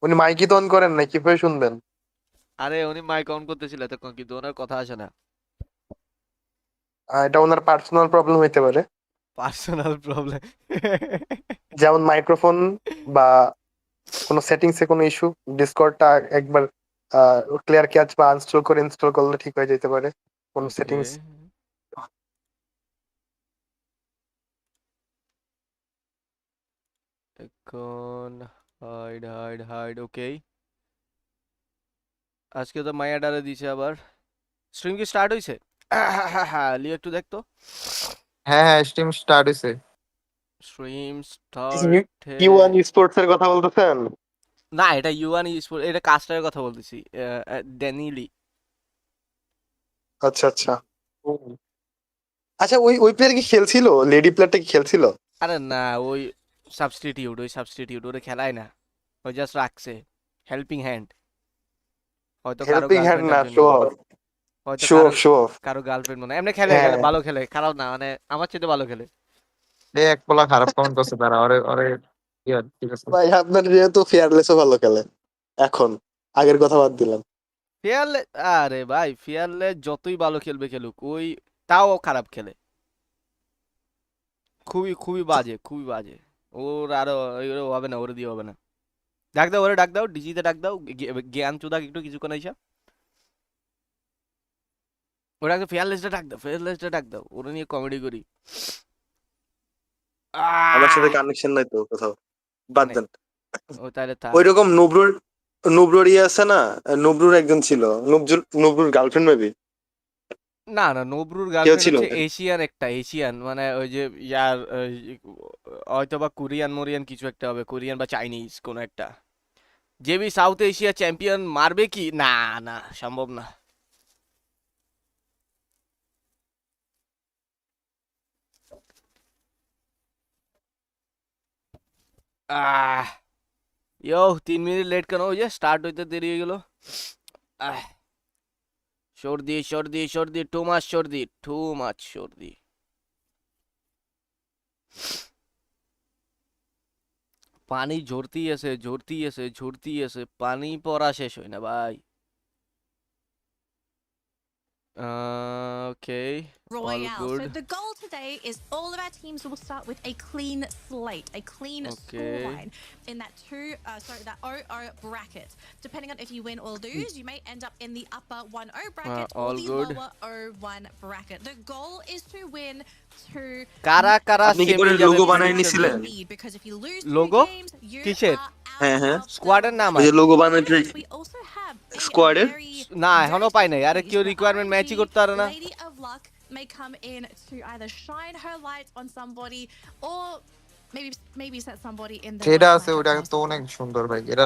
উনি মাইকই তো অন করেন না, কিভাবে শুনবেন? আরে উনি মাইক অন করতেছিল এতক্ষণ, কিন্তু ওনার কথা আসে না। এটা ওনার পার্সোনাল প্রবলেম হইতে পারে। Personal problem. যেমন মাইক্রোফোন বা কোনো সেটিংসে কোনো ইস্যু, ডিসকর্ডটা একবার ক্লিয়ার ক্যাচ বা আনস্টল করে ইনস্টল করলে ঠিক হয়ে যেতে পারে কোন ওকে, সেটিংস। এখন হাইড হাইড হাইড, ওকে। আজকে তো মায়া ডারে দিছে আবার। স্ট্রিম কি স্টার্ট হইছে? হ্যাঁ, লিও একটু দেখতো। হ্যাঁ হ্যাঁ, স্ট্রিম স্টার্ট হইছে। স্ট্রিম স্টার্টে। ইউয়ান স্পোর্টস এর কথা বলতেছেন? না, এটা ইউয়ান স্পোর্ট, এটা কাস্টারের কথা বলতেছি। ড্যানিলি। আচ্ছা আচ্ছা। আচ্ছা, ওই ওই প্লেয়ার কি খেলছিল? লেডি প্লেয়ারটা কি খেলছিল? আরে না, ওই সাবস্টিটিউট ওরে খেলায় না। ওই জাস্ট রাখছে হেল্পিং হ্যান্ড। হয়তো কারো হেল্পিং হ্যান্ড গার্লফ্রেন্ডের না, জন্য। Show off. হয়তো শো কারো অফ, শো অফ। কারো গার্লফ্রেন্ড মনে হয়। এমনি খেলে খেলে হ্যাঁ। ভালো খেলে, খারাপ না, মানে আমার চেয়ে ভালো খেলে। এ এক পোলা খারাপ কমেন্ট করছে তারা, ওরে ওরে কি আর, ঠিক আছে। ভাই আপনার যেহেতু ফিয়ারলেসও ভালো খেলে এখন, আগের কথা বাদ দিলাম। ফিয়ারলেস, আরে ভাই ফিয়ারলেস যতই ভালো খেলবে খেলুক, ওই তাও খারাপ খেলে। খুবই খুবই বাজে, খুবই বাজে। ওর আরো ওর হবে না, ওরে দিয়ে হবে না। ডাক দাও, ওরে ডাক দাও, ডিজিতে ডাক দাও, জ্ঞান চুদাক একটু কিছুক্ষণ আইসা। ওরা ফিয়ারলেসটা ডাক দাও, ফিয়ারলেসটা ডাক দাও, ওরা নিয়ে কমেডি করি। আমার আহ সাথে কানেকশন নাই তো কোথাও, বাদ মানে দেন। ও তাহলে থাক। ওই রকম নুবরুর, নুবরুর ইয়ে আছে না, নুবরুর একজন ছিল, নুবরুর গার্লফ্রেন্ড মেবি। না না, নবরুর কেউ গার্লফ্রেন্ড ছিল হচ্ছে ওদের? এশিয়ান, একটা এশিয়ান, মানে ওই যে ইয়ার হয়তো বা কোরিয়ান মোরিয়ান কিছু একটা হবে, কোরিয়ান বা চাইনিজ কোনো একটা। জেবি সাউথ এশিয়া চ্যাম্পিয়ন মারবে কি? না, না সম্ভব না। আহ ইয়ো 3 মিনিট লেট কেন? ওই যে স্টার্ট হইতে দেরি হয়ে গেল। আহ সর্দি সর্দি সর্দি, টু মাছ সর্দি, টু মাছ সর্দি। পানি ঝরতেই আছে, ঝরতেই আছে, ঝরতেই আছে, পানি পড়া শেষ হয় না ভাই। Okay, all Royale. So good. the goal today is all of our teams will start with a clean slate, a clean Okay. scoreline in that that 0-0 bracket. Depending on if you win or lose, you may end up in the upper 1-0 bracket or All the good. lower 0-1 bracket. The goal is to win two কারা কারা আপনি কি সেমে করে যাবে লোগো বানায় predictions নিছিলেন? দেন। lead because if you lose লোগো 2 games, you কিসের? are হ্যাঁ out হ্যাঁ, of the স্কোয়াডের নাম ওই যে আর লোগো বানাইতে we also have স্কোয়াডের। very না, এখনো পাই নাই। আরে কেউ special রিকোয়ারমেন্ট ম্যাচই RNG করতে পারে না। Lady of Luck may come in to either shine her light on somebody or maybe set somebody in the যেটা worst আছে matchup ওটা তো possible. অনেক সুন্দর ভাই, এটা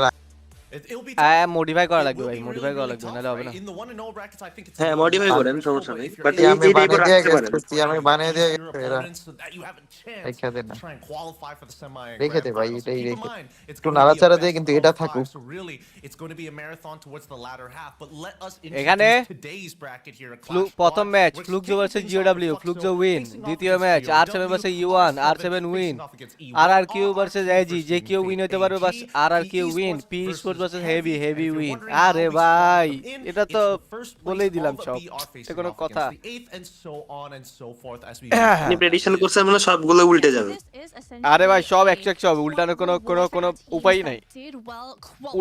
It'll be হ্যাঁ, tough. মডিফাই করা It লাগবে will ভাই, be মডিফাই really, করা really লাগবে, tough, নাহলে হবে right? না। In the 1-0 brackets, I think it's a হ্যাঁ, little মডিফাই more করেন, সমস্যা difficult নেই, if you're বাট able আমি এইটাই বানিয়ে করে দিয়ে রাখতে গেছি, পারেন। আমি বানিয়ে দিয়ে ace your গেছি, এরা opponents so that you have a chance রেখে দে to না, try and qualify for the semi রেখে grand দে ভাই, finals. So এটাই keep in রেখে mind, it's একটু going to be a নাড়াচাড়া দিয়ে, best কিন্তু এটা of 5. থাকুক। So really, it's going to be a marathon towards the latter half. But let us এখানে introduce today's bracket here at ফ্লুক Clash প্রথম Squad. Match We're Fluxo kicking versus things off with GOW, Fluxo Fluxo win. facing off দ্বিতীয় against match আর7 GOW, versus E one, R7 আর7 win. facing off against E1, RRQ versus RRQ AG, versus JQ win হইতে পারবে, বাস Fate AG, RRQ PE win, Sports P sports versus versus Heavy. Heavy, And heavy if you're win. wondering how আরে we squad ভাই, them in, এটা তো it's the first বলেই place দিলাম of সব, BR এটা facing কোনো off কথা? against the 8th, and so on and so forth as we move আপনি through that প্রেডিকশন list. করছেন মানে সবগুলো উল্টে Yeah, so যাবে। this is আরে ভাই essentially সব a 101 হবে, উল্টানোর কোনো squad কোনো reward for কোনো our teams উপায় that নাই। did well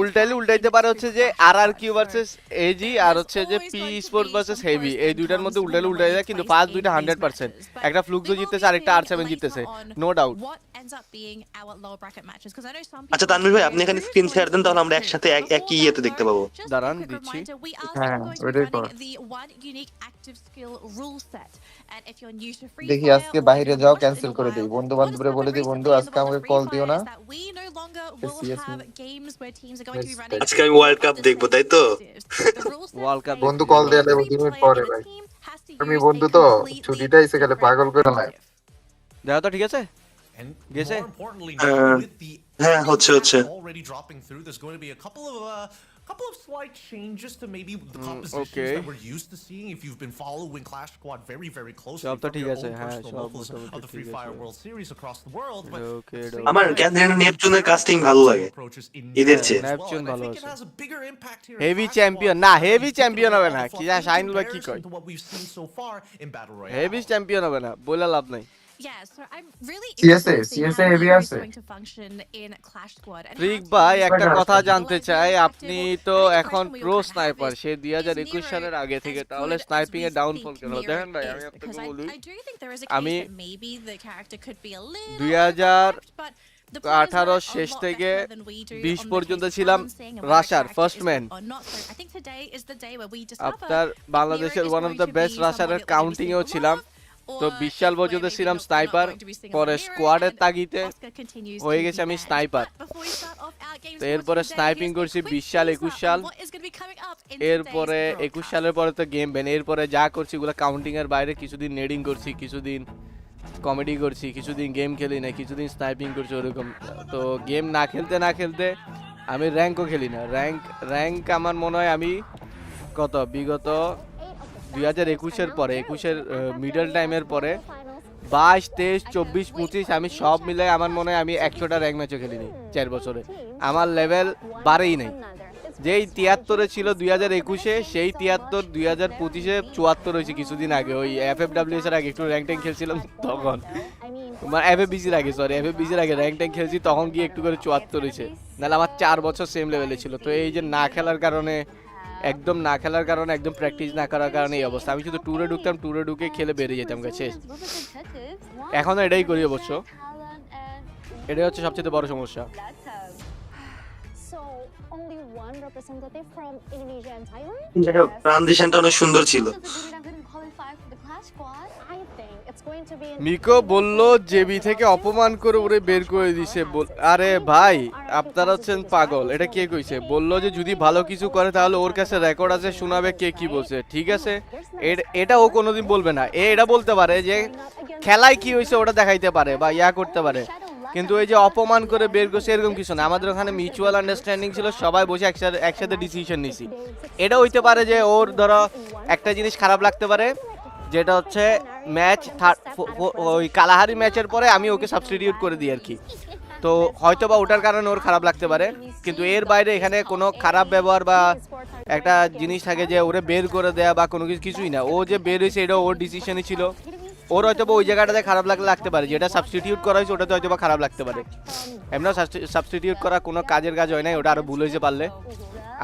উল্টাইলে qualifying উল্টাইতে পারে into হচ্ছে যে Clash RRQ Squad. So versus AG, there আর is হচ্ছে যে always P going to sports be versus some heavy, pros এই and দুইটার cons মধ্যে উল্টাইলে depending on উল্টাই where you যায়, কিন্তু place ফার্স্ট in দুইটা these 100%। matches. But একটা we ফ্লুকজো will be জিততেছে, আরেকটা seeing আর7 later জিততেছে, on no doubt. what ends up being our lower bracket matches because I know some আচ্ছা people তানভীর ভাই, আপনি know এখানে who's screen going share to দেন, তাহলে lose আমরা who. একসাথে But before একই that ইয়েতে দেখতে though, পাবো। just a দাঁড়ান quick দিচ্ছি। reminder, we are হ্যাঁ still going to be ওইটাই running কর। the one unique active skill rule set. And if you're new to Free দেখি Fire আজকে or you বাইরে haven't যাও, watched it in cancel a করে while, দিই, বন্ধু what has বান্ধবরে বলে happened দিই, বন্ধু recently in the আজকে world আমাকে of Free কল দিও Fire না, is that we no longer will serious have games where teams are going to be running আজকে আমি all world of cup the দেখবো, same তাই তো? objectives. The rule set world cup states বন্ধু দেখতে call যাবো। দিয়ে every 2 মিনিট player পরে in a ভাই, team has to আমি use a বন্ধু তো completely ছুটিটা এসে গেলে different পাগল করে না। objective. And দেখো তো ঠিক আছে। And গেছে? more importantly now, with the হ্যাঁ হচ্ছে হচ্ছে already dropping through. There's going to be a couple of slight changes to maybe the compositions okay. that we're used to seeing if you've been following Clash Squad very closely সব তো from ঠিক your আছে, own হ্যাঁ, personal সব levels মোটামুটি of the Free ঠিক Fire আছে। World Series across the world. But Okay, at the okay. same আমার time, ক্যাথরিনা নেপচুনের কাস্টিং ভালো লাগে approaches in এদের new চেয়ে। as well, Neptune and I ভালো think it আছে। has a bigger impact here in heavy Clash champion Squad না, than heavy just champion taking হবে away না, all the কি fluff যা in শাইনুল ভাই কি comparison কয়, to what we've seen so far in Battle Royale. Heavy champion হবে না, বলে লাভ নাই। Yeah, so I'm really CSA interested to see how CSA heavy Nico is আছে going to function in Clash Squad and freak how ভাই teams একটা Right, কথা right. জানতে utilize চাই, Nico's আপনি active- তো I think the এখন question we pro all kind of have sniper, is, say 2021 Nero সালের আগে থেকে, as তাহলে good as স্নাইপিং we এর ডাউনফল think কেন? Nero দেখেন ভাই, আমি is? আপনাকে Because বলি, I do think there is a আমি case that maybe the character could be a little 2018 overhyped, but the players learn a শেষ lot থেকে better than we do 20 on the পর্যন্ত case of ছিলাম balancing and whether a rusher character first is man. good or not. So I think today is the day where we discover আপনার if Nero বাংলাদেশের is one of going the to best be someone রাশারের that we're gonna be কাউন্টিংয়েও seeing a lot ছিলাম। of, তো or 20 সাল if we're পর্যন্ত maybe ছিলাম not sniper, going to be seeing a lot পরে of Nero, স্কোয়াডের and তাগিতে Oscar continues হয়ে to গেছে be আমি banned. Sniper. But before we start off our games তো for এরপরে today, স্নাইপিং here's a করছি quick 20 সাল teaser 21 on সাল, what is going to be coming up in এরপরে today's 21 broadcast. সালের পরে তো গেম ব্যান, এরপরে যা করছি ওগুলো কাউন্টিং এর বাইরে, কিছুদিন নেডিং করছি, কিছুদিন কমেডি করছি, কিছুদিন গেম খেলি না, কিছুদিন স্নাইপিং করছি ওরকম। তো গেম না খেলতে না খেলতে আমি র্যাঙ্কও খেলি না, র্যাঙ্ক আমার মনে হয় আমি কত বিগত 2021-এর পরে, 21-এর মিডল টাইমের পরে 22, 23, 24, 25 আমি সব মিলে আমার মনে হয় আমি 100টা র্যাঙ্ক ম্যাচও খেলিনি 4 বছরে। আমার লেভেল বাড়েই নাই, যেই 73-এ ছিল 2021-এ, সেই 73 2025-এ 74 হয়েছে কিছুদিন আগে, ওই FFWS এর আগে একটু র্যাঙ্ক ট্যাঙ্ক খেলছিলাম তখন, মানে FFBC-র আগে, সরি FFBC-র আগে র্যাঙ্ক ট্যাঙ্ক খেলছি, তখন গিয়ে একটু করে 74 হয়েছে, নাহলে আমার 4 বছর সেম লেভেলে ছিল। তো এই যে না খেলার কারণে, একদম না খেলার কারণে, একদম প্র্যাকটিস না করার কারণে এই অবস্থা। আমি শুধু ট্যুরে ঢুকতাম, ট্যুরে ঢুকে খেলে বেরিয়ে যেতাম গেছে। এখনো এটাই করি অবশ্য, এটাই হচ্ছে সবচেয়ে বড় সমস্যা। ট্রানজিশনটা অনেক সুন্দর ছিল। মিকো বলল জেবি থেকে অপমান করে ওরে বের করে দিছে। আরে ভাই আপনারা হচ্ছেন পাগল, এটা কে কইছে? বললো যে যদি ভালো কিছু করে তাহলে ওর কাছে রেকর্ড আছে, শোনাবে কে কি বলছে। ঠিক আছে, এটা ও কোনোদিন বলবে না। এটা বলতে পারে যে খেলায় কি হয়েছে ওটা দেখাইতে পারে বা ইয়া করতে পারে, কিন্তু এই যে অপমান করে বের করছে এরকম কিছু না। আমাদের ওখানে মিউচুয়াল আন্ডারস্ট্যান্ডিং ছিল, সবাই বসে একসাথে ডিসিশন নিছি। এটা হইতে পারে যে ওর ধরো একটা জিনিস খারাপ লাগতে পারে, যেটা হচ্ছে ম্যাচ ওই কালাহারি ম্যাচের পরে আমি ওকে সাবস্টিটিউট করে দিই আর কি। তো হয়তো বা ওটার কারণে ওর খারাপ লাগতে পারে, কিন্তু এর বাইরে এখানে কোনো খারাপ ব্যবহার বা একটা জিনিস থাকে যে ওরে বের করে দেয়া বা কোনো কিছুই না। ও যে বের হয়েছে এটা ওর ডিসিশনই ছিল। ওর হয়তো বা ওই জায়গাটাতে খারাপ লাগতে পারে, যেটা সাবস্টিটিউট করা হয়েছে ওটাতে হয়তো বা খারাপ লাগতে পারে। এমনি সাবস্টিটিউট করা কোনো কাজের কাজ হয় নাই, ওটা আরো ভুল হয়েছে পারলে।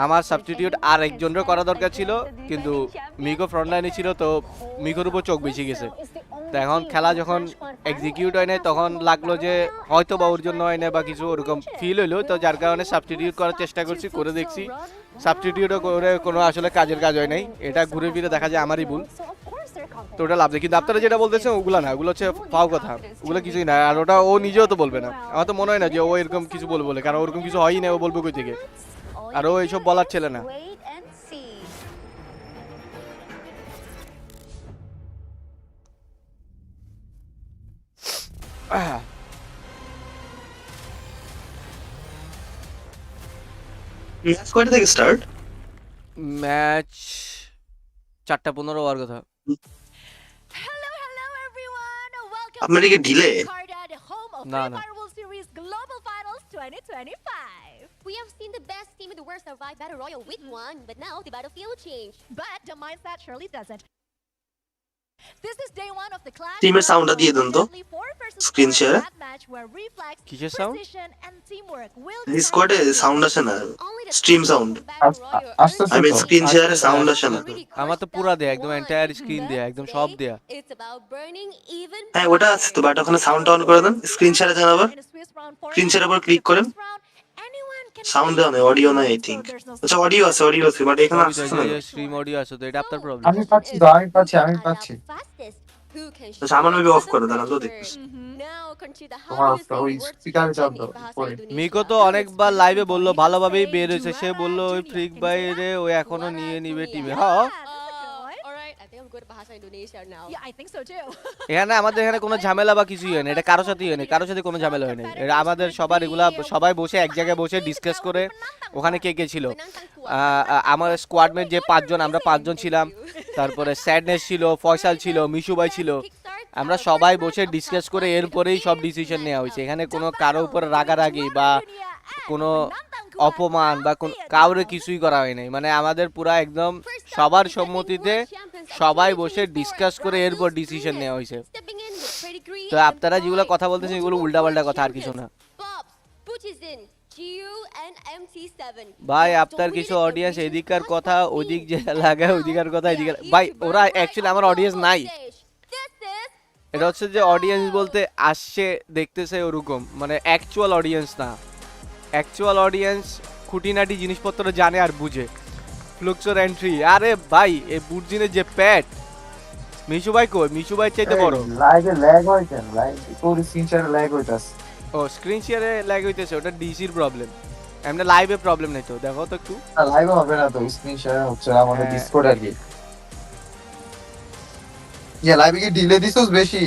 আমার সাবস্টিটিউট আর একজনের করা দরকার ছিল, কিন্তু মিকো ফ্রন্ট লাইনে ছিল, তো মিকোর উপর চোখ বেশি গেছে। তো এখন খেলা যখন এক্সিকিউট হয় নাই, তখন লাগলো যে হয়তো বা ওর জন্য হয় না বা কিছু ওরকম ফিল হইলো, তো যার কারণে সাবস্টিটিউট করার চেষ্টা করছি, করে দেখছি সাবস্টিটিউটও করে কোনো আসলে কাজের কাজ হয় নাই। এটা ঘুরে ফিরে দেখা যায় আমারই ভুল, তো ওটা লাভ নেই। কিন্তু আপনারা যেটা বলতেছেন ওগুলা না, ওগুলো হচ্ছে ফাও কথা, ওগুলো কিছুই না। আর ওটা ও নিজেও তো বলবে না, আমার তো মনে হয় না যে ও এরকম কিছু বলে, কারণ ওরকম কিছু হয়ই না, ও বলবো কই থেকে? আর ও এইসব বলার ছেলে না। ম্যাচ কয়টা থেকে স্টার্ট? ম্যাচ 4:15 হওয়ার কথা। Hello, everyone. Welcome আপনার কি delay? Carda, the home of No, Free no. Fire World Series Global Finals 2025. We have seen the best team in the world survive Battle Royale with one, but now the battlefield changed. But the mindset surely doesn't. This is day one of the clash. Team এর sound টা দিয়ে দেন তো। Screen share. কিসের sound? এই স্কোয়াডে sound আসে না, Only the Stream top sound. Battle Royale আসতেছে I mean তো। screen share এ সাউন্ড আসে না। আমার তো পুরা দেয়া, একদম এন্টায়ার স্ক্রিন দেয়া, একদম সব দেয়া। It's about burning even হ্যাঁ ওটা আছে তো, বাট ওখানে সাউন্ডটা অন করে দেন। স্ক্রিন শেয়ারে যান, আবার স্ক্রিন শেয়ার আবার ক্লিক করেন। সাউন্ড দেওয়া নেই, অডিও নাই আই থিঙ্ক। আচ্ছা অডিও আছে বাট এখানে আসছে না। স্ট্রিম অডিও আছে, তো এটা আপনার প্রবলেম। আমি পাচ্ছি তো, আমি পাচ্ছি। fastest. Who can আচ্ছা আমার মেবি অফ করে দেন, তো দেখতেছি। now consider তোমার how do you ওই think works স্পিকারে চাপ in দাও Bahasa পরে। Indonesia? মিকো তো অনেকবার লাইভে বললো ভালোভাবেই বের হয়েছে, সে বললো ওই ফ্রিক বাইরে ও এখনো নিয়ে নিবে টিমে। হ্যাঁ Alright, I think I'm berbahasa Indonesia now. Yeah, I think so too. এখানে আমাদের এখানে কোনো ঝামেলা বা কিছুই হয় না, এটা কারোর সাথেই হয় না, কারোর সাথে কোনো ঝামেলা হয় না, এটা আমাদের সবার এগুলা সবাই বসে এক জায়গায় বসে ডিসকাস করে ওখানে কে কে ছিল। আমার স্কোয়াডমেট যে 5 জন, আমরা 5 জন ছিলাম, তারপরে স্যাডনেস ছিল, ফয়সাল ছিল, মিশু ভাই ছিল, আমরা সবাই বসে ডিসকাস করে এরপরেই সব ডিসিশন নেওয়া হয়েছে। এখানে কোনো কারো উপর রাগারাগি বা কোনো অপমান বা কাউরে কিছুই করা হয় নাই, মানে আমাদের পুরা একদম সবার সম্মতিতে সবাই বসে ডিসকাস করে এরপর ডিসিশন নেওয়া হয়েছে। Stepping in with pedigree তো and আপনারা যেগুলো knowledge, কথা বলতেছেন এগুলো multiple উল্টাপাল্টা world কথা, আর কিছু না। champions, Bobs, Puchizin, GU and MT7. ভাই Don't আপনার read কিছু it, the audience region's এদিকার plus কথা one ওদিক team. যে And লাগায় now, ওদিকার কথা they এদিকার, are ভাই here to ওরা burn অ্যাকচুয়ালি bright আমার on the অডিয়েন্স global নাই, stage. This is এটা হচ্ছে যে অডিয়েন্স বলতে আসছে দেখতেছে ওরকম, মানে অ্যাকচুয়াল অডিয়েন্স না। অ্যাকচুয়াল অডিয়েন্স খুঁটিনাটি জিনিসপত্র জানে আর বুঝে। ফ্লুক্সোর এন্ট্রি, আরে ভাই এই বুটজিনের যে প্যাট, মিশু ভাই কই? মিশু ভাই চাইতে বড়। লাইভে ল্যাগ হয় কেন? লাইভ তোর স্ক্রিন শেয়ারে ল্যাগ হইতাছে। ও স্ক্রিন শেয়ারে ল্যাগ হইতেছে, ওটা ডিসির প্রবলেম, এমনি লাইভে প্রবলেম নাই তো, দেখো তো একটু। না লাইভে হবে না তো, স্ক্রিন শেয়ার হচ্ছে আমাদের হ্যাঁ। ডিসকর্ড আর কি। ইয়া লাইভে কি ডিলে দিছস বেশি?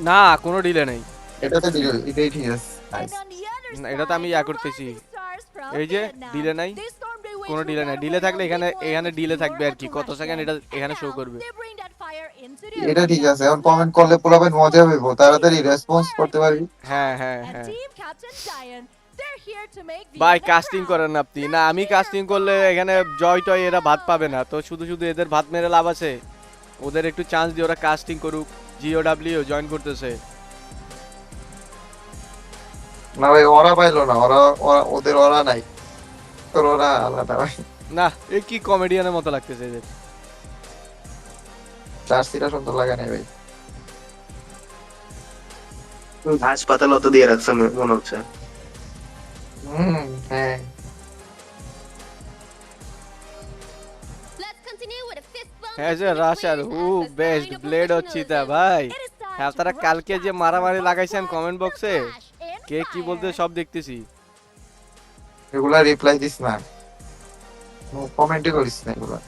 না কোনো ডিলে নাই, এটাতে ডিলে, এটাই ঠিক আছে। And on the other না, এটা তো আমি side, ইয়া the করতেছি। rising stars from এই যে Vietnam. ডিলে নাই, They stormed their way কোনো through ডিলে নাই। battle ডিলে থাকলে royale এখানে big এখানে one, ডিলে but থাকবে they আর কি, were কত to সেকেন্ড rush এটা in. And এখানে শো now করবে। they bring that fire into the এটা ঠিক arena. আছে, এখন কমেন্ট করলে পোলাবেন মজা হইব, তাড়াতাড়ি রেসপন্স করতে পারবি। হ্যাঁ হ্যাঁ And হ্যাঁ Team Captain Diane, they're here to make the ভাই event কাস্টিং proud. করেন না আপনি। না আমি কাস্টিং করলে এখানে জয় টয় এরা ভাত পাবে না, তো শুধু শুধু এদের ভাত মেরে লাভ আছে? ওদের একটু চান্স দিয়ে ওরা কাস্টিং করুক। জিওডব্লিউ জয়েন করতেছে। না ভাই ওরা পাইলো না, ওরা ওদের ওরা নাই, তোর ওরা আলাদা ভাই। না এ কি কমেডিয়ানের মতো লাগতেছে এদের। জার্সিটা সুন্দর লাগে নাই ভাই। হাসপাতাল অত দিয়ে রাখছে মনে হচ্ছে। হ্যাঁ Let's continue with a fist bump has a between the rusher queen who and the best sign of blade হচ্ছি তা professionalism. ভাই। It is time হ্যাঁ to আপনারা brush কালকে যে up মারামারি on লাগাইছেন both কমেন্ট sides বক্সে, for Flash in কে কি বলতে fire. সব দেখতেছি। এগুলা রিপ্লাই দিস না, কমেন্টই করিস না এগুলা।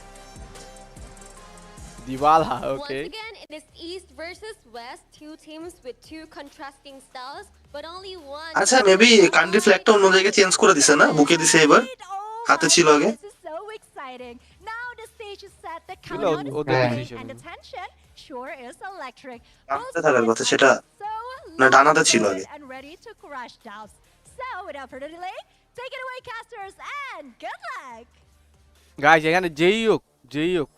দিওয়ালা Once okay. again, it is East versus West, two teams with two contrasting styles, but only one. আচ্ছা মেবি কান্ট্রি ফ্ল্যাগটা অন্য জায়গায় চেঞ্জ করে দিছে না, বুকে দিছে এবার, Oh হাতে my ছিল আগে। goodness, this is so exciting. Now the stage is set, the এগুলো countdown is ওদের beginning, decision. and attention sure is electric. ডানাতে থাকার কথা, সেটা না, ডানাতে ছিল আগে। And ready to crush doubts. So without further delay, take it away casters and good luck. Guys এখানে যেই হোক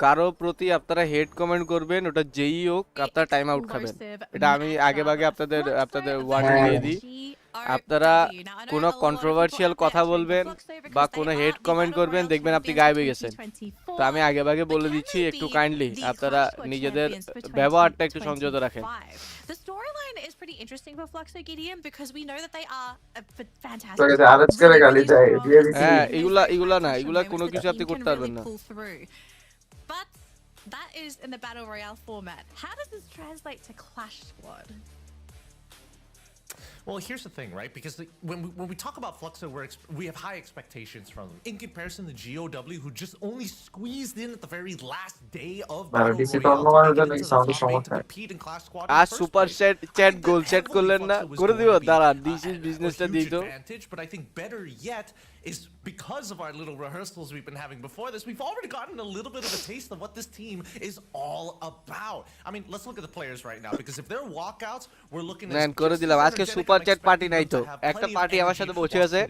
কারো প্রতি আপনারা হেড কমেন্ট করবেন, ওটা যেই হোক আপনারা টাইম আউট খাবেন। এটা আমি আগে ভাগে আপনাদের ওয়ার্নিং দিয়ে দিই। আপনারা কোনো কন্ট্রোভার্সিয়াল কথা বলবেন বা কোনো হেড কমেন্ট করবেন, দেখবেন আপনি গায়েব হয়ে গেছেন। তো আমি আগে ভাগে বলে দিচ্ছি, একটু কাইন্ডলি আপনারা নিজেদের ব্যবহারটা একটু সংযত রাখেন। The storyline is pretty interesting for Fluxo Gideon because we know that they are a fantastic. তোকে যে আরজ করে গালি দেয়, দিয়ে দিছি। হ্যাঁ এগুলা কোনো কিছু আপনি করতে পারবেন না। But that is in the battle royale format. How does this translate to Clash Squad? Well, here's the thing, right? Because when we talk about Fluxo, we have high expectations from them. In comparison to GOW, who just only squeezed in at the very last day of Battle DC Royale তো অন্যবারের to জন্য make it into sound the top 8 to সমস্যা। compete in Clash Squad. আর super set goal set করলেন না, করে দিও দাঁড়ান, this is বিজনেসটা দিই তো। But I think better yet is because of our little rehearsals we've been having before this, we've already gotten a little bit of a taste of what this team is all about. I mean, let's look at the players right now, because if they're walkouts, we're looking at man করে দিলাম। আজকে super chat party নাই তো, একটা party আমার সাথে বসে আছে,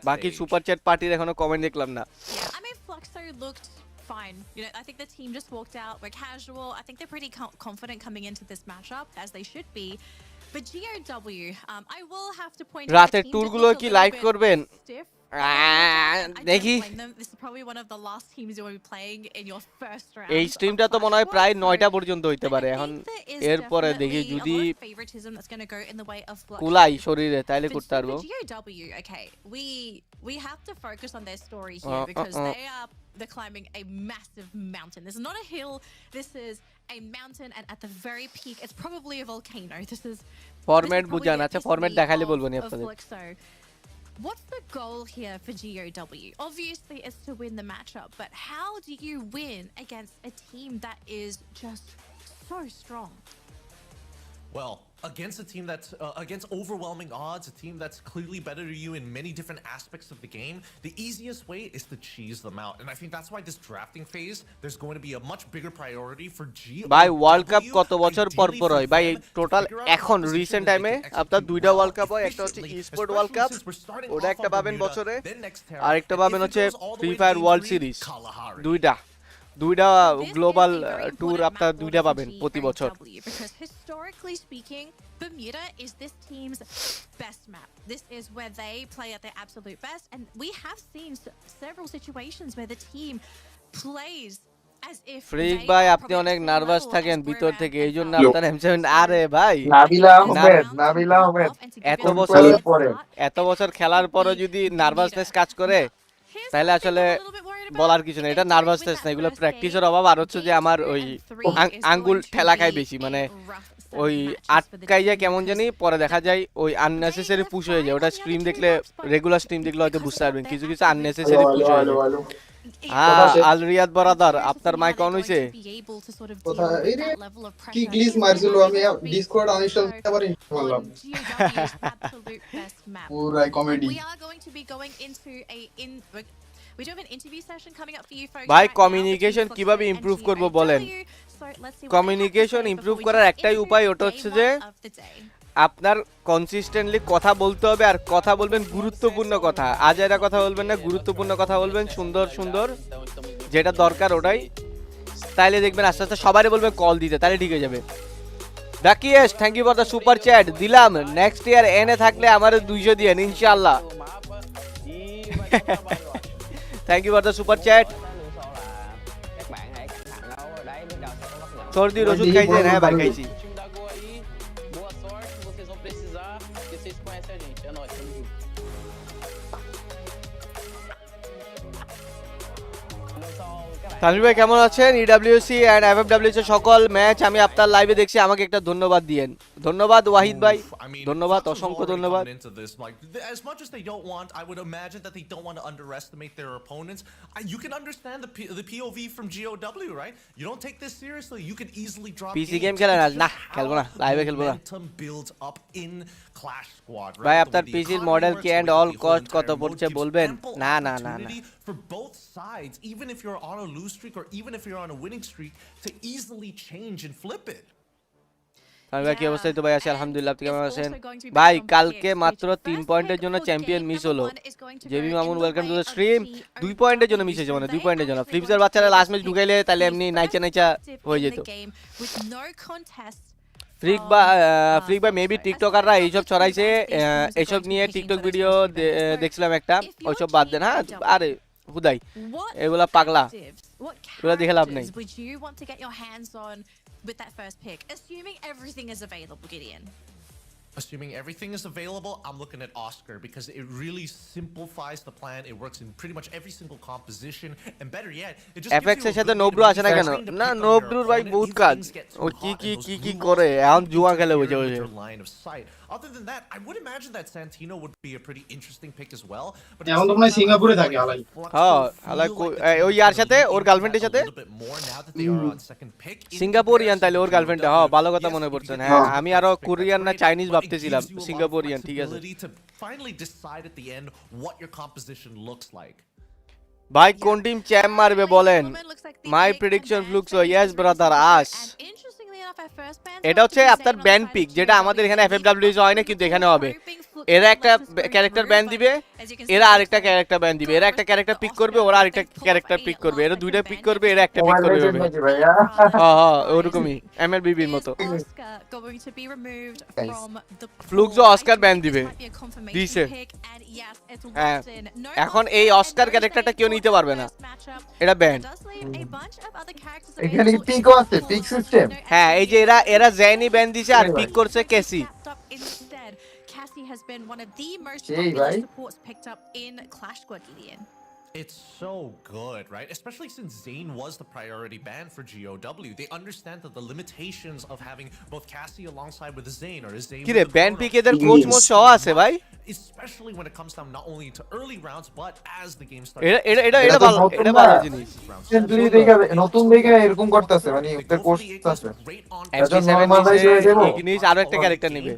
বাকি সুপার চ্যাট পার্টির এখনো কমেন্ট দেখলাম না। I mean, Fluxo looked fine. You know, I think the team just walked out. We're casual. I think they're pretty confident coming into this matchup, as they should be. But GOW, I will have to point out রাতের the team ট্যুরগুলো did look কি a little live bit করবেন? stiff. I দেখি don't blame them. This is probably one of the last teams you will be playing in your first round. এই of স্ট্রিমটা তো Clash মনে হয় Squad, প্রায় so 9টা পর্যন্ত হইতে I পারে। think এখন there is এরপরে দেখি definitely a যদি lot of favoritism that's going to go in the way of Fluxo. Kulai শরীরে তাইলে For করতে পারবো। GOW, okay, we have to focus on their story here because they're climbing a massive mountain. This is not a hill. This is a mountain, and at the very peak, it's probably a volcano. This is format probably বুঝান। the আচ্ছা format epitome দেখাইলে বলবো নি of আপনাদের। Fluxo. What's the goal here for GOW? Obviously, it's to win the matchup, but how do you win against a team that is just so strong? Well, against a team that's against overwhelming odds, a team that's clearly better to you in many different aspects of the game, the easiest way is to cheese them out. And I think that's why this drafting phase, there's going to be a much bigger priority for GOW. ভাই world cup কত বছর পর পর হয় ভাই? Total এখন recent টাইমে আপনার দুইটা ওয়ার্ল্ড কাপ হয়, একটা হচ্ছে ই-স্পোর্ট ওয়ার্ল্ড কাপ, ওটা একটা পাবেন বছরে, আর একটা পাবেন হচ্ছে ফ্রি ফায়ার ওয়ার্ল্ড সিরিজ। দুইটা গ্লোবাল ট্যুর আপনার দুইটা পাবেন প্রতি বছর। Because historically speaking, Bermuda is this team's best map. This is where they play at their absolute best, and we have seen several situations where the team plays as if freak they ভাই are আপনি probably অনেক at the same nervous level থাকেন as ভিতর we're থেকে, at. এই জন্য আপনার M7 আরে ভাই নাবিলা আহমেদ এত কোন বছর player পরে? এত বছর খেলার পরও যদি নার্ভাসনেস কাজ করে তাহলে আসলে বলার কিছু নেই, এটা নার্ভাসনেস না, এগুলো প্র্যাকটিসের অভাব। আর হচ্ছে যে আমার ওই আঙ্গুল ঠেলা খায় বেশি, মানে ওই আটকাই যায় কেমন জানি, পরে দেখা যায় ওই আননেসেসারি পুশ হয়ে যায়। ওটা স্ট্রিম দেখলে, রেগুলার স্ট্রিম দেখলে হয়তো বুঝতে পারবেন কিছু কিছু আননেসেসারি পুশ হয়ে যায়। হ্যাঁ আল রিয়াদ বরাদার আপনার মাইক অন হইছে? কোথায় এই রে কি গ্লিচ মারছিল, আমি ডিসকর্ড আনইনস্টল আবার ইনস্টল করলাম। পুরাই comedy. We are going to be going into we do have an interview session coming up for you folks. ভাই right now কমিউনিকেশন between কিভাবে Ffws and ইমপ্রুভ করব বলেন? GOW. So let's see what communication they have to say improve before we করার jump একটাই into উপায়, ওটা day হচ্ছে যে one of the day. আপনার কনসিস্টেন্টলি কথা বলতে হবে, আর কথা বলবেন গুরুত্বপূর্ণ কথা, আজাইরা কথা বলবেন না, গুরুত্বপূর্ণ কথা বলবেন, সুন্দর সুন্দর যেটা দরকার ওটাই। তাইলে দেখবেন আস্তে আস্তে সবাই বলবে কল দিতে, তাহলে ঠিক হয়ে যাবে। রাকিয়েশ thank you for the super chat দিলাম। নেক্সট ইয়ার এনে থাকলে আমার 200 দিয়েন ইনশাআল্লাহ। Thank you for the super chat. সর্দির ওষুধ খাইছেন? হ্যাঁ ভাই খাইছি। তানভীর ভাই কেমন আছেন? ইডব্লিউসি এন্ড এফএফডব্লিউসি সকল ম্যাচ আমি আপনার লাইভে দেখছি, আমাকে একটা ধন্যবাদ দিয়েন। ধন্যবাদ ওয়াহিদ ভাই, ধন্যবাদ, অসংখ্য ধন্যবাদ। As much as they don't want, I would imagine that they don't want to underestimate their opponents. You can understand the POV from GOW, right? You don't take this seriously, you can easily drop PC game খেলেন আজ? না খেলবো না, লাইভে খেলবো না ভাই। আপনার পিসির মডেল কি এন্ড অল কস্ট কত পড়ছে বলবেন? না না না না, for both sides, even if you're on a lose streak or even if you're on a winning streak, to easily change and flip it. Tanvir কি অবস্থা? তো ভাই আছি আলহামদুলিল্লাহ, আপনি কেমন আছেন? ভাই কালকে মাত্র 3 পয়েন্টের জন্য চ্যাম্পিয়ন মিস হলো। JB Mamun welcome to the stream. 2 পয়েন্টের জন্য মিস হয়েছে, মানে 2 পয়েন্টের জন্য। ফ্লিপসের বাচ্চারা লাস্ট ম্যাচ ঢুকাইলে তাহলে এমনি নাইচা নাইচা হয়ে যেত। ফ্রিক ভাই মেবি টিকটকাররা এইসব ছড়াইছে, এইসব নিয়ে টিকটক ভিডিও দেখছিলাম একটা, ওইসব বাদ দেন। হ্যাঁ আরে হুদাই এগুলা পাগলা, এগুলা দেখে লাভ নেই। Would you want to get your hands on with that first pick, assuming everything is available, Gideon? Assuming everything is available, I'm looking at Oscar because it really simplifies the plan. It works in pretty much every single composition, and better yet, it just FX এর সাথে নোব্রু আসে না কেন? না নোব্রুর ভাই বহুত কাজ, ও কি করে এখন জুয়া খেলে বসে বসে। Other than that, I would imagine that Santino would be a pretty interesting pick as well. But এখন তো মনে সিঙ্গাপুরে থাকে আলাই। হ্যাঁ আলাই ওই ইয়ার সাথে, ওর গার্লফ্রেন্ডের সাথে সিঙ্গাপুরিয়ান, তাইলে ওর গার্লফ্রেন্ড। হ্যাঁ ভালো কথা মনে পড়ছেন। হ্যাঁ আমি আরো কোরিয়ান না চাইনিজ ভাবতেছিলাম, সিঙ্গাপুরিয়ান ঠিক আছে। ভাই কোন টিম চ্যাম্প মারবে বলেন? My prediction looks yes brother আস। এটা হচ্ছে আপনার ব্যান্ড পিক, যেটা আমাদের এখানে এফএফডব্লিউএস হয় না, কিন্তু এখানে হবে। এরা একটা ক্যারেক্টার ব্যান্ড দিবে, এরা আরেকটা ক্যারেক্টার ব্যান্ড দিবে, এরা একটা ক্যারেক্টার পিক করবে, ওরা আরেকটা ক্যারেক্টার পিক করবে, এরা দুইটা পিক করবে, এরা একটা পিক করবে। হ্যাঁ হ্যাঁ ওরকমই এমএলবিবির মতো। ফ্লুক্সও অস্কার ব্যান্ড দিবে, দিছে। হ্যাঁ এখন এই অস্কার ক্যারেক্টারটা কেউ নিতে পারবে না, এটা ব্যান্ড। এখানে কি পিকও আছে, পিক সিস্টেম? হ্যাঁ এই যে এরা জেনি ব্যান্ড দিছে আর পিক করছে কেসি। Cassie has been one of the most Hey, popular right? supports picked up in Clash Squad, Gideon. It's so good, right? Especially since Zane was the priority ban for GOW. They understand that the limitations of having both Cassie alongside with Zane or Zane কি with রে the ban Chrono pick এদের is coach Yes. মোচ so সহ আছে much, ভাই especially when it comes down not only to early rounds but as the game starts. এটা এটা এটা এটা এটা তো ভালো নতুন এটা না। ভালো জিনিস রিসেন্টলি দেখে নতুন দেখে এরকম করতেছে মানে ওদের কোর্স আছে MT7 normalize নিচে হয়ে যাবো। ইগনিস আরো একটা ক্যারেক্টার নিবে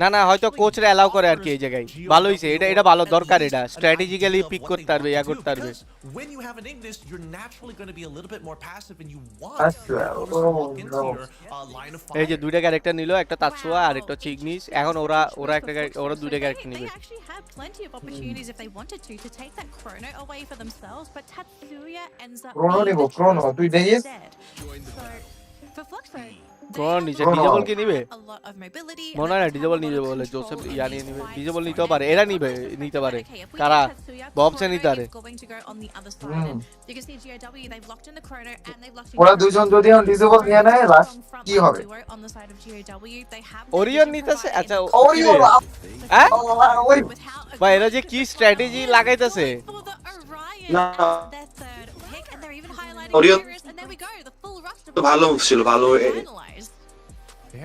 না না হয়তো কোচরা অ্যালাউ করে আর কি এই জায়গায় ভালো হইছে এটা এটা ভালো দরকার এটা স্ট্র্যাটেজিক্যালি পিক করতে পারবে ইয়া করতে পারবে When you have an Ignis, you're naturally going to be a little bit more passive and you want আচ্ছা, your opponents to walk into no. your line of এই যে fire. দুইটা ক্যারেক্টার নিলো একটা তাতসুয়া আর একটা হচ্ছে ইগনিস এখন ওরা ওরা একটা ওরা দুইটা ক্যারেক্টার They নিবে actually had plenty of opportunities if they wanted to take that chrono away for themselves, but Tatsuya ends up Chrono being নিবো, the Chrono, choice তুই দেখিস? instead. So, for Fluxo, Chrono নিচে, Disable কি নিবে? a lot of mobility, মনে হয় না disable নিবে বলে জোসেফ ইয়া নিয়ে নিবে ডিজেবল নিতেও পারে এরা নিবে নিতে পারে কারা ববসে নিতে পারে You can see GOW, they've locked in the chrono and they've locked in ওরা Chrono. দুইজন যদি এখন ডিসেবল নিয়ে নেয় লাস্ট কি হবে? On the side of GOW, they have Orion নিতেছে আচ্ছা ওরিয়ন হ্যাঁ ওই with how ভাই এরা যে কি স্ট্র্যাটেজি লাগাইতেছে for the Orion No. as their third pick, and they're even highlighting Orion- Iris, and there we go, the full rush to তো ভালো move ছিল, ভালো finalize.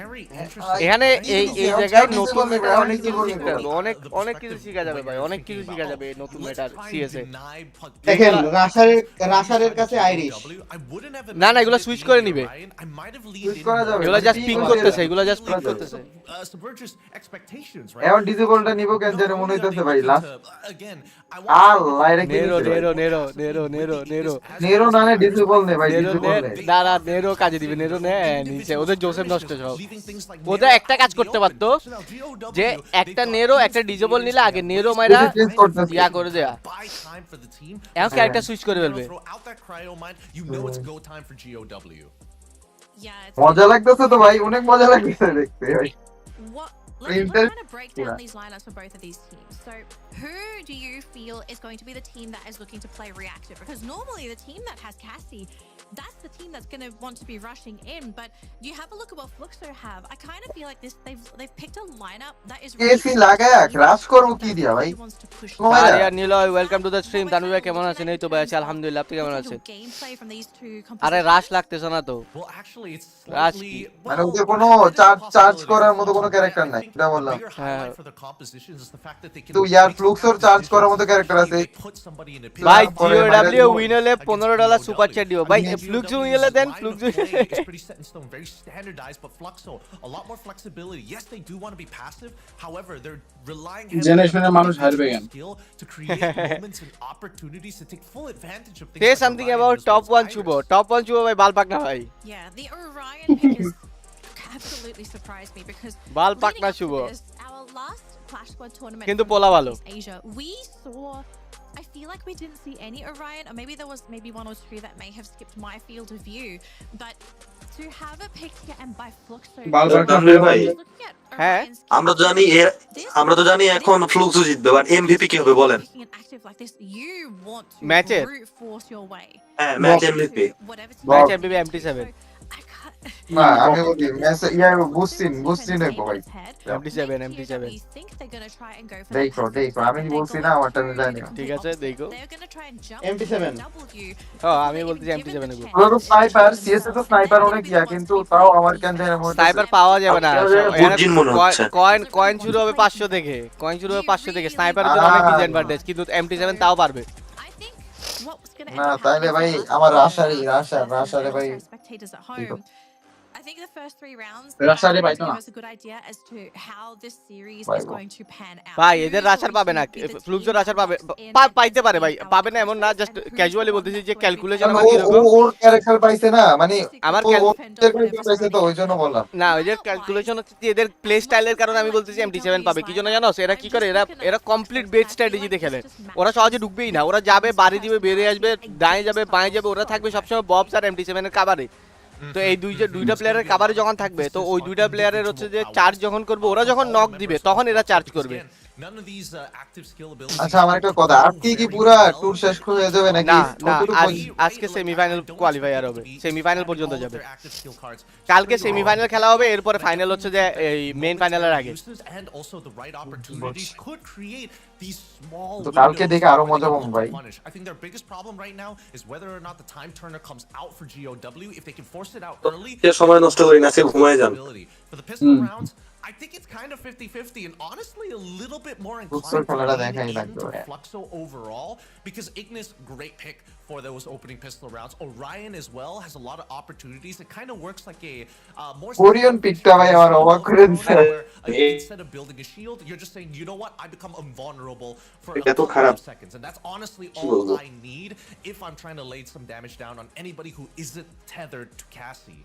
Very interesting. এখানে এই এই এখন জায়গায় ডিসেবল নতুন নিবে, মেটা এখন অনেক কিছু ডিসেবল শিখতে নিবে। হবে অনেক অনেক কিছু শেখা যাবে ভাই অনেক কিছু শেখা যাবে এই নতুন মেটার সিএসএ দেখেন রাশারের কাছে আইরিশ না না এগুলো সুইচ করে নিবে সুইচ করা যাবে এগুলো জাস্ট পিং করতেছে এগুলো জাস্ট পিং করতেছে এখন ডিসেবলটা নিবো কেন জানি মনে হইতেছে ভাই লাস্ট আল্লাহ এটা কি নেরো নিছে ভাই? Narrow narrow narrow narrow narrow narrow না নে ডিসেবল নে ভাই নেরো ডিসেবল নে না না নেরো কাজে দিবে নেরো নে নিচে ওদের জোসেফ নষ্ট সব ওদের একটা কাজ করতে পারতো যে একটা নেরো একটা ডিজেবল নিলে আগে নেরো মাইরা চেঞ্জ করতেছে ইয়া করে দেয়া এখন ক্যারেক্টার সুইচ করে ফেলবে Yeah, it's মজা লাগতেছে তো ভাই অনেক মজা লাগতেছে দেখতে ভাই what Let's let's kind of break down yeah. these lineups for both of these teams. So, who do you feel is going to be the team that is looking to play reactive? Because normally the team that has Cassie, that's the team that's going to want to be rushing in. But you have a look at what Fluxo have. I kind of feel like they've picked a lineup that is কেসি লাগায়া crush করব কি দিয়া ভাই wants to push Oh my God. Ariya Niloy welcome to the stream Tanvir ভাই কেমন আছেন এই তো ভাই আছি আলহামদুলিল্লাহ আপনি কেমন আছেন gameplay from these two আরে রাশ লাগতেছে না তো Well, actually, it's Raj slightly. ki. মানে ওদের কোনো চার্জ করার মতো কোনো ক্যারেক্টার নাই এটা বললাম তো ইয়ার ফ্লুক্সর চার্জ করার মতো ক্যারেক্টার আছে ভাই পরে জিওডব্লিউ মাইরা উইন হলে $15 সুপার চ্যাট দিও ভাই ফ্লুক্স উইন হলে দেন flux It's pretty set in stone, very standardized, but Fluxo, a lot more flexibility. Yes, they do want to be passive. However, they're relying heavily জেনারেশনের on মানুষ হারবে their কেন? skill to create moments and opportunities to take full advantage of things. সে like something Orion about as well top as 1 Iris. Shuvo top 1 Shuvo ভাই বাল পাক না ভাই Yeah, the Orion pick has absolutely surprised me because বাল পাক leading না up to Shubho this, our last Clash Squad tournament কিন্তু from পোলা ভালো Southeast Asia, we saw. I feel like we didn't see any Orion, or maybe there was maybe one or two that may have skipped my field of view. But to have it picked here and by Fluxo, Balbir Tanvir ভাই looking at হ্যাঁ Orion's আমরা তো জানি আমরা তো জানি এখন ফ্লুক্সও জিতবে বাট এমভিপি কি হবে বলেন picking an active like this, you want to Match it. brute force your way হ্যাঁ match MVP to whatever team match it এমবিবি is. এমটি7 So, I can't. না আমি বলি মেসেজ ইয়া বুঝছি না ভাই MT7 MT7 দেখো আমি বলছি না আমারটা মিলাই নিও ঠিক আছে দেখো MT7 আমি বলতেছি MT7 এ গো ওরা স্নাইপার সিএসএ তো স্নাইপার অনেক ইয়া কিন্তু তাও আমার কেন জানি মনে হচ্ছে স্নাইপার পাওয়া যাবে না বুর্জিন মনে হচ্ছে। কয়েন শুরু হবে 500 থেকে কয়েন শুরু হবে 500 থেকে স্নাইপারের জন্য অনেক ডিসঅ্যাডভান্টেজ কিন্তু MT7 তাও পারবে না তাইলে ভাই আমার রাশারে ভাই I think the first 3 rounds রাশারে পাইতো give না us a good idea as to how this series is পাইবো। going to pan out. ভাই Who এদের is রাশার going পাবে to না be the ফ্লুক্সের team rusher that পাবে locks in পাইতে পারে ভাই our পাবে না এমন না process just and who's casually going বলতেছি to যে be ক্যালকুলেশন কারণ আমার কিরকম ওর ক্যারেক্টার পাইছে না মানে আমার ওর ক্যাল- ক্যারেক্টার পাইছে তো ওই জন্য বললাম না এদের ক্যালকুলেশন হচ্ছে যে এদের প্লে স্টাইলের কারণে আমি বলতেছি MT7 পাবে কি জন্য জানো এরা কি করে এরা কমপ্লিট বেট স্ট্র্যাটেজিতে খেলে ওরা সহজে ঢুকবেই না ওরা যাবে বাড়ি দিবে বেরিয়ে আসবে ডানে যাবে বাঁয়ে যাবে ওরা থাকবে সবসময় ববস আর MT7 এর কাভারে তো এই দুইটা প্লেয়ারের কাভারে যখন থাকবে তো ওই দুইটা প্লেয়ারের হচ্ছে যে চার্জ যখন করবে ওরা যখন নক দিবে তখন এরা চার্জ করবে none of these active skill abilities. আচ্ছা আমার একটা কথা, আজকে কি পুরা ট্যুর শেষ হয়ে যাবে নাকি না না কতটুকু আজকে সেমিফাইনাল কোয়ালিফায়ার হবে, সেমিফাইনাল পর্যন্ত যাবে। কালকে সেমিফাইনাল খেলা হবে, এরপরে ফাইনাল হচ্ছে যে এই মেইন ফাইনালের আগে। তো কালকে দেখে আরো মজা পাবো ভাই। I think their biggest problem right now is whether or not the time turner comes out for GOW. If they can force it out early, সময় নষ্ট করি না, সে ঘুমায় যান। for the pistol rounds, I think it's kind of 50-50 and honestly a little bit more inclined to lean into Fluxo overall because Ignis, great pick for those opening pistol rounds. Orion as well has a lot of opportunities. It kind of works like a more Korean পিকটা ভাই আমার অবাক করে দিছে। instead of building a shield, you're just saying, you know what, I become invulnerable for a এটা তো couple খারাপ। of seconds, and that's honestly all I need if I'm trying to lay some damage down on anybody who isn't tethered to Cassie.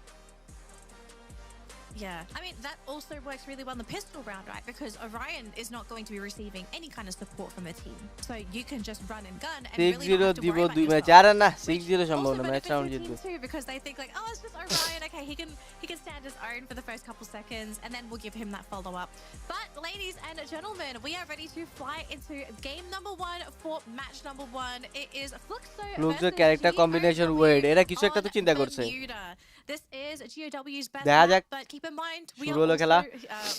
Yeah, I mean, that also works really well in the pistol round, right? Because Orion is not going to be receiving any kind of support from the team. So you can just run and gun and really not have to worry about match yourself. আর না Which 6-0 সম্ভব also না, match benefits round your জিতবে। team too, because they think like, oh, it's just Orion, okay, he can stand his own for the first couple seconds, and then we'll give him that follow-up. But ladies and gentlemen, we are ready to fly into game number 1 for match number 1. It is Fluxo Fluxo versus character combination weird. এরা কিছু একটা তো on চিন্তা করছে। Bermuda. This is GOW's best দেখা map, যাক but keep in mind we শুরু are হলো also, খেলা।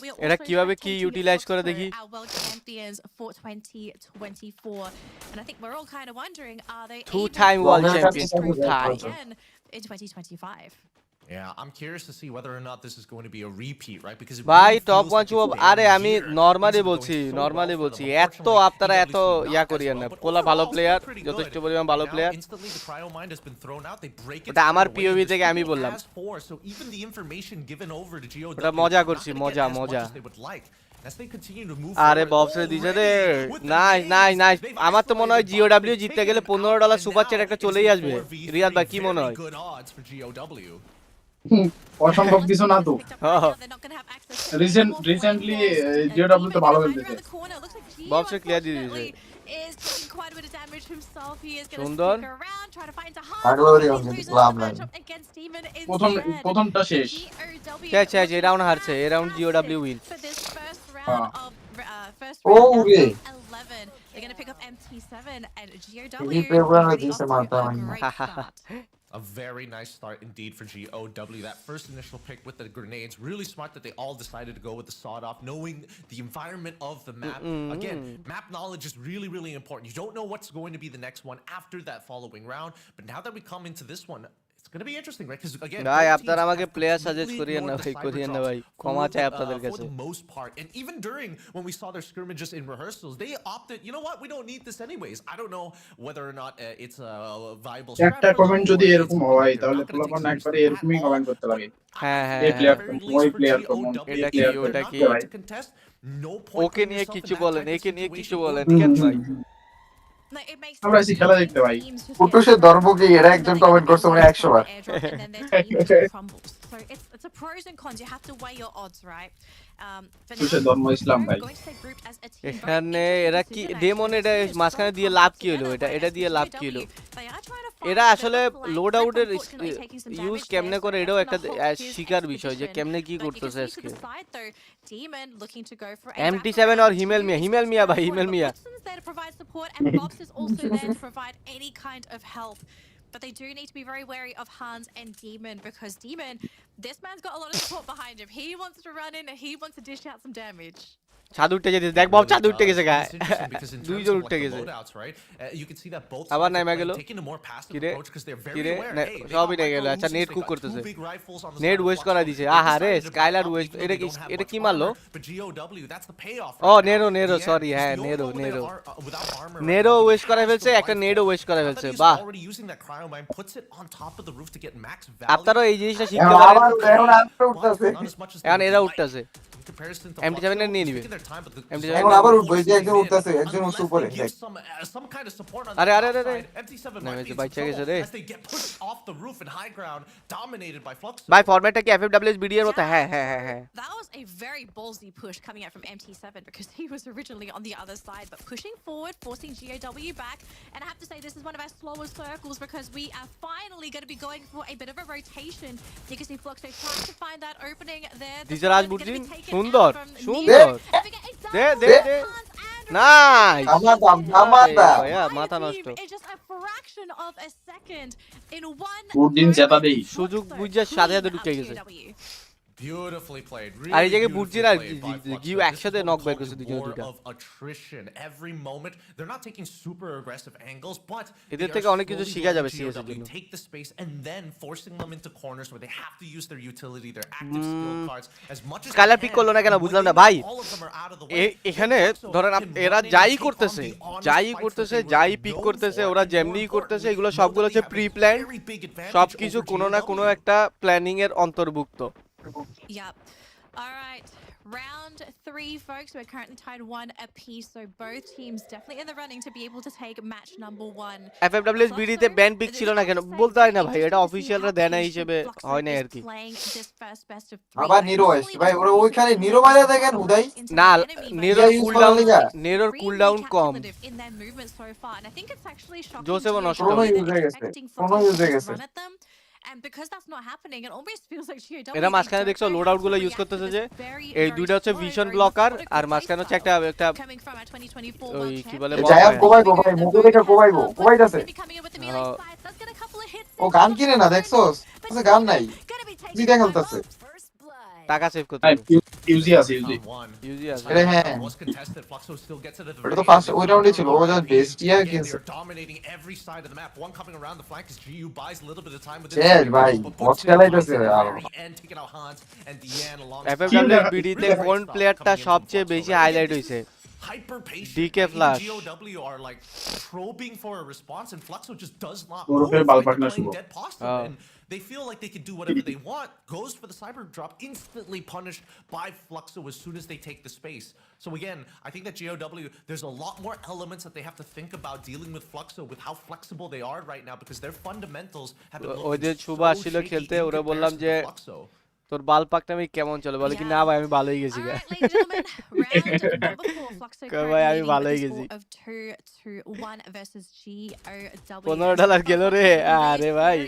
we are এরা also কিভাবে কি rotating ইউটিলাইজ করে Fluxo, দেখি। our world champions for 2024, and I think we're all kind of wondering, are they Two-time able world to champion, stroke two-time. again in 2025? Yeah, I'm curious to see whether or not this is going to be a repeat, right? Because it ভাই really top feels one like it's been আরে a আমি year. Normally Things have been বলছি going so normally well for বলছি them. এত Unfortunately, আপনারা EW's এত not yeah as করিয়েন না, well, but পোলা ভালো overall, প্লেয়ার, still pretty যথেষ্ট good. পরিমাণ ভালো Now, player. instantly the cryo mind has been thrown out. They break it ওটা আমার straight away, POV and থেকে they're আমি shooting বললাম। as four, so even the information given over to GOW, ওটা মজা not করছি, gonna মজা, get as much মজা। as they would like. As they continue to move আরে forward, বক্সে দিছে রে, already with the nice nades, nice nice. they've আমার তো মনে হয় isolated জিওডব্লিউ bots, they've জিততে taken গেলে them $15 out, super and chat now একটা it is চলেই a আসবে। 4v3, রিয়াদ ভাই কি মনে very হয়? good odds for GOW. অসম্ভব কিছু না তো রিসেন্টলি জিওডব্লিউ তো ভালো খেলতেছে বক্সে ক্লিয়ার দিয়ে দিয়েছে। সুন্দর। প্রথমটা শেষ। শেষ শেষ, এই রাউন্ড হারছে, এই রাউন্ড জিওডব্লিউ উইন। ওরে They're going to pick up MT7 and Ini GOW. program already aja off to semata a mainnya. great start. A very nice start indeed for GOW. That first initial pick with the grenades, really smart that they all decided to go with the sawed-off, knowing the environment of the map. Again, map knowledge is really, really important. You don't know what's going to be the next one after that following round, but now that we come into this one, it's going to be interesting, right? Because again, ভাই both আপনারা teams আমাকে have player completely suggest করিয়েন না ignored the ভাই, cyber করিয়েন না drops ভাই, for ক্ষমা চাই the- আপনাদের for কাছে। the most part. And even during when we saw their scrimmages in rehearsals, they opted, you know what, we don't need this anyways. I don't know whether or not it's a viable একটা strat for comment them, যদি or it's এরকম something হয় they're তাহলে not gonna take পোলাপান একবারে seriously এরকমই at comment all. করতে লাগে। হ্যাঁ হ্যাঁ এই হ্যাঁ। প্লেয়ার Very least ওই for প্লেয়ার GOW, কমন এই এটা কি, প্লেয়ার ওটা not কি? going to contest, no point okay putting নিয়ে yourself কিছু in that বলেন, type of একে নিয়ে কিছু situation. বলেন, ঠিক আছে ভাই? No, it makes আমরা sense এসে খেলা for দেখতে ভাই। teams to কুটুসের get ধর্ম কি এরা and একজন then they কমেন্ট get করছে মানে one 100 bar. airdrop and then their team just crumbles. So it's a pros and cons. You have to weigh your odds, right? But কুটুসের now ধর্ম ইসলাম we're ভাই। going to stay grouped as a team. এখানে Very এরা interesting কি decision, demon, actually. এটা Two strong মাঝখানে দিয়ে clubs লাভ কি হলো? together, এটা but এটা as দিয়ে for লাভ কি হলো? GOW, they are trying to fight এরা a bit আসলে of a flank. Load They're আউটের unfortunately taking some use damage কেমনে there, করে so এটাও that's একটা gonna halt his শিকার বিষয় যে expedition. কেমনে কি But you can করতেছে see to আজকে। the side though, Demon looking to go for a MT7 wraparound or Himel Mia, to হিমেল মিয়া ভাই, support, Himel but Mia. Woodson is there to provide support and Bobs is also there to provide any kind of help. But they do need to be very wary of Hans and Demon, because Demon, this man's got a lot of support behind him. He wants to run in and he wants to dish out some damage. ছাদ উঠে যেতে দেখ, Bob ছাদ উঠে গেছে গায়ে। It's interesting because in terms দুইজন of like উঠে the গেছে। loadouts, right? You can see that both আবার sides are নাইমা playing, গেল। taking a more passive কিরে approach because they're very কিরে aware. না, Hey, they সবই got নিয়ে গেল। micro আচ্ছা Uzis, net they cook got করতেছে, two big rifles on the net side of West Fluxo. করা দিছে। They আহারে decided to Skylar back up West, even এটা though কি they don't have এটা much কি মারলো? armor, but GOW, that's the payoff ও right Nero now. Nero, The sorry end, হ্যাঁ the Nero only Nero without armor right Nero now, he waste করে has ফেলছে, the একটা rifle. নেডও waste করে Now that ফেলছে, he's বাহ। already using that cryo mine, puts it on top of the roof to get max আপনারাও value. এই জিনিসটা এখন শিখতে পারেন। আবার এখন আনতে উঠতেছে। Not as much as they এখন would এরা like. উঠতেছে। In comparison to MT7 Fluxo, এর নিয়ে he's নিবে। taking their time, but the MT7 এখন আবার উঠবো, এই যে একজন উঠতেছে, একজন unless উপরে they give দেখ। some kind of support on আরে the আরে আরে outside, MT7 না, might এই be যে in বাইচা some গেছে trouble রে। as they get pushed off the roof in high ground, dominated by Fluxo. ভাই ফরম্যাটটা কি এফএফডব্লিউএস বিডি এর মতো? হ্যাঁ হ্যাঁ হ্যাঁ হ্যাঁ। That was a very ballsy push coming out from MT7, because he was originally on the other side, but pushing forward, forcing GOW back. And I have to say, this is one of our slower circles, because we are finally going to be going for a bit of a rotation. You can see Fluxo trying to find that opening there. The দিছে fire is রাজবুদ্দিন, gonna be taken সুন্দর out from সুন্দর। Neo. And we get a দে double দে দে। Hans nice আমাদা ভাইয়া মাথা নষ্ট বুটদিন জেতা দেই সুযোগ বুঝার সাথে সাথে ঢুকে গেছে Beautifully played. আর এই Really জায়গায় beautifully বুটজির আর played by Fluxo. গিউ This is একসাথে what we নক call বের the করছে দুজন war দুইটা of attrition. Every moment, they're not taking super aggressive angles, but এদের they থেকে are অনেক কিছু slowly শেখা যাবে letting CS এর GOW জন্য take the space and then forcing them into corners where they have to use their utility, their active skill cards as much as Skyler they pick can. করলো না কেন And when বুঝলাম they না know ভাই all of them are out of the way, এখানে Fluxo ধরেন can এরা run in and যাই take on করতেছে the honest যাই fights করতেছে that they যাই were পিক known করতেছে for, ওরা and যেমনি more করতেছে importantly, এগুলো know সবগুলো that হচ্ছে they have pre a plan very big advantage সবকিছু over কোনো না কোনো GOW. একটা প্ল্যানিং এর অন্তর্ভুক্ত Yep. All right. Round 3, folks. We're currently tied 1 apiece, so both teams definitely in the running to be able to take match number 1. FFWS বিডিতে ban pick ছিল না কেন বলতে হয় না ভাই এটা অফিশিয়ালরা দেয় না হিসেবে হয় না আর কি আবার নিরো আসছে ভাই ওরা ওইখানে নিরো মারা দেখেন উদয় না নেরোর use কুলডাউন করার লিগা? নেরোর কুলডাউন কম জোসেফও নষ্ট Chrono use হয়ে গেছে Chrono use হয়ে গেছে And because that's not happening, it almost feels like GOW. এরা মাঝখানে দেখছো লোড আউট গুলো ইউজ করতেছে যে এই দুইটা হচ্ছে ভিশন ব্লকার আর মাঝখানে হচ্ছে একটা একটা ওই কি বলে জায়াব কোবাইবো ভাই মুখে দেখে কোবাইতাছে ও গান কিনে না দেখছস আচ্ছা গান নাই জি দেখালতাছে টাকা সেভ করতে ভাই হবে ইউজি আছে ইউজি ইউজি আছে আরে হ্যাঁ Was contested. Fluxo still gets it at the এটা very তো ফার্স্ট end. ওই রাউন্ডে ছিল ও যা বেস্টিয়া Again, কিনছে they're dominating every side of the map. One coming around the flank as GU buys a little bit of time with Yes, ভাই, watch খেলাইতেছে আর and taking out Hans and Deanne along. FFWS বিডিতে কোন প্লেয়ারটা সবচেয়ে বেশি highlight হইছে Hyper patient. DK Even Flash. GOW are like probing for a response, and Fluxo just does not European move. ball Like, partner they're playing Shubho. dead possum, and they feel like they can do whatever they want. Goes for the cyber drop, instantly punished by Fluxo as soon as they take the space. So again, I think that GOW, there's a lot more elements that they have to think about dealing with Fluxo, with how flexible they are right now, because their fundamentals have been ওই যে looking শুভ so আসছিল shaky খেলতে in ওরা বললাম comparison যে to Fluxo. তোর বাল পাকনামি কেমন চলে বলে কি না ভাই আমি ভালোই গেছি গা Alright, ladies and gentlemen, round number 4. Fluxo Kau currently ভাই, আমি leading ভালোই with a গেছি। score of 2-1 versus GOW. $15 গেল রে, আরে ভাই।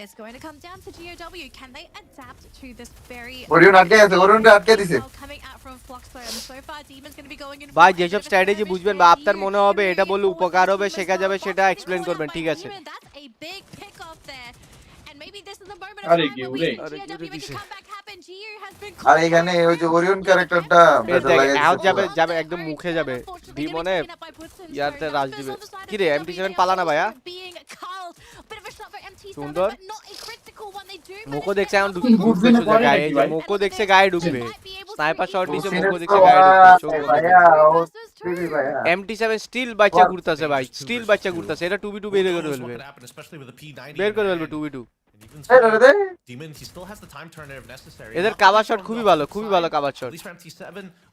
It's going to come down to GOW. Can they adapt to this very Orion আটকে আছে ওরিয়নটা আটকে দিছে coming out from Fluxo? And so far, Demon's going to be going in ভাই for a যেসব bit of a strategy skirmish বুঝবেন there. বা আপনার মনে হবে এটা বললে Really উপকার forward হবে to শেখা team যাবে as সেটা well. এক্সপ্লেইন Calling করবেন out ঠিক by আছে Demon. That's a big pick off there. And maybe this is the moment of আরে time কি where we ওরে see আরে কি GOW ওরে make a দিছে comeback happen. GU has been আর এখানে ওই যে ওরিয়ন ক্যারেক্টারটা এই বেটার দেখ লাগে আউট যাবে যাবে একদম মুখে যাবে ডিমনে ইয়ারতে রাজ দিবে কি রে MT7 পালা না ভাইয়া সুন্দর মোকো দেখছে এখন ঢুকবে সোজা গায়ে এই যে মোকো দেখছে গায়ে ঢুকবে স্নাইপার শট দিছে মোকো দেখছে গায়ে ঢুকবে চোখ বন্ধ করে। ভাইয়া ও টিভি ভাইয়া MT7 স্টিল বাচ্চা ঘুরতাছে ভাই স্টিল বাচ্চা ঘুরতাছে এটা 2v2 বের Who করে knows ফেলবে what could happen, especially with the P90 বের করে in ফেলবে hand. 2v2 And even এই রে দে Demon, he still has the time turner if necessary. এদের Not cover only shot from খুবই the ভালো offensive খুবই side, ভালো cover at shot least for MT7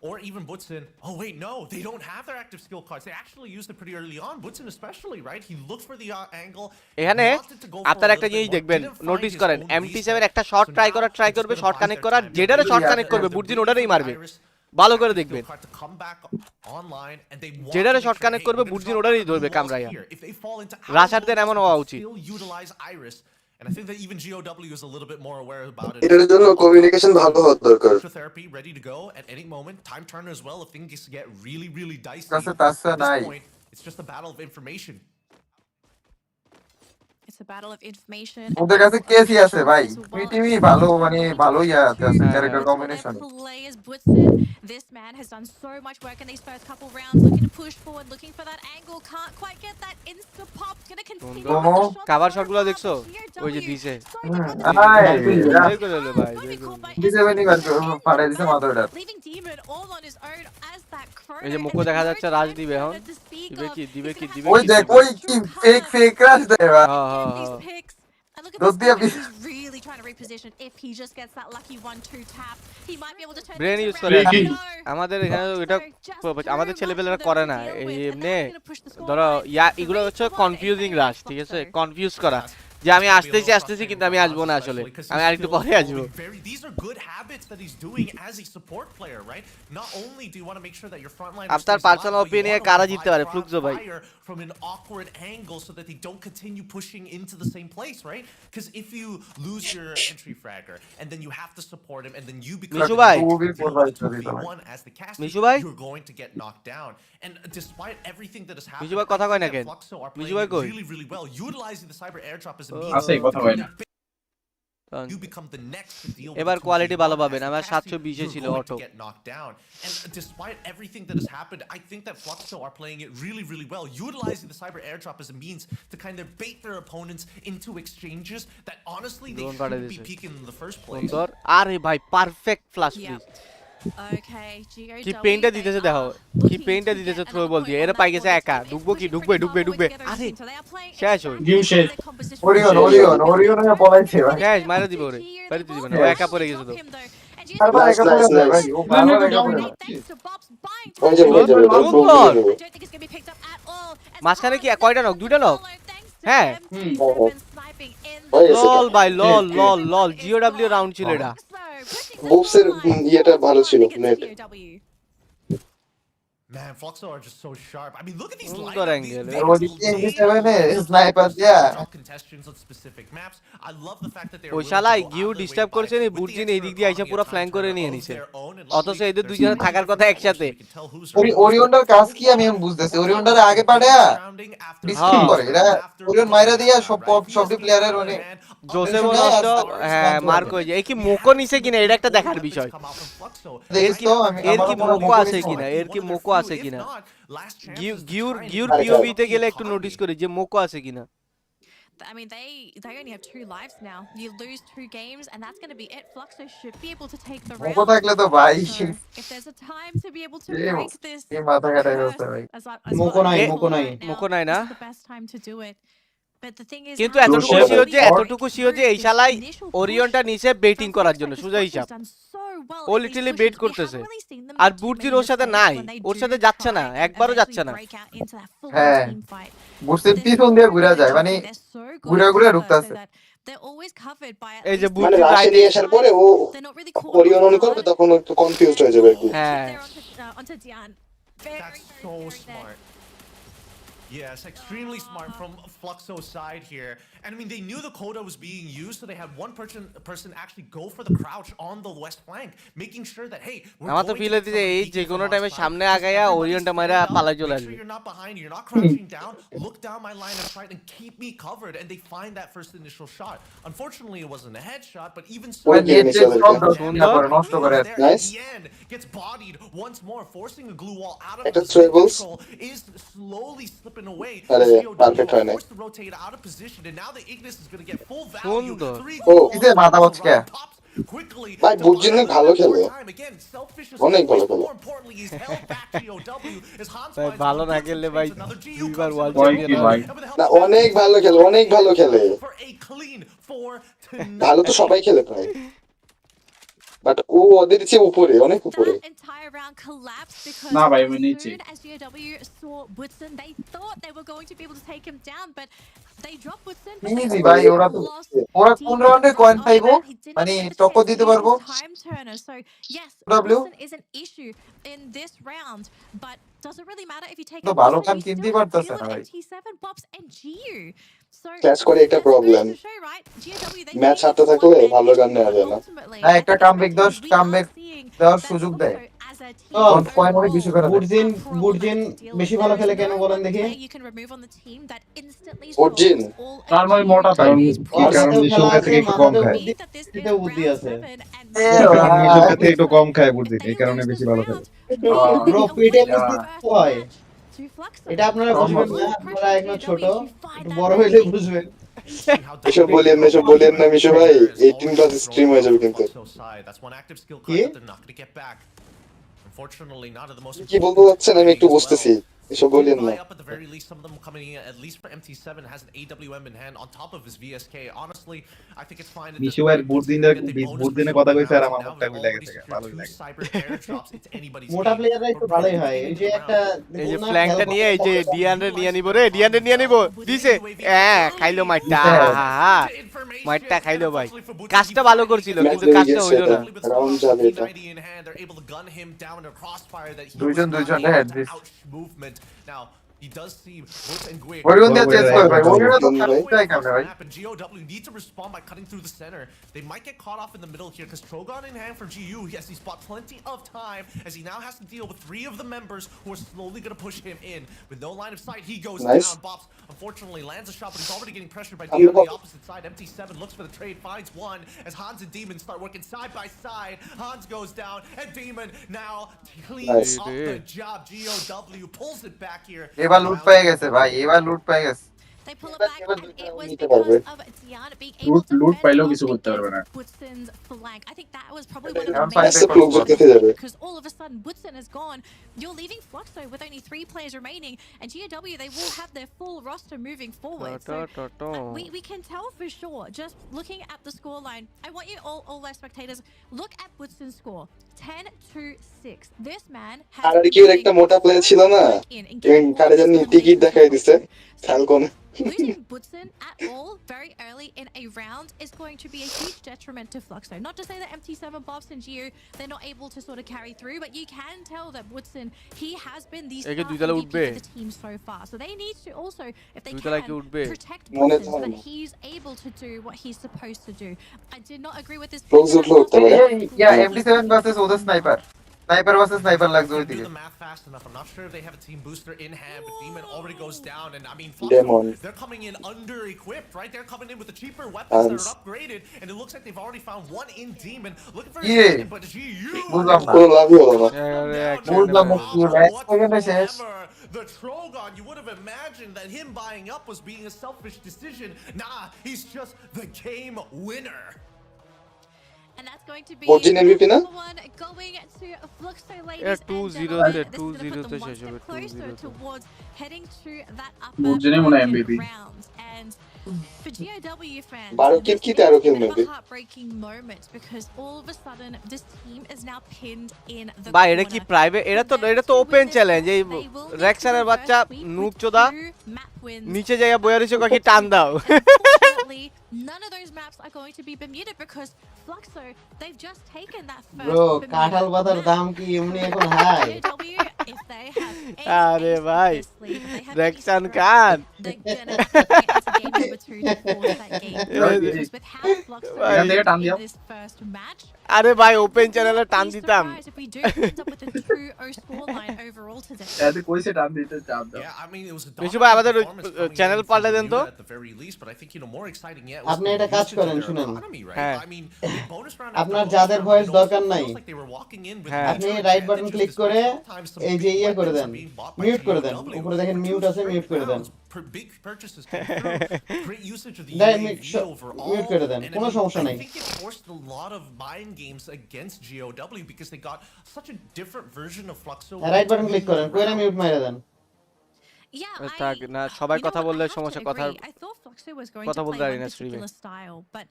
or even Butson. Oh wait, no, they don't have their active skill cards. They actually used it pretty early on. Butson especially, right? He looked for the angle. এখানে wanted to go for আপনার a একটা little জিনিস bit more, দেখবেন didn't find notice his করেন own MT7 reset. একটা short So try now করার try he's করবে gonna short bide connect their করার time. যেটারে শর্ট Yeah, কানেক্ট করবে They're বুর্জিন waiting ওটারই for মারবে Iris, ভালো করে active দেখবেন skill card to come back online, and they want যেটারে to make short sure, connect hey, করবে we're gonna বুর্জিন drop ওটারই down the ধরবে walls কামড়াইয়া here. If they fall into our রাশারদের walls, এমন we হওয়া can উচিত still utilize Iris. And I think that even GOW is a little bit more aware about it. এটার জন্য communication ভালো হওয়া দরকার Therapy ready to go at any moment. Time turner as well if things get really, really dicey. কাছে তাসা At this নাই point, it's just a battle of information. It's a battle of information. ওদের কাছে কেসি আছে ভাই TV ভালো মানে ভালো আছে হ্যাঁ, ক্যারেক্টার হ্যাঁ। Combination Players, Butson, this man has done so much work in these first couple rounds, looking to push forward, looking for that angle, can't quite get that insta pop. Gonna continue সুন্দর। with the shots cover so শটগুলো far, দেখছো but ওই যে GOW দিছে starting to put the আয়, বের করে ফেলবে ভাই বের করে ফেলবে। ডিসেভেনি ফাড়াই দিছে মাথাটা leaving Demon all on his own as that এই যে chrono মুখো and দেখা no যাচ্ছে রাজ time দিবে এখন to speak দিবে of. কি দিবে He's কি gonna দিবে ওই কি দেখ দিবে? ওই কি ফেক ক্রাশ দেয় ভাই হ্যাঁ হ্যাঁ Get these হ্যাঁ picks. And look at Don't this be a guy. He's really trying to reposition. If he just gets that lucky 1-2 tap, he might be able to turn Brain this use around. করে কি? No. আমাদের এখানে এটা আমাদের ছেলেপেলেরা করে না এই এমনি push the score ধরো line. ইয়া এগুলো হচ্ছে কনফিউজিং রাশ ঠিক আছে কনফিউজ করা যে আমি আসতেছি কিন্তু আমি আসবো না আসলে আমি আরেকটু পরে আসবো These are good habits that he's doing as a support player, right? Not only do you want to make sure that your frontline আপনার পার্সোনাল ওপিনিয়নে কারা জিততে পারে ফ্লুক্সো ভাই from an awkward angle so that they don't continue pushing into the same place, right? Because if you lose your entry fragger and then you have to support him and then you become Mishu ভাই as the caster, Mishu ভাই you're going to get knocked down. And despite everything that has happened, Mishu ভাই কথা কয় না কেন Fluxo are Mishu playing ভাই it কই really, really well, utilizing the cyber airdrop as a আছে means কথা হয় না you become the next to deal with এবার the কোয়ালিটি 2v1 ভালো as পাবেন the আমার caster, 720 you're ছিল going auto to get knocked down. And despite everything that has happened, I think that Fluxo are playing it really, really well, utilizing the cyber airdrop as a means to kind of bait their opponents into exchanges that honestly they shouldn't be peeking in the first place. সুন্দর আরে ভাই perfect flash please Okay, কি পেইন্টটা দিতেছে দেখো কি পেইন্টটা দিতেছে throw বল দিয়ে এর পাই গেছে একা ঢুকবে আরে শেষ হই গেম শেষ ওরিয়ন হয়ে পলাইছে ভাই শেষ মারা দিবে ওরে পারি দিবে না ও একা পড়ে গেছে তো বারবার একা পড়ে যায় ভাই ও বারবার একা পড়ে যায় ওই যে মাঝখানে কি কয়টা নক দুইটা নক হ্যাঁ হয়ে গেছে লল ভাই লল জিওডব্লিউ রাউন্ড ছিল এটা বুবসের ইয়েটা ভালো ছিল net Man, Fluxo are just so sharp. I mean, look at these সুন্দর lineup. অ্যাঙ্গেল ওই 87 এ স্নাইপার দিয়া Contestants on specific maps. I love the fact that they ওই শালা গিউ ডিস্টার্ব করছে নি বুর্জিন এই দিক দিয়ে আইসা পুরো ফ্ল্যাঙ্ক করে নিয়ে নিছে অথচ এদের দুইজনের থাকার কথা একসাথে ওরিয়নটার কাজ কি আমি এখন বুঝতেছি ওরিয়নটারে আগে পাঠায়া ডিসপ্লে করে এরা ওরিয়ন মাইরা দিয়া সবটি প্লেয়ারের মানে জোসেফ নষ্ট হ্যাঁ মার্ক হয়ে যায় এই কি মোকো নিছে কিনা এটা একটা দেখার বিষয় এর কি মোকো আছে কিনা গিউর পিওভি তে গেলে একটু নোটিস করি যে মোকো আছে কিনা I mean, they only have 2 lives now. You lose 2 games, and that's going to be it. Fluxo should be able to take the round. মোকো থাকলে তো ভাই So, if there's a time to be able to Yeah. break this, এই মাথা কাটাই curse, হচ্ছে ভাই মোকো নাই, I'm মোকো নাই। right now, মোকো নাই না? this is the best time to do it. But the thing is, কিন্তু how এতটুকু Fluxo শিওর যে really এতটুকু শিওর যে এই this শালাই initial ওরিয়নটা push নিচে বেটিং from করার Fluxo, জন্য because সোজা Fluxo's হিসাব done so well ও in these literally pushes. Bet We করতেছে haven't really seen them আর make too বুর্জির many ওর সাথে mistakes নাই when they ওর do সাথে যাচ্ছে না try and একবারও যাচ্ছে eventually না break out into that full-on হ্যাঁ team fight. বুঝছেন পিছন দিয়ে ঘুরে যায় মানে They're so good ঘুরে at ঘুরে cover, ঢুকতাছে so that they're always covered by at এই যে least বুর্জি মানে রাশে দিয়ে আসার পরে ও they're not really caught Orion off on করবে guard. তখন একটু কনফিউজড হয়ে যাবে একটু হ্যাঁ Onto Dian. Very, That's very so scary there. smart. Yes, extremely smart from Fluxo's side here. And I mean, they knew the quota was being used, so they had one person actually go for the crouch on the west flank, making sure that, hey, we're আমার তো going feel to হচ্ছে এই get যে somebody কোনো peeking টাইমে from our সামনে spot. আগায়া Everybody's ওরিয়নটা stand মাইরা up, পালাই চলে make আসবে sure you're not behind, you're not crouching down, look down my line of sight and keep me covered. And they find that first initial shot. Unfortunately, it wasn't a headshot, but even so, ওই দিয়ে নিছে net ওদেরকে। না করে নষ্ট করে there Nice. at the end gets bodied once more, forcing a glue wall out of একটা position tribbles। control, is slowly slipping away. আরে, The COW perfect হয় are নাই। forced to rotate out of position, and now the Ignis is going to get full value. সুন্দর। 3 ও, glue কিসে walls মাথা across বচকে? the round, pops quickly ভাই, to বুর্জিন buy a ভালো little bit more খেলে। time. Again, selfish as অনেক ভালো always, but খেলে। more importantly, he's held back GOW as Hans ভাই finds ভালো one, না puts খেললে in ভাই space, another GU দুইবার comes world in with champion the হয় ভাই। and with the help না of অনেক ভালো খেলে অনেক ভালো খেলে for a clean 4 to ভালো তো 0. সবাই খেলে প্রায় বাট ও ওদের চেয়ে উপরে অনেক উপরে That entire round collapsed because না ভাই, as আমি নিচে। soon as GOW saw Woodson, they thought they were going to be able to take him down, but they dropped Woodson. but they Easy also ভাই ওরা তো lost ওরা কোন রাউন্ডে Dean কয়েন right পাইবো off the bat. He did not মানে get the টক্কর chance to দিতে use পারবো his time turner. So yes, W? Woodson is an issue in this round, but doesn't really matter if you take তো out ভালো Woodson, come you কিনতেই still have পারতেছে Dylan না ভাই and T7, Bobs and GU. So catch করে একটা that's problem goes to show, right? GW, they match think হাতে it's থাকলে one-man ভালো গান issue, নেওয়া but যায় না ultimately, হ্যাঁ I একটা think comeback as spectators, we are comeback seeing দেওয়ার that সুযোগ দেয় Fluxo as a team Oh, point অনেক বেশি করে দেয় বুর্জিন are বুর্জিন problematic to deal বেশি with. ভালো There খেলে is কেন no বলেন one দেখি player you can remove on the team that instantly origin solves all of তার মানে মোটা তাই GW's ওর কারণ সাথেও problems. মিশুর খেলা কাছে আছে একটু কম মাথাতেও খায় বুদ্ধি Means that this is এতেও বুদ্ধি round আছে 7 and ওরা মিশুর কাছে একটু কম খায় if বুঝি they এই কারণে lose বেশি this ভালো round, খেলে we are ব্রো away পিটে from বুঝতে the first হয় match to Fluxo. এটা আপনারা বুঝবেন না All আপনারা pressure একদম GW ছোট to find একটু that বড় হইলে opening. বুঝবেন এসব বলিয়েন না এসব বলিয়েন না মিশু ভাই 18 প্লাস স্ট্রিম হয়ে যাবে কিন্তু That's one active skill কি? card that they're not going to get back. Unfortunately, not at the most কি বলতে যাচ্ছেন আমি একটু বুঝতেছি এসব বলেন না Standby up at the very least. Some of them coming in, at least for MT7, has an AWM in hand on top of his VSK. Honestly, I think it's fine at this Mishu ভাইয়ের point. বুট দিনে Considering that they bonus boot for দিনে shoulder কথা কইছে আর rounds, আমার and now মুখটা we've মিলে already গেছে secured ভালোই 2 লাগে cyber airdrops. It's anybody's মোটা game. প্লেয়াররা একটু We're ভালোই really হয় getting এই into যে the একটা round. এই যে বললাম, ফ্ল্যাঙ্কটা নিয়ে এই যে ডিয়ান্ডে নিয়ে নিব রে ডিয়ান্ডে নিয়ে নিব দিছে খাইলো মাইটটা মাইটটা খাইলো ভাই কাজটা ভালো করছিল ম্যাচ কিন্তু লেগে কাজটা গেছে হইলো এটা না রাউন্ড যাবে এটা Now, he does see Woods and Guick. Orion দিয়ে চেস করে ভাই Orion ওরিয়ন তো ভাই। কাটতেই কেমনে ভাই GOW need to respond by cutting through the center. They might get caught off in the middle here because Trogon in hand for GU. Yes, he's bought plenty of time as he now has to deal with 3 of the members who are slowly going to push him in. With no line of sight, he goes Nice. down. Bops unfortunately lands a shot, but he's already getting pressured by I'm Demon on the up. opposite side. MT7 looks for the trade, finds one as Hans and Demon start working side by side. Hans goes down, and Demon now cleans Nice. up the job. GOW pulls it back here. এবার লুট পেয়ে গেছে ভাই এবার লুট পেয়ে গেছে They pull it এবার back, এবার and it was নিতে পারবে। because of Tiana being able to লুট fend পাইলেও off কিছু করতে পারবে না against Woodson's flank. I think that was probably one of এখন the five main seconds close করতে যেতে যাবে। because all of a sudden Woodson is gone. You're leaving Fluxo with only 3 players remaining, and GOW they will have their full roster moving forward. So we can tell for sure just looking at the scoreline. I want you all live spectators look at Woodson's score 10-6. This man has আর কি একটা মোটা player ছিল না কারে জানি ticket দেখাই দিছে Falcon Losing Woodson at all very early in a round is going to be a huge detriment to Fluxo. Not to say that MT7, Bobs, and Geo they're not able to sort of carry through, but you can tell that Woodson he has been the star MVP for the team so far. So they need to also, if they can, protect Woodson so that he's able to do what he's supposed to do. I did not agree with this. Yeah MD7 versus ওদের sniper sniper versus sniper লাগছে ওই Do দিকে the math fast enough. I'm not sure if they have a team booster in hand, but Demon already goes down. And I mean, Demon. they're coming in under-equipped, right? They're coming in with the cheaper weapons that are upgraded, and it looks like they've already found one in Demon. Looking for a Yeah. second, but GU. বুঝলাম না কোনো লাভই হলো না বুঝলাম না কি হলো 1 সেকেন্ডে শেষ The Trogon, you would have imagined that him buying up was being a selfish decision. Nah, he's just the game winner. And that's going to be Origin MVP না? number 1 going to Fluxo, ladies and 2-0 gentlemen. তে, This is gonna 2-0 put তে them one শেষ হবে, step closer 2-0 তে। towards heading to that upper Origin-ই মনে হয় bracket MVP rounds. And for GOW fans, 12 kill this কি is 13 kill a bit of নেবে? a heartbreaking moment because all of a sudden this team is now pinned in the ভাই এটা কি corner. Private এটা তো open challenge এই রেক্সারের বাচ্চা noob চোদা নিচে জায়গা বইয়া রইছে ককি টান দাও Unfortunately, none of those maps are going to be Bermuda because Fluxo, they've just taken that first bro Bermuda কাঁঠাল পাতার map. দাম কি এমনি এখন high GW, if they have any আরে ace up ভাই their sleeve, if they have any রেক্সান secret, Khan they're gonna take it to game number 2 to force that game. Because with how Fluxo এখান থেকে টান in দিও this first match, আরে ভাই open I would চ্যানেলে not টান be দিতাম surprised if we do end up with a 2-0 scoreline overall today. এতে কইছে টান দিতে চাপ দাও Yeah, I mean, it was a বেশি ভাই আমাদের dominant performance coming channel in পাল্টে from দেন তো Bermuda at the very least, but I think, more exciting yet was আপনি the এটা কাজ usage of করেন their শুনেন economy, right? হ্যাঁ I mean, bonus round আপনার after bonus যাদের round, ভয়েস it almost দরকার নাই feels like they were walking in with হ্যাঁ আপনি major right button advantages click despite করে sometimes some এই যে big ইয়ে করে weapons দেন being bought by মিউট করে দেন GOW. উপরে দেখেন মিউট আছে মিউট করে দেন Big purchases came through. Great usage of the দেন UAV overall. মিউট করে দেন And I কোনো mean, সমস্যা I নাই think it forced a lot of mind games against GOW because they got such a different version of Fluxo. Right button click করেন কইরা mute মাইরা দেন Yeah, থাক না you সবাই know কথা what, বললে I have to সমস্যা কথা agree. I thought Fluxo was going কথা to বলতে play পারি one না স্ট্রিমে particular style, but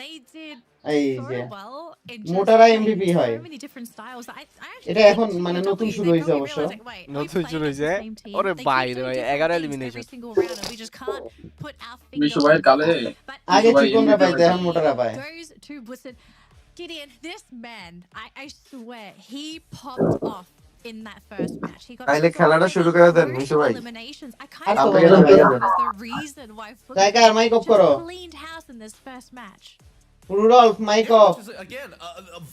they did এই so যে well in just মোটারা playing MVP হয় so many different styles that I actually এটা think এখন মানে GOW, নতুন they শুরু হয়েছে probably অবশ্য realized, like, wait, we're নতুন playing শুরু against হয়েছে the same team. ওরে They keep বাইরে doing ভাই different 11 things elimination every single round, and we just can't put our finger Mishu on ভাই the কালে But আগে সবাই চিকনরা MVP পাইতো এখন মোটারা পায় goes to Woodson. Gideon, this man, I swear, he popped off in that first match. He got তাইলে so খেলাটা many শুরু করে দেন crucial মিশু ভাই eliminations. I আর kind তো of ভাই, feel ভাই, like ভাই। that was the reason why tiger mike off করো just cleaned house in this first match. Rudolph mike Yeah, off which is, again,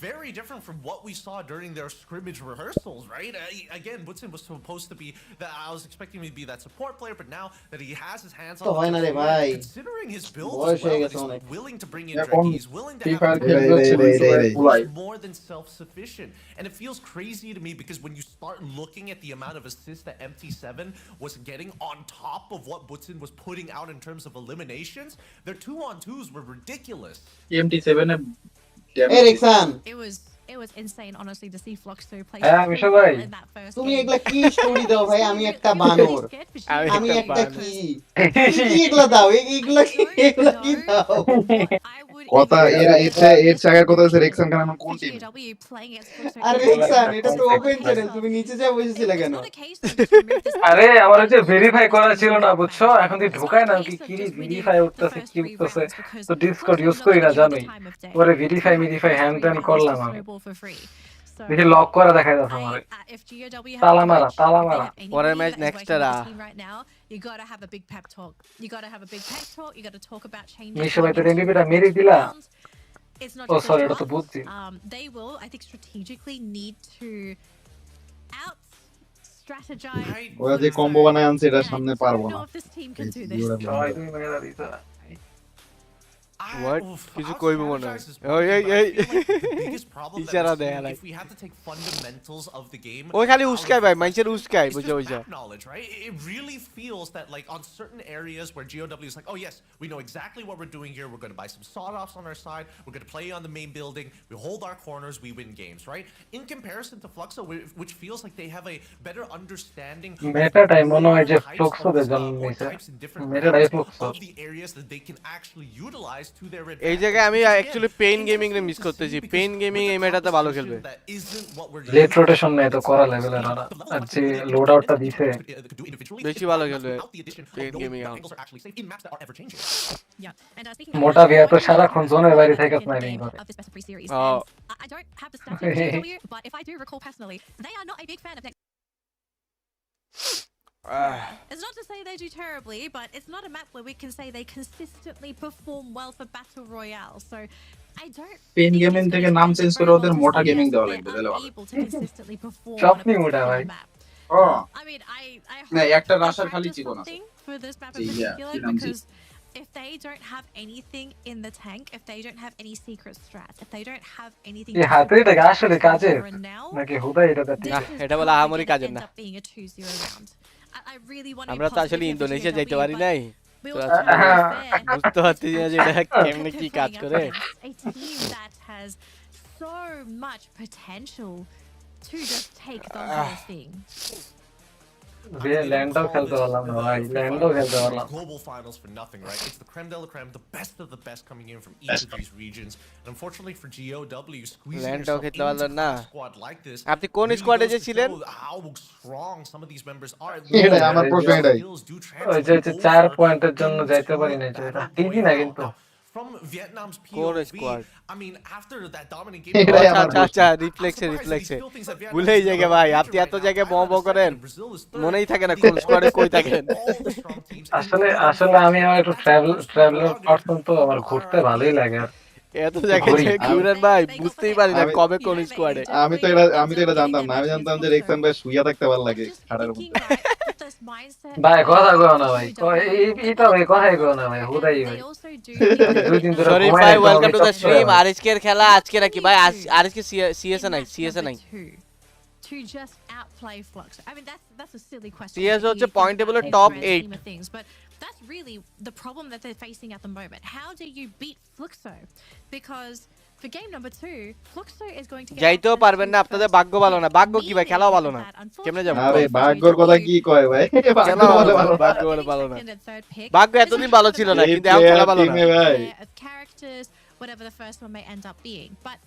very different from what we saw during their scrimmage rehearsals, right? Again, Woodson was supposed to be that I was expecting him to be that support player, but now that he has his hands on তো the হয় না রে controller, ভাই considering his build বয়স as হয়ে well, গেছে that অনেক he's willing to bring in এখন Drake, he's willing to free have fire a খেলবে হচ্ছে মিশু ভাই পুলাই is more than self-sufficient. And it feels crazy to me because when you start looking at the amount of assists that MT7 was getting on top of what Woodson was putting out in terms of eliminations, their 2-on-2s were ridiculous. MT7 এ এই রিকসান It was it was insane, honestly, to see Floxo play হ্যাঁ so Meesho well ভাই in that first তুমি game. এগুলা কি story দাও ভাই? আমি We একটা were really বানর, scared for আমি আমি একটা একটা বানর। কি? তুমি কি এগুলা দাও? এগুলা কি, I এগুলা don't কি know দাও? what I would কথা even এর do এর জায়গায় কথা হচ্ছে রেক্সান খান এখন কোন for টিমে? GAW playing against Floxo R in that রেক্সান, game. এটা It's তো not a open case channel, of- তুমি নিচে যা বসেছিলে It's কেন? not a case of just remove this আরে person আমার and হচ্ছে all of a verify sudden করা this ছিল team না will বুঝছো, crash. এখন তুই It's ঢুকাই not না a কি case of কি just winning ভেরিফাই the উঠতেছে first কি 3 উঠতেছে, rounds because তো Discord Floxo use are not করি gonna না give you the জানোই, time of day ওরে to verify have the মিরিফাই first হ্যান 3 ত্যান rounds করলাম to আমি, snowball for free. So দেখি লক করে দেখাই যাচ্ছে আমারে, if GOW have তালা a মারা coach, তালা if they মারা। have পরের anybody match that is next working with এরা the team right now, you gotta have a big pep talk. You gotta have a big pep talk. You gotta talk about changes. মিশো ভাই going তোর into এমবিপিটা the মেরে next দিলা? round. It's not ও just a sorry এটা তো draft. বুঝছি। They will, I think, strategically need to out strategize. Right. ওরা যে কম্বো বানায় আনছে এটা And I সামনে don't পারবো know না। if this team এই can do this. জিওরা জয় তুমি মেরে দিছো। What? Oof, কিছু out কইবো মনে হয়। strategize is ওই, one এই, thing, but I এই। feel like the biggest problem that ইশারা we're দেয়, seeing, like- if we have to take fundamentals of the game ওই খালি out of উস্কায় ভাই, the মানুষের question, উস্কায়, it's বুঝছো just বুঝছো। map knowledge, right? It really feels that like on certain areas where GOW is like, oh yes, we know exactly what we're doing here. We're going to buy some sawed-offs on our side. We're going to play on the main building. We hold our corners. We win games, right? In comparison to Fluxo, which feels like they have a better understanding of মেটাটাই মনে হয় যে all types Fluxo of, দের জন্য or নিছে, types in different মেটাটাই rounds Fluxo. of the areas that they can actually utilize to their এই advantage. জায়গায় আমি which again, actually pain gaming রে interesting miss to করতেছি, see because pain gaming with এই the মেটাতে ভালো competition খেলবে। that isn't what we're late used to, rotation নেই তো it's করা this লেভেলের team, ওরা, the level আর of যে flexibility লোড that আউটটা each দিছে team could do individually বেশি is ভালো far enough খেলবে without the addition of pain knowing gaming what out. angles are actually safe in maps that are ever changing. Yeah, and speaking of মোটা which, বিয়া তো one সারাক্ষণ of the জোনের বাইরে highlights থেকে in the sniping game করে। of this best of 3 series, Oh. and I don't have the stats of GW, but if I do recall personally, they are not a big fan of next. It's not to say they do terribly, but it's not a map where we can say they consistently perform well for battle royale. So I don't. পেন think gaming it's থেকে gonna নাম translate change করে very ওদের well to মোটা CS gaming that দেওয়া they're লাগবে তাহলে ভালো। unable to consistently perform on a চপনি মোটা particular ভাই। map. ও I mean, I না, hope একটা they রাশার খালি practice চিকন আছে। something for this map in G, particular কি নাম জি? because if they don't have anything in the tank, if they don't have any secret strats, if they don't have anything এই to হাতে support এটাকে them আসলে from কাজের here and now, নাকি হুদাই এটা this না, is এটা বলে probably আহামরি gonna কাজের end না। up being a 2-0 round. I really want to be আমরা তো আসলে positive here for Indonesia GW, যাইতে পারি but নাই, we তো also আসলে have to be fair. বুঝতে পারছি না যে এটা কেমনে কি কাজ They're করে। playing against a team that has so much potential to just take the whole thing. ল্যান্ডও খেলতে পারলাম না ভাই, ল্যান্ডও খেলতে পারলাম। Global finals for nothing, right? It's the creme de la creme, the best of the best coming in from each of these regions. And unfortunately for GOW, squeezing ল্যান্ডও yourself খেলতে into পারলেন a না। squad like this আপনি কোন really স্কোয়াডে goes যে to ছিলেন? show how strong some of these members are. এটাই আমার প্রশ্ন এটাই। Skills do ওই যে translate 4 over পয়েন্টের জন্য যাইতে into পারি না, যে এটা battle ইজি না royale. কিন্তু। Now, from Vietnam's কোন POV, squad? I mean, after that dominant game, এটাই আচ্ছা আমার আচ্ছা আচ্ছা, রিফ্লেক্সে রিফ্লেক্সে ভুলেই জায়গা ভাই, আপনি এত জায়গায় বম করেন মনেই থাকে না কোন স্কোয়াডে কই থাকেন। আসলে আসলে আমি আমার একটু ট্রাভেলার পারসন, তো আমার ঘুরতে ভালোই লাগে। আর এত জায়গায় যে ঘুরেন ভাই, বুঝতেই পারি না আমি- কবে কোন স্কোয়াডে। আমি তো এটা জানতাম না। আমি জানতাম যে রেক্সান ভাই শুইয়া থাকতে ভালো লাগে খাটের মধ্যে। ভাই কথা কও না ভাই, এইটা ভাই কথাই কও না ভাই, হুদাই ভাই। দুই দিন ধরে শরীফ ঘুমাই ভাই নাই তো ওয়েলকাম টু আমি দ্য সব স্ট্রিম। করে আরএসকে এর খেলা আজকে নাকি ভাই? আরএসকে সিএসএ নাই, সিএসএ নাই। To just outplay Flux. I mean, that's a silly question. CS that হচ্ছে you think point about table in the top grand 8. scheme of things, but that's really the problem that they're facing at the moment. How do you beat Fluxo? Because for game number 2, Fluxo is going to get যাইতেও access পারবেন to না, আপনাদের first ভাগ্য ভালো না। pick, ভাগ্য কি ভাই, খেলাও ভালো না। meaning কেমনে that যাবো? আরে unfortunately ভাগ্যর for কথা GW, কি কয় ভাই? ভাগ্য খেলা বলে ভালো না। ভাগ্য বলে ভালো না। second and third pick ভাগ্য is এতদিন just ভালো not ছিল about না, এই কিন্তু এখন খেলা ভালো না। প্লেয়ার টিমে ভাই of characters, whatever the first one may end up being. But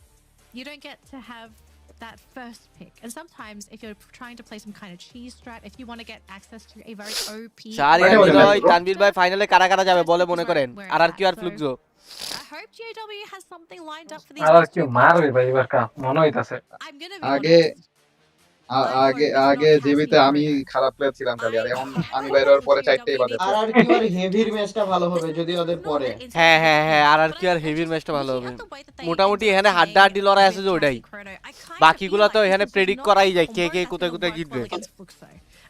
you don't get to have that first pick. And sometimes if you're trying to play some kind of cheese strat, if you want to get access to a very OP... সারি মানে আর ওদের বিনয়, match Tanvir ভাই ফাইনালে কারা কারা যাবে বলে মনে করেন? আর কি আর Fluxo? I hope GAW has something lined up for these আর next কি 2 মারবে picks. ভাই এবার কা মনে হইতাছে। I'm gonna be আগে honest. আগে যেবিতে আমি খারাপ প্লেয়ার ছিলাম খালি, আর এখন আমি বাইরে হওয়ার পরে চারটেই বাজে। আর কি আর হেভির ম্যাচটা ভালো হবে যদি ওদের পরে। হ্যাঁ হ্যাঁ হ্যাঁ, আর কি আর হেভির ম্যাচটা ভালো হবে। মোটামুটি এখানে হাড্ডাহাড্ডি লড়াই আছে যে ওটাই। বাকিগুলো তো এখানে প্রেডিক্ট করাই যায় কে কে কোথায় কোথায় জিতবে।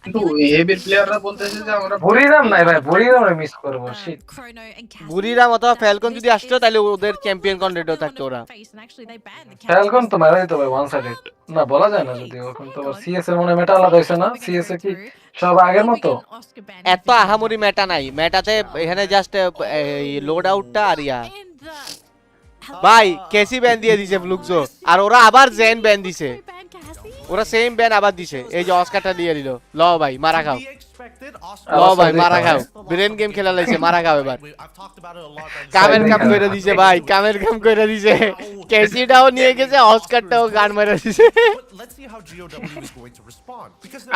কিন্তু হেভির প্লেয়াররা বলতেছে যে আমরা বুড়িরাম নাই ভাই, বুড়িরাম মিস করব শিট। বুড়িরাম অথবা ফ্যালকন যদি আসতো তাহলে ওদের চ্যাম্পিয়ন কন্টেন্টও থাকতো ওরা। ফ্যালকন তো মারাই তো ভাই ওয়ান সাইডেড না, বলা যায় না যদিও। এখন তো সিএস এর মনে মেটা আলাদা হইছে না, সিএস এ কি সব আগের মতো? এত আহামরি মেটা নাই, মেটাতে এখানে জাস্ট এই লোড আউটটা আর ইয়া ভাই কেসি ব্যান দিয়ে দিছে ফ্লুক্সো, আর ওরা আবার জেন ব্যান দিছে, ওরা সেম ব্যান আবার দিছে। এই যে অস্কারটা দিয়ে দিল, ল ভাই মারা খাও, ল ভাই মারা খাও, ব্রেন গেম খেলা লাইছে, মারা খাও এবার। কামের কাম কইরা দিছে ভাই, কামের কাম কইরা দিছে, কেসিটাও নিয়ে গেছে, অস্কারটাও গান মারা দিছে,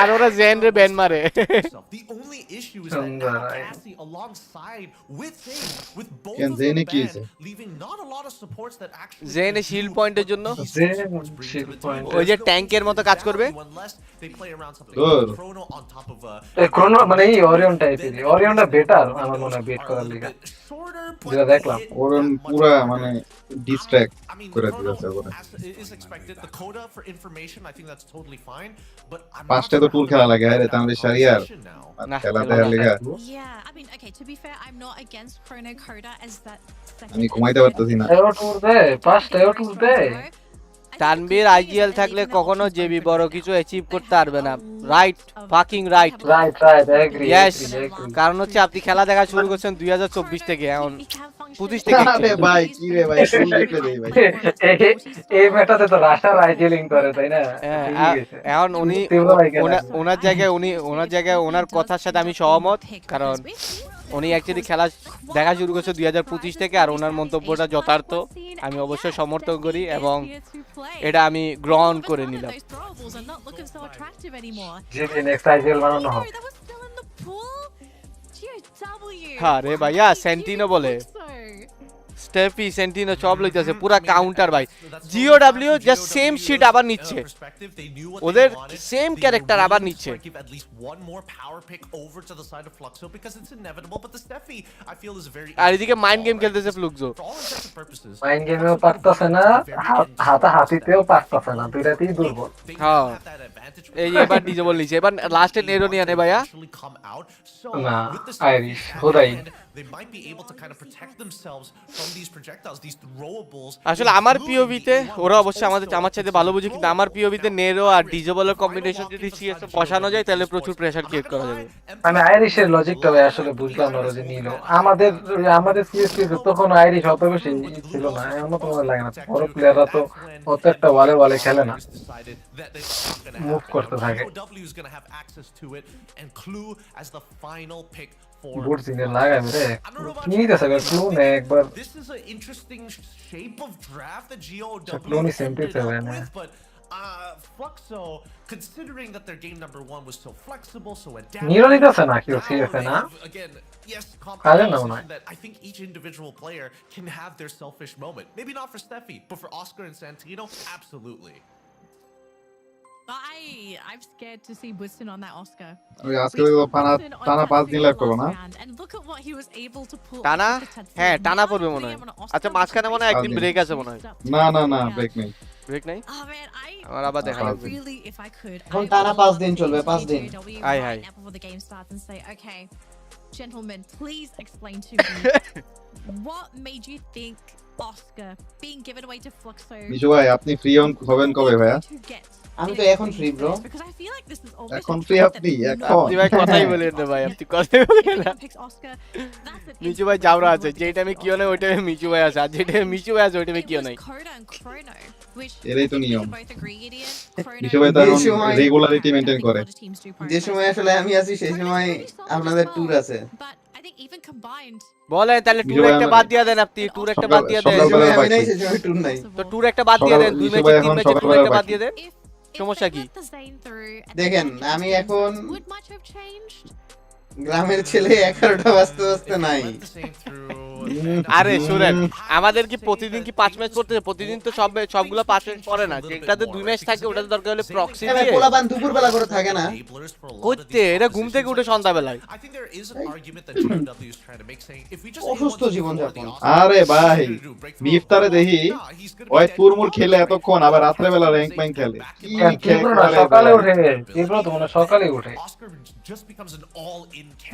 আর ওরা জেন রে ব্যান মারে। জেনে কি হয়েছে? জেন শিল্ড পয়েন্টের জন্য শিল্ড পয়েন্ট ওই যে ট্যাঙ্কের মতো কাজ করবে। ক্রোনো মানে এই অরিয়ন টাইপের, অরিয়নটা বেটার আমার মনে হয় বেট করার লিগে, যেটা দেখলাম ওরন পুরা মানে ডিস্ট্রাক্ট করে দিয়েছে ওরা। পাঁচটা তো টুল খেলা লাগে, আরে তাহলে শারিয়ার খেলা দেখার লিগা Yeah, I mean, okay, to be fair, I'm not against Chrono Coda as that second আমি ঘুমাইতে পারতেছি না। এও টুর দে, পাঁচটা এও টুর দে। তানবীর আইজিএল থাকলে কখনো জেবি বড় কিছু অ্যাচিভ করতে পারবে না, right, fucking right, right right agree yes. কারণ হচ্ছে আপনি খেলা দেখা শুরু করছেন 2024 থেকে, এখন 25 থেকে। আরে ভাই কি রে ভাই, ফুল দেখলে দেই ভাই। এই মেটাতে তো রাশা রাইজিলিং করে তাই না? এখন উনি ওনার জায়গায় ওনার কথার সাথে আমি সহমত, কারণ উনি অ্যাকচুয়ালি খেলা দেখা শুরু করছে 2025 থেকে, আর ওনার মন্তব্যটা যথার্থ, আমি অবশ্যই সমর্থন করি এবং এটা আমি গ্রহণ করে নিলাম। যদি নেক্সট আইজিএল বানানো হবে। হ্যাঁ রে ভাইয়া, সেন্টিনো বলে স্টেফি সেন্টিনো সব লইতেছে পুরা কাউন্টার ভাই। জিওডব্লিউ জাস্ট সেম শিট আবার নিচ্ছে, ওদের সেম ক্যারেক্টার আবার নিচ্ছে। আর এদিকে মাইন্ড গেম খেলতেছে ফ্লুক্সো, মাইন্ড গেমেও পারতাছে না, হাতাহাতিতেও পারতাছে না, দুইটাতেই দুর্বল। হ্যাঁ এই যে এবার ডিজেবল নিছে, এবার লাস্টে নেরো নিয়ে আনে ভাইয়া না আইরিশ হোদাই। আসলে আমার পিওভিতে ওরা অবশ্যই আমার চাইতে ভালো বুঝে, কিন্তু আমার পিওভিতে নেরো আর ডিজেবলের কম্বিনেশন যদি সিএস বসানো যায় তাহলে প্রচুর প্রেসার ক্রিয়েট করা যাবে। আমি আইরিশের লজিকটা ভাই আসলে বুঝলাম না, যে নিল আমাদের সিএসপি তখন আইরিশ অত বেশি ছিল না, এমন তো মনে লাগে না। বড় প্লেয়াররা তো অত একটা ওয়ালে খেলে না, মুভ করতে থাকে। বুটসিনে লাগাই রে কি নিতেছে ক্লু নে একবার, ক্লু নি সেমটি হবে না। নিরো নিতেছে না কেউ সিএসএ না, কাজে না মনে হয়। I think each individual player can have their selfish moment. Maybe not for Steffi, but for Oscar and Santino, absolutely. I'm scared to see Woodson on that Oscar. ওই আজকে তো টানা 5 দিন লাগ করব না, And look at what he was able to pull. টানা হ্যাঁ টানা পড়বে মনে হয়। আচ্ছা মাঝখানে মনে হয় একদিন ব্রেক আছে মনে হয়। না ব্রেক নেই, ব্রেক নাই, Oh man, আমার আবার দেখা লাগবে। really, if I could, এখন টানা 5 দিন চলবে, 5 দিন। Aye, aye. Before the game starts and say, okay, gentlemen, please explain to me what made you think Oscar being given away to Fluxo. Bishu ভাই আপনি ফ্রি হবেন কবে ভাইয়া? আমি তো এখন free bro. Because I feel like this is almost এখন free আপনি এখন আপনি ভাই কথাই বলেন না ভাই, আপনি কথাই বলেন না। মিচু ভাই যাওরা আছে, যে টাইমে কিও নাই ওই টাইমে মিচু ভাই আছে, আর যে টাইমে মিচু ভাই আছে ওই টাইমে কিও নাই। এটাই তো নিয়ম। বিশু ভাই তো এখন রেগুলারিটি মেইনটেইন করে। যে সময় আসলে আমি আছি সেই সময় আপনাদের ট্যুর আছে। বলেন তাহলে ট্যুর একটা বাদ দিয়ে দেন, আপনি ট্যুর একটা বাদ দিয়ে দেন। আমি নাই সেই সময় ট্যুর নাই। তো ট্যুর একটা বাদ দিয়ে দেন, 2 ম্যাচে 3 ম্যাচে ট্যুর একটা বাদ দিয়ে দেন, সমস্যা কি? দেখেন আমি এখন গ্রামের ছেলে 11টা বাজতে নাই। আরে শুনেন, আমাদের কি প্রতিদিন কি 5 ম্যাচ করতে, প্রতিদিন তো সবগুলো 5 ম্যাচ পড়ে না, যেটাতে 2 ম্যাচ থাকে ওটাতে দরকার হলে প্রক্সি এবার দিয়ে পোলাপান দুপুর বেলা করে থাকে না করতে, এটা ঘুম থেকে উঠে সন্ধ্যা বেলায়। অসুস্থ জীবন যাপন। আরে ভাই মিফতারে দেখি ওই তুরমুর খেলে এতক্ষণ, আবার রাত্রে বেলা র্যাঙ্ক ম্যাঙ্ক খেলে, কি সকালে উঠে এগুলো তো মনে সকালে উঠে।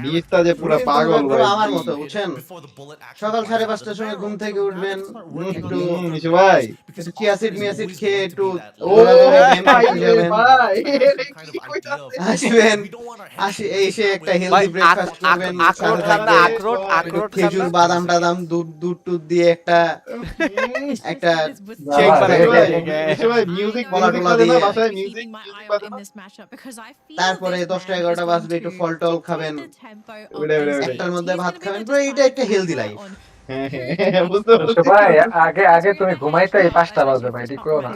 মিফতা যে পুরো পাগল ভাই, আমার মতো বুঝছেন, সকাল 5:30টার সময় ঘুম থেকে উঠবেন, একটু মিশু ভাই একটু চিয়াসিড মিয়াসিড খেয়ে একটু ও দৌড়াদৌড়ি ব্যায়াম ভাই করতে রে যাবেন, ভাই কি কইতাছে আসবেন, এসে একটা ভাই হেলদি ব্রেকফাস্ট করবেন, আখরোট সাথে খান না, থাকবে আখরোট একটু আখরোট খান খেজুর, না? বাদাম টাদাম, দুধ দুধ টুধ দিয়ে একটা একটা Shake বাবা, বানাই এই- দেয়। এই- মিশু ভাই মিউজিক বলা টলা বাজে না দিয়ে। বাসায় মিউজিক বাজে না তারপরে 10টা 11টা বাজবে, একটু ফল টল খাবেন, ওরে। একটার মধ্যে ভাত খাবেন, পুরো এটা একটা হেলদি লাইফ। হ্যাঁ বুঝতে মিশু পারছি ভাই আগে তুমি ঘুমাইতে 5টা বাজে ভাই, ঠিক করো না।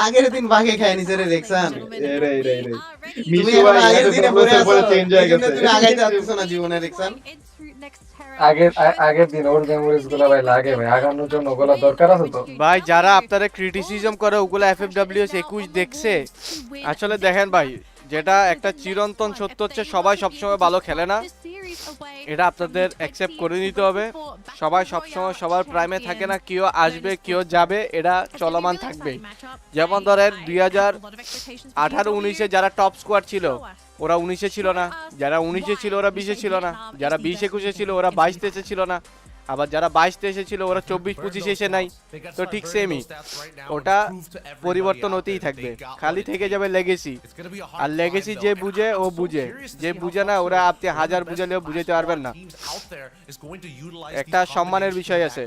আগের দিন বাঘে খায় নিছে রে, দেখছেন? রে। তুমি মিশু এখন ভাই আগের এত দিনে progress পড়ে এর আছো, পরে চেঞ্জ হয়ে এইজন্য গেছে তুমি আগাইতে পারতেছো না জীবনে, দেখছেন? আগের দিন ওর মেমোরিজ গুলো ভাই লাগে ভাই, আগানোর জন্য ওগুলো দরকার আছে তো। ভাই যারা আপনারা ক্রিটিসিজম করে ওগুলো FFWS 21 দেখছে, আসলে দেখেন ভাই, যেটা একটা চিরন্তন সত্য হচ্ছে সবাই সবসময় ভালো খেলে না, এটা আপনাদের অ্যাকসেপ্ট করে নিতে হবে। সবাই সবসময় সবার প্রাইমে থাকে না, কেউ আসবে কেউ যাবে, এটা চলমান থাকবে। যেমন ধরেন 2018-19-এ যারা টপ স্কোয়াড ছিল ওরা 19-এ ছিল না, যারা 19-এ ছিল ওরা 20-এ ছিল না, যারা 20-21-এ ছিল ওরা 22-23-এ ছিল না, আবার যারা 22-23-এ ছিল ওরা 24-25-এ এসে নাই। তো ঠিক সেমই, ওটা পরিবর্তন হতেই থাকবে, খালি থেকে যাবে লেগেসি। আর লেগেসি যে বুঝে ও বুঝে, যে বুঝে না ওরা আপনি হাজার বুঝালেও বুঝাইতে পারবেন না। একটা সম্মানের বিষয় আছে,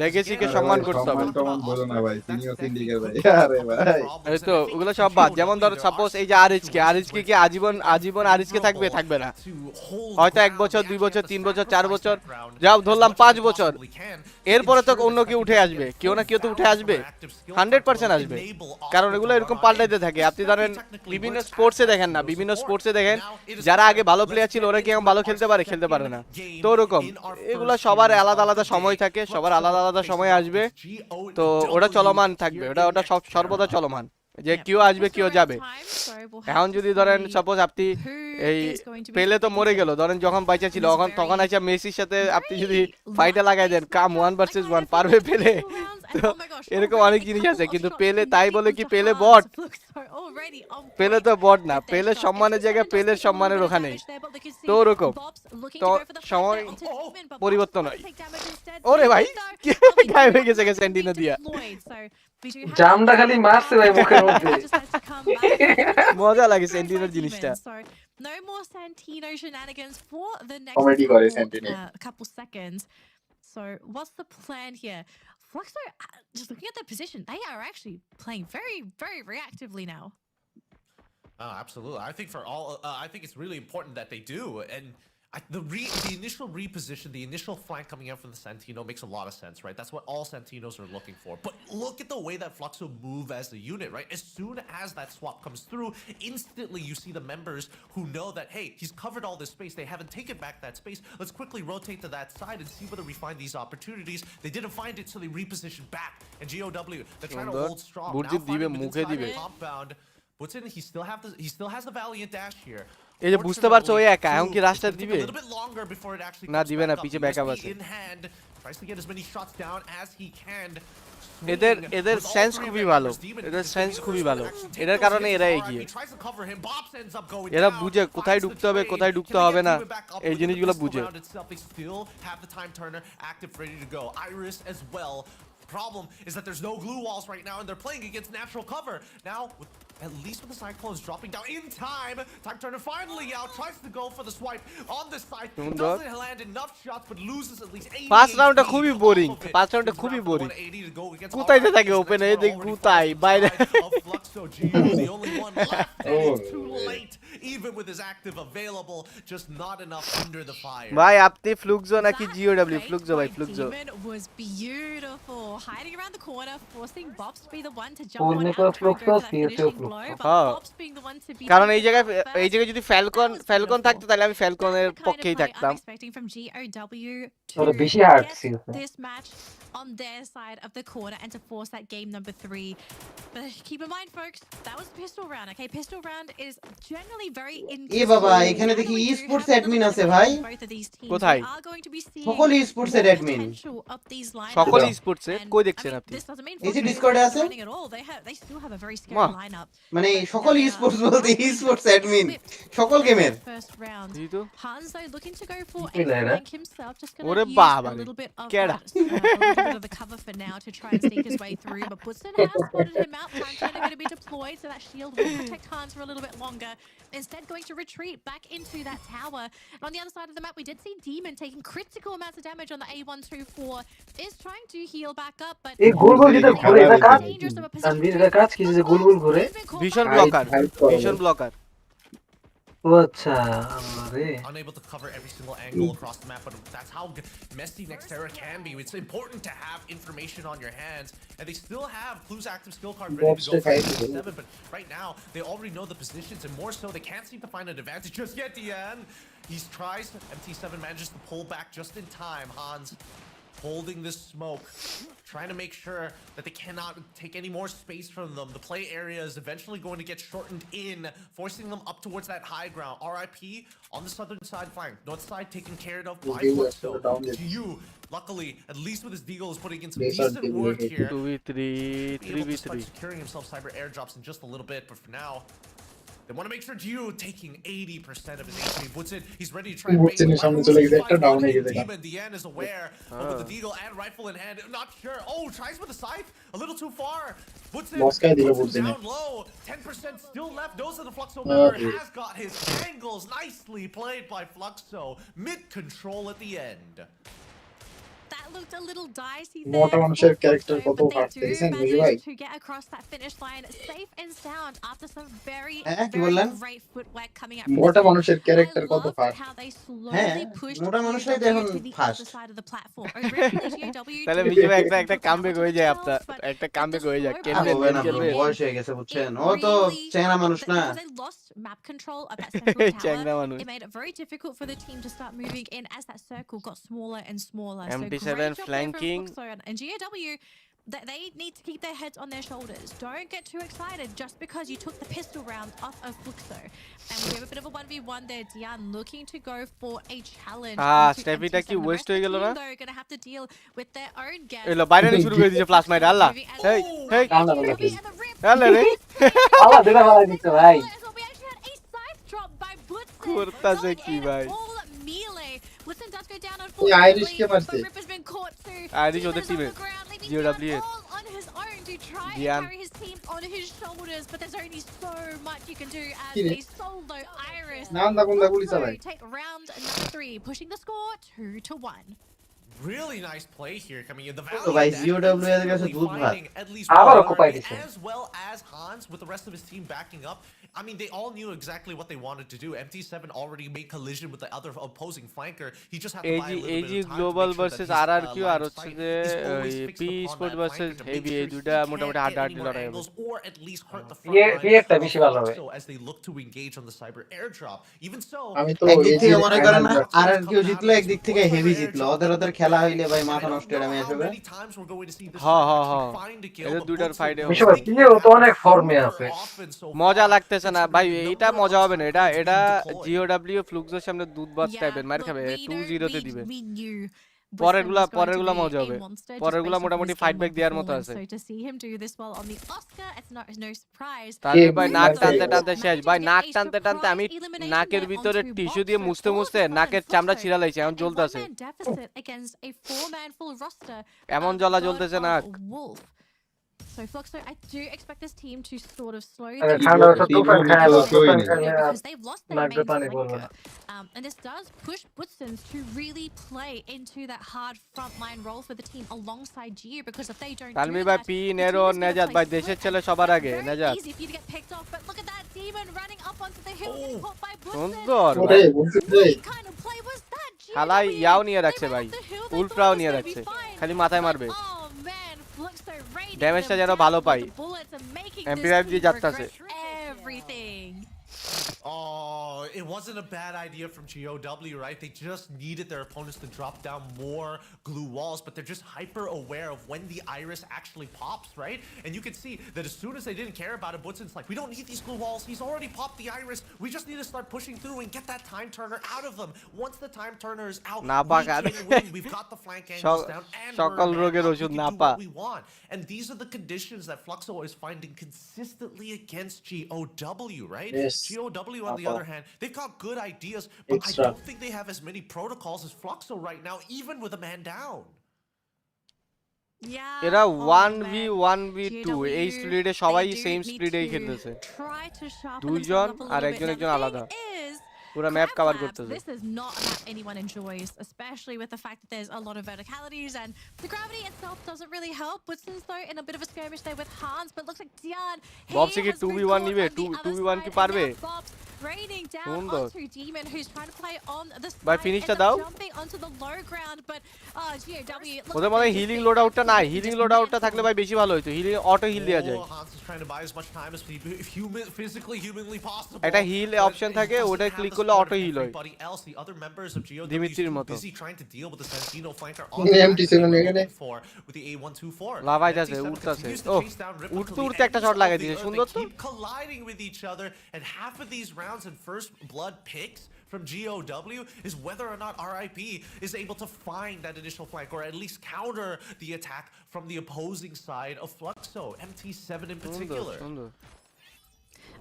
লেগেসিকে সম্মান করতে হবে। সম্মান বলো না ভাই, সিনিয়র সিন্ডিকেট ভাই আরে ভাই এই তো ওগুলো সব বাদ। যেমন ধরো সাপোজ এই যে আরএইচকে কি আজীবন আরএইচকে থাকবে না, হয়তো 1 বছর 2 বছর 3 বছর 4 বছর, যাও ধরলাম 5 বছর, এরপরে তো অন্য কেউ উঠে আসবে, কেউ না কেউ তো উঠে আসবে, 100% আসবে। কারণ এগুলো এরকম পাল্টাইতে থাকে। আপনি ধরেন বিভিন্ন স্পোর্টসে দেখেন না, বিভিন্ন স্পোর্টসে দেখেন যারা আগে ভালো প্লেয়ার ছিল ওরা কি এখন ভালো খেলতে পারে না। তো ওরকম এগুলো সবার আলাদা আলাদা সময় থাকে, সবার আলাদা আলাদা সময় আসবে, তো ওটা চলমান থাকবে, ওটা সর্বদা চলমান, যে কেউ আসবে কেউ যাবে। এখন যদি ধরেন সাপোজ আপনি এই পেলে তো মরে গেল, ধরেন যখন বাইচা ছিল তখন আইসা মেসির সাথে আপনি যদি ফাইটে লাগাই দেন, কাম 1 ভার্সেস 1 পারবে পেলে? তো এরকম অনেক জিনিস আছে, কিন্তু পেলে তাই বলে কি পেলে বট? পেলে তো বট না, পেলে সম্মানের জায়গায় পেলের সম্মানের ওখানে, তো ওরকম তো সময় পরিবর্তন হয়। ওরে ভাই গায়েব হয়ে গেছে স্যান্টিনো দিয়া, জামটা খালি মারছে ভাই মুখের মধ্যে। মজা লাগে স্যান্টিনোর জিনিসটা। No more Santino shenanigans for the next Comedy করে Santino। couple seconds. So what's the plan here? Fluxo, just looking at their position, they are actually playing very, very reactively now. Oh, absolutely. I think I think it's really important that they do. And the initial reposition, the initial flank coming out from the Santino makes a lot of sense, right? That's what all Santinos are looking for. But look at the way that Fluxo move as a unit, right? As soon as that swap comes through, instantly you see the members who know that, hey, he's covered all this space. They haven't taken back that space. Let's quickly rotate to that side and see whether we find these opportunities. They didn't find it, so they reposition back. And GOW, they're trying to hold strong. Now finding him inside the compound. Puts in, he still has the Valiant dash here. এই যে বুঝতে পারছো ওই একা এখন কি রাস্তা দিবে না, দিবে না, পিছে ব্যাকআপ আছে। এদের সেন্স খুবই ভালো, এটার কারণে এরা এগিয়ে, এরা বুঝে কোথায় ঢুকতে হবে কোথায় ঢুকতে হবে না, এই জিনিসগুলো বুঝে। Problem is that there's no glue walls right now and they're playing against natural cover. Now, at least with the Cyclones dropping down in time, Time Turner finally out, tries to go for the swipe on this side. Doesn't land enough shots but loses at least 80. First রাউন্ডটা খুবই boring, কোথায় যে থাকে open এই দেখ কোথায় বাইরে। The only one left and it's too late. Even with his active available, just not enough under the fire. ভাই আপনি ফ্লুক্সো নাকি জিওডব্লিউ? ফ্লুক্সো ভাই, Fluxo was beautiful, hiding around the corner, forcing Bobs to be the one to jump Full on Nico out, try and go for that Fluxo, finishing Fluxo. blow, but হ্যাঁ। Bobs being the one to be কারণ taken এই জায়গায় out এই জায়গায় যদি Falcon থাকতো তাহলে আমি ফ্যালকনের That's the kind of পক্ষেই play থাকতাম। I'm expecting from GOW ওরা to বেশি hard get ছিল। this match on their side of the corner and to force that game number 3. But keep in mind, folks, that was pistol round. Okay, pistol round is generally very এ বাবা, এখানে দেখি e-sports admin আছে ভাই। কোথায়? সকল e-sports এর admin। সকল স্পোর্টসে কই দেখছেন আপনি? এই যে Discord এ আছে? বাহ। মানে সকল e-sports বলতে e-sports admin সকল গেমের। এই তো Hanzo looking to go for কি a line, flank himself, just gonna ওরে used a বাবারে, little bit of কেডা? that, a little bit of the cover for now to try and sneak his way through, but Butson has spotted him out. Plant turner going to be deployed, so that shield will protect Hans for a little bit longer. Instead, going to retreat back into that tower. And on the other side of the map, we did see Demon taking critical amounts of damage on the A124. Is trying to heal back up, but এই গোল গোল যেটা ঘুরে এটা কাজ dangerous of a Tanvir position. এটা কাজ কি যে গোল গোল ঘুরে ভীষণ Height, ব্লকার, height করা ভীষণ যায়। ব্লকার। ও আচ্ছা আরে Unable to cover every single angle across the map, but that's how messy Nextera can be. It's important to have information on your hands, and they still have Clue's active skill card ready to Bob's go for fight. MT7, but right now, they already know the positions, and more so, they can't seem to find an advantage just yet, Dian. He tries, MT7 manages to pull back just in time. Hans holding this smoke, trying to make sure that they cannot take any more space from them. The play area is eventually going to get shortened in, forcing them up towards that high ground. RIP on the southern side flank. North side taken care of by Fluxo. GU, luckily, at least with his Deagle, is putting in some decent work here. 2v3, Be able to start 3v3. securing himself cyber airdrops in just a little bit, but for now, they want to make sure Gio taking 80% of his HP. Butson, he's ready to try and Butson is সামনে চলে গেছে, একটা down হয়ে গেছে। Demon, Dian is aware, but with the Deagle and rifle in hand, not sure. Oh, tries with the scythe, a little too far. Butson, মস্কায় দিল Butson Butson-এ। down low, 10% still left. Knows that the Fluxo member has got his angles. Nicely played by Fluxo. Mid-control at the end. That looked a little dicey মোটা there মানুষের for character Fluxo, কত but they ঘাটতে do দেখেছেন বুঝি ভাই? manage to get across that finish line safe and sound after some very, কি very বললেন? great footwork coming out মোটা from মানুষের I ক্যারেক্টার কত loved ফাস্ট। how they হ্যাঁ, slowly pushed মোটা মানুষরাই তো GW এখন to the other fast. side of the platform. Originally, GW তাহলে did মিজু ভাই something একটা to কামব্যাক হয়ে যায় আপনার, themselves, but একটা with কামব্যাক the হয়ে যায়। slow খেলবেন, হবে না progression bro, খেলবেন। বয়স হয়ে গেছে বুঝছেন। it ও তো really- চেংড়া মানুষ না। because they lost map control of that central চ্যাংড়া tower, মানুষ। it made it very difficult for the team to start moving in as that circle got smaller and smaller. So MT7 great job there from flanking. Fluxo and GAW. They need to keep their heads on their shoulders. Don't get too excited just because you took the pistol round off of Fluxo. And we have a bit of a 1v1 there. Dian looking to go for a challenge. onto স্টেফিটা কি MT7. The West rest of হয়ে the গেল team, না? though, are going to have to deal with their own gas. এলো বাইরে নিয়ে শুরু করে দিয়েছে ফ্লাশ মাইট। আল্লাহ, হেই হেই, কান্না লাগে। আল্লাহ রে, আল্লাহ দিলা ভালো দিচ্ছে ভাই We actually had a scythe drop by Butson. করতাছে going কি in ভাই? full melee. Butson does go down এই আইরিশ কে unfortunately, মারছে? but Ripper's been caught too. Irish Demon ওদের is on টিমে। the ground, leaving GW Dian all on his own to try Dian. and carry his team on his shoulders, but there's only so much you can do as কি রে? a solo Iris. Nanda কুন্দা গুলি চালায়। Take round number 3, pushing the score 2-1. Really nice play here coming in. The তো ভাই Valley GOW এর কাছে দুধ ভাত। finding at least আবারও one কোপাই target, দিছে। as well as Hans with the rest of his team backing up. I mean, they all knew exactly what they wanted to do. MT7 already made collision with the other opposing flanker. He just had to buy a little bit AG of time Global to make sure versus that his RRQ line R of হচ্ছে sight যে is always fixed P upon Sport that versus flanker to make Heavy, sure এই he দুইটা can't মোটামুটি get any হাড্ডাহাড্ডি more লড়াই হবে। angles or at least hurt the বিয়ে front বিয়েটা line বেশি of ভালো হবে Fluxo as they look to engage on the cyber airdrop. Even so, আমি তো একদিক এই থেকে যে মনে করেন final আর আর কেউ জিতলো, একদিক থেকে হেভি জিতলো। ওদের খেলা হইলে ভাই মাথা নষ্ট হয়ে ম্যাচ হবে। এদের দুইটার fight এ হবে। বিশ্বভাই পিও তো অনেক ফর্মে আছে মজা লাগতেছে না ভাই, এটা মজা হবে না। এটা GOW ফ্লুক্সের সামনে দুধ ভাত টাইপের মার খাবে, 2-0 তে দিবে। We knew পরেরগুলা Butson was going to পরেরগুলা be মজা a হবে। monster just পরেরগুলা based off মোটামুটি his fight game back one দেওয়ার মতো performance. আছে। So to see him do this well on the Oscar, it's no surprise. তাহলে ভাই Game নাক মানে টানতে সেই- টানতে শেষ ভাই, Managed to নাক get a টানতে টানতে আমি surprise elimination নাকের there ভিতরে onto টিস্যু Box. দিয়ে So মুছতে all of মুছতে a sudden, নাকের চামড়া Fluxo ছিঁড়া লাইছে, এখন at a জ্বলতাছে। one-man deficit against a four-man full roster এমন of জ্বলা God জ্বলতেছে of নাক। Wolf. So Fluxo, I do expect this team to sort of slow আরে things ঠান্ডা down হচ্ছে a তুফান little খায় bit না তুফান নেই। খাইলে আর because they've lost their নাক main দিয়ে পানি পড়বে flanker. না And this does push Butson to really play into that hard frontline role for the team alongside Gio, because if they don't তালমি do ভাই that, P the team narrow is gonna নেজাত play ভাই split দেশের and ছেলে সবার আগে very নেজাত। easy for you to get picked off. But look at that demon running up onto the hill, getting caught by Butson. সুন্দর ওরে ভাই, বলছি রে What kind of play was that? হালাই GW, ইয়াও নিয়ে they রাখছে ran ভাই, up the hill, they উল্ফরাও thought it নিয়ে was gonna be রাখছে, fine, খালি মাথায় but মারবে। oh man, Fluxo raining ড্যামেজটা them যেন down ভালো with pi. the bullets and making MP5 this team যাত্তাছে। regret everything. Oh, it wasn't a bad idea from GOW, right? They just needed their opponents to drop down more glue walls, but they're just hyper aware of when the Iris actually pops, right? And you can see that as soon as they didn't care about it, Butson's like, we don't need these glue walls. He's already popped the Iris. We just need to start pushing through and get that time turner out of them. Once the time turner is out, না we পাকা। can win. We've got the flank angles down and সকল we're রোগের man up. ওষুধ We না can do পা। what we want. And these are the conditions that Fluxo is finding consistently against GOW, right? Yes. GOW, on the Papa. other hand, They've got good ideas, but I Extra. don't think they have as many protocols as Fluxo right now, even with a man down. Yeah. এরা oh, 1v1v2 এই GW, স্প্লিটে they সবাই do same need স্প্লিটেই to খেলতেছে try to sharpen দুইজন themselves up a আর little bit. একজন Now, একজন the আলাদা thing is, পুরো ম্যাপ Crab কভার Labs, করতেছে this is not a map anyone enjoys, especially with the fact that there's a lot of verticalities and the gravity itself doesn't really help. Woodson though in a bit of a skirmish there with Hans, but looks like Dian, he ববসে কি has 2v1 recalled নিবে on the other 2v1 কি side, পারবে and now Bob's raining down সুন্দর onto Demon, who's trying to play on the ভাই side, ফিনিশটা ends up দাও jumping onto the low ground, but GOW looks ওদের like মনে they're healing just load being আউটটা নাই absolutely healing load আউটটা থাকলে ভাই বেশি ভালো হইতো হিলিং অটো হিল দেয়া যায় Hans is trying to buy as much time as physically, humanly possible. একটা হিল but অপশন he থাকে doesn't ওটা have ক্লিক the করলে support অটো of হিল হয় everybody else. The other members of GOW is দিমিত্রির too মতো busy trying to deal with the Santino flanker on MT7 the back that they were এখানে। looking for with the A124. লাভাইতাছে MT7 উঠতাছে continues to ও chase down Ripper উঠতে till the উঠতে একটা ends shot of লাগাই the দিয়েছে earth. সুন্দর They তো keep colliding with each other, and half of these rounds and first blood picks from GOW is whether or not RIP is able to find that initial flank or at least counter the attack from the opposing side of Fluxo, MT7 in সুন্দর particular. সুন্দর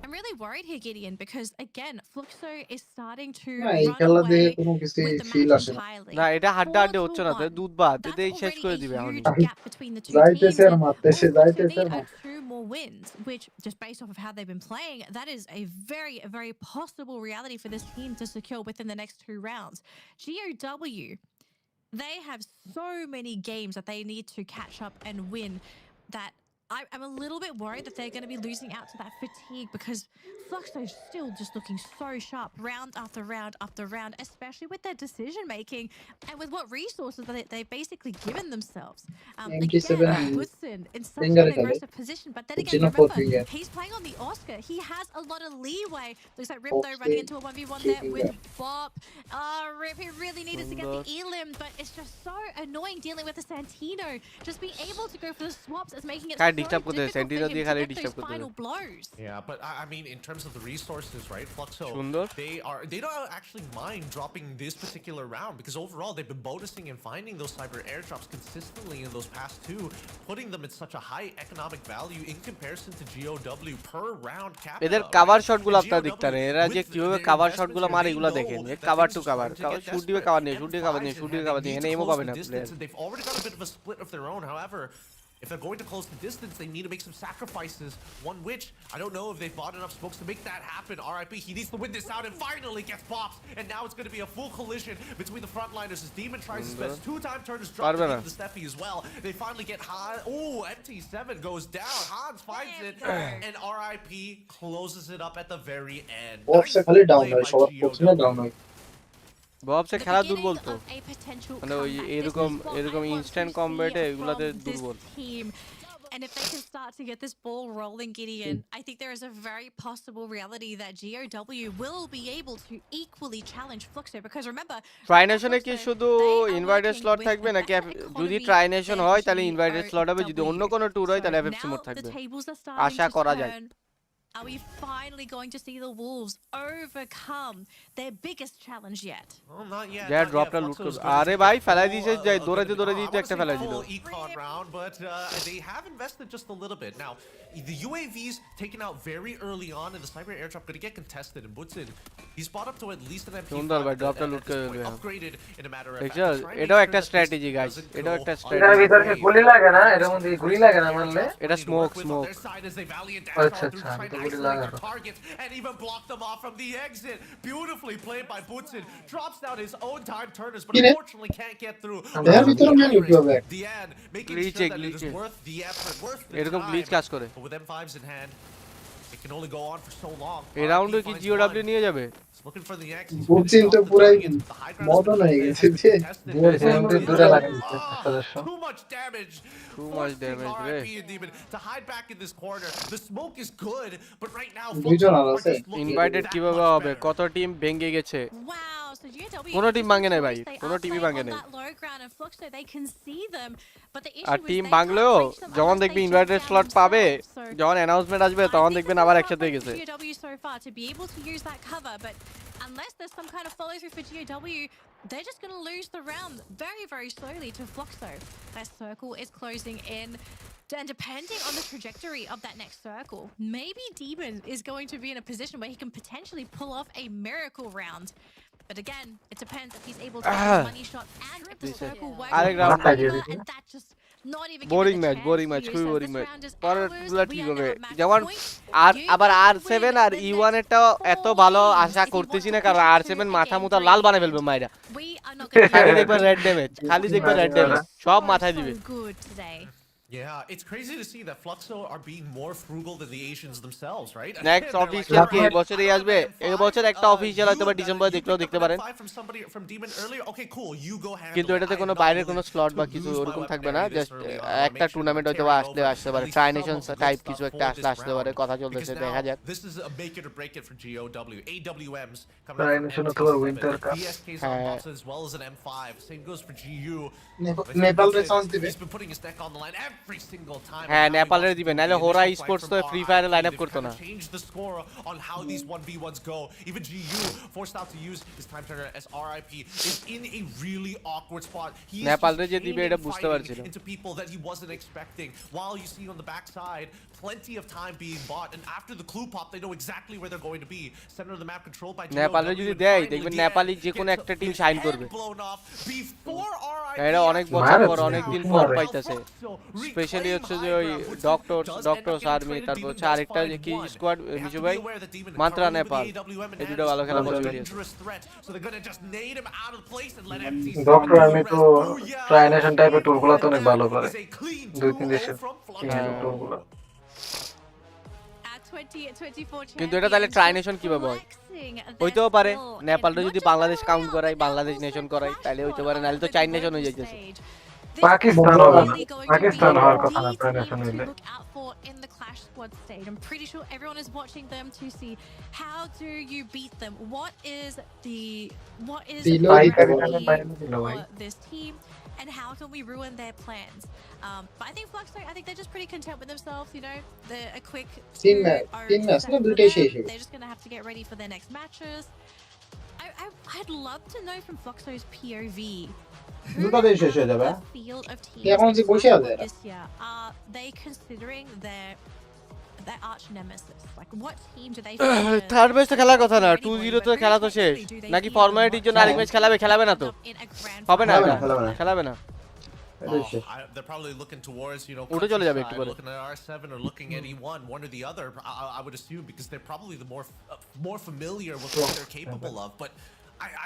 I'm really worried here, Gideon, because again, Fluxo is starting to না এই run খেলা দেখে away কোনো কিছু with the feel match আসে না। entirely. না এটা হাড্ডা 4 হাড্ডি to হচ্ছে না তো 1. দুধ ভাত That's এটাই শেষ already করে a দিবে এখনই huge gap between the two teams. যাইতেছে আর And মারতেছে all Fluxo যাইতেছে আর need are মারতেছে 2 more wins, which just based off of how they've been playing, that is a very possible reality for this team to secure within the next 2 rounds. GOW, they have so many games that they need to catch up and win that I'm a little bit worried that they're going to be losing out to that fatigue, because Fluxo is still just looking so sharp round after round after round, especially with their decision making and with what resources that they've basically given themselves. MT7 Again, Woodson in such finger an খেলে aggressive position, but then again, Gino remember, finger he's playing on the Oscar. He has a lot of leeway. Looks like Rip though running into a 1v1 two there with finger. Bob. Rip, he really needed to get the elim, but it's just so annoying dealing with the Santino. Just being able to go for the swaps is making it car so disturb করতে difficult সেন্টিনো for him দিয়ে to খালি get disturb those করতে final blows. Yeah, but I mean, in terms of the resources, right, Fluxo, সুন্দর they don't actually mind dropping this particular round, because overall they've been bonusing and finding those cyber airdrops consistently in those past 2, putting them at such a high economic value in comparison to GOW per round capita. এদের right? Cover শটগুলো And আপনারা GOW, দেখতে পারেন এরা যে with কিভাবে their cover investments শটগুলো here, মারে they এগুলো know দেখেন that cover things to are cover starting to get shoot দিবে desperate. কভার নেই শুট And দিয়ে কভার নেই Ffws শুট in দিয়ে hand, কভার they নেই need এখানে to এমও close পাবে the না distance, player and they've already got a bit of a split of their own. However, if they're going to close the distance, they need to make some sacrifices. One which, I don't know if they've bought enough smokes to make that happen. RIP, he needs to win this out and finally gets pops. And now it's going to be a full collision between the frontliners as Demon tries his best. 2-time turners dropped পারবে না into the Steffi as well. They finally get Hans. Oh, MT7 goes down. Hans finds it. And RIP closes it up at the very end. বক্সে Nice খালি down play হয় by সবার প্রথমে GOW. Down হয় ববসে The খেলা beginning দুর্বল তো of a potential মানে ওই comeback. This এরকম is what এরকম I want instant to কমব্যাটে see এগুলাতে from this দুর্বল team. And if they can start to get this ball rolling, Gideon, I think there is a very possible reality that GOW will be able to equally challenge Fluxo, because remember, ট্রাইনেশনে কি Fluxo, শুধু they are invited working slot with থাকবে a নাকি better যদি economy trination than হয় তাহলে invited slot হবে যদি অন্য GOW. কোনো ট্যুর হয় তাহলে So FFC mode now the থাকবে tables are starting Asha to করা যায় turn. Are we finally going to see the Wolves overcome their biggest challenge yet? Well, not yet. যার not ড্রপটা yet. লুট Fluxo is করবে going to আরে take ভাই a ফেলাই full, দিয়েছে যাই bit দৌড়াইতে of দৌড়াইতে I দিতে wanna একটা say ফেলাই দিল full econ round, but they have invested just a little bit. Now, the UAVs taken out very early on in the cyber airdrop going to get contested, and Butson, he's bought up to at least an MP5 সুন্দর ভাই at ড্রপটা this লুট করে point, দিল upgraded in a matter of fact. দেখছো to try and এটাও make একটা sure that this strategy guys doesn't এটাও go একটা এটার এটার স্ট্র্যাটেজি ভিতর কি গুলি লাগে না এটার মধ্যে গুলি লাগে না মারলে এটা স্মোক স্মোক আচ্ছা আচ্ছা আমি তো গুলি লাগানো targets and even block them off from the exit. Beautifully played by Butson. Drops down his own time turners, but Yine- unfortunately can't get through. এর ভিতরে মেল উঠবে back Dian making Glitch sure it, that it is glitch it. worth the effort, worth the এরকম glitch time. কাজ করে But with M5s in hand, it can only go on for so long. এই রাউন্ডে কি জিওডব্লিউ নিয়ে যাবে He's looking for the X. He's বুঝছেন finishing তো off the পুরাই target. The high ground modern হয়ে has গেছে been যে contested. Dual And frame it's দূরে ah, লাগাইছে সদস্য too much damage. Too much Forcing damage, রে। RIP and Demon to hide back in this corner. The smoke is good, but right now দুইজন Fluxo R are আছে just looking invited that কিভাবে much হবে better. কত team ভেঙে গেছে Wow, so GW কোনো is team just ভাঙে নাই ভাই victorious. They কোনো are টিমই playing ভাঙে on নাই that low ground, and Fluxo, they can see them, but the আর issue is team they can't ভাঙলেও reach them যখন unless দেখবি they invited jump slot down পাবে themselves. So যখন announcement আসবে I তখন think দেখবেন this is আবার not একসাথে great গেছে for GW so far to be able to use that cover, but unless there's some kind of follow through for GW, they're just going to lose the round very slowly to Fluxo. That circle is closing in. And depending on the trajectory of that next circle, maybe Demon is going to be in a position where he can potentially pull off a miracle round. But again, it depends if he's able to get his money shot and if the circle works আরেক round regular, and that just not even boring giving match the boring chance match to খুবই use. Boring This match round is পরেরগুলো ours. ঠিক We are হবে now at match যেমন point. আর You আবার can R7 win আর the E1 next এরটাও 4 এত ভালো games আশা if you করতেছি want না to কারণ push R7 to a মাথা game মুথা 3. লাল বানাই ফেলবে মাইরা We are not going to খালি দেখবে রেড ড্যামেজ খালি দেখবে রেড ড্যামেজ সব মাথায় দিবে so good today. Yeah, it's crazy to see that Fluxo are being more frugal than the Asians themselves, right? Next They're official কি "Alright, এই বছরই I don't আসবে have এই M5, বছর একটা অফিশিয়াল হয়তো বা you ডিসেম্বরে you দেখলেও picked দেখতে up an পারেন M5 from Demon earlier. Okay, cool. You go handle কিন্তু it. এটাতে I am কোনো not বাইরের willing কোনো স্লট to বা কিছু lose my ওরকম থাকবে না weaponry this just early on. I wanna একটা make sure টুর্নামেন্ট to হয়তো বা carry আসলে over আসতে at পারে least try some nation of the type good কিছু stuff একটা for আসলে this আসতে পারে round. কথা চলতেছে Because দেখা now যাক this is a make it or break it for GOW. AWMs coming Try out from nation MT7. অথবা winter cup BSK's on box as well as an M5. Same goes for GU. Nepal response দিবে He's been putting his neck on the line every single time. হ্যাঁ Now he নেপালের wants to দিবে do নাহলে the হোরা initial flight sports তো from free ফায়ারে line up RIP. করতো They've না kinda changed the score on how these 1v1s go. Even GU forced out to use his time turner as RIP is in a really awkward spot. He is নেপালরে just যে দিবে এটা chaining বুঝতে fighting পারছিলাম into people that he wasn't expecting. While you see on the backside plenty of time being bought, and after the clue pop, they know exactly where they're going to be. Center of the map controlled by GOW. নেপালে যদি দেয় দেখবেন নেপালি যে কোনো একটা team sign করবে এরা অনেক বছর পর অনেক দিন পর পাইতেছে স্পেশালি হচ্ছে যে ওই ডক্টরস আর্মি তারপর হচ্ছে আরেকটা যে কি স্কোয়াড মিশু ভাই মান্ত্রা নেপাল এই দুটো ভালো খেলা বছর ডক্টর আমি তো ট্রাই নেশন টাইপের টুলগুলো তো অনেক ভালো করে দুই তিন দেশের টুলগুলো কিন্তু এটা তাহলে ট্রাই নেশন কিভাবে হয় হইতেও পারে নেপালটা যদি বাংলাদেশ কাউন্ট করাই বাংলাদেশ নেশন করাই তাহলে হইতে পারে নাহলে তো চাইন নেশন হয়ে যাইতেছে পাকিস্তান হবে না পাকিস্তান হওয়ার কথা না ট্রাই নেশন হইলে in the Clash Squad stage. I'm pretty sure everyone is watching them to see how do you beat them. What is the for this team, and how can we ruin their plans? But I think Fluxo, I think they're just pretty content with themselves. You know, they're a quick. They're just gonna have to get ready for their next matches. I'd love to know from Fluxo's POV. দুটাতেই শেষ হয়ে যাবে এখন যে বসে আছে Are they considering their arch nemesis? Like, what team do they? Third match তো খেলার কথা না 2-0 তো খেলা তো শেষ নাকি ফরম্যালিটির জন্য আরেক ম্যাচ খেলাবে না তো হবে না খেলাবে না They're probably looking towards, you know, উঠে চলে যাবে একটু পরে looking at R7 or looking at E1, one or the other. I would assume because they're probably the more familiar with what they're capable of. But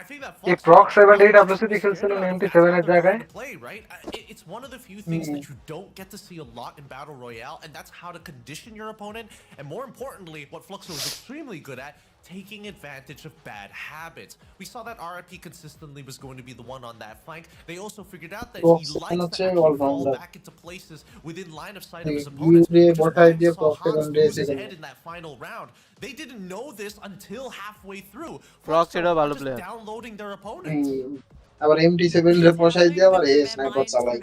I think that এই প্রক 78 WCT খেলছিলেন MT7 এর জায়গায় play, right? It's one of the few things that you don't get to see a lot in Battle Royale, and that's how to condition your opponent, and more importantly, what Fluxo is extremely good at, taking advantage of bad habits. We saw that RIP consistently was going to be the one on that flank. They also figured out that he likes to actually fall back into places within line of sight of his opponents. Because saw Hans lose his head in that final round. They didn't know this until halfway through. Fluxo just downloading their opponent. আবার MT7 এর বসাই দিয়ে আবার sniper চালাই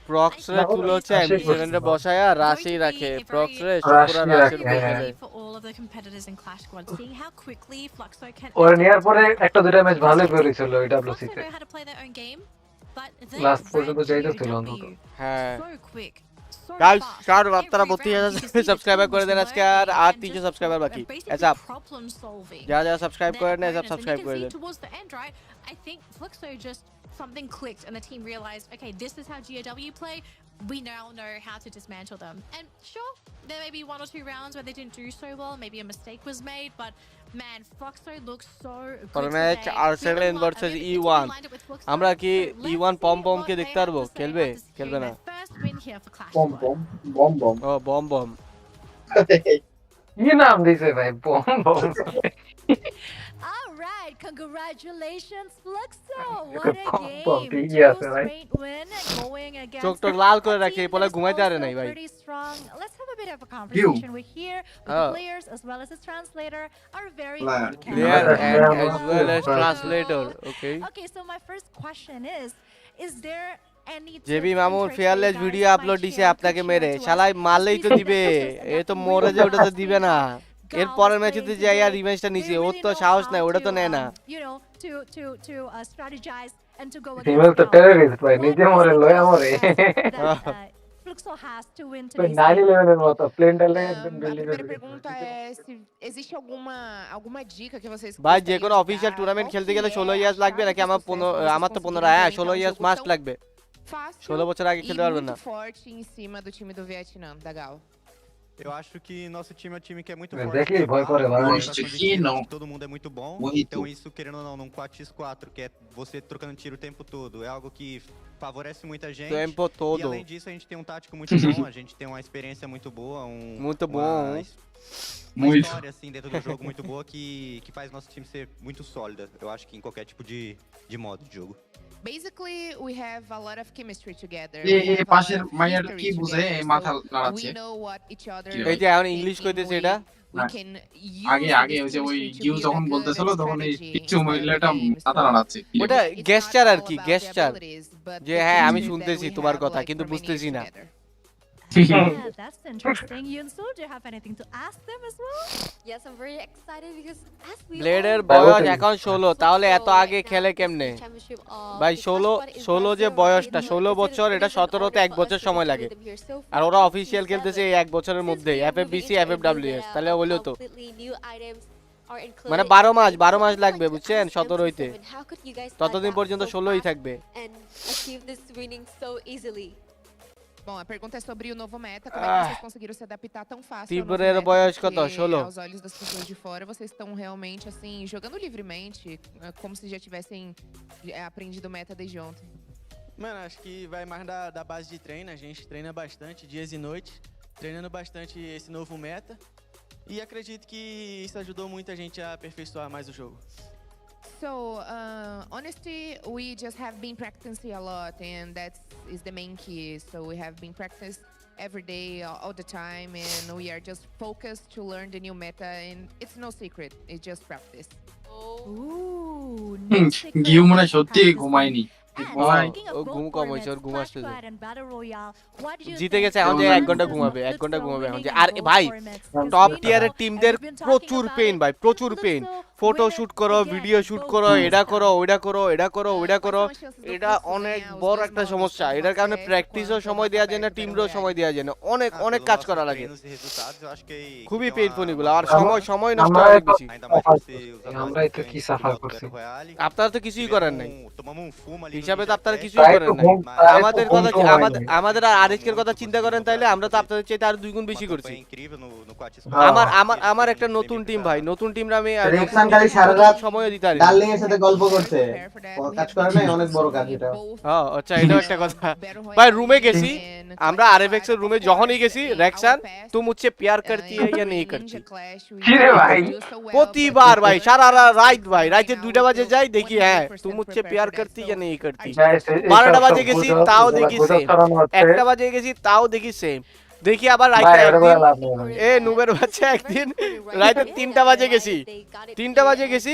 প্রক্স রে তুলো হচ্ছে MT7 এর বসায়া রাশি রাখে প্রক্স রে পুরো রাশি রাখে ওর নিয়ার পরে একটা দুটো ম্যাচ ভালোই করেছিল ওই WC তে লাস্ট পর্যন্ত যাইতেছিল অন্তত হ্যাঁ গাইস স্টার আপনারা 32000 সাবস্ক্রাইবার করে দেন আজকে আর 300 সাবস্ক্রাইবার বাকি এসব যারা সাবস্ক্রাইব করেন না সব সাবস্ক্রাইব করে দেন I think Fluxo just something clicked and the team realized, okay, this is how GOW play. We now know how to dismantle them. And sure, there may be 1 or 2 rounds where they didn't do so well. Maybe a mistake was made, but man, Fluxo looks so good match today. R7 versus E1. আমরা কি E1 পম কে দেখতে পারবো খেলবে না bomb ও bomb কি নাম দিছে ভাই bomb All right, congratulations, Fluxo. What a game. Yes, Straight win going against চোখ টোক লাল করে রাখে বলে ঘুমাইতে পারে নাই ভাই pretty strong. Let's have a bit of a conversation with here with the players as well as the translator. Our very own player and as well as translator. Okay, so my first question is there JB মামুর fearless video upload দিছে আপনাকে মেরে শালাই মারলেই তো দিবে এ তো মরে যে ওটা তো দিবে না এর পরের ম্যাচে তো যাই আর রিভেঞ্জটা নিছে ওর তো সাহস নাই ওটা তো নেয় না ফিমেল তো টেররিস্ট ভাই নিজে মরে লয়া মরে Fluxo also has to win ওই today's 9/11 এর মতো প্লেনটা একদম A building primeira pergunta é se existe alguma dica que vocês ভাই যে gostariam কোনো de official dar? Tournament Qual খেলতে que গেলে é 16 a ইয়ার্স লাগবে chave নাকি de আমার sucesso pra vocês আমার তো 15 conseguirem হ্যাঁ implementar 16 um years jogo must tão লাগবে fácil 16 বছর আগে e খেলতে পারবেন muito না forte em cima do time do Vietnã, da Gal? Eu acho que nosso time é um time que é muito É, forte. daqui, no vai trabalho, correr lá, a vai. rotação de Aqui tiro não. de todo mundo é muito bom. Muito. Então isso, querendo ou não, num 4x4, que é você trocando tiro o tempo todo, é algo que favorece muita gente. tempo E todo além disso, a gente tem um tático muito bom, a gente tem uma experiência muito boa, muito uma, bom uma Muito. história assim dentro do jogo muito boa que faz nosso time ser muito sólida. Eu acho que em qualquer tipo de modo de jogo. Basically, we have a lot of chemistry together. A We A have a পাশের lot of মাইয়ার history কি বুঝে together, এই so মাথা নাড়াচ্ছে we know what each other এই এই যে এখন ইংলিশ thinking, কইতেছে এটা we হ্যাঁ। can আগে use আগে this ওই যে ওই chemistry to গিউ build a যখন good বলতেছিল তখন এই strategy পিচ্চু inside the মহিলাটা game. মাথা So নাড়াচ্ছে ওটা it's গেস্টার not আর all কি about the গেস্টার abilities, but যে the হ্যাঁ আমি chemistry that শুনতেছি we তোমার have, কথা like, কিন্তু for many years বুঝতেছি না together. Yeah, that's interesting. Yunsu, do you have anything to ask them as well? Yes, I'm very excited because as we ব্লেডের all বয়স Biotic. এখন 16 তাহলে এত so আগে right now খেলে is কেমনে the championship of ভাই the 16 Clash Squad in 16 যে Brazil. বয়সটা It's 16 considered বছর এটা difficult 17 তে order এক for বছর us to সময় get লাগে them here. So আর far, ওরা we অফিসিয়াল see খেলতেছে এই seven. এক বছরের Since মধ্যেই we are moving FFBC into a FFWS build তাহলে that হইলো তো completely new items are included মানে in 12 the mass game. 12 So mass I would লাগবে like to বুঝছেন ask them 17 to হইতে seven, how could you guys ততদিন adapt পর্যন্ত so 16ই fast থাকবে and achieve this winning so easily? Bom, a pergunta é sobre o novo meta. Como é que vocês conseguiram se adaptar tão fácil ao novo Tibreiro meta? বয়স কত? Porque 16 aos olhos das pessoas de fora, vocês estão realmente, assim, jogando livremente, como se já tivessem aprendido o meta desde ontem. Mano, acho que vai mais da base de treino. A gente treina bastante, dias e noites, treinando bastante esse novo meta. E acredito que isso ajudou muito a gente a aperfeiçoar mais o jogo. So, honestly, we just have been practicing a lot, and that is the main key. So we have been practicing every day, all the time, and we are just focused to learn the new meta, and it's no secret. It's just practice. Ooh, গিউ মনে হয় সত্যি ঘুমায়নি ভাই ও ঘুম কম হইছে ওর ঘুম আসতেছে জিতে গেছে এখন যে 1 ঘন্টা ঘুমাবে 1 ঘন্টা ঘুমাবে এখন যে আর ভাই টপ টিয়ারের টিমদের প্রচুর পেইন ভাই প্রচুর পেইন ফটো শুট করো ভিডিও শুট করো এটা করো ওইটা করো এটা করো ওইটা করো এটা অনেক বড় একটা সমস্যা এটার কারণে প্র্যাকটিসও সময় দেওয়া যায় না টিমরও সময় দেওয়া যায় না অনেক অনেক কাজ করা লাগে খুবই পেইনফুল এগুলো আর সময় নষ্ট হয় অনেক বেশি আমরা তো কি সাফার করছি আপনারা তো কিছুই করেন নাই হিসাবে তো আপনারা কিছুই তাই তো করেন নাই ঘুম- তাই তো আমাদের ঘুম কথা তো হয় আমাদের নাই। আমাদের আর আরেকের কথা চিন্তা করেন তাইলে আমরা তো আপনাদের চাইতে আর 2 গুণ বেশি করছি incrível no 4x4. হ্যাঁ। আমার একটা নতুন টিম ভাই নতুন টিমরা আমি রেক্সান খালি সারা রাত সময় দিতে পারি ডার্লিং এর সাথে গল্প করছে কাজ করে নাই অনেক বড় কাজ এটা হ্যাঁ আচ্ছা এটাও একটা কথা ভাই রুমে গেছি আমরা আরএফএক্স এর রুমে যখনই গেছি রেক্সান তুই মুঝে প্যার করতি है या नहीं करती কি রে ভাই? প্রতিবার ভাই সারা রাত ভাই রাতে 2টা বাজে যাই দেখি হ্যাঁ তুই মুঝে প্যার করতি या नहीं करती Guys, এই 12টা সব বাজে গেছি গুজব- তাও গুজব- দেখি গুজব সেম ছড়ানো হচ্ছে। 1টা বাজে গেছি তাও দেখি সেম দেখি আবার ভাই, রাতে এটা বলে একদিন লাভ নেই ভাই। এ নুবের বাচ্চা একদিন রাতে 3টা বাজে গেছি 3টা বাজে গেছি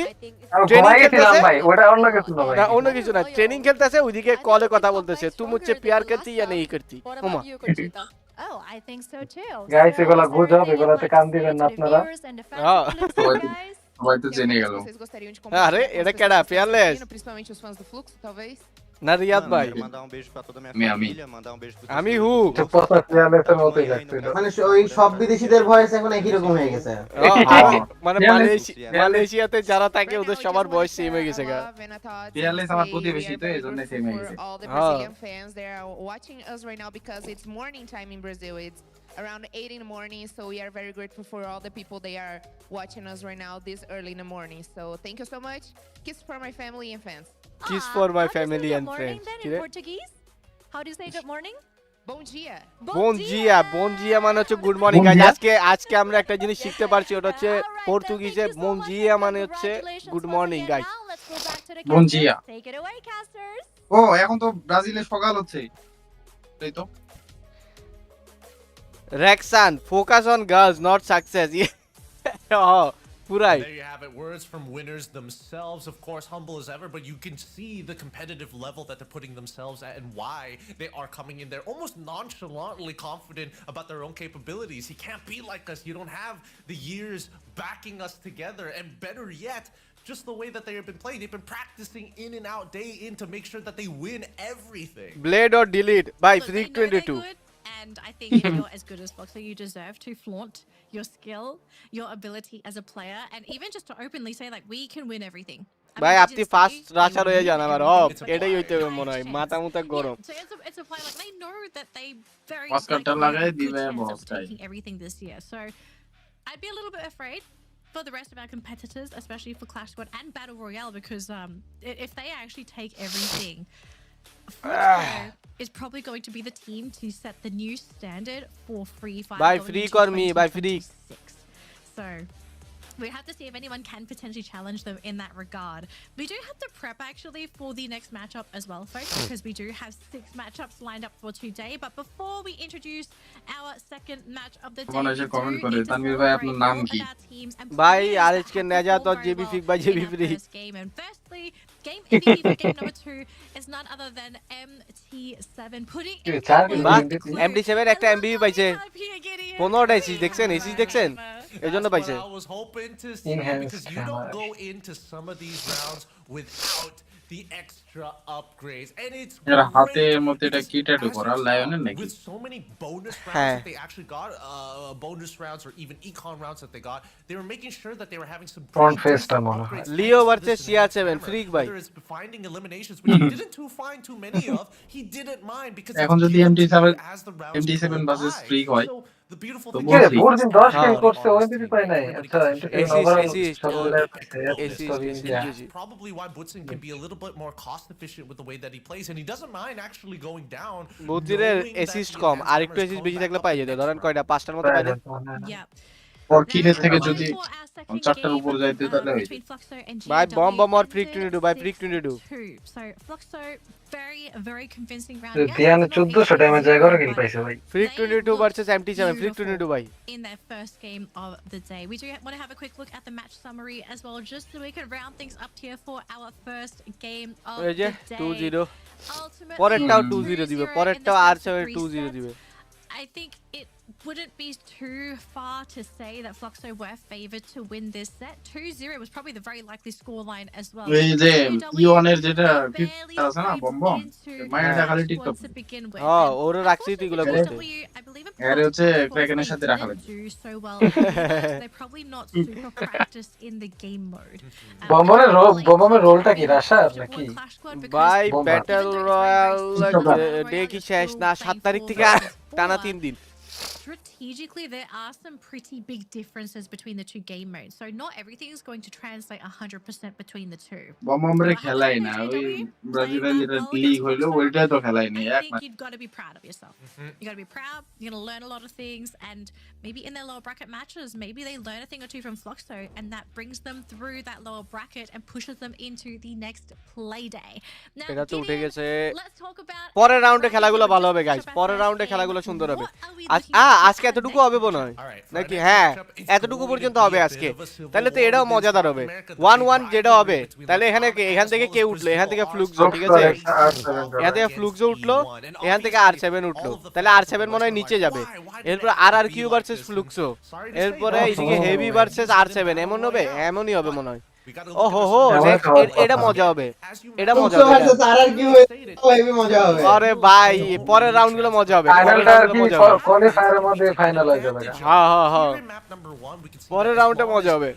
আমি ট্রেনিং ঘুমাই গেছিলাম খেলতেছে ভাই ওটা অন্য কিছু না ভাই না অন্য কিছু না ট্রেনিং খেলতেছে ওইদিকে কলে কথা বলতেছে তুই মুঝে প্যার করতি या नहीं करती What ওমা about you, Conchita? Oh, I think so too. Guys, So, এগুলা is there গুজব, anything you'd এগুলাতে like কান to দিবেন say না to the আপনারা। viewers and the fans Ah. of Fluxo, guys? সবাই তো Tem জেনে alguma গেল coisa que vocês gostariam de আরে compartilhar com as এটা pessoas কেডা que estão fearless assistindo, principalmente os fãs do Fluxo, talvez? না Riyad Mano, ভাই quero mandar um beijo pra toda a minha Minha família, mandar um beijo pro আমি torcedor who do Fluxo. প্রস্তাব ফেয়ারলেসের মতোই Amanhã aí no লাগছিল caso, মানে ওই সব বিদেশিদের ভয়েস এখন একই রকম হয়ে গেছে মানে মালয়েশিয়াতে যারা থাকে Right ওদের now, we সবার just wanna বয়স সেম share হয়ে our গেছে গা love and our thoughts and Fearless আমার say প্রতিবেশী we are তো, very এজন্য grateful same হয়ে for গেছে। all the Ah. Brazilian fans that are watching us right now because it's morning time in Brazil. It's around 8 in the morning, so we are very grateful for all the people they are watching us right now this early in the morning. So thank you so much. Kiss for my family and fans. Kiss Ah, for my how do you say family good and morning friends. then কি in রে? Portuguese? How do you say good morning? Bom dia. বোন জিয়া মানে হচ্ছে good morning guys Bom dia? আজকে আমরা একটা জিনিস শিখতে পারছি ওটা হচ্ছে পর্তুগিজে বোন জিয়া মানে হচ্ছে good morning guys Bom dia. Take it away, casters. ও এখন তো ব্রাজিলে সকাল হচ্ছে তাই তো রেক্সান focus on girls not success পুরাই There you have it. Words from winners themselves. Of course, humble as ever, but you can see the competitive level that they're putting themselves at and why they are coming in there almost nonchalantly confident about their own capabilities. He can't be like us. You don't have the years backing us together. And better yet, just the way that they have been playing. They've been practicing in and out, day in, to make sure that they win everything. Blade or delete by Look, freak they know they're 22 good, and And I think if you're as good as Foxer, you deserve to flaunt your skill, your ability as a player, and even just to openly say, like, we can win everything. I ভাই mean, they আপনি did say first they rusher would হয়ে win যান আমার everything. It's a এটাই play. হইতে হবে Highest মনে হয় chance. মাথা মুথা গরম Yeah, so it's a play like they know that they very অস্কারটা likely লাগাই have a good দিবে chance boss of guy taking everything this year. So I'd be a little bit afraid for the rest of our competitors, especially for Clash Squad and Battle Royale, because if they actually take everything, Fluxo is probably going to be the team to set the new standard for Free Fire. ভাই going free into কর me ভাই free 2026. So we have to see if anyone can potentially challenge them in that regard. We do have to prep actually for the next matchup as well, folks, because we do have 6 matchups lined up for today. But before we introduce our second match of the day, তখন we এসে do comment করে need to Tanvir ভাই আপনার celebrate নাম all কি of our teams and ভাই players that আরএচকে have নেজা তো performed very JB well ফিক by in JB our free first game. And firstly, game MVP for game number 2 is none other than MT7, putting in চার the বাহ কিন্তু clue. এমডি7 একটা MBP পাইছে 15টা assist দেখছেন assist দেখছেন এজন্য পাইছে I was hoping to see Enhanced because you don't camera. go into some of these rounds without the extra upgrades, and it's এর হাতের great মধ্যে এটা because কি ট্যাটু as you করা saw, লায়নের নাকি with so many bonus rounds হ্যাঁ that they actually got, bonus rounds or even econ rounds that they got, they were making sure that they were having some front pretty ফেসটা decent মনে হয় upgrades. Leo thanks to versus this সিয়া7 enhanced freak camera. ভাই Whether it's finding eliminations, which he didn't find too many of, he didn't mind because এখন it's যদি given to MD7 you as the rounds MD7 go versus by. Freak হয় So the beautiful তো thing কে রে বলছি বুর্জিন 10 হ্যাঁ কিল করছে on ওই this দিদি team, পাই নাই everybody আচ্ছা gets to এমটিপির share. Assist overall assist সর্বদাই পাইছে এসিস্ট সরি এসিস্ট ইন্ডিয়া বেশি Probably why Butson can be a little bit more cost efficient with the way that he plays, and he doesn't mind actually going down. বুদ্ধিরের knowing that assist the কম advanced আর camera একটু is assist coming বেশি back থাকলে up পাই the যেত next ধরেন round. কয়টা 5টার মতো পাইলে Yep. ওর Now, কিনের থেকে going যদি for our second 4টার game উপর যাইতে তাহলে হইতো between Fluxo and ভাই বম GW বম আর ফ্রিক ended 22 ভাই freak 22 6-2. So Fluxo, very convincing round. Yes, তিয়ানে it's not a 1400 damage 3-0, 11 kill but পাইছে ভাই freak they 22 versus looked MT seven freak 22 beautiful ভাই in their first game of the day. We do want to have a quick look at the match summary as well, just so we can round things up here for our first game of ওই যে the 2-0 day. Ultimately, পরেরটাও 2-0 2-0 দিবে in পরেরটাও the R space of 7 three 2-0 sets. দিবে I think it wouldn't be too far to say that Fluxo were favoured to win this set. 2-0 was probably the very likely scoreline as well. এই যে GW, ইওনের যেটা they gift barely আছে না scraped বমবম into মাইন্ডটা the খালি squad TikTok to begin with. হ্যাঁ And ওরে রাখছি তুই এগুলো করতে GW, I believe it এর হচ্ছে because ক্র্যাকেনের they সাথে রাখা didn't লাগবে do so well early, so they're probably not super practiced in the game mode. বম্বমের বম্বমের রোলটা কি রাশার নাকি ভাই Bomber. ব্যাটল রয়্যাল ডে কি শেষ না 7 তারিখ থেকে আর টানা 3 দিন Strategically, there are some pretty big differences between the two game modes. So not everything is going to translate 100% between the two. বমবমরে খেলাই না ওই ব্রাজিলের যেটা লিগ হইলো ওইটা তো খেলাই নাই I এক think you've got to be proud of yourself. You got to be proud. You're going to learn a lot of things, and maybe in their lower bracket matches, maybe they learn a thing or two from Fluxo, and that brings them through that lower bracket and pushes them into the next play day. Now, এটা তো উঠে Gideon, গেছে let's talk about পরের রাউন্ডে bracket খেলাগুলো here. ভালো হবে Just guys finish up our পরের first রাউন্ডে game. খেলাগুলো সুন্দর হবে What are we looking at আজকে for our এতটুকু next হবে মনে হয় All right, for our নাকি next হ্যাঁ matchup, it's এতটুকু going to পর্যন্ত be হবে a আজকে bit of a civil তাহলে তো war এটাও within মজাদার South হবে America, the 1-1 big যেটা হবে rivalry between তাহলে এখানে Republic এখান as থেকে well কে as উঠলো এখান থেকে Brazil ফ্লুক্সো are ঠিক Fluxo আছে আর 7 এখান থেকে against ফ্লুক্সো উঠলো E1, and এখান থেকে obviously আর7 উঠলো all of the তাহলে fans আর7 of the মনে হয় West are নিচে like, যাবে why did এরপর it have to আর be Q like versus this? Fluxo And sorry to say, এরপরে but এইদিকে Oh. হেভি ভার্সেস আর7 এমন হবে এমনই হবে মনে হয় we gotta ও look হো at হো this next- one. এটা মজা হবে As you এটা মজা Fluxo হবে এটা। versus RRQ হয়ে হেভি মজা হবে আরে ভাই পরের রাউন্ডগুলো মজা হবে পরের ফাইনালটা আর রাউন্ডগুলো কি মজা হবে কোয়ালিফায়ারের মধ্যে ফাইনাল হয়ে যাবে হ্যাঁ হ্যাঁ হ্যাঁ পরের রাউন্ডে মজা হবে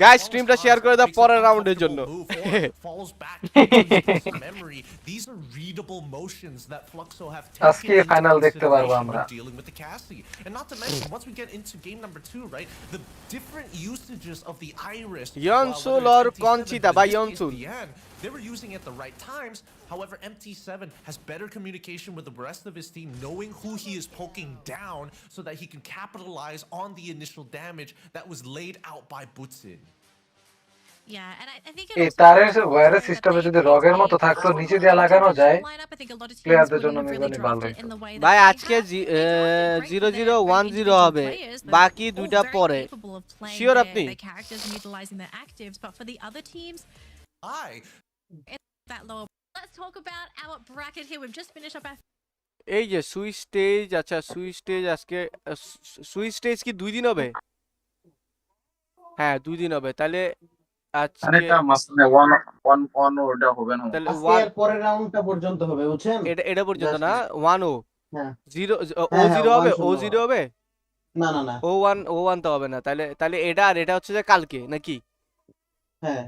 গাইস স্ট্রিমটা শেয়ার করে দাও পরের রাউন্ডের জন্য আজকে ফাইনাল দেখতে পারবো আমরা And not to mention, once we get into game number 2, right, the different usages of the iris. Yonsul while or whether it's Conchita, MT7, by but in this case, Yonsul. BN, they were using it at the right times. However, MT7 has better communication with the rest of his team, knowing who he is poking down so that he can capitalize on the initial damage that was laid out by Butsin. Yeah, and I think এই তারের ওয়্যারের সিস্টেমে যদি রগের মতো থাকতো নিচে দিয়ে লাগানো যায় প্লেয়ারদের জন্য মেজানি ভালো হতো ভাই আজকে 0010 হবে বাকি দুইটা পরে শিওর আপনি Hi. Let's talk about our bracket here. We've just finished up our এই যে সুইচ স্টেজ আচ্ছা সুইচ স্টেজ আজকে সুইচ স্টেজ কি 2 দিন হবে হ্যাঁ 2 দিন হবে তাহলে আজকে আরেকটা মাসনে ওয়ান ওটা হবে না তাহলে আজকে এর পরের রাউন্ডটা পর্যন্ত হবে বুঝছেন এটা পর্যন্ত না 1 ও হ্যাঁ 0 ও হ্যাঁ, হ্যাঁ, 0 হবে, 1-0 ও 0 হবে, না না না ও 1 তো হবে না। তাহলে তাহলে এটা আর এটা হচ্ছে যে কালকে নাকি? হ্যাঁ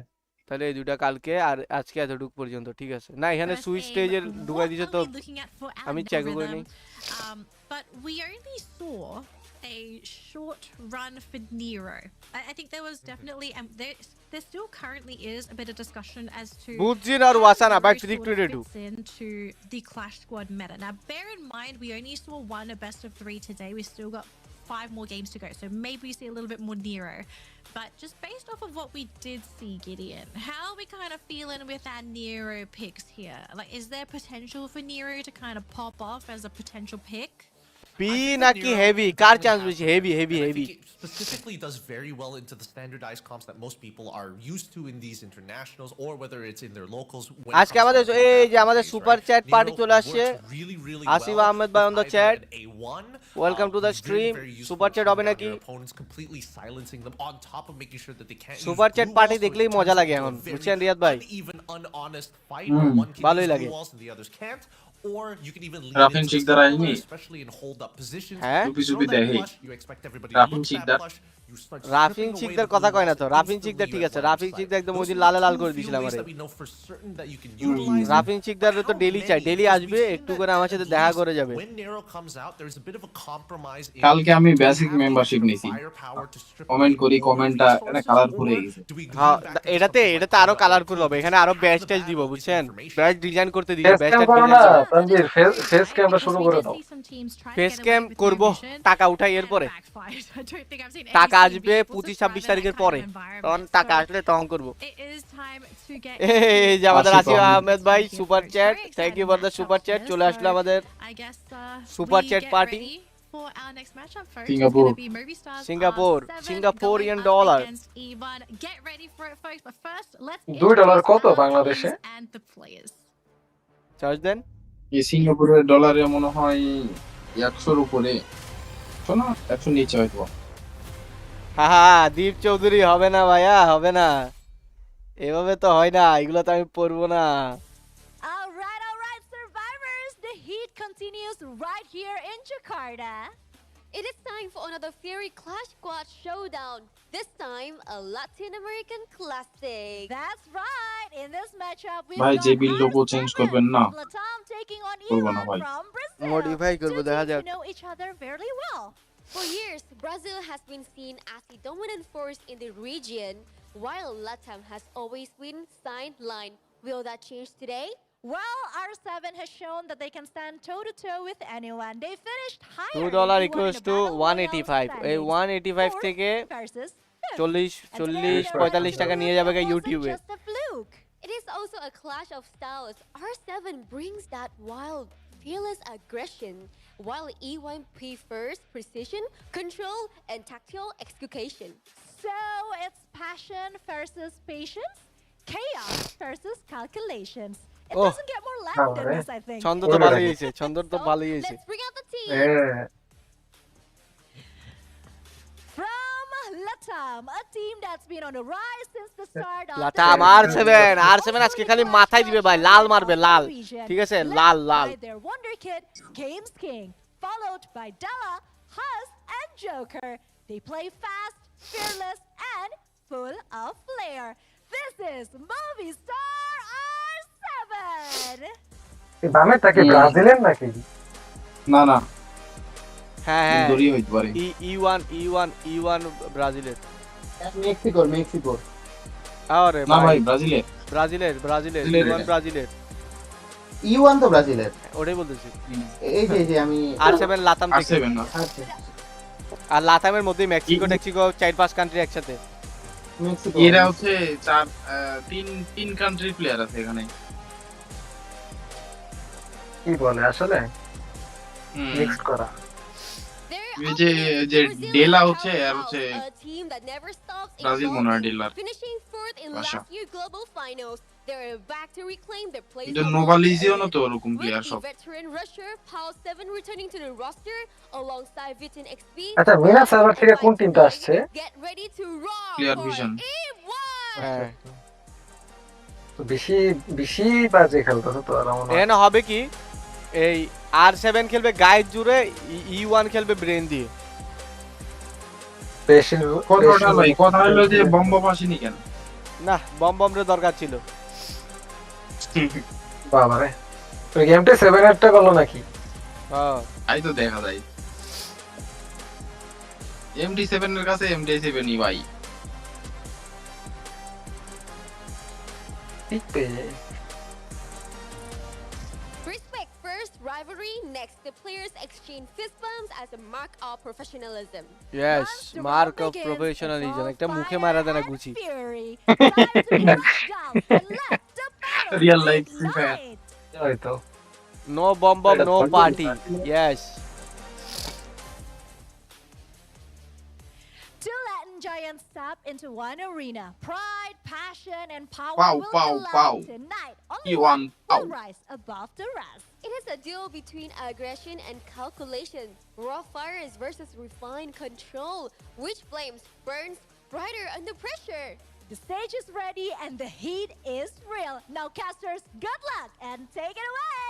তাহলে এই দুইটা কালকে আর আজকে এতটুকু পর্যন্ত, ঠিক আছে। না এখানে First সুইচ game, স্টেজের ঢুকাই what দিছে are তো we looking at for আমি চেক করে algorithm? নেই। But we only saw a short run for Nero. I think there was definitely, there still currently is a bit of discussion as to বুঝছিন আর how ওয়াসানা Nero back to sort of dictator fits into the Clash Squad meta. Now, bear in mind, we only saw one a best of 3 today. We still got 5 more games to go, so maybe we see a little bit more Nero. But just based off of what we did see, Gideon, how are we kind of feeling with our Nero picks here? Like, is there potential for Nero to kind of pop off as a potential pick? P নাকি heavy, কার chance বেশি? Heavy heavy And I heavy. think it specifically does very well into the standardized comps that most people are used to in these internationals, or whether it's in their locals. When it আজকে comes আমাদের down to এই that যে আমাদের phase, super right? Chat Nero party চলে আসছে। works really, really Asif well Ahmed ভাই with on the either chat, an A1, welcome to the very, stream. very useful super chat to হবে down নাকি? your opponents, completely silencing them on top of making sure that they can't use super chat blue party walls, so it দেখলেই turns মজা লাগে into a এখন, very বুঝছেন রিয়াদ ভাই? uneven, unhonest fight where one can ভালোই use লাগে। blue walls and the others can't. Or you can even lean রাফিন into the Sikdar side আইনি? pillar, especially in hold-up positions. হ্যাঁ? চুপি Throw চুপি that দেখে flush, you expect everybody to রাফিন look that Sikdar flush. You start রাফিন stripping away Sikdar the কথা blue কয় না walls তো, রাফিন instantly শিকদার ঠিক at আছে, line of রাফিন sight. শিকদার একদম ওই Those দিন are লালে the লাল two করে few দিয়েছিল ways আমারে। that we know for certain that you can utilize them. রাফিন শিকদার তো How ডেলি চাই, many? ডেলি Because আসবে, we've seen একটু that করে আমার সাথে at দেখা least করে যাবে। when Nero comes out, there's a bit of a compromise in কালকে আমি do we basic have the membership extra নিছি, firepower to strip comment away করি, more কমেন্টটা এটা resources, কালারফুল or হয়ে গেছে। do we lean হ্যাঁ, back into এটাতে something like এটাতে আরো hold up কালারফুল and হবে, prove এখানে just আরো half ব্যাচ the টেস্ট দিব, battle is বুঝছেন? information. ব্যাচ ডিজাইন করতে দিছে, ফেস ব্যাচটা ক্যাম করো ডিজাইন না দিব। তানভীর, ফেস ক্যামটা শুরু করে দাও। ফেস ক্যাম করব, টাকা উঠাই এর পরে। টাকা আসবে 25-26 তারিখের পরে, তখন টাকা আসলে তখন করব। এই যে আমাদের আসিফ আহমেদ ভাই super chat, thank you for the super chat, চলে আসলো আমাদের super chat party. Singapore, Singaporean dollar. $2 কত বাংলাদেশে? চার্জ দেন। এই সিঙ্গাপুরের ডলারে মনে হয় 100-র উপরে, শোনো 100 নিচে হয়তো। হ্যাঁ, দীপ চৌধুরী হবে না ভাইয়া, হবে না, এভাবে তো হয় না, এগুলো তো আমি পড়বো না। All right, survivors. The heat continues right here in Jakarta. It is time for another fiery Clash Squad showdown. This time, a Latin American classic. That's right. In this matchup, we've ভাই got যে বিল logo change Ffws করবেন না, from Latam taking on করবো না Iran ভাই। from Brazil. Modify করব, Two দেখা teams যাক। who know each other fairly well. For years, Brazil has been seen as the dominant force in the region, while Latam has always been sidelined. Will that change today? Well, R7 has shown that they can stand toe-to-toe with anyone. They finished higher $2 than anyone in equals the to battle royale 185, এই standings. 185 Fourth থেকে versus fifth. 40-45 টাকা নিয়ে যাবে ইউটিউবে। Just a fluke. It is also a clash of styles. R7 brings that wild, fearless aggression, while E1 prefers precision, control, and tactile execution. So it's passion versus patience, chaos versus calculations. It Oh. doesn't get more Latin than this, I think. ছন্দ তো ভালোই হয়েছে, ছন্দ তো So, ভালোই হয়েছে। let's bring out the team. From Latam, a team that's been on the rise since the start of লাতাম R7 আজকে খালি মাথায় দিবে ভাই, লাল মারবে, লাল, ঠিক আছে, লাল লাল। By their wonder kid, Games King, followed by Della, Hus, and Joker. They play fast, fearless, and full of flair. This is Movie Star R7. এই বামেরটা কি ব্রাজিলের নাকি? না না, হ্যাঁ হ্যাঁ, দড়ি হইতে পারে। E1 ব্রাজিলের। মেক্সিকো আরে না ভাই, ব্রাজিলের, ব্রাজিলের E1 ব্রাজিলের, ইউয়ান তো ব্রাজিলের। ওটাই বলতেছি। এই যে আমি R7 লাতাম থেকে। R7 না, আচ্ছা আর লাতামের মধ্যে মেক্সিকো 4-5 কান্ট্রি একসাথে। মেক্সিকো এরা হচ্ছে তিন কান্ট্রির প্লেয়ার আছে এখানে। কি বলে আসলে মিক্স করা। Their এই যে opponent, যে Brazil, ডেলা is হচ্ছে আর powerhouse, হচ্ছে a team that never stops Brazil মনে হয় evolving, ডেলার finishing fourth in ভাষা। last year global finals. They're back to reclaim their place এটা among নোভা the লিজিও না elite, তো ওরকম with প্লেয়ার the সব। veteran rusher Ffws 7 returning to the roster alongside Vitin XP. আচ্ছা, Mina server থেকে কোন টিমটা আসছে? Get ready to roar Clear for vision. E1. হ্যাঁ, বেশি বেশি বাজে খেলতেছে তো আর মনে হয়। এখানে হবে কি, এই R7 খেলবে গায়ের জুড়ে, E1 খেলবে ব্রেন দিয়ে। কথাটা ভাই কথা হলো যে বম্ব আসেনি কেন? না বম রে দরকার ছিল। বাবারে ওই গেমটা 7 এরটা করলো নাকি? হ্যাঁ তাই তো দেখা যায়। MD7 এর কাছে MD7 ই ভাই। Respect first, rivalry next. The players exchange fist bumps as a mark of professionalism. Yes, mark of professionalism. একটা মুখে মারা দেনা গুছি। Real life Free Fire. হয়তো No bomb, no party. Yes. Two Latin giants step into one arena. Pride, passion, and power Pow, will pow, collide pow. tonight. Only E1, one pow. will rise above the rest. It is a duel between aggression and calculation. Raw fires versus refined control. Which flames burns brighter under pressure? The stage is ready and the heat is real. Now, casters, good luck and take it away.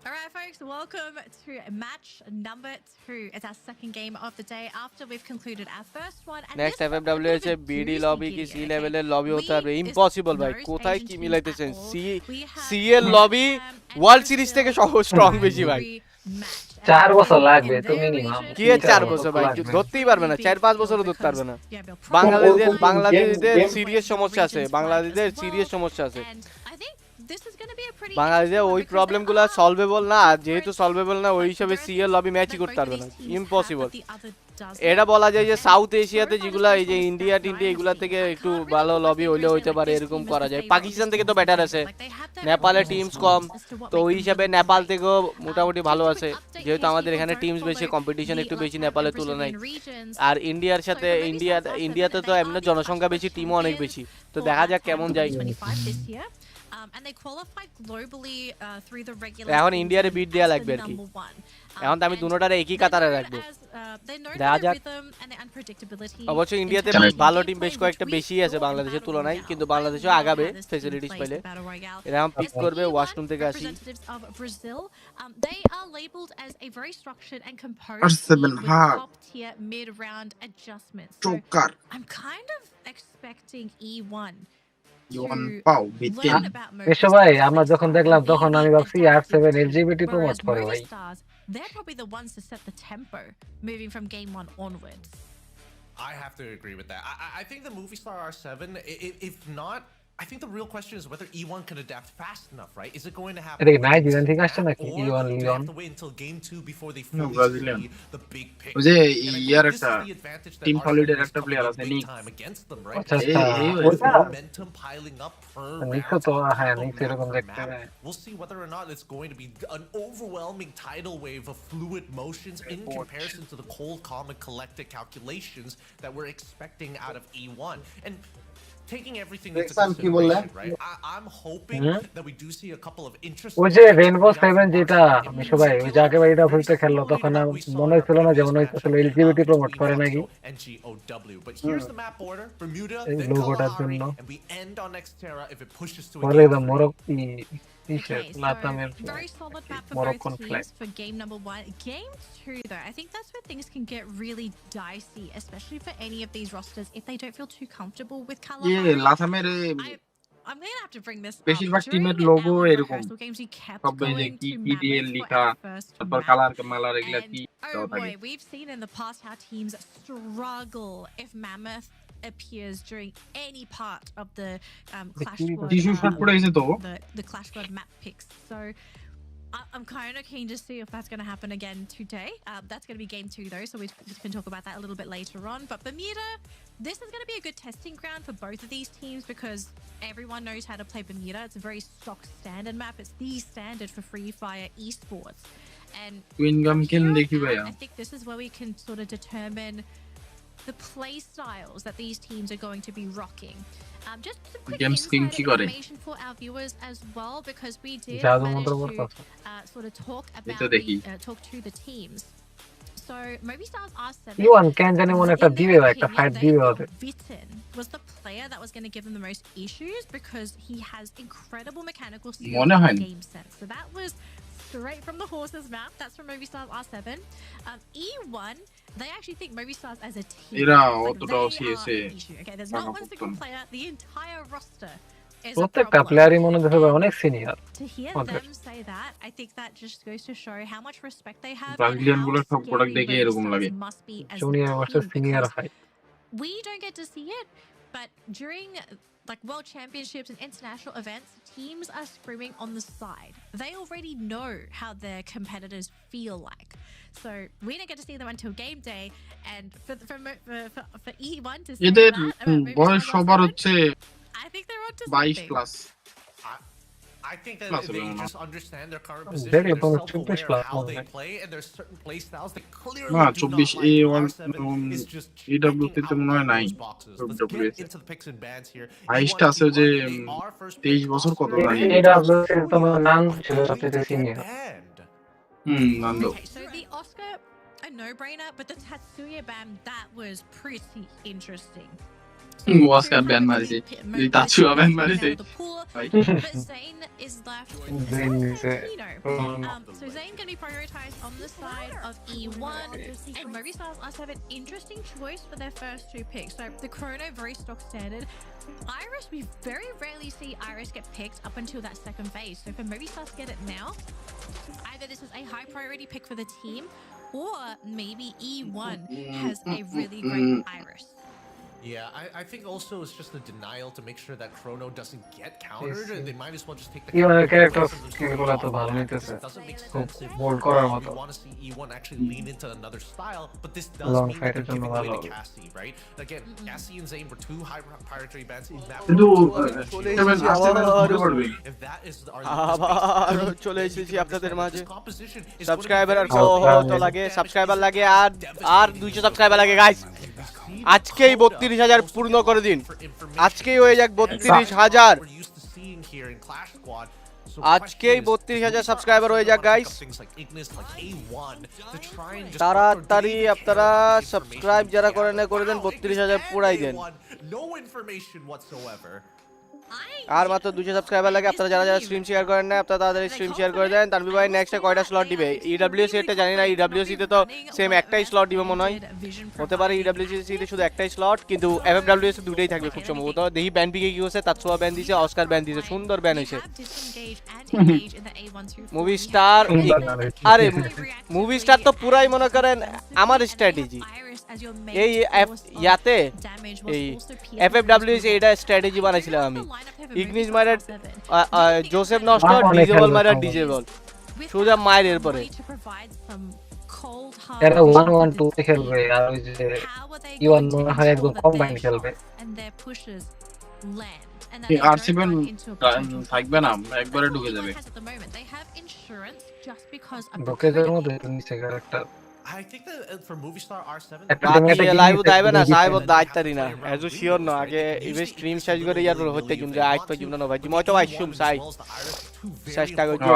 All right, folks, welcome to match number 2. It's our second game of the day after we've concluded our first one. And Next this one's a FFW bit of হচ্ছে a BD juicy lobby কি giddy, C okay? লেভেলের lobby হতে হবে, We is impossible ভাই। most কোথায় Asian কি teams মিলাইতেছেন? at all. C We have C এর লবি and ওয়ার্ল্ড সিরিজ থেকে Brazil স্ট্রং বেশি ভাই। match. 4 বছর And লাগবে in তো their মিনিমাম। region, কি এর 4 বছর ভাই? লাগবে। ধরতেই পারবে না, 4-5 বছরও ধরতে পারবে না। Yeah, they'll বাংলাদেশদের সিরিয়াস সমস্যা আছে, বাংলাদেশদের সিরিয়াস সমস্যা আছে। And I think this is going to be a pretty বাংলাদেশে interesting ওই one because প্রবলেমগুলো there are সলভেবল না, আর যেহেতু different, সলভেবল না ওই হিসাবে there are সি এর লবি ম্যাচই that করতে both পারবে of না, these teams have, impossible. but the other doesn't. এটা বলা যায় যে And সাউথ এশিয়াতে Florida যেগুলা এই যে is ইন্ডিয়া first টিন্ডিয়া এগুলা dynasty. থেকে I একটু can't really ভালো put লবি my হইলে finger হইতে like পারে, this এরকম team is করা the যায়। favorite, পাকিস্তান this থেকে team তো is the বেটার favorite. আছে, Like, they have their নেপালে own teams rules com, as to what তো they ওই can হিসাবে do নেপাল right. থেকেও মোটামুটি ভালো Just a আছে, quick update যেহেতু in case আমাদের people এখানে don't টিমস বেশি, follow কম্পিটিশন the একটু বেশি LATAM নেপালের and তুলনায়। Brazilian regions. আর ইন্ডিয়ার সাথে So for maybe India South Africa, ইন্ডিয়াতে তো they এমনি are the জনসংখ্যা বেশি, USHL টিমও অনেক বেশি, তো for দেখা যাক LATAM কেমন যায়। 2025 this year. And they qualified globally through the regular এখন season ইন্ডিয়ারে বিট দেয়া as the লাগবে আর কি। number one. এখন তো আমি And দুটোটারে একই they're কাতারে known রাখবো। as, they're known দেখা for their যাক। rhythm and their unpredictability অবশ্য in ইন্ডিয়াতে terms of ভালো gameplay, টিম বেশ which কয়েকটা we বেশি saw আছে in বাংলাদেশের Battle তুলনায়, Royale. কিন্তু I বাংলাদেশও love আগাবে how this team facilities plays পাইলে। the Battle Royale. এরা পিক For করবে, E1 ওয়াশরুম থেকে আসি। representatives of Brazil, they are labeled as a very structured and composed R7 team with hard. top-tier mid-round adjustments. So Joker. I'm kind of expecting E1 E1 to পাও বিতে। learn about এসো Movistar ভাই, as আমরা they যখন start দেখলাম to তখন আমি really ভাবছি adapt R7 quickly. LGBT promote Whereas করে ভাই। Movistars, they're probably the ones to set the tempo moving from game 1 onwards. I have to agree with that. I think the movie star R7, if not, I think the real question is whether E1 can adapt fast enough, right? Is it going to happen এটা কি with Nigerian this থেকে আসছে map, নাকি? or Ewan do they Leon. have to wait until game 2 before they No, fully Brazilian. see the big picture? ওই যে And I think year this একটা is the advantage that team R7 হলিডের is একটা coming player in আছে big নিক। time against them, right? আচ্ছা Because আচ্ছা, they have ওইটা momentum piling up per Nico round, তো top হ্যাঁ of নিকো map এরকম for দেখতে map. হয়। We'll see whether or not it's going to be an overwhelming tidal wave of fluid motions in comparison to the cold, calm, and collected calculations that we're expecting out of E1. And taking everything into Exam কি বললে? consideration, right? I'm hoping that we do see a couple of interesting. ওই যে rainbow 7 যেটা মিশো ভাই ওই জায়গা বাইটা ফুলতে খেললো তখন মনে হচ্ছিল না যেমন হইতেছিল এলজিবিটি প্রমোট করে নাকি and GOW. But here's the map order: Bermuda, এই then লোগোটার Kalahari, জন্য and we end on Xterra if it pushes to a পরে game the 3. Morocco Okay, so লাতামের very solid map for Moroccan both flag. teams for game number 1. Game 2, though, I think that's where things can get really dicey, especially for any of these rosters if they don't feel too comfortable with ইয়ে Kalahari. লাথামের I'm going to have to bring this up. বেশিরভাগ During টিমের logo our এরকম rehearsal games, we kept সব এই যে going কি to কি দিয়ে Mammoth for লেখা our first তারপর map. কালার মালার এগুলা And কি oh দেওয়া থাকে boy, we've seen in the past how teams struggle if Mammoth appears during any part of the Clash Squad, tissue shoot পড়ে গেছে তো the Clash Squad map picks. So I'm kind of keen to see if that's going to happen again today. That's going to be game 2 though, so we can talk about that a little bit later on. But Bermuda, this is going to be a good testing ground for both of these teams because everyone knows how to play Bermuda. It's a very stock standard map. It's the standard for Free Fire esports. And উইনগাম কেন দেখি ভাইয়া I think this is where we can sort of determine the play styles that these teams are going to be rocking. Just some quick Game scheme insider কি করে information for our viewers as well, because we did জাদু manage মন্ত্র to করতেছে sort of talk এই তো about দেখি talk to the teams. So Movistar's R7. ইওয়ান কেন জানি মনে একটা দিবে বা একটা ফাইট দিবে ওদের Vitten was the player that was going to give them the most issues because he has incredible mechanical skill মনে হয় and না। game sense. So that was straight from the horse's mouth. That's from Movistar's R7. E1, they actually think Movistar's as a team. এরা Like, অতটাও they CSA are an issue. Okay, there's not one single player. The entire roster is a প্রত্যেকটা problem. প্লেয়ারই মনে দেখবে অনেক senior To hear ওদের them say that, I think that just goes to show how much respect they have and Brazilian how গুলোর সব product scary দেখে এরকম লাগে Movistar's must be as a junior versus team senior because fight we don't get to see it, but during like world championships and international events, teams are screaming on the side. They already know how their competitors feel like. So we don't get to see them until game day, and for E1 to say এদের that about বয়স Movistar সবার R7, হচ্ছে I think they're onto 22 something. Plus I think that Plus, they I don't just understand their current Very position. They're about self-aware 24 of how they plus. play, and there's certain play styles that clearly না do not 24 like. A1 R7 is just EWC checking তে মনে হয় out নাই those boxes. Let's WWC get into the picks and bans here. Heist আছে যে 23 বছর কত নাই এটা তোমার নাম ছিল সবচেয়ে senior নান্দো Okay, so the Oscar, a no-brainer, but the Tatsuya ban, that was pretty interesting. Oscar ban মারিছে এই তাছুয়া ব্যান মারিছে ভাই But Zane is left Zane with is it. Kino. So Zane going to be prioritized on the side of E1, and Movistar's R7, interesting choice for their first two picks. So the Chrono, very stock standard. Iris, we very rarely see Iris get picked up until that second phase. So for Movistar to get it now, either this is a high priority pick for the team, or maybe E1 has a really great Iris. Yeah, I think also it's just a denial to make sure that Chrono doesn't get countered, and they might as well just take the ইওয়ানের counter character because of the স্কিলগুলো তো ভালো because নিতেছে it doesn't make খুব sense if bold করার you মতো want to see E1 actually lean into another style, but this does long mean that ফাইটের they're জন্য giving away ভালো to হবে Cassie, right? Again, Cassie and Zane were two high priority bans in that কিন্তু if that is our আবার চলে এসেছি আপনাদের মাঝে subscriber আর তো লাগে সাবস্ক্রাইবার লাগে আর 200 সাবস্ক্রাইবার লাগে গাইস আজকেই 32000 পূর্ণ করে দিন আজকেই হয়ে যাক 32000 আজকেই 32000 সাবস্ক্রাইবার হয়ে যাক গাইস তাড়াতাড়ি আপনারা সাবস্ক্রাইব যারা করেন না করে দেন 32000 পুরাই দেন আর মাত্র 200 সাবস্ক্রাইবার লাগে আপনারা যারা যারা স্ট্রিম শেয়ার করেন না আপনারা তাড়াতাড়ি স্ট্রিম শেয়ার করে দেন তানভীর ভাই নেক্সটে কয়টা স্লট দিবে ইডব্লিউসি তে জানি না ইডব্লিউসি তে তো সেম একটাই স্লট দিবে মনে হয় হতে পারে ইডব্লিউসি তে শুধু একটাই স্লট কিন্তু এফএফডব্লিউএস এ দুটোই থাকবে খুব সম্ভবত দেখি ব্যান পিকে কি হচ্ছে তাতসোয়া ব্যান দিয়েছে অস্কার ব্যান দিয়েছে সুন্দর ব্যান হয়েছে মুভি স্টার আরে মুভি স্টার তো পুরাই মনে করেন আমার স্ট্র্যাটেজি এই ইয়াতে এই এফএফডব্লিউএস এটা স্ট্র্যাটেজি বানাইছিলাম আমি ইগনিস মাইরার জোসেফ নস্ট ডিজেবল মাইরার ডিজেবল সোজা মাইরের পরে এরা 1-1-2 তে খেলবে আর ওই যে ইওয়ান মনে হয় একদম কম্বাইন খেলবে আর7 থাকবে না একবারে ঢুকে যাবে ঢুকে যাওয়ার মধ্যে নিচে character I think that for Movistar R7 live দাইবে না সাহেব দাইতারি না এজু শিওর না আগে ইভে স্ট্রিম সাইজ করে ইয়ার হইতে জুম যে আইতো জুম না ভাই মই তো ভাই শুম সাই চেষ্টা করছি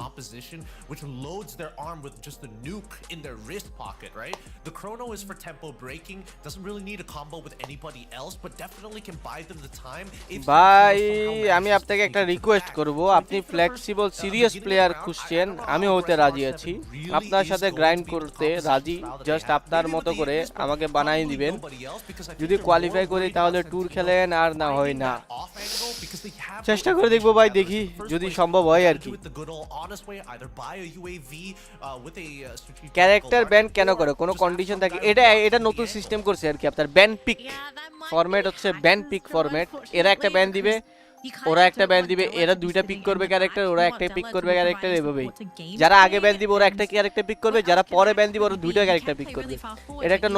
composition which loads their arm with just a nuke in their wrist pocket, right? The Chrono is for tempo breaking, doesn't really need a combo with anybody else, but definitely can buy them the time if ভাই আমি আপনাকে একটা request করব আপনি flexible serious player খুঁজছেন আমি হতে রাজি আছি আপনার সাথে গ্রাইন্ড করতে রাজি জাস্ট আপনার মতো করে আমাকে বানাই দিবেন যদি কোয়ালিফাই করি তাহলে ট্যুর খেলেন আর না হয় না চেষ্টা করে দেখব ভাই দেখি যদি সম্ভব হয় আর কি ক্যারেক্টার ব্যান কেন করে কোনো কন্ডিশন থাকে এটা নতুন সিস্টেম করছে আর কি আপনার ব্যান পিক ফরম্যাট হচ্ছে ব্যান পিক ফরম্যাট এরা একটা ব্যান দিবে ওরা একটা ব্যান দিবে এরা দুইটা পিক করবে ক্যারেক্টার ওরা একটা পিক করবে ক্যারেক্টার এভাবেই যারা আগে ব্যান দিবে ওরা একটা ক্যারেক্টার পিক করবে যারা পরে ব্যান দিবে ওরা দুইটা ক্যারেক্টার পিক করবে এটা একটা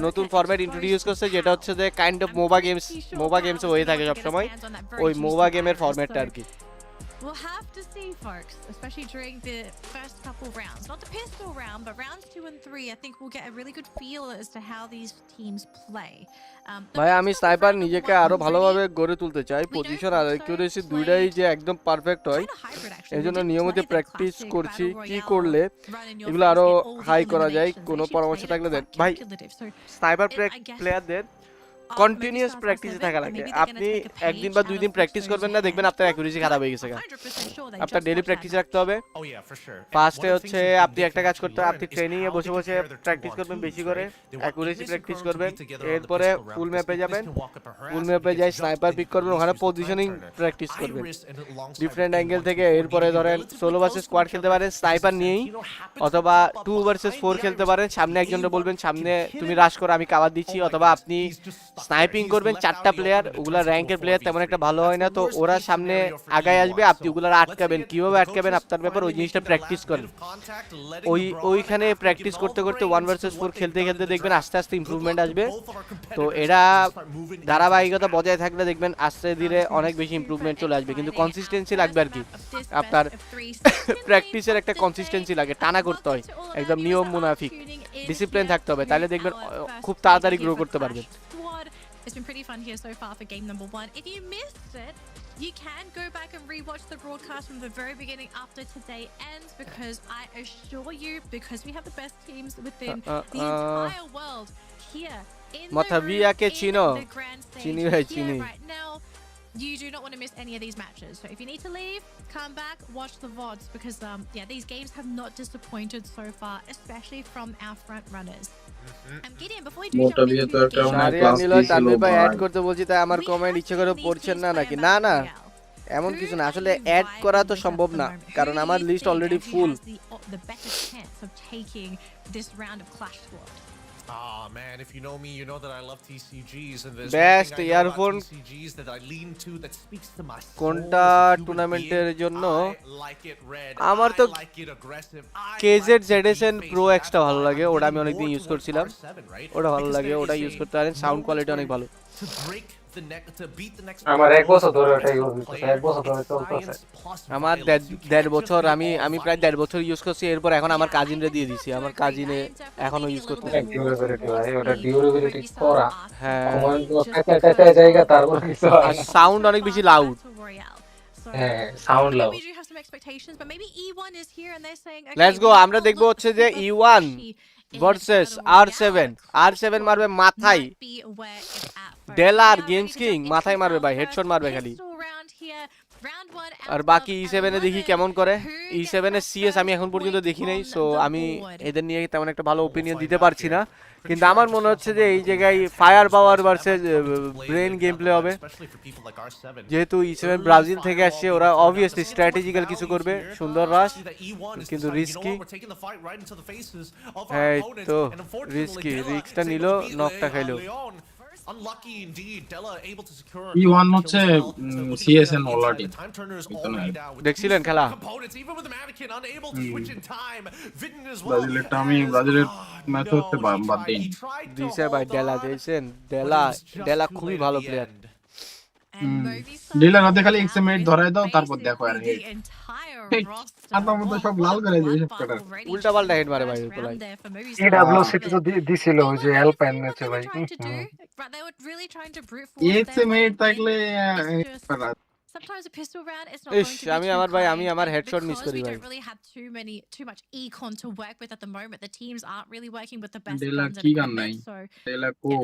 নতুন ফরম্যাট ইন্ট্রোডিউস করছে যেটা হচ্ছে যে কাইন্ড অফ মোবা গেমস হয়ে থাকে সব সময় ওই মোবা গেমের ফরম্যাটটা আর কি We'll have to see, folks, especially during the first couple rounds. Not the pistol round, but rounds 2 and 3. I think we'll get a really good feel as to how these teams play. ভাই আমি sniper নিজেকে আরো ভালোভাবে গড়ে তুলতে চাই position আর accuracy দুইটাই যে একদম পারফেক্ট হয় এজন্য নিয়মিত প্র্যাকটিস করছি কি করলে এগুলো আরো হাই করা যায় কোনো পরামর্শ থাকলে দেন ভাই স্নাইপার প্লেয়ারদের কন্টিনিউয়াস প্র্যাকটিসে থাকা লাগে আপনি একদিন বা দুই দিন প্র্যাকটিস করবেন না দেখবেন আপনার অ্যাকুরেসি খারাপ হয়ে গেছে আপনার ডেইলি প্র্যাকটিস রাখতে হবে ফার্স্টে হচ্ছে আপনি একটা কাজ করতে হবে আপনি ট্রেনিং এ বসে বসে প্র্যাকটিস করবেন বেশি করে অ্যাকুরেসি প্র্যাকটিস করবেন এরপরে ফুল ম্যাপে যাবেন ফুল ম্যাপে যাই স্নাইপার পিক করবেন ওখানে পজিশনিং প্র্যাকটিস করবেন ডিফারেন্ট অ্যাঙ্গেল থেকে এরপরে ধরেন সোলো ভার্সেস স্কোয়াড খেলতে পারেন স্নাইপার নিয়েই অথবা 2 ভার্সেস 4 খেলতে পারেন সামনে একজনকে বলবেন সামনে তুমি রাশ করো আমি কাভার দিচ্ছি অথবা আপনি স্নাইপিং করবেন 4টা প্লেয়ার ওগুলা র‍্যাঙ্কের প্লেয়ার তেমন একটা ভালো হয় না তো ওরা সামনে আগায় আসবে আপনি ওগুলা আটকাবেন কিভাবে আটকাবেন আপনার ব্যাপার ওই জিনিসটা প্র্যাকটিস করেন ওইখানে প্র্যাকটিস করতে করতে 1 ভার্সেস 4 খেলতে খেলতে দেখবেন আস্তে আস্তে ইমপ্রুভমেন্ট আসবে তো এরা ধারাবাহিকতা বজায় থাকলে দেখবেন আস্তে ধীরে অনেক বেশি ইমপ্রুভমেন্ট চলে আসবে কিন্তু কনসিস্টেন্সি লাগবে আর কি আপনার প্র্যাকটিসের একটা কনসিস্টেন্সি লাগে টানা করতে হয় একদম নিয়ম মুনাফিক ডিসিপ্লিন থাকতে হবে তাহলে দেখবেন খুব তাড়াতাড়ি গ্রো করতে পারবেন It's been pretty fun here so far for game number 1. If you missed it, you can go back and rewatch the broadcast from the very beginning after today ends because I assure you, because we have the best teams within the entire world here in the grand stage here right now, you do not want to miss any of these matches. So if you need to leave, come back, watch the VODs because yeah, these games have not disappointed so far, especially from our front runners. Gideon, before we do jump into the game, Tanvir ভাই add করতে বলছি তাই আমার comment ইচ্ছে করে পড়ছেন না নাকি না না এমন কিছু না আসলে অ্যাড করা তো সম্ভব না কারণ আমার list already full the better chance of taking this round of Clash Squad. Ah man, if you know me, you know that I love TCGs and there's best one thing I know about TCGs that I lean to that speaks to my soul. কোনটা টুর্নামেন্টের জন্য আমার তো KZ ZSN Pro X টা ভালো লাগে ওটা আমি অনেকদিন ইউজ করছিলাম ওটা ভালো লাগে ওটা ইউজ করতে পারেন সাউন্ড কোয়ালিটি অনেক ভালো আমার এক বছর ধরে ওটা ইউজ করতেছে এক বছর ধরে চলতেছে আমার 1.5 বছর আমি প্রায় 1.5 বছর ইউজ করছি এরপর এখন আমার কাজিনরে দিয়ে দিছি আমার কাজিনে এখনো ইউজ করতেছে ডিউরেবিলিটি ভাই ওটা ডিউরেবিলিটি করা হ্যাঁ একটা জায়গা তারপর কিছু আর সাউন্ড অনেক বেশি লাউড হ্যাঁ সাউন্ড লাউড লেটস গো আমরা দেখব হচ্ছে যে E1 ভার্সেস R7 মারবে মাথায় ডেলার গেমস কিং মাথায় মারবে ভাই হেডশট মারবে খালি আর বাকি E7 এ দেখি কেমন করে E7 এর CS আমি এখন পর্যন্ত দেখি নাই সো আমি এদের নিয়ে তেমন একটা ভালো ওপিনিয়ন দিতে পারছি না কিন্তু আমার মনে হচ্ছে যে এই জায়গায় fire power versus brain game play হবে যেহেতু E7 ব্রাজিল থেকে আসছে ওরা অবভিয়াসলি স্ট্র্যাটেজিক্যাল কিছু করবে সুন্দর রাশ কিন্তু রিস্কি হ্যাঁ তো রিস্কটা নিল নকটা খাইলো Unlucky indeed, Della able to secure E1 হচ্ছে CSN অলরেডি দেখছিলেন খেলা ব্রাজিলেরটা আমি ব্রাজিলের ম্যাচ হচ্ছে বাদ দিই দিছে ভাই ডেলা দেখছেন ডেলা খুবই ভালো প্লেয়ার ডিলার হাতে খালি এক্সএমএইট ধরায় দাও তারপর দেখো আর হেড আদম তো সব লাল করে দিবে সব কটা উল্টা পাল্টা হেড মারে ভাই বলাই এডব্লিউসি তো দিছিল ওই যে অ্যালপাইন ম্যাচে ভাই এক্সএমএইট থাকলে Sometimes a pistol round it's not going to be আমি আমার হেডশট মিস করি ভাই really had too much econ to work with at the moment. The teams aren't really working with the best de la guns কি and গান নাই equipment, so de la co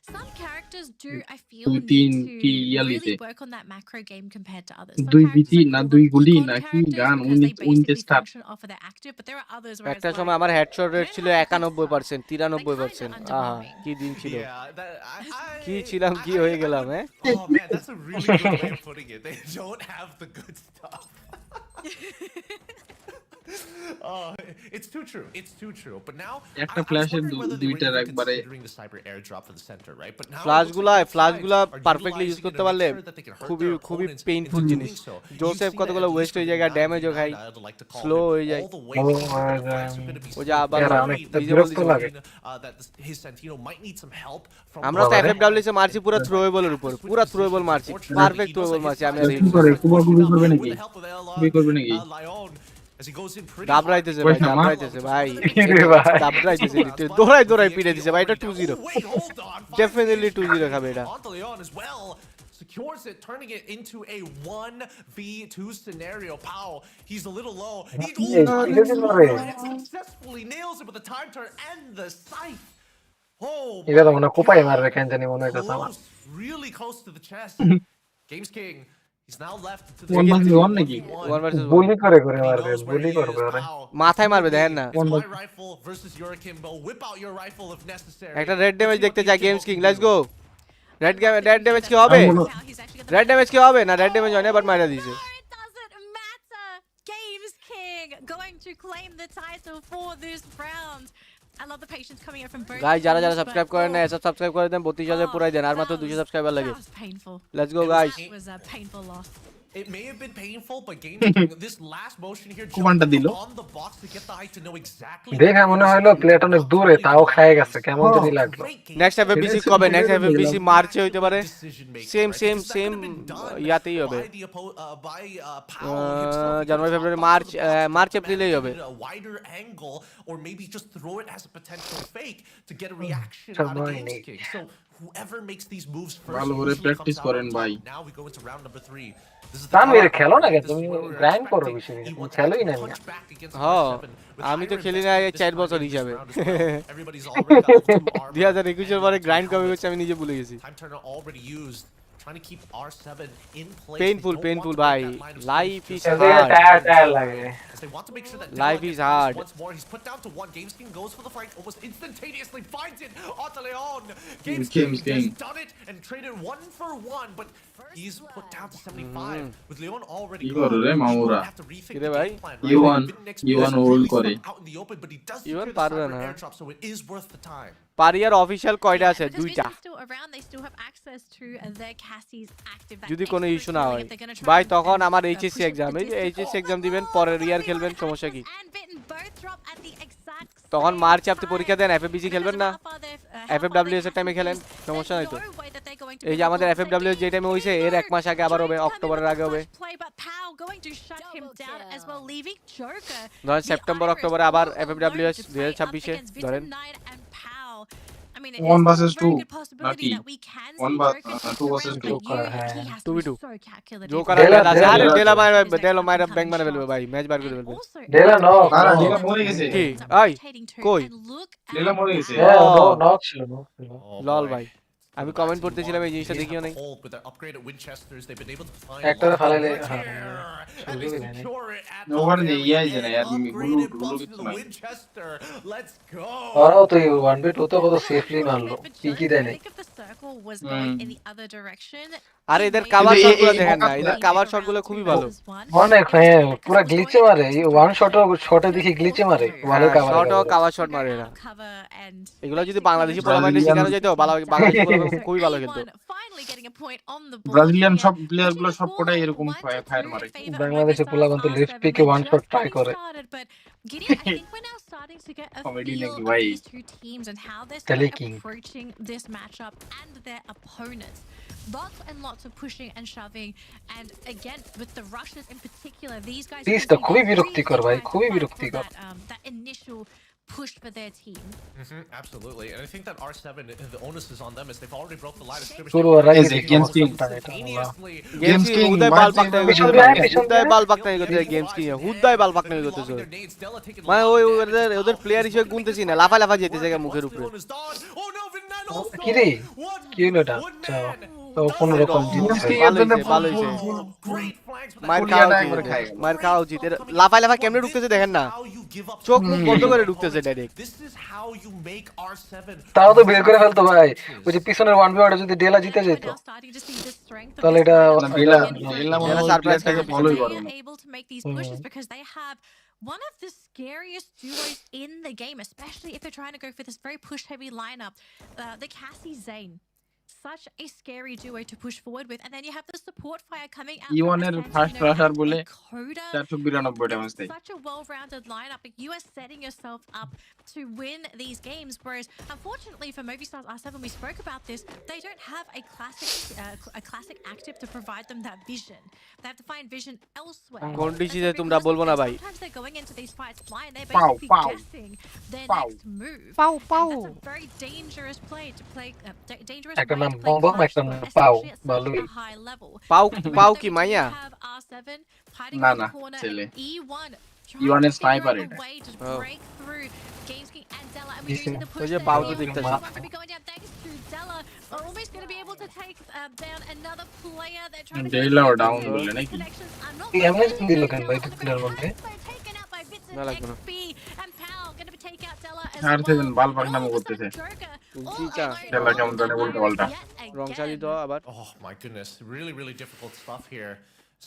some characters do I feel দুই need তিন to কি ইয়ালিতে really work on that macro game compared to others. দুই বিটি না দুই গুলি না কি গান win start off of their active, but there are others where একটা সময় আমার হেডশট রেট ছিল 91% 93% আহা কি দিন ছিল কি ছিলাম কি হয়ে গেলাম Oh man, that's a really good way of putting it. They don't have the good stuff. It's too true. It's too true. But now একটা I was ফ্ল্যাশের wondering whether they were দুইটার even একবারে considering the cyber airdrop for the center, right? But now it flash looks গুলা like both flash sides গুলা are perfectly use utilizing it করতে to make পারলে sure that they can hurt খুবই their খুবই opponents painful into জিনিস doing so. You've Joseph seen কতগুলো that West হয়ে যায় ড্যামেজও খায় I'd like to call slow them, হয়ে যায় all the way from the flags are gonna be ও যা আবার এরা অনেক ভিজে বিরক্ত বলতেছে লাগে that his Santino might need some help from আমরা তো এফএফডব্লিউ এ মারছি পুরো থ্রোয়েবলের উপর পুরো থ্রোয়েবল মারছি পারফেক্ট থ্রোয়েবল মারছি আমি আর কি করে কুবা কুবি করবে নাকি কুবি করবে নাকি as he goes in pretty দাবড়াইতেছে ভাই দাবড়াইতেছে ভাই দাবড়াইতেছে দৌড়াই দৌড়াই পিড়ে দিছে ভাই এটা 2-0 ডেফিনেটলি 2-0 খাবে এটা Leon as well secures it, turning it into a 1v2 scenario. Powell, he's a little low. He successfully nails it with the time turn and the scythe. Oh, এটা তো মনে কোপাই মারবে কেন জানি মনে হইতাছে আমার really close to the chest. Games King, he's now left to one versus one নাকি ওয়ান ভার্সেস বুলি করে মারবে বুলি করবে আরে মাথায় মারবে দেখেন না my rifle versus your Kimbo. Whip out your rifle if necessary. একটা রেড ড্যামেজ দেখতে চাই games king let's go red damage কি হবে রেড ড্যামেজ কি হবে না রেড ড্যামেজ হয় না বাট মাইরা দিয়েছে It doesn't matter. Games King going to claim the title for this round. I love the patience coming in from both. Guys যারা যারা সাবস্ক্রাইব করেন না এসব সাবস্ক্রাইব করে দেন 32000 পুরাই দেন আর মাত্র 200 সাবস্ক্রাইবার লাগে That was painful. Let's go guys It was a painful loss. It may have been painful, but Games King, this last motion here, কুমানটা দিল on the box to get the eye to know exactly. দেখা মনে হলো plate অনেক দূরে তাও খায় গেছে কেমন জানি লাগলো নেক্সট এফএফবিসি কবে নেক্সট এফএফবিসি মার্চে হইতে পারে সেম ইয়াতেই হবে জানুয়ারি ফেব্রুয়ারি মার্চ এপ্রিলেই হবে A wider angle, or maybe just throw it as a potential fake to get a reaction out of Games King. So whoever makes these moves first ভালো করে usually practice comes out করেন on ভাই top. Now we go into round number 3. This is the Tanvir power খেলো না play. কেন This তুমি is what we were grind করো expecting. বেশি He wants to খেলোই না punch back against হ্যাঁ R7 with আমি তো higher খেলি না এই investment 4 this বছর round হিসাবে as well. Everybody's already got some armor. 2021 এর পরে গ্রাইন্ড কবে করছে আমি নিজে ভুলে গেছি Time turner already used. Trying to keep R7 in place. Painful ভাই লাইফ ইজ টায়ার লাগে As they want to make sure that Life Dylan is gets hard. once more. He's put down to 1. Games King goes for the fight almost instantaneously, finds it. Onto Leon. Games King has done it and traded 1 for 1, but he's put down to 75. With Leon already কি করে রে মামুরা have to rethink কিরে the ভাই game plan. Yuan hold করে Out in the open, but he does yuan secure the পারবে cyber না। airdrop, so it is worth the time. পারিয়ার official কয়টা আছে Because দুইটা Vision's still around, they still have access to their Cassies active. That যদি কোনো extra issue না killing হয় if they're gonna try ভাই and- তখন and, আমার push HSC up exam the এই যে distance. এইচএসসি এক্সাম দিবেন পরে রিয়ার খেলবেন সমস্যা কি And Bitten both drop at the exact তখন same মার্চে আপনি time. পরীক্ষা দেন এফএফবিসি খেলবেন না How far they've এফএফডব্লিউ এর টাইমে খেলেন সমস্যা নাই তো no way that they're going to এই যে win আমাদের the এফএফডব্লিউ যে টাইমে হইছে এর এক মাস আগে আবার হবে অক্টোবরের আগে হবে play, but Powell going to shut him down as well, leaving Joker. ধরেন সেপ্টেম্বর অক্টোবরে আবার এফএফডব্লিউ 2026 এ ধরেন I mean, One it is versus a very two, good possibility Lucky. that we can One see but- Joker take two the versus round, two. but he has to be 2v2 so calculated. Joker ডেলা- আছে ডেলা- আরে ডেলা মাইরা Is that ডেলা মাইরা coming bank মারা shot? ফেলবে ভাই match বার করে And ফেলবে also, ডেলা নো কারা ডেলা মরে গেছে কি আই কই and look at ডেলা মরে গেছে হ্যাঁ নক ছিল লল ভাই আমি কমেন্ট পড়তেছিলাম এই জিনিসটা দেখিও নাই Hold with their upgraded Winchesters, they've been able to find একটা a lot ফালাইলে of হ্যাঁ and they secure it at the ওখানে very ইয়াই end. জানে আর গুলো Upgraded গুলো buffs to কিছু the নাই Winchester. Let's go. ওরাও তো 1v2 তো কত সেফলি মারলো কি কি দেয় নাই think if the circle was going in the other direction, আরে এদের কাভার এই- শটগুলো এই- দেখেন না এই- এদের কাভার শটগুলো খুবই ভালো অনেক হ্যাঁ পুরো গ্লিচে মারে ওয়ান শটে দেখি গ্লিচে মারে ভালো কাভার শটও কাভার শট মারে এরা cover and এগুলো যদি বাংলাদেশি পোলাপাইনে শেখানো যেত বাংলাদেশি পোলাপাইন খুবই ভালো খেলতো finally getting a point on the board. Brazilian সব প্লেয়ার গুলো সব কোটাই এরকম ফায়ার মারে বাংলাদেশের পোলাপান তো লিফট পিকে ওয়ান শট ট্রাই করে Gideon, I think we're now starting to get a Comedy feel নাকি of ভাই these two teams and how they're Tele starting King. approaching this matchup and their opponents. Lots and lots of pushing and shoving, and again with the Russians in particular, these guys. Please, have তো been খুবই really বিরক্তিকর ভাই, trying to খুবই fight for বিরক্তিকর। that initial push for their team. Absolutely, and I think that R7, the onus is on them as they've already broke the line of skirmish. শুরু হওয়ার আগে এই যে games king Instantaneously, games king Uday বাল পাকনা পিছন দিয়ে আয়, পিছন উদয় দিয়ে। বাল পাকনা করতে গেমস কিং উদয় বাল পাকনা করতেছে their nades. Della taking মানে ওই ওদের প্লেয়ার হিসেবে গুনতেছি না লাফা লাফা যেতেছে মুখের উপরে one is done. Oh no, Vinnan also. কি রে One কি হলো এটা one আচ্ছা, man. তো কোন রকম জিনিস ভালো হইছে Great flanks with মার that খাওয়া ফুলিয়াটা উচিত একবারে খায়। মার খাওয়া উচিত এর লাফা লাফা কেমনে ঢুকতেছে দেখেন না how you give up চোখ মুখ বন্ধ করে ঢুকতেছে direct This is how you make R7 তাও তো বের করে ফেলতো ভাই ওই যে পিছনের 1v ওটা যদি ডেলা জিতে যেত Now starting to see the strength of তাহলে this এটা team. না ডেলা ডেলা মনে ডেলা হয় সারপ্রাইজ প্লেয়ারটাকে থাকে ফলোই They করে are না able to make these pushes because they have one of the scariest duos in the game, especially if they're trying to go for this very push-heavy lineup. The Cassie Zane. Such a scary duo to push forward with. And then you have the support fire coming out E1 from এর a first Santino rusher and বলে a Coda. 492 damage দেয়। Such a well-rounded lineup. But you are setting yourself up to win these games. Whereas, unfortunately, for Movistars R7, we spoke about this. They don't have a classic active to provide them that vision. They have to find vision elsewhere. কোন ডিসিতে তোমরা বলবো না ভাই। Sometimes they're going into these fights blind. They're Pow, basically pow. guessing their Pow. next move. Pow, pow. And that's a very dangerous play to play. Dangerous একটা way নাম to play bomb, Clash, একটা নাম but pow, especially at such balloon. a high level. পাও পাও Then কি we do মাইয়া? have R7 hiding না, around না, the corner. ছেলে। And E1 E1 trying এর to figure sniper out এটা। a way to Oh. break through Games King and Della. And we do see the ওই push যে there. পাও Here তো from দেখতেছি। E1 to be going down thanks to Della. Are almost going to be able to take down another player. They're trying to go ডেইলাও through down the বললে নাকি? connections are not এই এমন working. দিল কেন ভাই player মধ্যে? Taken out by Bits না and লাগবে না। XP. And Pal going to take out Della as আর সেদিন well. বাল পাক And নামে all of a করতেছে। sudden, Joker Zika. খেলা কেমন জানে উল্টা পাল্টা। রং সারি দাও আবার। Oh my goodness, really difficult stuff here,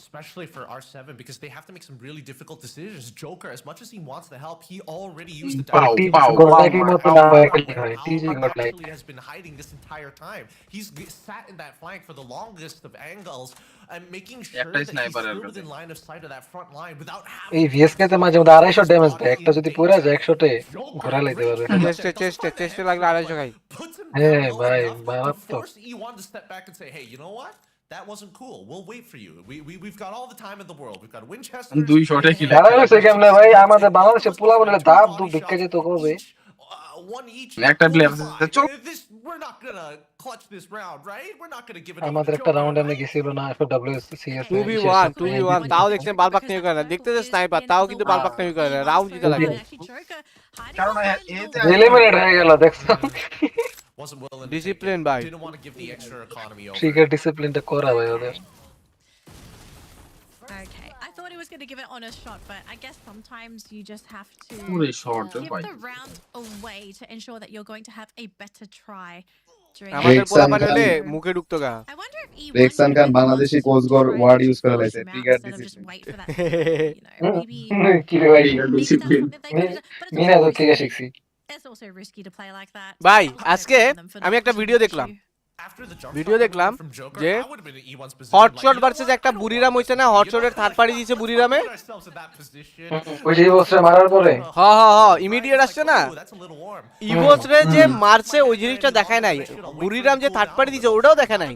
especially for R7 because they have to make some really difficult decisions. Joker, as much as he wants the help, he already used the Pow, direct pow, hit. pow, Godlike মতো না হয় খেলতে হয়। TG Alpha Godlike। actually has been hiding this entire time. He's sat in that flank for the longest of angles and making sure একটাই that he's sniper এর still কাছে। within line of sight of that front line without এই having VSK তে মাঝে মধ্যে 250 damage দেয়, একটা যদি পড়ে যায় 100 ঘোরা লাইতে পারবে। চেস্টে লাগলে 250 খাই। puts him হ্যাঁ down low ভাই enough to মারাত্মক। force E1 to step back and say, hey, you know what? That wasn't cool. We'll wait for you. We've got all the time in the world. We've got Winchester. দুই শটে কি দাঁড়া রয়েছে কেমনে ভাই, আমাদের বাংলাদেশে পোলা বলে দাব দু ভিক্ষা যেত কবে। One each. একটা প্লেয়ার চল We're not gonna clutch this round, right? We're not gonna give it আমাদের একটা রাউন্ড এমনি গেছিল না FWCS 2v1 2v1 তাও দেখছেন বালপাক নিয়ে করে না, দেখতে যে স্নাইপার তাও কিন্তু বালপাক নিয়ে করে না, রাউন্ড জিতে লাগে। কারণ এতে এলিমিনেট হয়ে গেল দেখছো। Wasn't willing. ডিসিপ্লিন ভাই। Didn't want to give the extra economy over. Trigger ডিসিপ্লিনটা করা ভাই ওদের। Okay, I thought he was going to give it on a shot, but I guess sometimes you just have to পুরো shot give ভাই। the round away to ensure that you're going to have a better try during আমাদের Breaks পোলা and বানালে gun. মুখে ঢুকতো গা। I wonder if E1 রেক্সান খান বাংলাদেশি কোচগর word use করে লাইছে instead trigger of just discipline. wait for that, you know, maybe কি রে ভাই, maybe that's discipline. something they could have done, but Mina তো থেকে শিখছি। it's also risky to play like that. ভাই I don't আজকে blame them for আমি not একটা pushing ভিডিও the দেখলাম। issue. After the jump video shot দেখলাম from Joker, যে I would have been in E1's position. Hotshot like, versus একটা বুড়িরাম হইছে না, হটশটের থার্ড পার্টি দিয়েছে বুড়িরামে। put ourselves in that position. ওই যে বসে মারার পরে ইমিডিয়েট আসছে না, Oh, that's a little warm. ইভোস রে যে মারছে ওই জিনিসটা দেখায় নাই, বুড়িরাম যে থার্ড পার্টি দিয়েছে ওটাও দেখায় নাই।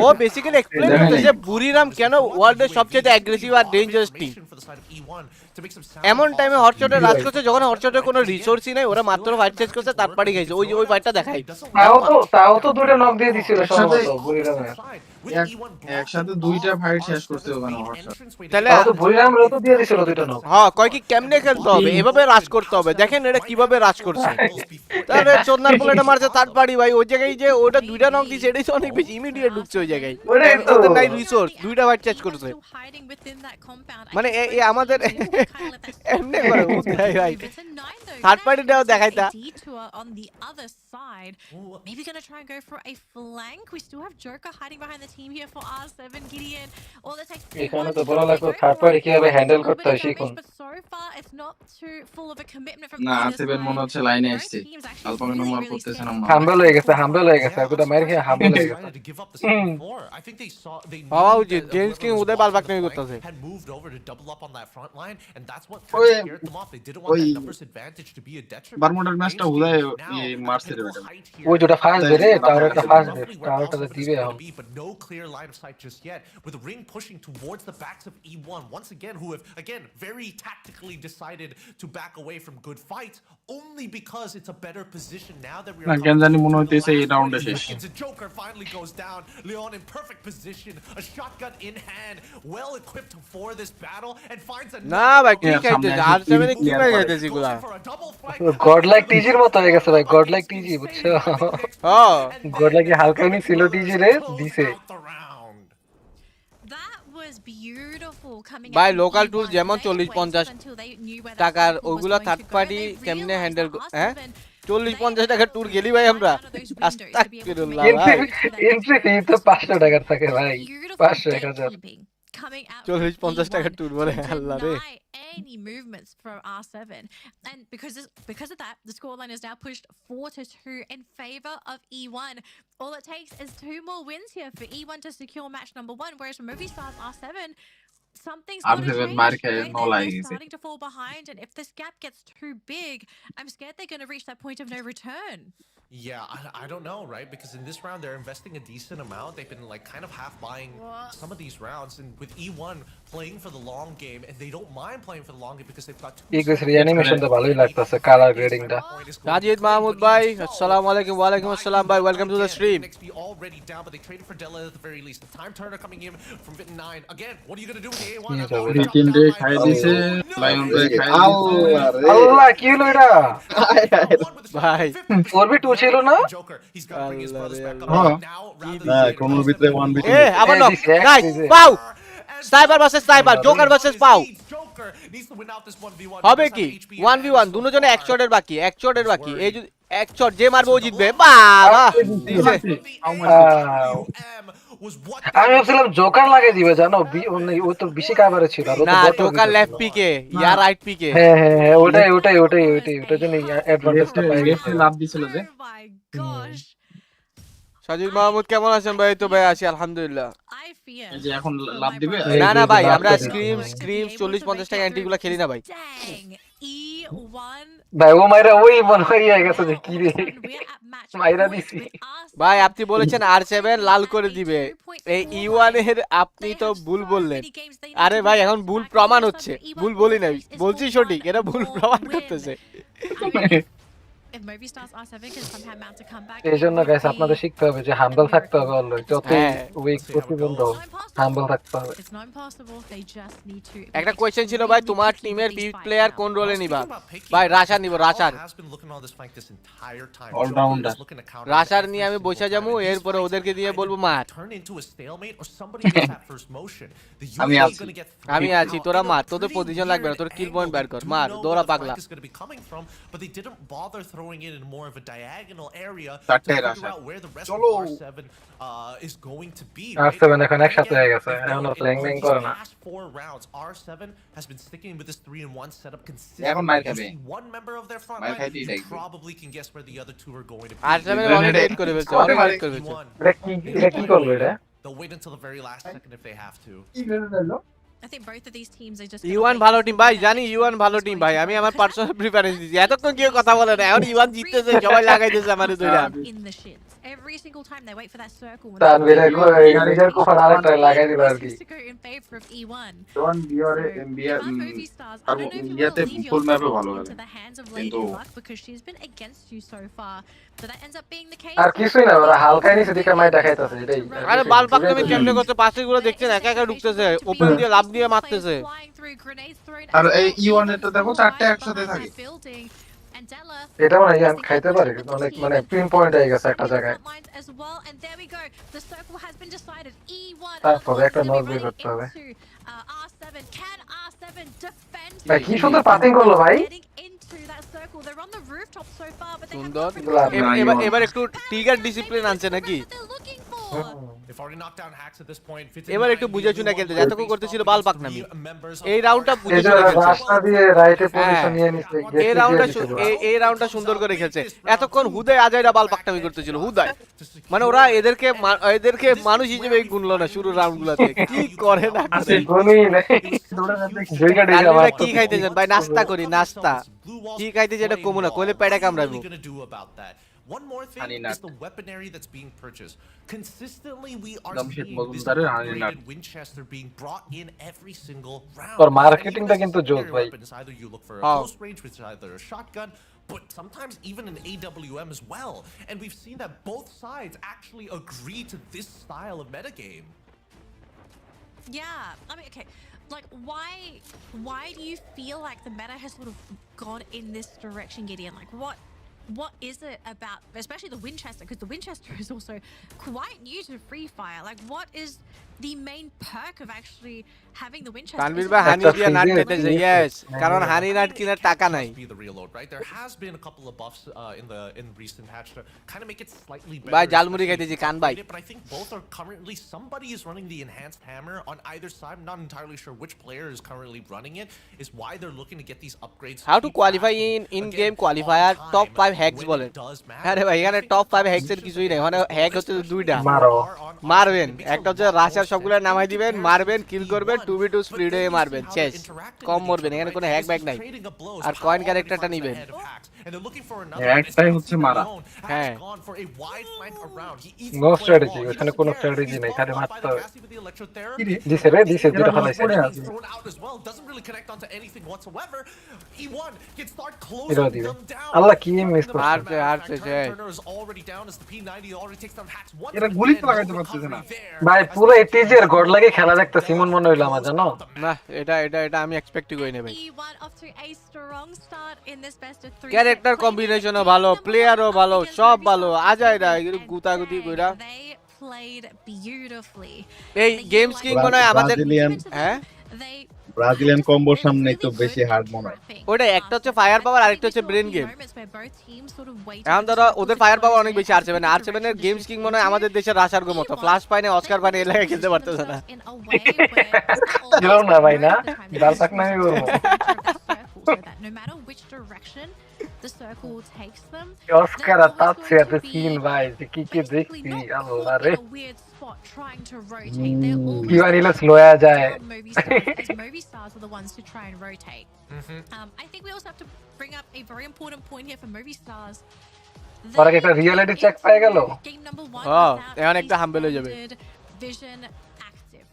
ও বেসিক্যালি এক্সপ্লেইন করতেছে বুড়িরাম কেন ওয়ার্ল্ডের সবচেয়ে অ্যাগ্রেসিভ আর dangerous team. For the side of E1 to make some sound এমন টাইমে calls. হটশটের রাজ করছে যখন হটশটের কোনো রিসোর্সই নাই, ওরা মাত্র ফাইট চেঞ্জ করছে, থার্ড পার্টি খাইছে। ওই যে ওই ফাইটটা দেখাই। তাও তো দুটো নক দিয়ে দিছিল সম্ভবত বুড়িরামের। একসাথে দুইটা ফাইট শেষ করতে হবে না হটশট। তাহলে তাও তো বুড়িরামেরও তো দিয়ে দিছিল দুটো নক। হ্যাঁ কয় কি কেমনে খেলতে হবে, এভাবে রাজ করতে হবে, দেখেন এটা কিভাবে রাজ করছে। তাহলে চোদনার পোলেটা মারছে থার্ড পার্টি ভাই, ওই জায়গায় যে ওটা দুইটা নক দিছে এটাই তো অনেক বেশি ইমিডিয়েট ঢুকছে ওই জায়গায়। ওটাই তো। ওদের নাই রিসোর্স, দুইটা ফাইট চেঞ্জ করছে। মানে এ আমাদের এমনি করে বুঝাই ভাই, third পার্টিটাও দেখাইতা। On the other side, maybe gonna try and go for a flank. We still have Joker hiding behind the team here for R7. Gideon, all that takes. এখানে তো বলা লাগবে থার্ড পার্টি কিভাবে হ্যান্ডেল করতে হয় শিখুন। But so far, it's not too full of a commitment from না either আসিফের মনে side. হচ্ছে লাইনে Both আসছে। teams actually আলপাকে really, নম্বর really করতেছে stand না। up. হাম্বল হয়ে গেছে, হাম্বল হয়ে গেছে, আর দুটো মাইর খেয়ে হাম্বল হয়ে গেছে। Decided to give up the side before. I think they saw they হওয়া knew উচিত, that James king whoever was Uday watching বালবাক the নিয়ে fight করতেছে। had moved over to double up on that front line, and that's what ওই kind of scared them off. They didn't want that numbers advantage to be a detriment. বারমুডার ম্যাচটা হুদায় মারছে রে বেটা। ওই দুটো first বেরে টাওয়ারটা ফার্স্ট বের, টাওয়ারটা দিবে এখন। But no clear line of sight just yet. With the ring pushing towards the backs of E1 once again, who have again very tactically decided to back away from good fights, only because it's a better position now that we না are. কেন জানি মনে হইতেছে এই রাউন্ডে শেষ। The Joker finally goes down. Leon in perfect position, a shotgun in hand, well equipped for this battle, and finds a না ভাই কি খাইতেছে আর7 এ কি করে খাইতেছে গুলা। গডলাইক টিজির মতো হয়ে গেছে ভাই, গডলাইক টিজি বুঝছো। হ্যাঁ গডলাইক হালকানি ছিল টিজি রে দিছে। That was beautiful coming ভাই out from লোকাল E1. টুর যেমন They 40-50 waited until they knew where that টাকার cycle was ওগুলা going third to go. Party They কেমনে realized হ্যান্ডেল that হ্যাঁ R7 40-50 টাকার ট্যুর গেলি ভাই আমরা আস্তাগফিরুল্লাহ ভাই। এন্ট্রি ফি তো 500 টাকার থাকে ভাই, 500 1000। coming out 40-50 টাকার ট্যুর বলে আল্লাহ রে। tiny movements from R7, and because of that, the scoreline is now pushed 4-2 in favor of E1. All it takes is 2 more wins here for E1 to secure match number 1, whereas for Movistar's R7, something's got to R7 change, মার খেয়ে right? নলা They're গেছে starting to fall behind, and if this gap gets too big, I'm scared they're going to reach that point of no return. Yeah, I don't know, right? Because in this round, they're investing a decent amount. They've been like kind of half buying some of these rounds. And with E1 playing for the long game, and they don't mind playing for the long game because they've got 2 Eagles reanimation তো ভালোই লাগতেছে colour grading টা সাজিদ মাহমুদ ভাই আসসালামু আলাইকুম ওয়া আলাইকুম আসসালাম ভাই welcome to the stream NXP already down, but they traded for Della at the very least. The time turner coming in from Vit 9. Again, what are you going to do with the A1? রিকিন রে খাই দিছে lion রে খাই দিছে আল্লাহ কি হলো এটা ভাই 4v2 ছিল না He's got to bring his brothers back up হ্যাঁ now rather না than কোন ভিতরে 1v2 এ আবার নক নাইস পাও sniper versus sniper Joker versus পাও Joker needs to win out this 1v1. হবে কি 1v1 দুজনে এক শটের বাকি এই যদি এক শট যে মারবে ও জিতবে বাবা আমি ভাবছিলাম জোকার লাগিয়ে দিবে জানো ও তো বেশি কাভারে ছিল আর না জোকার লেফট পিকে ইয়া রাইট পিকে হ্যাঁ হ্যাঁ ওটার জন্য অ্যাডভান্টেজটা পাই গেছে লাভ দিছিল যে সাজিদ মাহমুদ কেমন আছেন ভাই তো ভাই আছি আলহামদুলিল্লাহ এই যে এখন লাভ দিবে না না ভাই আমরা স্ক্রিম 40 50 টাকা অ্যান্টিগুলা খেলি না ভাই ভাই ও মাইরা ওই মনে হয়ে গেছে যে কি রে মাইরা দিছি ভাই আপনি বলেছেন R7 লাল করে দিবে এই E1 এর আপনি তো ভুল বললেন আরে ভাই এখন ভুল প্রমাণ হচ্ছে ভুল বলি নাই বলছি সঠিক এটা ভুল প্রমাণ করতেছে এই জন্য গাইস আপনাদের শিখতে হবে যে হাম্বল থাকতে হবে অলওয়েজ যতই উইক প্রতিবন্ধ হাম্বল থাকতে হবে একটা কোশ্চেন ছিল ভাই তোমার টিমের পিক প্লেয়ার কোন রোলে নিবা ভাই রাশার নিব রাশার অলরাউন্ডার রাশার নিয়ে আমি বসে যাবো এরপরে ওদেরকে দিয়ে বলবো মার আমি আছি তোরা মার তোদের পজিশন লাগবে না তোর কিল পয়েন্ট বের কর মার দৌড়া পাগলা throwing it in more of a diagonal area to Tatte figure Rasha. out where the rest Cholo. of R7 is going to be. R7 এখন একসাথে হয়ে গেছে এখন প্লেইং মেইন করে না Last 4 rounds, R7 has been sticking with this 3-in-1 setup এখন consistently. মার You খাবে see one member of their front মার line, খাইতেই you থাকবে probably can guess where the other 2 are going to be. R7 অনেক red করে ফেলছে অনেক red করে ফেলছে এটা কি করবে এটা They'll wait until the very last second if they have to. I think both of these teams are just yuan ভালো টিম ভাই জানি ইউয়ান ভালো টিম ভাই আমি আমার পার্সোনাল প্রিফারেন্স দিছি এতক্ষণ কেউ কথা বলে না এখন ইউয়ান জিততেছে সবাই লাগাইতেছে আমারে দুইটা in the shins. Every single time they wait for that circle. তানভীরের নিজের কোফার আরেকটা লাগাই দিল আর কি To go in favor of E1. জন বিয়ারে বিয়ার আর ইয়াতে ফুল ম্যাপে ভালো হবে To the hands of কিন্তু Lady Luck because she's been against you so far. But that ends up being the case. আর কিছুই না ওরা হালকাই নিচে দিকে মাই দেখাইতাছে এটাই আরে বাল পাক তুমি কেমনে করতে পাশের গুলো দেখছেন একা একা ঢুকতেছে ওপেন দিয়ে লাভ দিয়ে মারতেছে আর এই ইওয়ান এটা দেখো চারটে একসাথে থাকে এটা মানে ইয়ান খাইতে পারে অনেক মানে পিন পয়েন্ট হয়ে গেছে একটা জায়গায় তারপরে একটা নক বের করতে হবে ভাই কি সুন্দর পাসিং করলো ভাই সুন্দর এবার একটু টিগার ডিসিপ্লিন আনছে নাকি এবার একটু বুঝে শুনে খেলতে যতক্ষণ করতেছিল বাল পাক নামি এই রাউন্ডটা বুঝে শুনে খেলছে রাস্তা দিয়ে রাইটে পজিশন নিয়ে নিছে এই রাউন্ডটা সুন্দর করে খেলছে এতক্ষণ হুদাই আজাইরা বাল পাকনামি করতেছিল হুদাই মানে ওরা এদেরকে মানুষ হিসেবে গুনলো না শুরু রাউন্ডগুলোতে কি করে না গুনই নাই আমরা কি খাইতে যান ভাই নাস্তা করি নাস্তা কি খাইতে যেটা কমু না কইলে পেটে কামড়াবো One more thing is the weaponry that's being purchased. Consistently, we are seeing this upgraded Winchester being brought in every single round. Or marketing ta kintu jod bhai. Either you look for a close range, which is either a shotgun, but sometimes even an AWM as well. And we've seen that both sides actually agree to this style of metagame. Yeah, I mean, okay. Like, why do you feel like the meta has sort of gone in this direction, Gideon? Like, what is it about, especially the Winchester, because the Winchester is also quite new to Free Fire. Like, what is the main perk of actually having the Winchester. Tanvir ভাই হানি দিয়া nut দিতেছে yes কারণ হানি nut কিনার টাকা নাই Be the real load, right? There has been a couple of buffs in recent patch to kind of make it slightly better. ভাই জালমুড়ি খাইতেছি কান ভাই But I think both are currently, somebody is running the enhanced hammer on either side. I'm not entirely sure which player is currently running it, is why they're looking to get these upgrades. How to qualify in game qualifier top 5 hacks বলেন আরে ভাই এখানে top 5 hacks এর কিছুই নাই মানে hack হচ্ছে দুইটা মারবেন একটা হচ্ছে রাশার সবগুলো নামাই দিবেন মারবেন কিল করবেন 2v2 স্প্লিডে মারবেন শেষ কম মরবেন এখানে কোনো হ্যাক ব্যাক নাই আর কয়েন ক্যারেক্টারটা নেবেন একটাই হচ্ছে মারা হ্যাঁ নো স্ট্র্যাটেজি ওখানে কোনো স্ট্র্যাটেজি নাই খালি মারতে হবে দিছে দুটো ফলাইছে এরা দিবে আল্লাহ কি মিস করছে হারছে শেষ এরা গুলি তো লাগাইতে পারতেছে না ভাই পুরো এটিজি এর গড লাগে খেলা দেখতেছি মন মনে হইলো আমার জানো না এটা আমি এক্সপেক্টই করি না ভাই E1 off to a strong start in this best of 3. Character কম্বিনেশনও ভালো প্লেয়ারও ভালো সব ভালো আজাইরা এগুলো গুতাগুতি কইরা They played beautifully. এই গেমস কিং মনে হয় আমাদের হ্যাঁ ব্রাজিলিয়ান কম্বোর সামনে একটু বেশি হার্ড মনে হয় ওটা একটা হচ্ছে ফায়ার পাওয়ার আরেকটা হচ্ছে ব্রেন গেম এখন ধরো ওদের ফায়ার পাওয়ার অনেক বেশি R7 এর গেমস কিং মনে হয় আমাদের দেশের রাশার গো মতো ফ্ল্যাশ পাইনে অস্কার পাইনে এই লাগে খেলতে পারতেছে না যাও না ভাই না ডাল পাক নাই করব No matter which direction the circle takes them, Oscar তাচ্ছে এত সিন ভাই যে কি কি দেখছি আল্লাহ রে weird spot trying to rotate. They're almost কি বানিলে স্লো হয়ে যায় movie stars, as movie stars are the ones to try and rotate. I think we also have to bring up a very important point here for movie stars. ওরা কি একটা reality check পেয়ে গেল Game number 1 হ্যাঁ এখন একটা হাম্বল হয়ে যাবে vision active,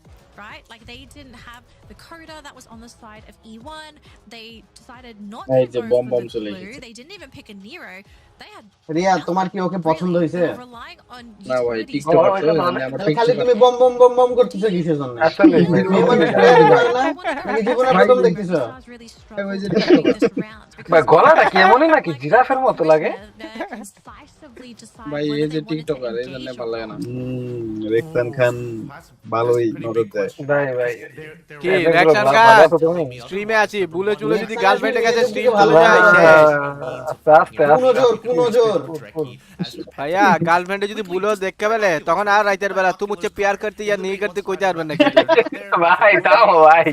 right? Like they didn't have the coda that was on the side of E1. They decided not to go for the blue. They didn't even pick a Nero. They had Riya তোমার কি ওকে পছন্দ হইছে relying on না ভাই utilities. ঠিক তো পারছো আমি আমার ঠিক খালি তুমি বম বম বম বম করতেছ কিসের জন্য আসলে আমি জীবনে প্রথম দেখতেছ ভাই গলাটা কেমনই নাকি জিরাফের মতো লাগে ভাই এই যে টিকটকার এই জন্য ভালো লাগে না রেকসান খান ভালোই নজর দেয় ভাই কি রিঅ্যাকশন খান স্ট্রিমে আছি বুলে চুলে যদি গার্লফ্রেন্ডের কাছে স্ট্রিম চলে যায় আস্তে ভাইয়া গার্লফ্রেন্ডে যদি বুলো দেখতে পেলে তখন আর রাতের বেলা তুমি হচ্ছে প্যার করতে ইয়া নেই করতে কইতে পারবেন না ভাই দাও ভাই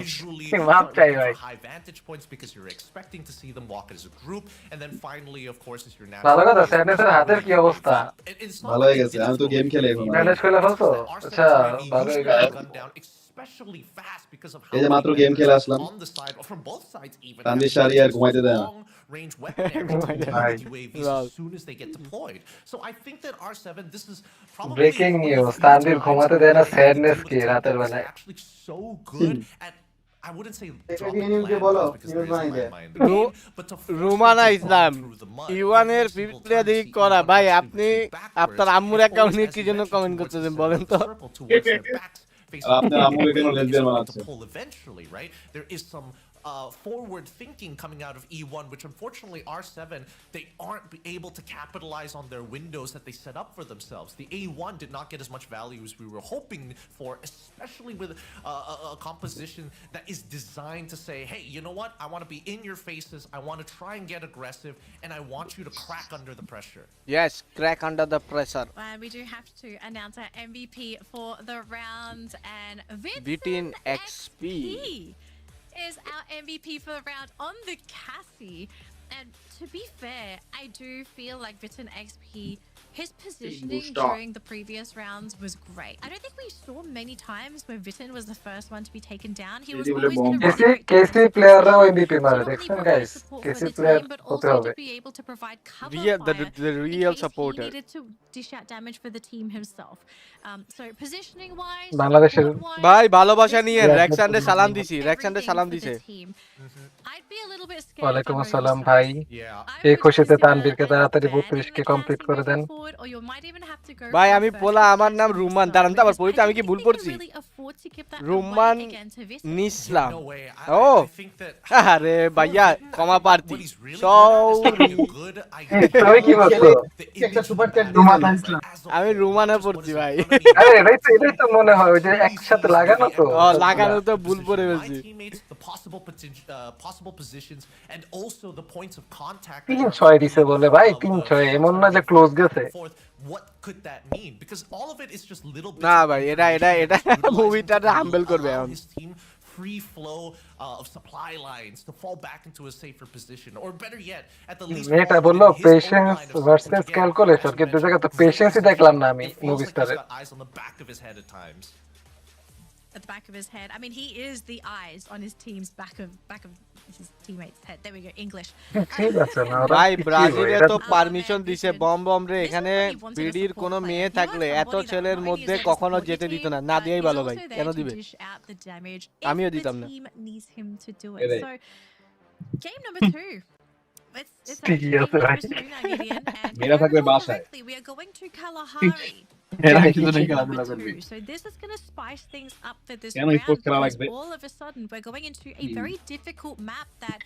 মাপ চাই ভাই high vantage points because you're expecting to see them walk as a group, and then finally, of course, is your ভালো কথা স্যাডনেসের হাতের কি অবস্থা ভালো হয়ে গেছে আমি তো গেম খেলে এখন ম্যানেজ করে ফেলছো আচ্ছা ভালো হয়ে গেছে especially fast because of এই যে মাত্র গেম খেলে আসলাম on the side or from both sides even Tanvir sari আর ঘুমাইতে দেয় না range weapon UAVs as soon as they get deployed. So I think that R7, this is probably breaking news Tanvir ঘুমাতে দেয় না স্যাডনেস কি রাতের বেলায় actually so good at I wouldn't say Rumana Islam ইওয়ানের ফিফথ প্লেয়ার দেখি করা ভাই আপনি আপনার আম্মুর অ্যাকাউন্ট নিয়ে কি জন্য কমেন্ট করতেছেন বলেন তো আপনার আম্মুর কেন লেসবিয়ান বানাচ্ছে eventually, right? There is some forward thinking coming out of E1, which unfortunately R7, they aren't able to capitalize on their windows that they set up for themselves. The A1 did not get as much value as we were hoping for, especially with a composition that is designed to say, hey, you know what? I want to be in your faces. I want to try and get aggressive, and I want you to crack under the pressure. Yes, crack under the pressure. We do have to announce our MVP for the round, and Vitin XP is our MVP for the round on the Cassie. And to be fair, I do feel like Vitin XP, his positioning during the previous rounds was great. I don't think we saw many times where Vitin was the first one to be taken down. He was always in a KC player Rao MVP মারে দেখছেন guys KC player হতে হবে be able to provide cover the real supporter. He needed to dish out damage for the team himself. So positioning wise, বাংলাদেশের ভাই ভালোবাসা নিয়ে রেক্সান্ডে সালাম দিছি রেক্সান্ডে সালাম দিছে I'd be be a little bit scared. ওয়ালাইকুম আসসালাম ভাই। এই খুশিতে তানভীরকে তাড়াতাড়ি 32 কে কমপ্লিট করে দেন। ভাই আমি পোলা, আমার নাম রুমান। দাঁড়ান তো আবার পড়িতে আমি কি ভুল পড়ছি? রুমান নিসলাম। ও আরে ভাইয়া ক্ষমা প্রার্থী, সরি। তুমি কি বলছো? একটা সুপার চ্যাট আমি রুমানে পড়ছি ভাই। আরে এটাই তো মনে হয় ওই যে একসাথে লাগানো তো। ও লাগানো তো ভুল পড়ে ফেলছি। possible positions and also the points of contact 3-6 দিছে বলে ভাই, 3-6 এমন না যে ক্লোজ গেছে। what could that mean, because all of it is just little bits না ভাই এটা মুভিটা হাম্বল করবে এখন। free flow of supply lines to fall back into a safer position, or better yet, at the least এটা বললো patience versus calculation, কিন্তু জায়গা তো পেশেন্সই দেখলাম না আমি মুভি স্টারে। eyes on the back of his head at times. At the back of his head. I mean, he is the eyes on his team's back of his teammates' head. There we go, English. ঠিক আছে না, ভাই ব্রাজিলে তো permission দিছে bomb রে, এখানে বিডির কোনো মেয়ে থাকলে এত ছেলের মধ্যে কখনো যেতে দিত না। না দিয়েই ভালো ভাই, কেন দিবে? আমিও দিতাম না। So, game number 2. It's ঠিকই আছে ভাই। মেয়েরা থাকবে বাসায়। We are going to Kalahari. এরা কিন্তু নেই খেলাধুলা করবে। So this is going to spice things up for this কেন round, স্পোর্টস খেলা because লাগবে? all of a sudden we're going into a very difficult map that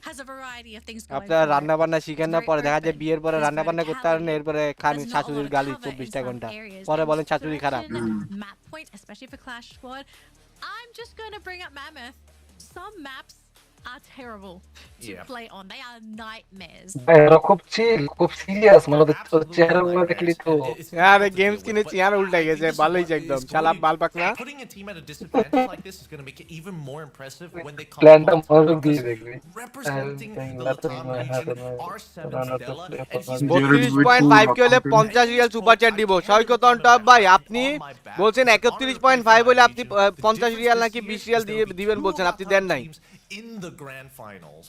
has a variety of things going আপনারা for it. রান্না বান্না শিখেন না, It's পরে very দেখা যায় open. বিয়ের পরে There's রান্না বান্না করতে পারেন, verticality. এরপরে খান There's not a lot শাশুড়ির of গালি cover in 24টা some ঘন্টা, areas. পরে And বলেন শাশুড়ি খারাপ। certain map point, especially for Clash Squad, I'm just going to bring up Mammoth. Some maps are terrible to play on. They are nightmares. এরা খুব চিল, খুব সিরিয়াস, মানে ওদের চেহারাগুলো দেখলি তো। আরে গেমস কিনেছি আর উল্টাই গেছে, ভালোই একদম শালা বাল পাক না। Putting a team at a disadvantage like this is going to make it even more impressive when they come প্ল্যানটা মনোযোগ দিয়ে দেখবি। representing the Latam region, R7 Della, and he's 32.5 কে হলে 50 রিয়াল সুপার চ্যাট দিব। সৈকতন টপ ভাই, আপনি বলছেন 31.5 হলে আপনি 50 রিয়াল নাকি 20 রিয়াল দিবেন বলছেন, আপনি দেন নাই। in the grand finals.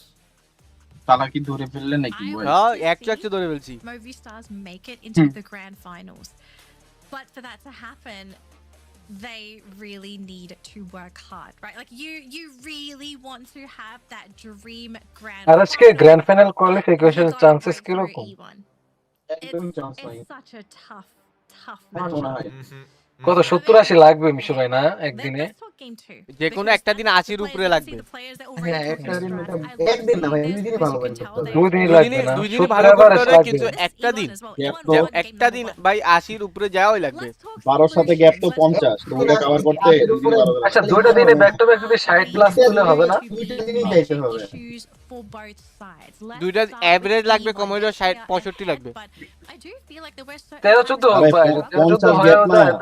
তারা কি ধরে ফেললেন নাকি ভাই? হ্যাঁ একটু ধরে ফেলছি। Movi Stars make it into the grand finals. But for that to happen, they really need to work hard, right? Like you really want to have that dream grand আর আজকে গ্র্যান্ড ফাইনাল কোয়ালিফিকেশন চান্সেস কি রকম? একদমই chance নাই। It's such a tough আমার মনে হয় কত 70-80 লাগবে মিশু ভাই না একদিনে? যে কোনো একটা দিন 80-র উপরে লাগবে। হ্যাঁ একটা দিন একদিন না ভাই, দুই দিনই ভালো করতে হবে। দুই দিনই লাগবে না, দুই দিনই ভালো করতে হবে, কিন্তু একটা দিন ভাই 80-র উপরে যাওয়াই লাগবে। 12 সাথে গ্যাপ তো 50, তো ওটা কভার করতে দুই দিন ভালো আচ্ছা দুইটা দিনে ব্যাক টু ব্যাক যদি 60 প্লাস তুলে হবে না? দুইটা দিনই যাইতে হবে। দুইটা এভারেজ লাগবে কম হইলো 60-65 লাগবে। 13-14 ভাই, 13-14 হয়ে যায়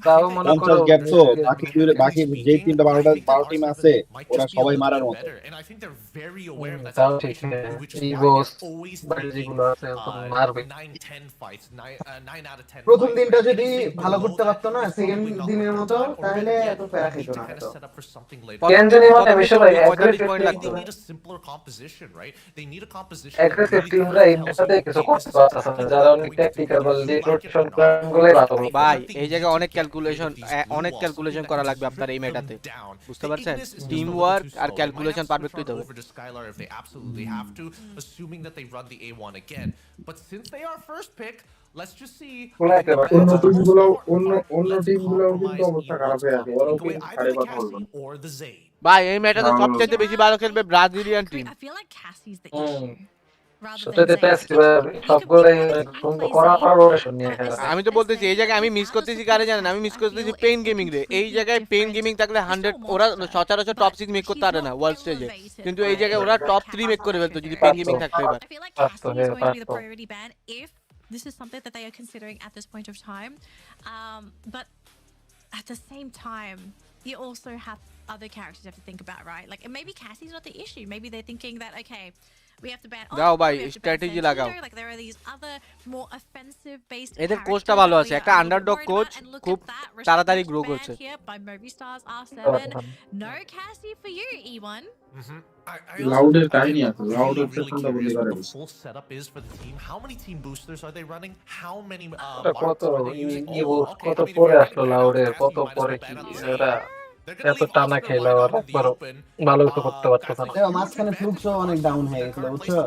তাও মনে করো 50 গ্যাপ তো বাকি যে তিনটা 12 টিম আছে ওরা সবাই মারার মতো। And I think they're very aware of that. তাও ঠিক আছে, ইগোস বাকি যেগুলো আছে মারবে। 9-10 fights, 9 out of 10. প্রথম দিনটা যদি ভালো করতে পারতো না সেকেন্ড দিনের মতো, তাহলে এত প্যারা খেত না। Set up for something later. কেন জানি মানে মিশু ভাই 45 পয়েন্ট লাগবে। They need a simpler composition, right? They need a composition. Aggressive টিমরা এই ম্যাচটাতে কিছু করতে পারতেছে না, যারা অনেক ট্যাকটিক্যাল বা রোটেশন প্ল্যানগুলো ভালো। ভাই এই জায়গায় অনেক ক্যালকুলেশন করা লাগবে আপনার এই মেটাতে, বুঝতে পারছেন? টিম ওয়ার্ক আর ক্যালকুলেশন পারফেক্ট হইতে হবে। Over to Skylar if they absolutely have to, assuming that they run the A1 again. But since they are first pick, let's just see. অন্য টিমগুলো কিন্তু অবস্থা খারাপ হয়ে আছে, ওরাও কিন্তু সাড়ে কথা বলবে or the Zayn. ভাই এই মেটাতে সবচেয়ে বেশি ভালো খেলবে Brazilian team. I feel like Cassie's the issue. সেটাতে প্যাসিভার সবগুলো সুন্দর করা রোটেশন নিয়ে খেলা। আমি তো বলতেছি এই জায়গায় আমি মিস করতেছি কারে জানেন? আমি মিস করতেছি পেইন গেমিং রে। এই জায়গায় পেইন গেমিং থাকলে 100 ওরা সচরাচর টপ 6 মেক করতে পারে না ওয়ার্ল্ড স্টেজে, কিন্তু এই জায়গায় ওরা টপ 3 মেক করে ফেলতো যদি পেইন গেমিং থাকতো। এবার I feel like Cassie is going to be the priority ban if this is something that they are considering at this point of time. But at the same time, you also have other characters you have to think about, right? Like maybe Cassie's not the issue. Maybe they're thinking that okay, we have to ban যাও ভাই we have to ban strategy Santino. লাগাও। Like there are these other more offensive based এদের characters কোচটা ভালো that আছে, we একটা are underdog worried coach about, and look খুব at that তাড়াতাড়ি grow ban করছে। here by Movistar's R7. No Cassie for you, E1. লাউডের কাহিনী আছে, লাউডের পেছনটা বলি করে The full setup is for the team. How many team boosters are they running? How many কত are they using? কত পরে আসলো লাউডের, কত পরে কি এরা এত টানা খেলা আর একবারও ভালো কিছু করতে পারতো না। দেখো মাঝখানে ফ্লুক্সও অনেক ডাউন হয়ে গেছিল বুঝছো,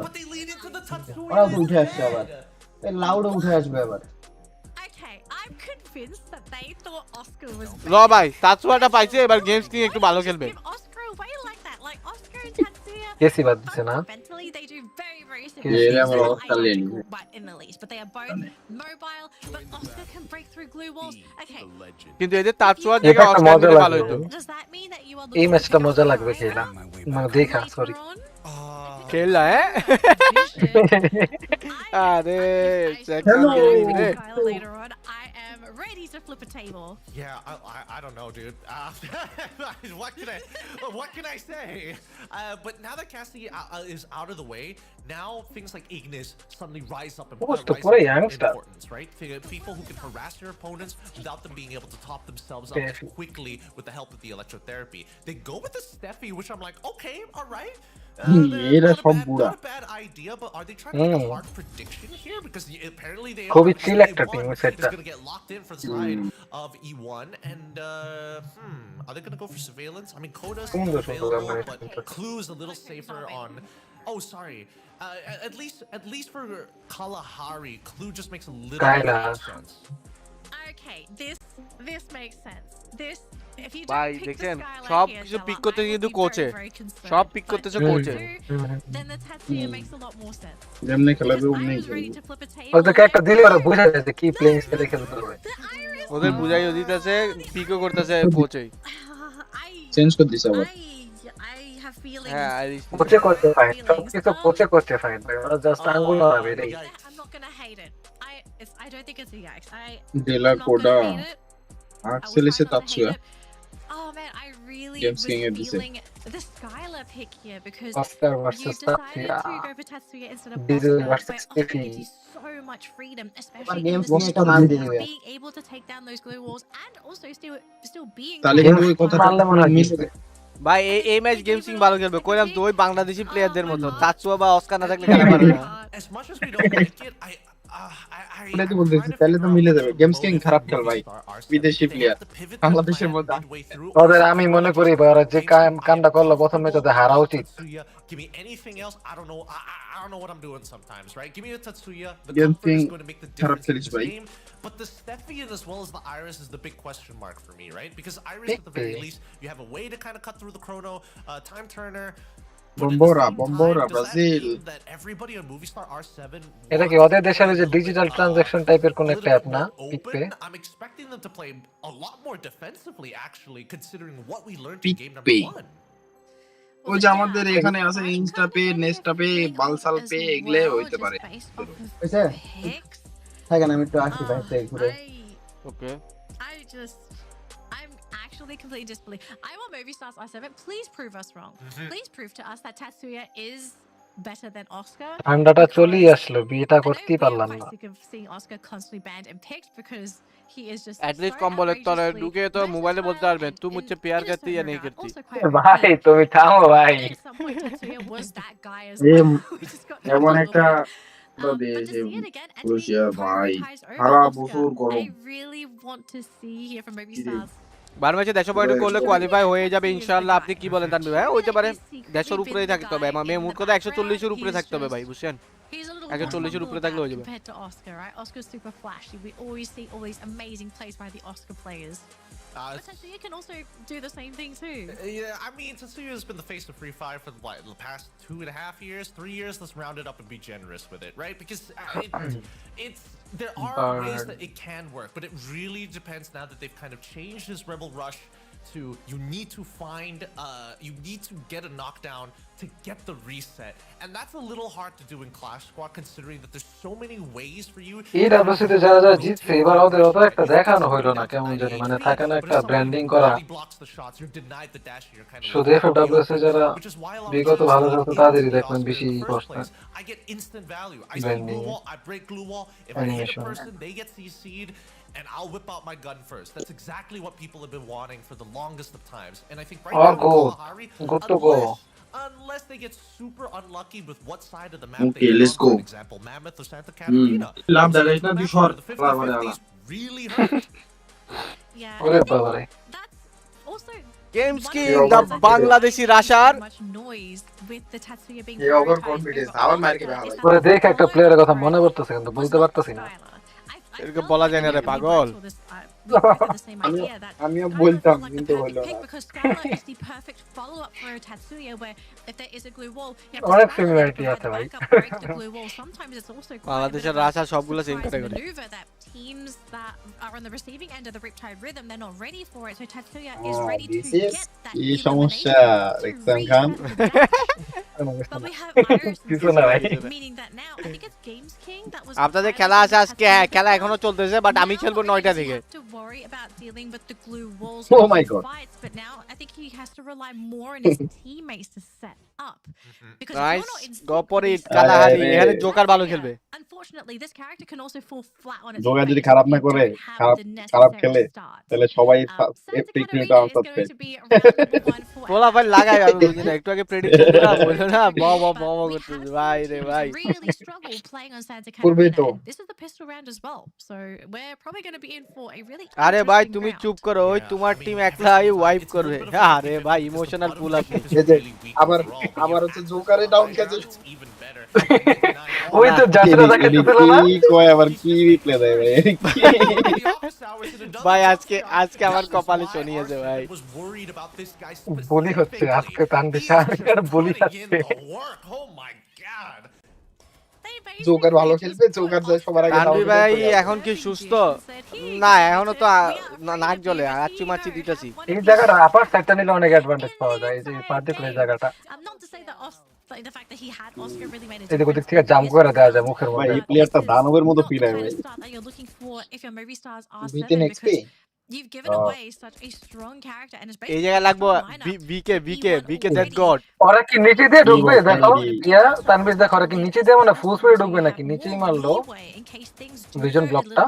ওরাও তো উঠে আসছে আবার, লাউডও উঠে আসবে আবার। Okay, I'm convinced that they thought Oscar was র ভাই তাতসুয়াটা পাইছে, এবার গেমস কিং একটু ভালো খেলবে। give Oscar away like that. Like Oscar and Tatsuya, কেসি বাদ দিছে না? fundamentally they do very, very Yeah, similar things. আমার They're not Oscar Lenny. identical, but in the least, but they are both mobile. But Oscar can break through glue walls. Okay, কিন্তু এই যে তাতসুয়ার এটা জায়গায় একটা অস্কার মজা দিলে ভালো লাগবে। হতো। does that mean that you are এই looking ম্যাচটা মজা লাগবে খেলা, মানে দেখা সরি। খেলা হ্যাঁ আরে Hello. সেক্সি রে। Skylar later on? I am ready to flip a table. Yeah, I don't know, dude. What can I say? But now that Cassie is out of the way, now things like Ignis suddenly rise up in importance, right? People who can harass your opponents without them being able to top themselves up quickly with the help of the electrotherapy. They go with the Steffi, which I'm like, okay, all right. Not a bad idea, but are they trying to make a hard prediction here? Because apparently they খুবই চিল একটা team is সেটটা। going to get locked in for the side of E1, and are they going to go for surveillance? I mean, Koda's সুন্দর সুন্দর available, আমরা but Clue's a little safer on. Oh, sorry. At least for Kalahari, Clue just makes a little bit more sense. Okay, this makes sense. This if you ভাই don't pick the দেখেন Skylar সব here, কিছু Della, pick করতে I would কিন্তু be কোচে, very concerned. সব pick But করতেছে if you কোচে। do, then the Tatsuya makes a lot more sense. যেমনে খেলাবে Because I অমনি was ready খেলবে। to flip a table. ওদেরকে একটা দিলে ওরা বুঝা যায় যে কি প্লেইং স্টাইলে খেলতে হবে। ওদের বুঝাইও দিতেছে, পিকও করতেছে কোচেই। চেঞ্জ করে দিছে আবার। I have feelings. হ্যাঁ আইরিশ কোচে করতে ফাইন, সবকিছু কোচে করতে ফাইন, ওরা জাস্ট আঙ্গুল নাড়াবে এটাই। I'm not gonna hate it. I don't think it's a yikes. Della I'm not Coda gonna hate it. Axel এসে Not to hate Tatsuya it. Oh man, I really Games was King এর দিছে। feeling the Skylar pick here because Oscar you versus decided Tatsuya, to go for Tatsuya instead of Diesel Oscar, versus where Oscar Steffi. gives you so much freedom, এবার especially in games the নিয়ে একটা নাম দিয়ে দিবে। being able to take down those glue walls and also still being তাহলে কিন্তু ওই কথাটা মারলে মনে হয় মিলে জিতবে। ভাই এই ম্যাচ গেম সিং ভালো খেলবে, কইলাম তো ওই বাংলাদেশি প্লেয়ারদের মতো তাতসুয়া বা অস্কার না থাকলে খেলা পারে না। As much as we don't like it, ওটাই তো বলতেছি, তাহলে তো মিলে যাবে। গেমস কিং খারাপ খেল ভাই, বিদেশি প্লেয়ার বাংলাদেশের মধ্যে। ওদের আমি মনে করি ওরা যে কামটা করলো প্রথম ম্যাচে হারা উচিত। Give me anything else. I don't know. I don't know what I'm doing sometimes, right? Give me a Tatsuya. The Game comfort is King going to make the খারাপ difference in খেলিস this ভাই। game. But the Steffian as well as the Iris is the big question mark for me, right? Because Iris, at the very least, you have a way to kind of cut through the chrono, time turner. বম্বোরা Brazil. That everybody on Movistar R7. এটা কি ওদের দেশের যে digital transaction টাইপের কোন একটা app না পিকপে? I'm expecting them to play a lot more defensively, actually, considering what we learned in game number পিকপে। 1. ওই যে আমাদের এখানে আছে ইনস্টা পে, নেস্টা পে, বালসাল পে, এগুলো হইতে পারে। হইছে? থাকেন আমি একটু আসি ভাই থেকে ঘুরে। ওকে I'm actually completely disbelieved. I want Movistars R7. Please prove us wrong. Please prove to us that Tatsuya is better than Oscar. ঠান্ডাটা চলেই আসলো, বিয়েটা I know করতেই we are পারলাম quite না। sick of seeing Oscar constantly banned and picked because he is just at least so কম্বলের তলে outrageously ঢুকে তো মোবাইলে বলতে পারবেন তুই মুঝে প্যার করতি या नहीं करती। also quite ভাই তুমি থামো ভাই। at some point Tatsuya was that guy as A well. We just got এমন to একটা but to দিয়েছে see it again and to be Croatia ভাই, prioritized over সারা Oscar, বছর গরম। I really want to see here from Movistars. বার ম্যাচে 150 point করলে qualify হয়ে যাবে ইনশাআল্লাহ। আপনি কি বলেন তানভীর ভাই? হইতে পারে 150 এর উপরেই থাকতে হবে, আমার মোট কথা 140 এর উপরে থাকতে হবে ভাই, বুঝছেন? He's a little 140 এর উপরে থাকলে হয়ে যাবে। compared to Oscar, right? Oscar's super flashy. We always see all these amazing plays by the Oscar players. But Tatsuya can also do the same thing too. Yeah, I mean, Tatsuya has been the face of Free Fire for what, the past 2.5 years, 3 years. Let's round it up and be generous with it, right? Because there are ways that it can work, but it really depends now that they've kind of changed his Rebel Rush to you need to get a knockdown to get the reset, and that's a little hard to do in Clash Squad considering that there's so many ways for you. EWC তে যারা যারা জিতছে এবার ওদের অত একটা দেখানো হইলো না, কেমন জানি মানে থাকে না একটা ব্র্যান্ডিং করা। শুধু FWS এ যারা বিগত ভালো খেলতো তাদেরই দেখবেন বেশি কষ্ট। I get instant value. I see glue wall, I break glue wall. If I hit a person, they get CC'd, and I'll whip out my gun first. That's exactly what people have been wanting for the longest of times. And I think right now, Kalahari, unless they get super unlucky with what side of the map Okay, they let's on, go. for example, Mammoth or Santa Catarina. লাভ দেখাইস না তুই সর। The 50-50s really hurt. Yeah. ওরে বাবারে। That's also Games one King, of the the reasons I think Bangladeshi why there's Rashar. so much noise with the Tatsuya being এই over prioritized confidence over আবার all মারকে of বেহা that is ভাই that ওরে the দেখ একটা follow প্লেয়ারের কথা মনে priority পড়তেছে কিন্তু was বলতে not পারতাছি না Skylar. I এরকম felt বলা like যায় না রে we পাগল। both saw this, we both had the same idea that আমিও Skylar বলতাম felt like the কিন্তু perfect হলো pick না because Skylar is the perfect follow-up for a Tatsuya where if there is a glue wall, you have অনেক the Skylar there to similarity provide আছে the ভাই backup, break the glue wall. Sometimes it's also quite a bit বাংলাদেশের of a রাশা সবগুলো same surprise category. maneuver that teams that are on the receiving end of the Riptide rhythm, they're not ready for it. So Tatsuya is ready to this is get that কি সমস্যা elimination to রিকসান Khan retest the dash. But we have Iris কিছু না ভাই meaning that now I think it's Games King that was আপনাদের খেলা আছে আজকে, হ্যাঁ খেলা এখনো চলতেছে, বাট আমি খেলবো 9টা থেকে। to worry about dealing with the glue walls Oh in my these God. fights, but now I think he has to rely more on his teammates to set up. Because if nice, you're not in go sync for with it. these Kalahari আরে এখানে Joker ভালো খেলবে। unfortunately, this character can also fall flat on its জোগা যদি face খারাপ if না you করে, don't have খারাপ the খারাপ necessary খেলে, start. তাহলে সবাই Santa পিক নিয়ে Catarina is answer going to be round number 1 for পোলা ভাই লাগাই আমি বুঝি না, একটু আগে প্রেডিকশন করা বললো না ব ব ব ব we করতেছে have ভাই seen রে teams ভাই। really struggle playing on Santa করবেই Catarina, তো and this is the pistol round as well. So we're probably going to be in for a really আরে ভাই interesting তুমি round. চুপ করো, ওই তোমার টিম একলাই ওয়াইপ করবে। আরে ভাই ইমোশনাল পুল আপ নেই। এই যে আবার আবার হচ্ছে জোকারে ডাউন খেয়েছে ওই তো জাসরা ইনি দেখাইতেছিল কি না কয় আবার কি রিপ্লে দেয় ভাই কি ভাই আজকে আমার কপালে শনি আছে ভাই। বলি হচ্ছে আজকে তানভীর শাহর বলি হচ্ছে জোকার ভালো খেলবে জোকার যায় সবার আগে তানভীর down ভাই করে এখন কি সুস্থ? না এখনো তো নাক জ্বলে, আচ্ছি মাছি দিতেছি। এই জায়গাটা আপার সাইডটা নিলে অনেক অ্যাডভান্টেজ পাওয়া যায় এই যে পার্টিকুলার জায়গাটা Not to say that like the fact that he had Oscar really made a এদিক ওদিক difference. থেকে জাম্প করে দেওয়া যায় মুখের ভাই মধ্যে এই প্লেয়ারটা দানবের মতো Not ফিল the হয় kind ভাই of start that you're looking for if your movie stars are beaten 7 XP because you've given away such a strong character and it's এই basically জায়গায় a লাগবো strong lineup. BK that god. ওরা কি নিচে দিয়ে ঢুকবে কি দেখো ভাই? ইয়া তানভীর দেখো ওরা কি নিচে দিয়ে মানে ফুল স্পিডে ঢুকবে নাকি নিচেই মারলো ভিজন ব্লকটা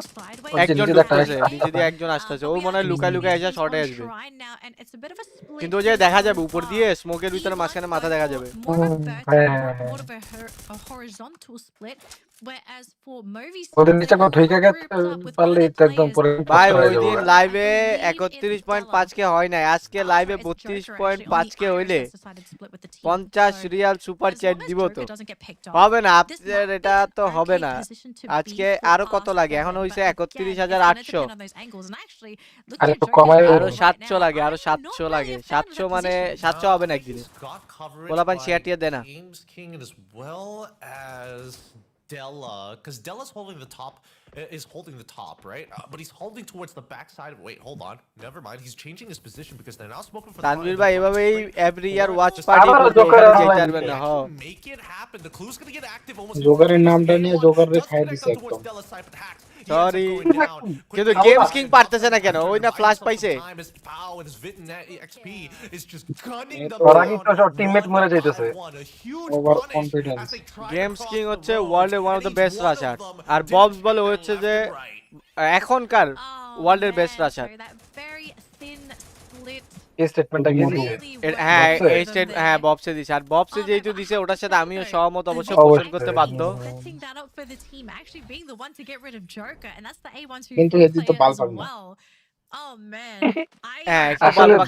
একজন নিচে দিয়ে একটা ঢুকতেছে, নিচে দিয়ে একজন আসতেছে, ও মনে হয় লুকায় লুকায় এসে শর্টে আসবে। কিন্তু ওই যে দেখা যাবে উপর দিয়ে স্মোকের ভিতরে মাঝখানে মাথা দেখা যাবে। ওদের নিচে কোনো ঢুকে গেছে পারলে তো একদম পরে ভাই ওই দিন লাইভে 31.5 কে হয় নাই, আজকে লাইভে 32.5 কে হইলে 50 রিয়াল সুপার চ্যাট দিব তো হবে না, আপনাদের এটা তো হবে না। আজকে আরো কত লাগে, এখন হইছে 31,800, আরে তো কমায় আরো 700 লাগে, আরো 700 লাগে, 700 মানে 700 হবে না একদিনে। পোলাপান শেয়ার টিয়ার দেয় না। Games King as well as Della, because Della's holding the top, is holding the top, right? But he's holding towards the backside. Wait, hold on. Never mind. He's changing his position because they're now smoking for the Tanvir ভাই এভাবেই every year watch party আবার করতে Joker এখানে online যেতে পারবেন না। হ্যাঁ make it happen. The clue's gonna get active almost. জোকারের নামটা নিয়ে জোকারে খাই দিছে একদম সরি, কিন্তু গেমস কিং পারতেছে না কেন? ওই না ফ্ল্যাশ পাইছে। ওরা কিন্তু সব টিমমেট মরে যাইতেছে ওভার কনফিডেন্স গেমস কিং হচ্ছে ওয়ার্ল্ডের one of the best rusher, আর ববস বলে হচ্ছে যে এখনকার ওয়ার্ল্ডের বেস্ট রাশার। এই স্টেটমেন্টটা কি দিছে হ্যাঁ এই স্টেট, হ্যাঁ ববসে দিছে, আর ববসে যেহেতু দিছে ওটার সাথে আমিও সহমত অবশ্য পোষণ করতে বাধ্য। কিন্তু এদি তো বাল পাক না Oh man, হ্যাঁ একটু বালপাক,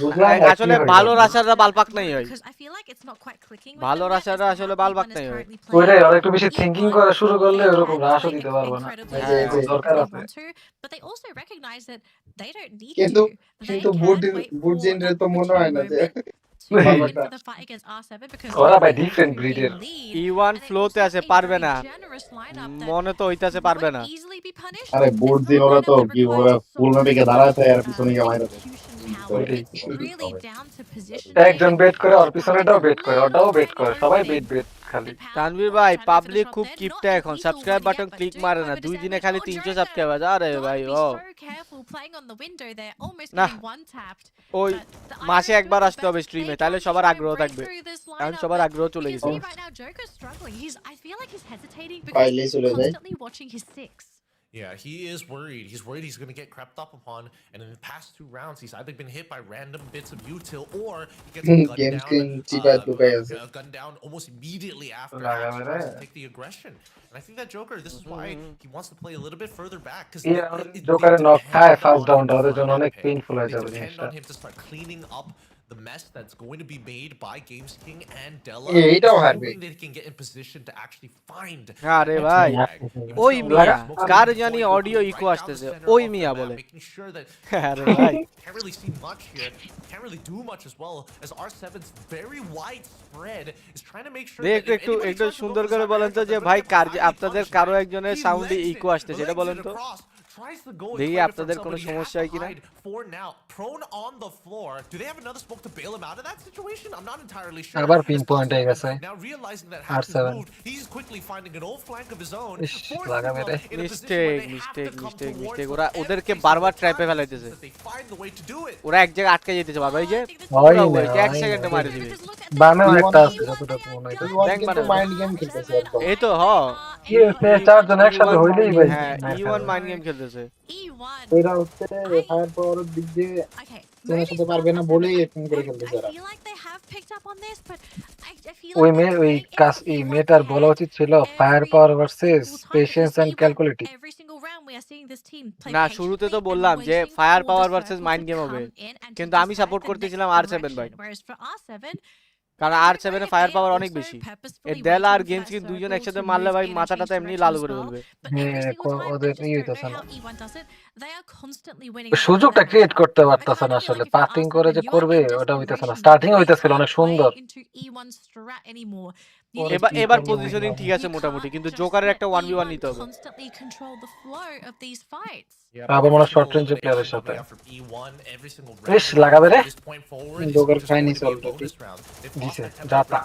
আসলে ভালো রাশাররা বালপাক নাই হয়, because I feel like it's not quite clicking with ভালো them yet, রাশাররা as আসলে how বালপাক E1 নাই is হয়। currently ওইটাই playing. ওরা একটু বেশি থিংকিং E1 করা শুরু করলে they ওরকম can রাশও play দিতে পারবে না incredibly যে well যে if দরকার they আছে want to, but they also recognize that they don't need কিন্তু to. They কিন্তু can wait boot for জেনরে that তো মনে হয় না যে to win বালপাকটা for the fight against R7 because ওরা they're ভাই into ডিফারেন্ট a ব্রিডের lead, E1 and they ফ্লোতে also আছে, have a পারবে very না, generous lineup that মনে তো হইতাছে পারবে না। might easily be punished. আরে It's বোর্ড not a দিয়ে ওরা lineup তো that কি ওরা requires ফুল so ম্যাপে much দাঁড়ায় থাকে আর পিছনে গিয়ে মাইরা দেয় execution power. ওইটাই It's really down to positioning একজন বেট করে আর পিছনেটাও বেট করে ওটাও বেট করে সবাই বেট বেট খালি তানভীর ভাই পাবলিক খুব কিপটা এখন, সাবস্ক্রাইব বাটন ক্লিক মারে না, 2 দিনে খালি 300 সাবস্ক্রাইবার। আরে ভাই ও না, ওই মাসে একবার আসতে হবে স্ট্রিমে, তাহলে সবার আগ্রহ থাকবে, এখন সবার আগ্রহ চলে গেছে। পাইলে চলে যায় Yeah, he is worried. He's worried he's going to get crept up upon. And in the past 2 rounds, he's either been hit by random bits of util or he gets games king চিপায় লুকাই আছে gunned down almost immediately after লাগাবে Hax রে tries to take the aggression. And I think that Joker, this is why he wants to play a little bit further back. Because জোকারে knock খায় first রাউন্ডে ওদের জন্য অনেক painful হয়ে যাবে depend জিনিসটা on him to start cleaning up the mess that's going to be made by Games King and Della. এইটাও হারবে Hoping they can get in position to actually find আরে ভাই ওই মিয়া কার জানি অডিও ইকো আসতেছে ওই মিয়া বলে making sure that আরে ভাই can't really see much here. Can't really do much as well as R7's very wide spread is trying to make sure that একটু একটু একটু সুন্দর করে বলেন তো যে ভাই কার আপনাদের কারো একজনের সাউন্ডে ইকো আসতেছে এটা বলেন তো দেখি আপনাদের কোনো সমস্যা হয় কিনা for now prone on the floor. Do they have another smoke to bail him out of that situation? I'm not entirely sure. আবার পিন পয়েন্ট হয়ে গেছে Now realizing that Hax has moved, he's quickly finding an old flank of his own. লাগাবে রে mistake ওরা ওদেরকে বারবার ট্র্যাপে ফেলাইতেছে ওরা এক জায়গায় আটকে যেতেছে বারবার এই যে এক সেকেন্ডে মারে দিবে বামেও একটা আছে যতটুকু মনে হয় দেখ কিন্তু মাইন্ড গেম খেলতেছে একদম এই তো হ কি হচ্ছে চারজন একসাথে হইলেই ভাই হ্যাঁ E1 মাইন্ড গেম খেলতেছে এরা হচ্ছে ফায়ার পাওয়ারের দিক দিয়ে কোনো সাথে পারবে না বলেই এরকম করে খেলতেছে এরা ওই মেয়ে ওই কাজ এই মেয়েটার বলা উচিত ছিল fire power versus patience and calculative না শুরুতে তো বললাম যে fire power versus mind game হবে কিন্তু আমি সাপোর্ট করতেছিলাম R7 ভাই কারণ R7 এ ফায়ার পাওয়ার অনেক বেশি এই ডেলা আর গেমস কি দুইজন একসাথে মারলে ভাই মাথাটা এমনি লাল করে বলবে হ্যাঁ ওদের ই হইতাছে না সুযোগটা ক্রিয়েট করতে পারতাছে না আসলে পাসিং করে যে করবে ওটা হইতাছে না স্টার্টিং হইতাছিল অনেক সুন্দর এবার পজিশনিং ঠিক আছে মোটামুটি কিন্তু জোকারের একটা 1v1 নিতে হবে আবার মনে শর্ট রেঞ্জ প্লেয়ারের সাথে বেশ লাগাবে রে জোকার খাইনি অলরেডি দিছে যাতা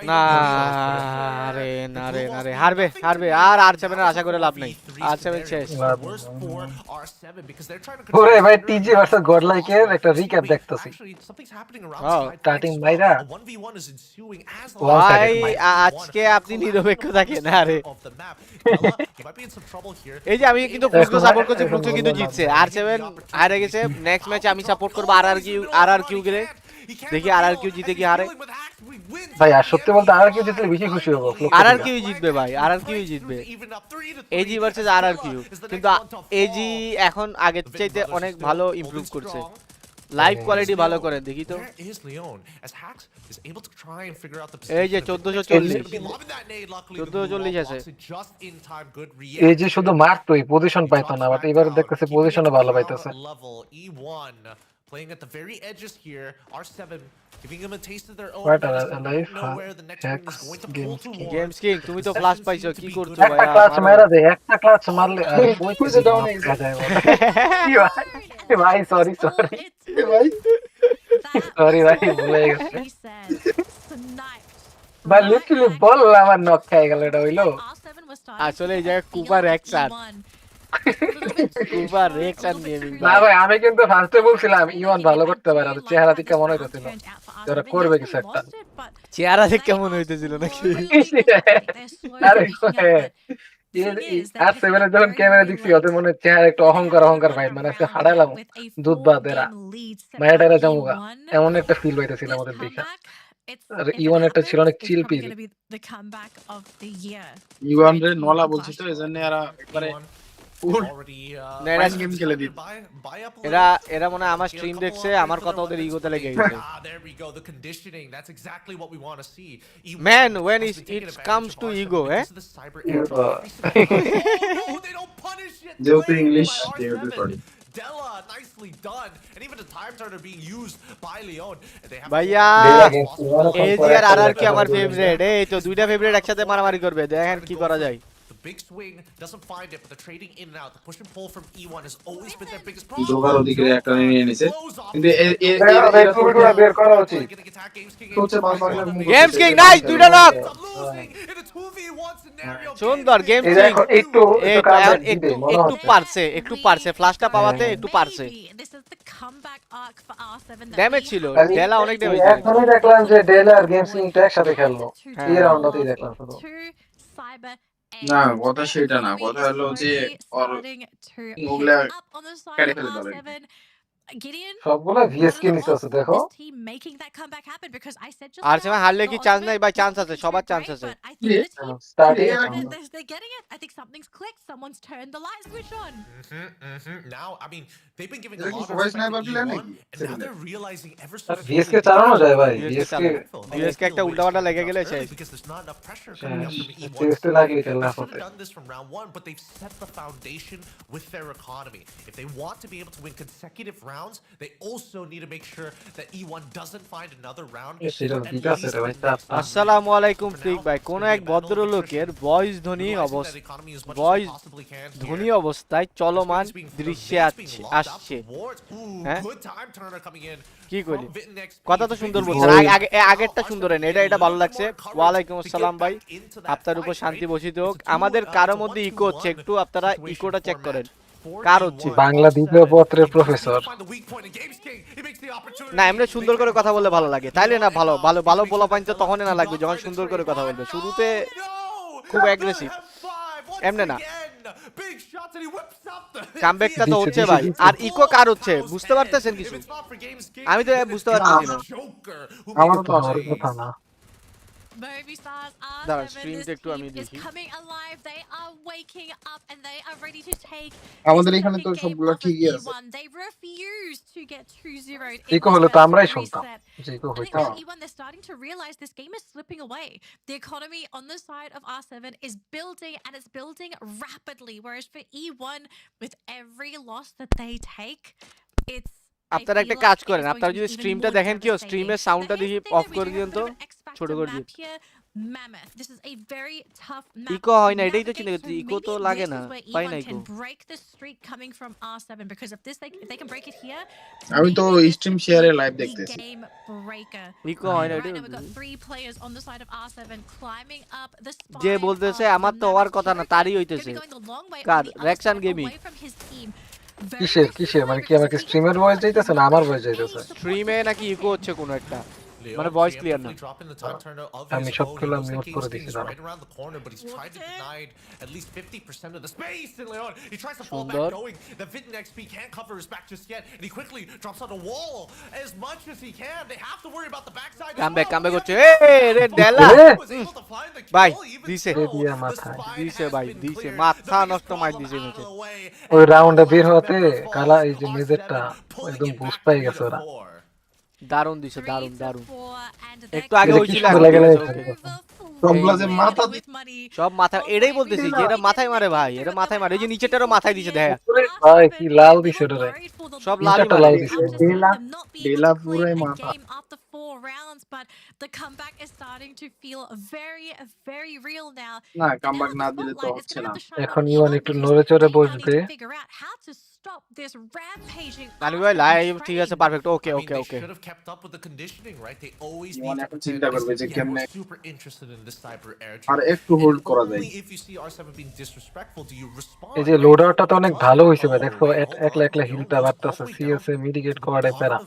না রে হারবে আর R7 এর আশা করে লাভ নাই R7 শেষ ওরে ভাই টিজি ভার্সেস গডলাইকের একটা রিক্যাপ দেখতেছি স্টার্টিং মাইরা ভাই আজকে আপনি নিরপেক্ষ থাকেন আরে এই যে আমি কিন্তু ফ্লুক্সকে সাপোর্ট করছি ফ্লুক্স কিন্তু জিতছে R7 হারে গেছে নেক্সট ম্যাচে আমি সাপোর্ট করব আরআরকিউ গেলে দেখি আরআরকিউ জিতে কি হারে ভাই আর সত্যি বলতে আরআরকিউ জিতলে বেশি খুশি হব আরআরকিউ জিতবে ভাই আরআরকিউ জিতবে এজি ভার্সেস আরআরকিউ কিন্তু এজি এখন আগের চাইতে অনেক ভালো ইমপ্রুভ করছে লাইভ কোয়ালিটি ভালো করে দেখি তো এই যে 1440 আছে এই যে শুধু মারতোই পজিশন পাইতো না বাট এবারে দেখতেছে পজিশনে ভালো পাইতেছে playing at the very edges here. R7 giving them a taste of their own. Right, Know where the next one is going to pull towards. Games King তুমি তো ফ্ল্যাশ পাইছো কি করছো ভাই একটা ক্লাচ মারা দে একটা ক্লাচ মারলে আর কইছে ডাউন হয়ে যায় ভাই সরি ভাই ভাই ভুলে গেছি ভাই লিটারালি বল আমার নক খেয়ে গেল এটা হইলো আসলে এই জায়গায় কুপার একসাথ কুপার রেকশন গেমিং না ভাই আমি কিন্তু ফার্স্টে বলছিলাম ইওয়ান ভালো করতে পারে আর চেহারা দেখে কেমন হইতেছিল যারা করবে কিছু একটা চেহারা দেখে কেমন হইতেছিল নাকি আরে আর সেভেনে যখন ক্যামেরা দেখছি ওদের মনে চেহারা একটু অহংকার ভাই মানে আজকে হারালাম দুধ ভাত এরা মায়াটারা জামুগা এমন একটা ফিল হইতেছিল আমাদের দেখে আর ইওয়ান একটা ছিল অনেক চিল পিল ইওয়ান রে নলা বলছি তো এজন্য এরা একবারে গেম খেলে দিত এরা মনে হয় আমার স্ট্রিম দেখছে আমার কথা ওদের ইগোতে লেগে গেছে man when it comes to ego যেহেতু ইংলিশ যেহেতু পড়ি Della nicely done and even the time turner being used by Leon ভাইয়া এজি আর আরআর কি আমার ফেভারিট এই তো দুইটা ফেভারিট একসাথে মারামারি করবে দেখেন কি করা যায় big swing doesn't find it but the trading in and out the push and pull from E1 has always been their biggest problem জোগার ওদিকে একটা নিয়ে নিছে কিন্তু এর বের করা উচিত গেমস কিং নাইস দুইটা নক সুন্দর গেমস কিং একটু পারছে ফ্ল্যাশটা পাওয়াতে একটু পারছে ড্যামেজ ছিল ডেলা অনেক ড্যামেজ এখনই দেখলাম যে ডেলা আর গেমস কিং একসাথে খেললো এই রাউন্ডটাতেই দেখলাম শুধু fiber. না And কথা সেটা না, Ffws কথা is হলো যে slowly ওর starting to ওগুলা pick up on the side কেটে of ফেলতে পারে। R7. Gideon, সবগুলা what ভিএসকে are the নিতেছে odds of দেখো। this team making that comeback happen? Because I said just আর now, সময় হারলে the কি odds চান্স of নাই it ভাই? চান্স not আছে, looking সবার too চান্স great, আছে। but I think the team, starting they're getting it. I think something's clicked. Someone's turned the light switch on. Now, I mean, they've been giving a এটা কি lot of সবাই respect sniper to player E1, নাকি? and now they're realizing ever so আর slowly VSK they চালানো can't যায় ভাই, afford to VSK be VSK respectful. They VSK feel একটা a way to উল্টাপাল্টা stand লেগে up গেলে early শেষ। because there's not enough pressure coming up from E1's seriously side. লাগলে খেলনা They should হতে have done this from round one, but they've set the foundation with their economy. If they want to be able to win consecutive rounds, they also need to make sure that E1 doesn't find another round সেটা for at ঠিক আছে least রে ভাই, the চাপ next না। আসসালামু আলাইকুম For freak now, ভাই, it's কোন gonna be এক a battle of ভদ্রলোকের attrition. ভয়েস ধ্বনি Utilizing that economy as much as they voice possibly can ধ্বনি here. অবস্থায় চলমান Experience being দৃশ্যে Ffws being locked up আসছে। towards. Ooh, হ্যাঁ good time turner coming in কি from করি? Vitten XP. কথা তো সুন্দর Big বলছেন, lead. আগেরটা Now সুন্দর R7 হয় না, এটা getting a ভালো little bit লাগছে। more coverage ওয়ালাইকুম to get আসসালাম ভাই, back into that আপনার fight, উপর শান্তি right? বর্ষিত হোক। It's a two- আমাদের it's কারোর a মধ্যে ইকো হচ্ছে, 1-2-1 একটু আপনারা situation ইকোটা চেক format. করেন। 4v1 কার হচ্ছে? বাংলা দ্বিতীয় R7. পত্রের They just need professor. to find the weak point, and Games King, he makes the opportunity. না, এমনি সুন্দর করে কথা বললে ভালো লাগে, তাইলে না ভালো ভালো ভালো বলা পাইন তো তখনই না লাগবে যখন সুন্দর করে কথা বলবে। শুরুতে খুব অ্যাগ্রেসিভ, এমনি না। Big shots and he whips up the কামব্যাকটা তো হচ্ছে ভাই, আর ইকো কার হচ্ছে বুঝতে পারতেছেন কিছু? আমি তো বুঝতে পারতেছি না। আমারও তো আমার আছে। কথা না। Movistar's দাঁড়া, R7, স্ট্রিমটা this একটু আমি team is দেখি। coming alive. They are waking up and they are ready to take আমাদের this এখানে তো second game সবগুলো off of ঠিকই আছে। E1. They refuse to get 2-0'd in eco this হলে তো first আমরাই series শুনতাম set. যে ইকো I think হইতো। now E1, they're starting to realize this game is slipping away. The economy on the side of R7 is building and it's building rapidly. Whereas for E1, with every loss that they take, it's আপনারা একটা কাজ করেন, আপনারা যদি স্ট্রিমটা দেখেন, কেউ স্ট্রিমের সাউন্ডটা দেখি অফ করে দিন তো, ছোট করে দিন। Mammoth. This is a very tough map. Eco হয় না, to এটাই তো navigate, চিন্তা so করছি, ইকো তো maybe লাগে this না, is where পাই E1 না eco. can break the streak coming from R7, because if they can break it here, আমি তো maybe this স্ট্রিম could শেয়ারে be লাইভ the দেখতেছি। game breaker. ইকো হয় না, Right এটা now we've got 3 players on the side of R7 climbing up the যে spine বলতেছে of আমার the তো হওয়ার Mammoth. কথা না, Joker তারই gonna হইতেছে। be going the long way car? on the other রেক্সান side, gaming. away from his team. Very কিসের কিসের মানে কি আমাকে স্ট্রিমের ভয়েস যাইতেছে না আমার ভয়েস যাইতেছে? স্ট্রিমে নাকি ইকো হচ্ছে কোনো একটা, মানে ভয়েস ক্লিয়ার না। আমি সবগুলো মিউট করে দিছি দাঁড়া। Right around the corner, but he's tried to deny at least 50% of the space. And Leon, he tries to fall সুন্দর। back, knowing that Vitten XP can't cover his back just yet, and he quickly drops on the wall as much as he can. They have to worry about the backside. Comeback হচ্ছে, রে ডেলা ভাই দিছে দিয়া মাথা দিছে ভাই দিছে, মাথা নষ্ট মার দিছে মেছে। ওই রাউন্ডে বের হতে কালা এই যে মেজেরটা একদম বুস্ট পাই গেছে ওরা। দারুণ দিছে, দারুণ দারুণ। 3-4, and একটু আগে এটা কি হইছিল, সুন্দর এখন লাগে দিছে, লাগে। ওকে। সবগুলা যে মাথা with money. সব মাথা, এটাই বলতেছি যে এরা মাথায় মারে ভাই, এরা মাথায় মারে। এই যে নিচেটারও মাথায় দিছে দেখা, ভাই কি লাল দিছে ওটা রে। সব লালই তিনটা মারে। লাল দিছে। ডেলা পুরাই মাথা। Game after 4 rounds, but the comeback is starting to feel very, very real now. না কামব্যাক না দিলে তো হচ্ছে না। এখন ইওয়ান একটু নড়ে চড়ে বসবে। Figure out how to stop this rampaging. নানি ভাই লাইভ ঠিক আছে, perfect, okay I mean, okay they okay. should have kept up with the conditioning, right? They always ইওয়ান need to এখন protect চিন্তা করবে যে this. Yeah, কেমনে we're super interested in this cyber air আর trade. একটু hold করা যায়। Only if you see R7 being disrespectful do you respond. এই যে লোডারটা তো অনেক ভালো হইছে ভাই, দেখো একলা একলা হিলটা বাড়তাছে, সিএসএ মিডিকেট করাটাই প্যারা।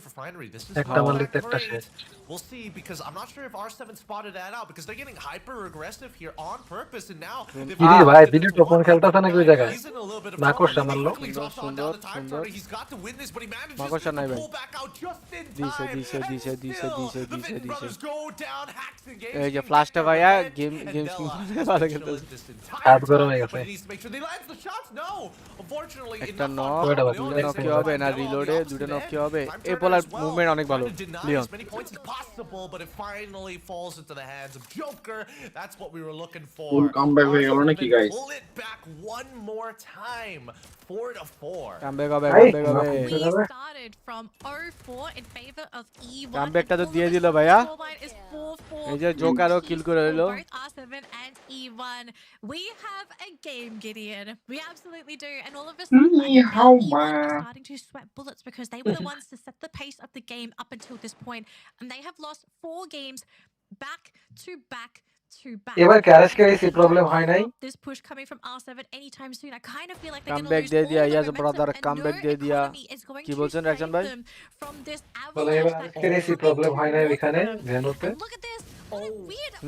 একটা মারলে তো একটা শেষ। We'll see, because I'm not sure if R7 spotted that out, because they're getting hyper aggressive here on purpose, and now কি রে ভাই ভিডিও টোপন খেলতাছে নাকি ওই জায়গায়? he's in a little bit of মাকড়সা trouble. মারলো। He quickly drops on down the time turner. He's got to win this, but he manages মাকড়সা নাই to ভাই। pull back out just in দিছে time. দিছে And দিছে দিছে still, দিছে the দিছে Vitten দিছে। brothers go down, hacks and games. এই যে King ফ্লাশটা get ভাইয়া their game revenge, game and ভালো Della has খেলতেছে। been this entire হাত গরম time, হয়ে but গেছে। he needs to make sure they land the shots. No, unfortunately, একটা enough নক, on ওইটা বাদ, Leon. দুটো নক কি হবে না, রিলোডে দুটো নক কি হবে। এই বলার মুভমেন্ট অনেক ভালো Leone. As many points as possible, but it finally falls into the hands of Joker. That's what we were looking for. Full comeback হয়ে গেল নাকি guys? Pull it back one more time. 4-4. Comeback হবে, এই, comeback হবে। We started from 0-4 in favor of E1. কামব্যাকটা তো and all দিয়ে of a দিল sudden ভাইয়া। the scoreline is 4-4. এই যে জোকারও কিল করে হইলো। For both R7 and E1. We have a game, Gideon. We absolutely do. And all of a sudden, I think now E1 are starting to sweat bullets, because they were the ones to set the pace of the game up until this point. And they have lost 4 games back to back to back. এবার ক্যারেজকে এই problem হয় নাই। This push coming from R7 anytime soon. I kind of feel like they're going to comeback lose দিয়ে all দিয়া, of the yes momentum, brother, and comeback no দিয়ে দিয়া। economy is going কি to বলছেন রাকসান save ভাই? them from this বলে avalanche এবার that আজকের এই is প্রবলেম coming হয় নাই tomorrow. এখানে ভেনুতে। And look at this.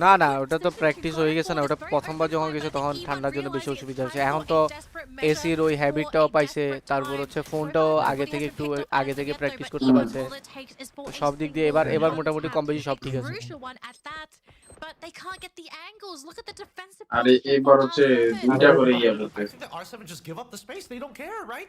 না না ওটা তো প্র্যাকটিস হয়ে গেছে না, ওটা প্রথমবার যখন গেছে তখন ঠান্ডার জন্য বেশি অসুবিধা হচ্ছে। এখন তো এসির ওই হ্যাবিটটাও পাইছে, তারপর হচ্ছে ফোনটাও আগে থেকে একটু আগে থেকে প্র্যাকটিস করতে পারছে, সব দিক দিয়ে এবার মোটামুটি কম বেশি সব ঠিক আছে। But they can't get the angles. Look at the defensive. আরে এবার হচ্ছে দুইটা করে ইয়া করতে। I think the R7 just give up the space. They don't care, right?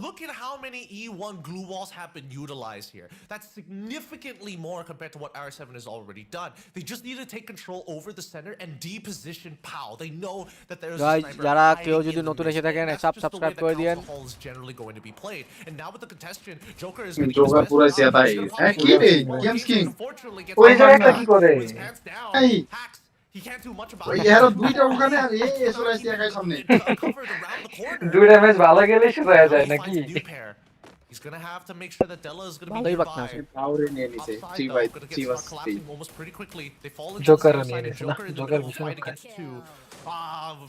Look at how many E1 glue walls have been utilized here. That's significantly more compared to what R7 has already done. They just need to take control over the center and deposition POW. They know that there's a sniper যারা কেউ hiding যদি in the নতুন এসে mid-game. থাকেন That's just the subscribe way that করে দিয়েন। Council Hall is generally going to be played. And now with the congestion, Joker is going to Joker পুরো সেটা হ্যাঁ কি রে গেমস কিং ওই জায়গাটা কি করে এই Hacks. He can't do much about ওই it. এর দুইটা ওখানে আর এই এসে রাইছে একাই সামনে দুইটা ম্যাচ ভালো গেলে শুরু হয়ে যায় নাকি He's gonna have to make sure that Della is gonna be ভালোই বাকনা nearby. পাওয়ারে নিয়ে নিছে 3 Gonna get start collapsing almost pretty quickly. They fall into Joker the নিয়ে side, and নিছে না, Joker is in the Joker middle of a ভীষণ fight খায়। against two.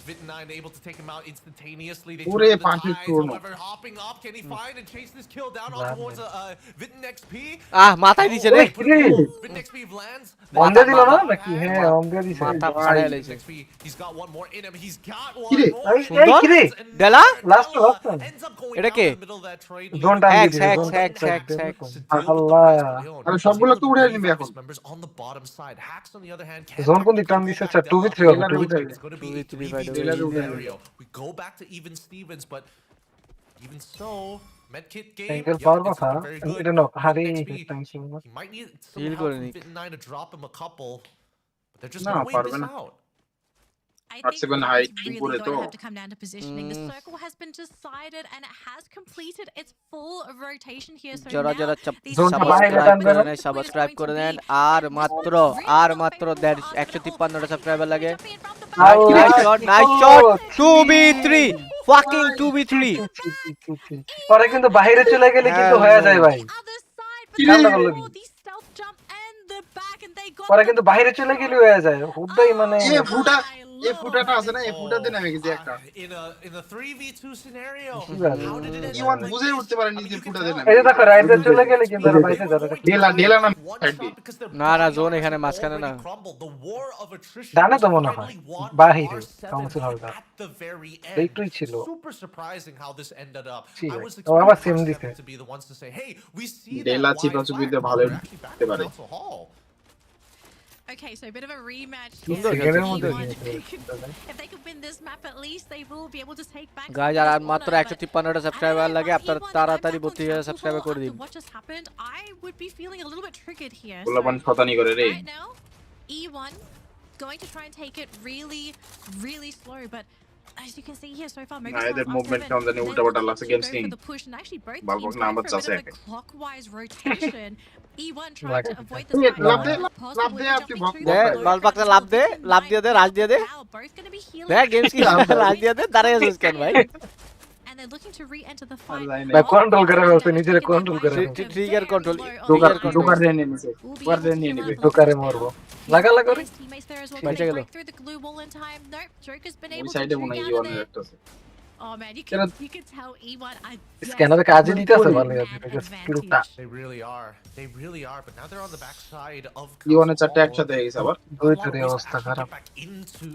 Vit9 able to take him out instantaneously. They ওরে turn the পাঁচের tides. turn. However, hopping up, can he find and chase this kill down on towards Vit XP? মাথায় দিছে রে Vit XP lands. অন্ধে দিল না নাকি হ্যাঁ অন্ধে দিছে মাথা ফাড়ায় লাইছে। He's got one more in him. He's got one Kire, more. এই কি রে ডেলা লাস্ট Ends up going এটা down কে? in the middle of that trade. জোনটা hacks hacks hacks hacks hacks আল্লাহ আরে সবগুলো তো উড়ে নিবে এখন Members on the bottom side. Hacks on the other hand. Zone কোন দিক টান দিছে আচ্ছা 2v3 হবে 2v3 It's going to be a 2v3 3v2 scenario. We go back to even Stevens, but even so, medkit game. Angle yeah, power it's কথা looking very good. এটা না হারি XP, tension he might need some Heal help করে from নিক। Vit9 to drop him a couple, but they're just না, going to wait পারবে this না। out. I আর think seven now high it's really উপরে going তো to have to come down to positioning. The circle has been decided and it has completed its full rotation here. So যারা now যারা these জোনটা players বাইরে are টানবে going না? to be subscribe করে দেন going to আর be- মাত্র Really 153টা subscriber লাগে। আল্লাহ, nice shot 2v3 fucking 2v3 পরে কিন্তু বাইরে চলে গেলে কিন্তু হয়ে যায় ভাই other side, but খেয়াল they করলো saw কি? the stealth jump and the back and they got পরে the কিন্তু বাইরে চলে গেলে হয়ে যায় হুদাই মানে এ ফুটা এই ফুটাটা আছে না এই ফুটাতে নেমে গেছে একটা In a 3v2 scenario, জানি? how did it end ইওয়ান up like বুঝে this? উঠতে পারেনি I mean, যে you can ফুটাতে tell নেমে এই যে দেখো রাইডার চলে গেলে কিন্তু আর বাইরে যাবে ঢেলা ঢেলা না one side shot because their না, না, body zone armors এখানে have মাঝখানে already না। crumbled. The war of attrition ডানে তো was মনে হয় finally won by বাহিরে R7 কাউন্সিল হলটা at the very end. এইটাই ছিল Super surprising how this ended up. G I ভাই। was ও আবার expecting সেম R7 দিছে to be the ones to say, hey, we see that de la wide চিপাচুপিতে flag. ভালোই We're actually back দিতে in পারে Council Hall. Okay, so a bit of a rematch সুন্দর here. খেলে, E1, সুন্দর if they could win this map at least, they will be able to take back some guys of আর this মাত্র honor, but 153টা subscriber লাগে, আপনারা তাড়াতাড়ি 32000 subscriber করে দিন। What just happened? I would be feeling a little bit triggered here. গোলাপান শতানি করে রে Right now, E1 going to try and take it really, really slow, but as you can see here so far, maybe না এদের movement কেমন জানি উল্টাপাল্টা লাগছে games king বালবক না আমার চাষে একে clockwise rotation. E1 trying Like- to avoid তুমি this লাভ দে possibly লাভ দে আপনি jumping বক through they the low বালপাকটা ground love they, with লাভ দিয়ে দে, রাজ দিয়ে দে। Val both gonna be healing দেখ গেমস কি রাজ দিয়ে দে, দাঁড়ায় আছিস কেন ভাই? and they're looking to re-enter the fight. ভাই কন্ট্রোল করে ফেলছে নিজের কন্ট্রোল করে ফেলছে। ট্রিগার কন্ট্রোল ডোকার ট্রিগার ডোকার কন্ট্রোল দিয়ে নিয়ে নিছে ডোকার দিয়ে নিয়ে নিবে ঢোকারে মরবো লাগা লাগা রে His teammates there as well. Baca Can they gelo. break through the glue wall in time? Nope. Joker's been ওই able to সাইডে juke মনে হয় out of ইওয়ানের there. একটা আছে Oh man, you Kira- can tell E1 are স্ক্যানারে কাজে দিতেছে ভালো man আছে স্কিলটা advantage. They really are. They really are. But now they're on the backside of ইওয়ানের Council চারটে Hall. একসাথে হয়ে গেছে আবার দুই A lot of ধরে ways to অবস্থা actually খারাপ get back into,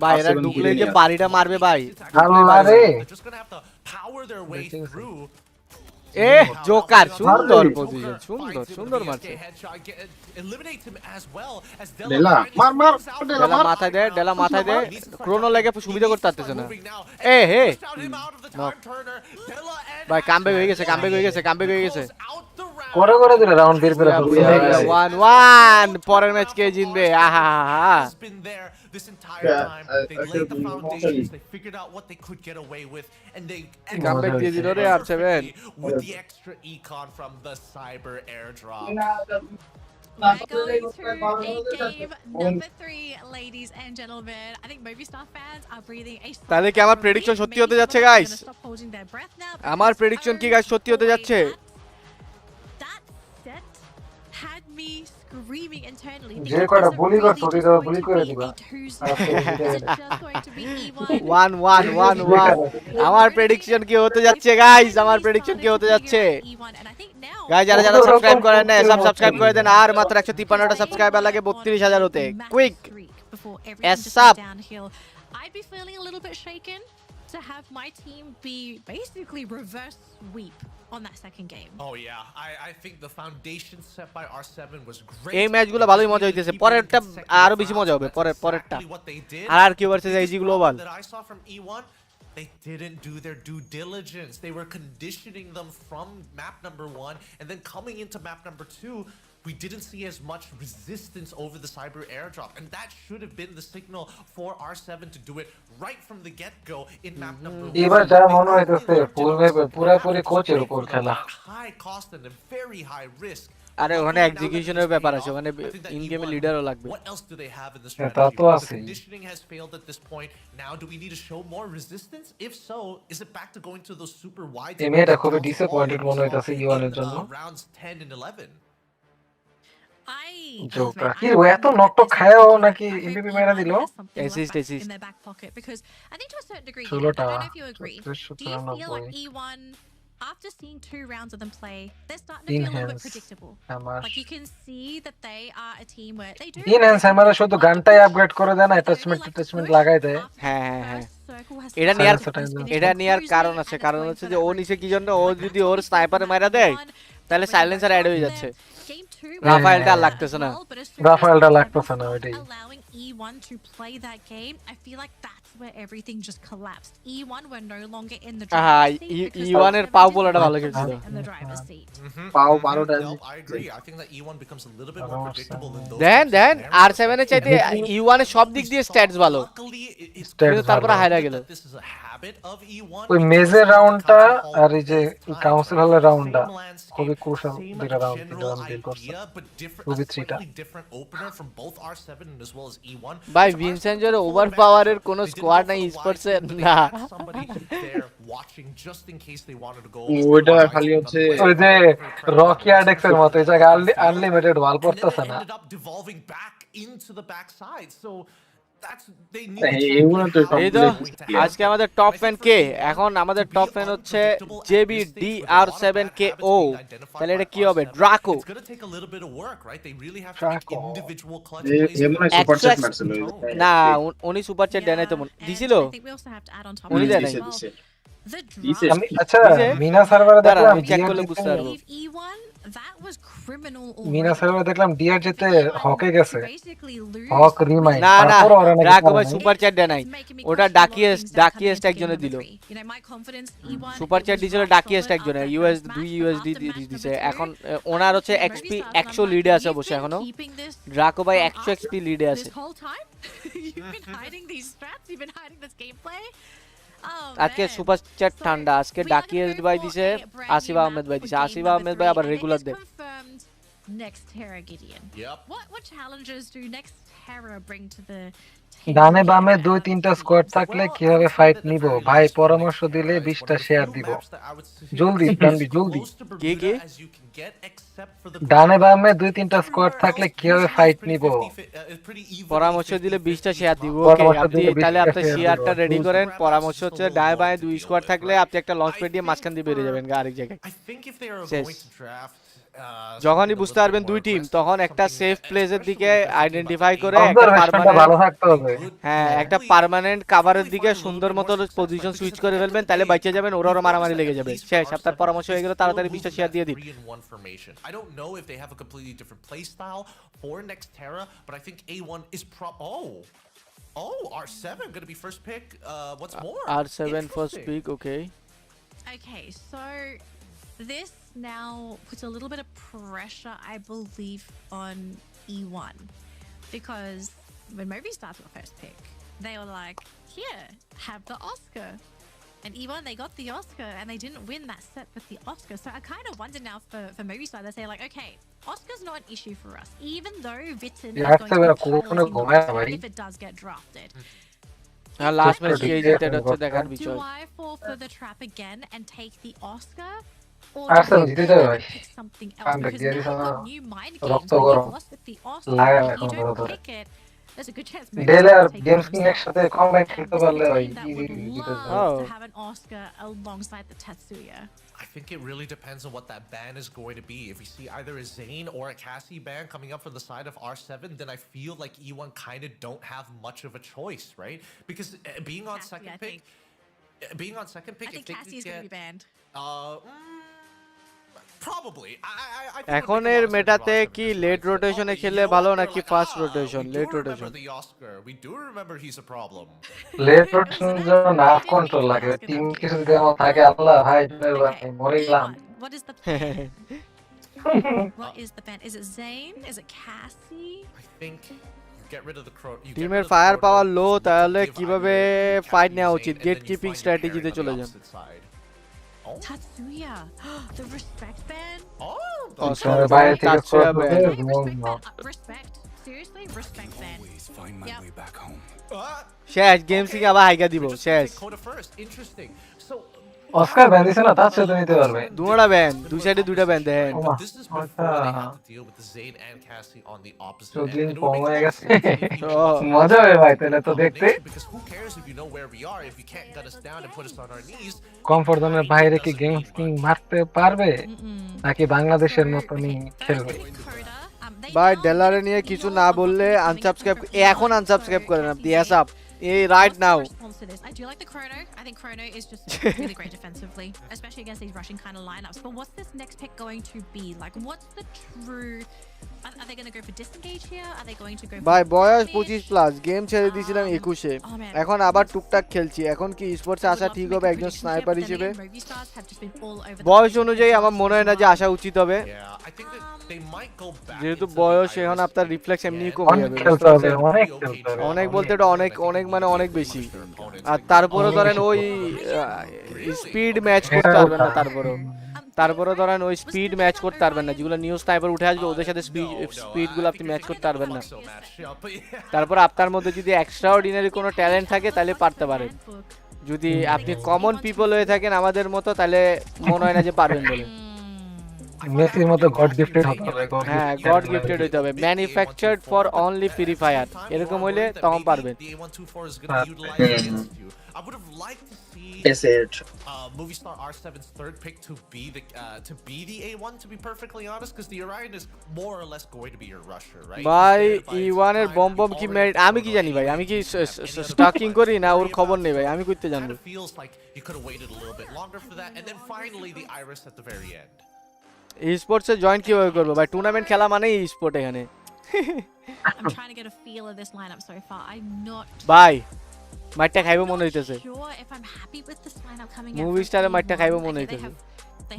ভাই এরা R7 ঢুকলে যে গিরিয়া। বাড়িটা মারবে ভাই। আল্লাহ রে They're just gonna have to power their way দেখতে গেছে। through. এ জোকার সুন্দর পজিশন, সুন্দর সুন্দর মারছে। Eliminates him as well as ডেলা মার মার ডেলা ডেলা মার মাথায় দে, ডেলা মাথায় দে, ক্রোনো লেগে সুবিধা করতে পারতেছে না। এ হে ভাই কামব্যাক হয়ে গেছে, কামব্যাক হয়ে গেছে, কামব্যাক হয়ে গেছে। করে করে দিলে রাউন্ড বের করে ফেলছে 1-1 পরের ম্যাচ কে জিতবে? আহা has been there this entire time. They laid the foundations. They figured out what they could get away with, and they comeback দিয়ে দিল রে R7 with the extra econ from the cyber airdrop. We're going through a game number 3, ladies and gentlemen. I think Movistar fans are breathing a sigh তাহলে কি আমার of prediction relief. সত্যি Many হতে যাচ্ছে people are guys? gonna stop holding their breath now, আমার because, prediction কি oh guys সত্যি হতে boy, যাচ্ছে? that set had me screaming screaming internally. যে Thinking, কয়টা is it বুলি really করছো just ওটা going বুলি to করে be দিবা a 2-0? আজকে Is it just going to be E1? 1-1 আমার প্রেডিকশন কি হতে যাচ্ছে গাইস আমার প্রেডিকশন কি হতে যাচ্ছে গাইস যারা যারা সাবস্ক্রাইব করেন না সব সাবস্ক্রাইব করে দেন আর মাত্র 153টা সাবস্ক্রাইবার লাগে 32000 হতে quick এসআপ I'd be feeling a little bit shaken to have my team be basically reverse sweep on that second game. Oh yeah, I think the foundation set by R7 was great. এই ম্যাচগুলো ভালোই মজা হইতেছে পরেরটা আরো বেশি মজা হবে পরেরটা R Q versus AG global that I saw from E1, they didn't do their due diligence. They were conditioning them from map number 1 and then coming into map number 2. We didn't see as much resistance over the cyber airdrop, and that should have been the signal for R7 to do it right from the get-go in map number 1. এবার যা মনে হইতেছে পুরোপুরি কোচের উপর খেলা High cost and a very high risk. আরে ওখানে এক্সিকিউশনের ব্যাপার আছে ওখানে ইন গেমে লিডারও লাগবে What else do they have in the তা strategy? তো The আছে conditioning has failed at this point. Now do we need to show more resistance? If so, is it back to going to those super wide এই মেয়েটা খুবই disappointed মনে হইতাছে ইওয়ানের জন্য rounds 10 and 11? Joka কি ও এত নকটক খায়ও নাকি এমবিপি মেরা দিল assist in their back pocket? Because I think to a certain degree, I 16টা don't know if you agree. Do you feel like E1, after seeing 2 rounds of them play, they're starting to feel a little bit predictable? Like you can see that they are a team where they do. Enhance আমরা শুধু গানটাই upgrade করে দেন attachment লাগাই দেয় হ্যাঁ এটা নেয়ার কারণ আছে কারণ হচ্ছে যে ও নিচে কি জন্য ও যদি ওর স্নাইপারে মারা দেয় তাহলে সাইলেন্সার অ্যাড হয়ে যাচ্ছে রাফায়েলটা আর লাগতেছে না রাফায়েলটা লাগতেছে না ওইটাই allowing E1 to play that game, I feel like that's where everything just collapsed. E1 were no longer in the driver's seat because E1 এর পাও বলাটা ভালো খেলছিল in the driver's seat. পাও 12টা I agree. I think that E1 becomes a little bit more predictable than those. Then R7 এর চাইতে E1 এর সব দিক দিয়ে স্ট্যাটস ভালো কিন্তু তারপরে হাইরা গেল ওই মেজের রাউন্ডটা আর এই যে কাউন্সিল হলের রাউন্ডটা খুবই ক্রুশাল দুটো রাউন্ড ডিল করছে খুবই থ্রিটা ভাই ভিনসেন্টের ওভার পাওয়ারের কোনো স্কোয়াড নাই স্পোর্টস এর না ওইটা খালি হচ্ছে ওই যে রকি অ্যাডেক্স এর মতো এই জায়গা আনলিমিটেড ওয়াল পড়তেছে না আজকে আমাদের টপ ফ্যান কে এখন আমাদের টপ ফ্যান হচ্ছে জেবি DR7KO তাহলে এটা কি হবে ড্রাকো না উনি সুপার চ্যাট দেয় নাই তো দিছিল উনি দেয় নাই আচ্ছা মিনা সার্ভারে দেখলাম চেক করলে বুঝতে পারবো মিনা সার্ভারে দেখলাম ডিআর যেতে হকে গেছে হক রিমাইন্ড না না ড্রাকো ভাই সুপার চ্যাট দেয় নাই ওটা ডাকিয়েস্ট একজনে দিল সুপার চ্যাট দিছিল ডাকিয়েস্ট একজনে USD দিছে এখন ওনার হচ্ছে এক্সপি 100 লিডে আছে অবশ্য এখনো ড্রাকো ভাই 100 এক্সপি লিডে আছে আজকে সুপার চ্যাট ঠান্ডা আজকে ডাকিয়েস্ট ভাই দিছে আসিফ আহমেদ ভাই দিছে আসিফ আহমেদ ভাই আবার রেগুলার দেয় Next Terra Gideon. What challenges do Next Terra bring to the ডানে বামে 2-3টা স্কোয়াড থাকলে কিভাবে ফাইট নিব ভাই পরামর্শ দিলে 20টা শেয়ার দিব জলদি জলদি কি ডানে বামে 2-3টা স্কোয়াড থাকলে কিভাবে ফাইট নিব পরামর্শ দিলে 20টা শেয়ার দিব ওকে আপনি তাহলে আপনি শেয়ারটা রেডি করেন পরামর্শ হচ্ছে ডানে বামে 2 স্কোয়াড থাকলে আপনি একটা লঞ্চ প্যাড দিয়ে মাঝখান দিয়ে বেরিয়ে যাবেন আরেক জায়গায় যখনই বুঝতে পারবেন দুই টিম তখন একটা সেফ প্লেসের দিকে আইডেন্টিফাই করে একটা একটা পার্মানেন্ট কভারের দিকে সুন্দর মতো পজিশন সুইচ করে ফেলবেন তাহলে বাইচে যাবেন ওরাও মারামারি লেগে যাবে শেষ আপনার পরামর্শ হয়ে গেল তাড়াতাড়ি 20টা শেয়ার দিয়ে দিন I don't know if they have a completely different play style for Next Terra, but I think A1 is R7 going to be first pick. What's more? R7 first pick, okay. Okay, so this now puts a little bit of pressure, I believe, on E1 because when Movistar took first pick, they were like, "Here, have the Oscar." And E1, they got the Oscar, and they didn't win that set with the Oscar. So I kind of wonder now for Movistar, they say like, "Okay, Oscar's not an issue for us, even though Vitten is going to be if it does get drafted." Last match, do I fall for the trap again and take the Oscar? or Arsenal do জিতে you যাবে try ভাই to pick something else? Comeback Because দিয়ে now দিছে you've না got new mind games রক্ত when গরম you've lost with the Oscar. লাগে না If you এখন don't ধরে pick it, there's a good chance ডেলে Movistar আর will take it games for king themselves. একসাথে কমব্যাক খেলতে This is পারলে a ভাই team that ইজি would জিতে love যাবে to have an Oscar alongside the Tatsuya. I think it really depends on what that ban is going to be. If we see either a Zane or a Cassie ban coming up from the side of R7, then I feel like E1 kind of don't have much of a choice, right? Because being on Cassie, second I pick, being on second pick, I think if they Cassie could is going to get, be banned. probably. I think it would make a এখনের lot of sense if মেটাতে R7 কি decides late that, রোটেশনে you খেললে know what? ভালো They're নাকি like, fast we rotation do late remember rotation the Oscar. We do remember he's a problem. Late rotation জন্য half control লাগে team কিছু যদি আমার থাকে আল্লাহ ভাই জনের ভাই মরে গেলাম E1, what is the plan? What is the ban? Is it Zane? Is it Cassie? I think you get rid of the crow. You get rid টিমের of the fire Chrono, power low you could তাহলে give কিভাবে either fight Cassie, নেওয়া Zane, উচিত and get then you keeping find your স্ট্র্যাটেজিতে pairing on চলে the যান opposite side. Tatsuya. The respect ban? Oscar বাইরে থেকে তাতসুয়া স্কোর ব্যান করবে Respect ban? Respect? Seriously? Respect ban. শেষ গেম থেকে আবার হাইকা দিব শেষ Coda first. Interesting. So Oscar ban দিছে না তার সাথে নিতে পারবে দুটা ব্যান দুই সাইডে দুইটা ব্যান দেখেন but this is before they have to deal with the Zane and Cassie on the opposite end. চোদ্দিন And it com would make হয়ে a lot of গেছে sense if you want মজা হবে ভাই তাহলে তো দেখতে combination, because who cares if you know where we are if you can't gut us down and put us on our knees. Comfort জোনের বাইরে কি গেমস কিং মারতে পারবে নাকি বাংলাদেশের মতনই খেলবে ভাই ডেলারে নিয়ে কিছু না বললে আনসাবস্ক্রাইব এখন আনসাবস্ক্রাইব করেন আপনি এসআপ এই right now Response to this. I do like the Chrono. I think Chrono is just really great defensively, especially against these rushing kind of lineups. But what's this next pick going to be? Like, what's the true... Are they going to go for disengage here? Are they going to go for... ভাই বয়স damage? 25 plus game ছেড়ে দিয়েছিলাম 21 এ Oh, man. এখন আবার টুকটাক খেলছি এখন কি স্পোর্টসে I would আসা love to ঠিক make হবে a একজন prediction here, sniper but then হিসেবে again, Movistars have just been all over the বয়স place with অনুযায়ী their আমার jobs মনে হয় as না যে well. আসা উচিত হবে Yeah, I think that they might go back যেহেতু into the বয়স এখন Iris আপনার pick রিফ্লেক্স এমনি again. কমে অনেক যাবে খেলতে হবে অনেক খেলতে হবে অনেক বলতে এটা অনেক অনেক মানে অনেক বেশি আর তারপরে ধরেন ওই স্পিড ম্যাচ করতে পারবেন না তারপরে ধরেন ওই স্পিড ম্যাচ করতে পারবেন না যেগুলো নিউ স্নাইপার উঠে আসবে ওদের সাথে স্পিডগুলো আপনি ম্যাচ করতে পারবেন না তারপর আপনার মধ্যে যদি এক্সট্রা অর্ডিনারি কোনো ট্যালেন্ট থাকে তাহলে পারতে পারেন যদি আপনি কমন পিপল হয়ে থাকেন আমাদের মতো তাহলে মনে হয় না যে পারবেন বলে মেসির মতো গড গিফটেড হতে হবে হ্যাঁ গড গিফটেড হইতে হবে manufactured for only free fire এরকম হইলে তখন পারবেন The A124 is going to utilize against you. I would have liked to see Movistar R7's third pick to be the A1, to be perfectly honest, because the Orion is more or less going to be your rusher, right? ভাই E1 এর bomb bomb কি merit আমি কি জানি ভাই আমি কি stocking করি না ওর খবর নেই ভাই আমি কইতে জানবো Kind of feels like you could have waited a little bit longer for that, and then finally the Iris at the very end. স্পোর্টসে জয়েন কিভাবে করব ভাই টুর্নামেন্ট খেলা মানেই স্পোর্ট এখানে I'm trying to get a feel of this lineup so far. I'm not ভাই মাইটটা খাইবো মনে হইতেছে sure if I'm happy with this lineup coming মুভি স্টারে মাইটটা খাইবো মনে Okay, they হইতেছে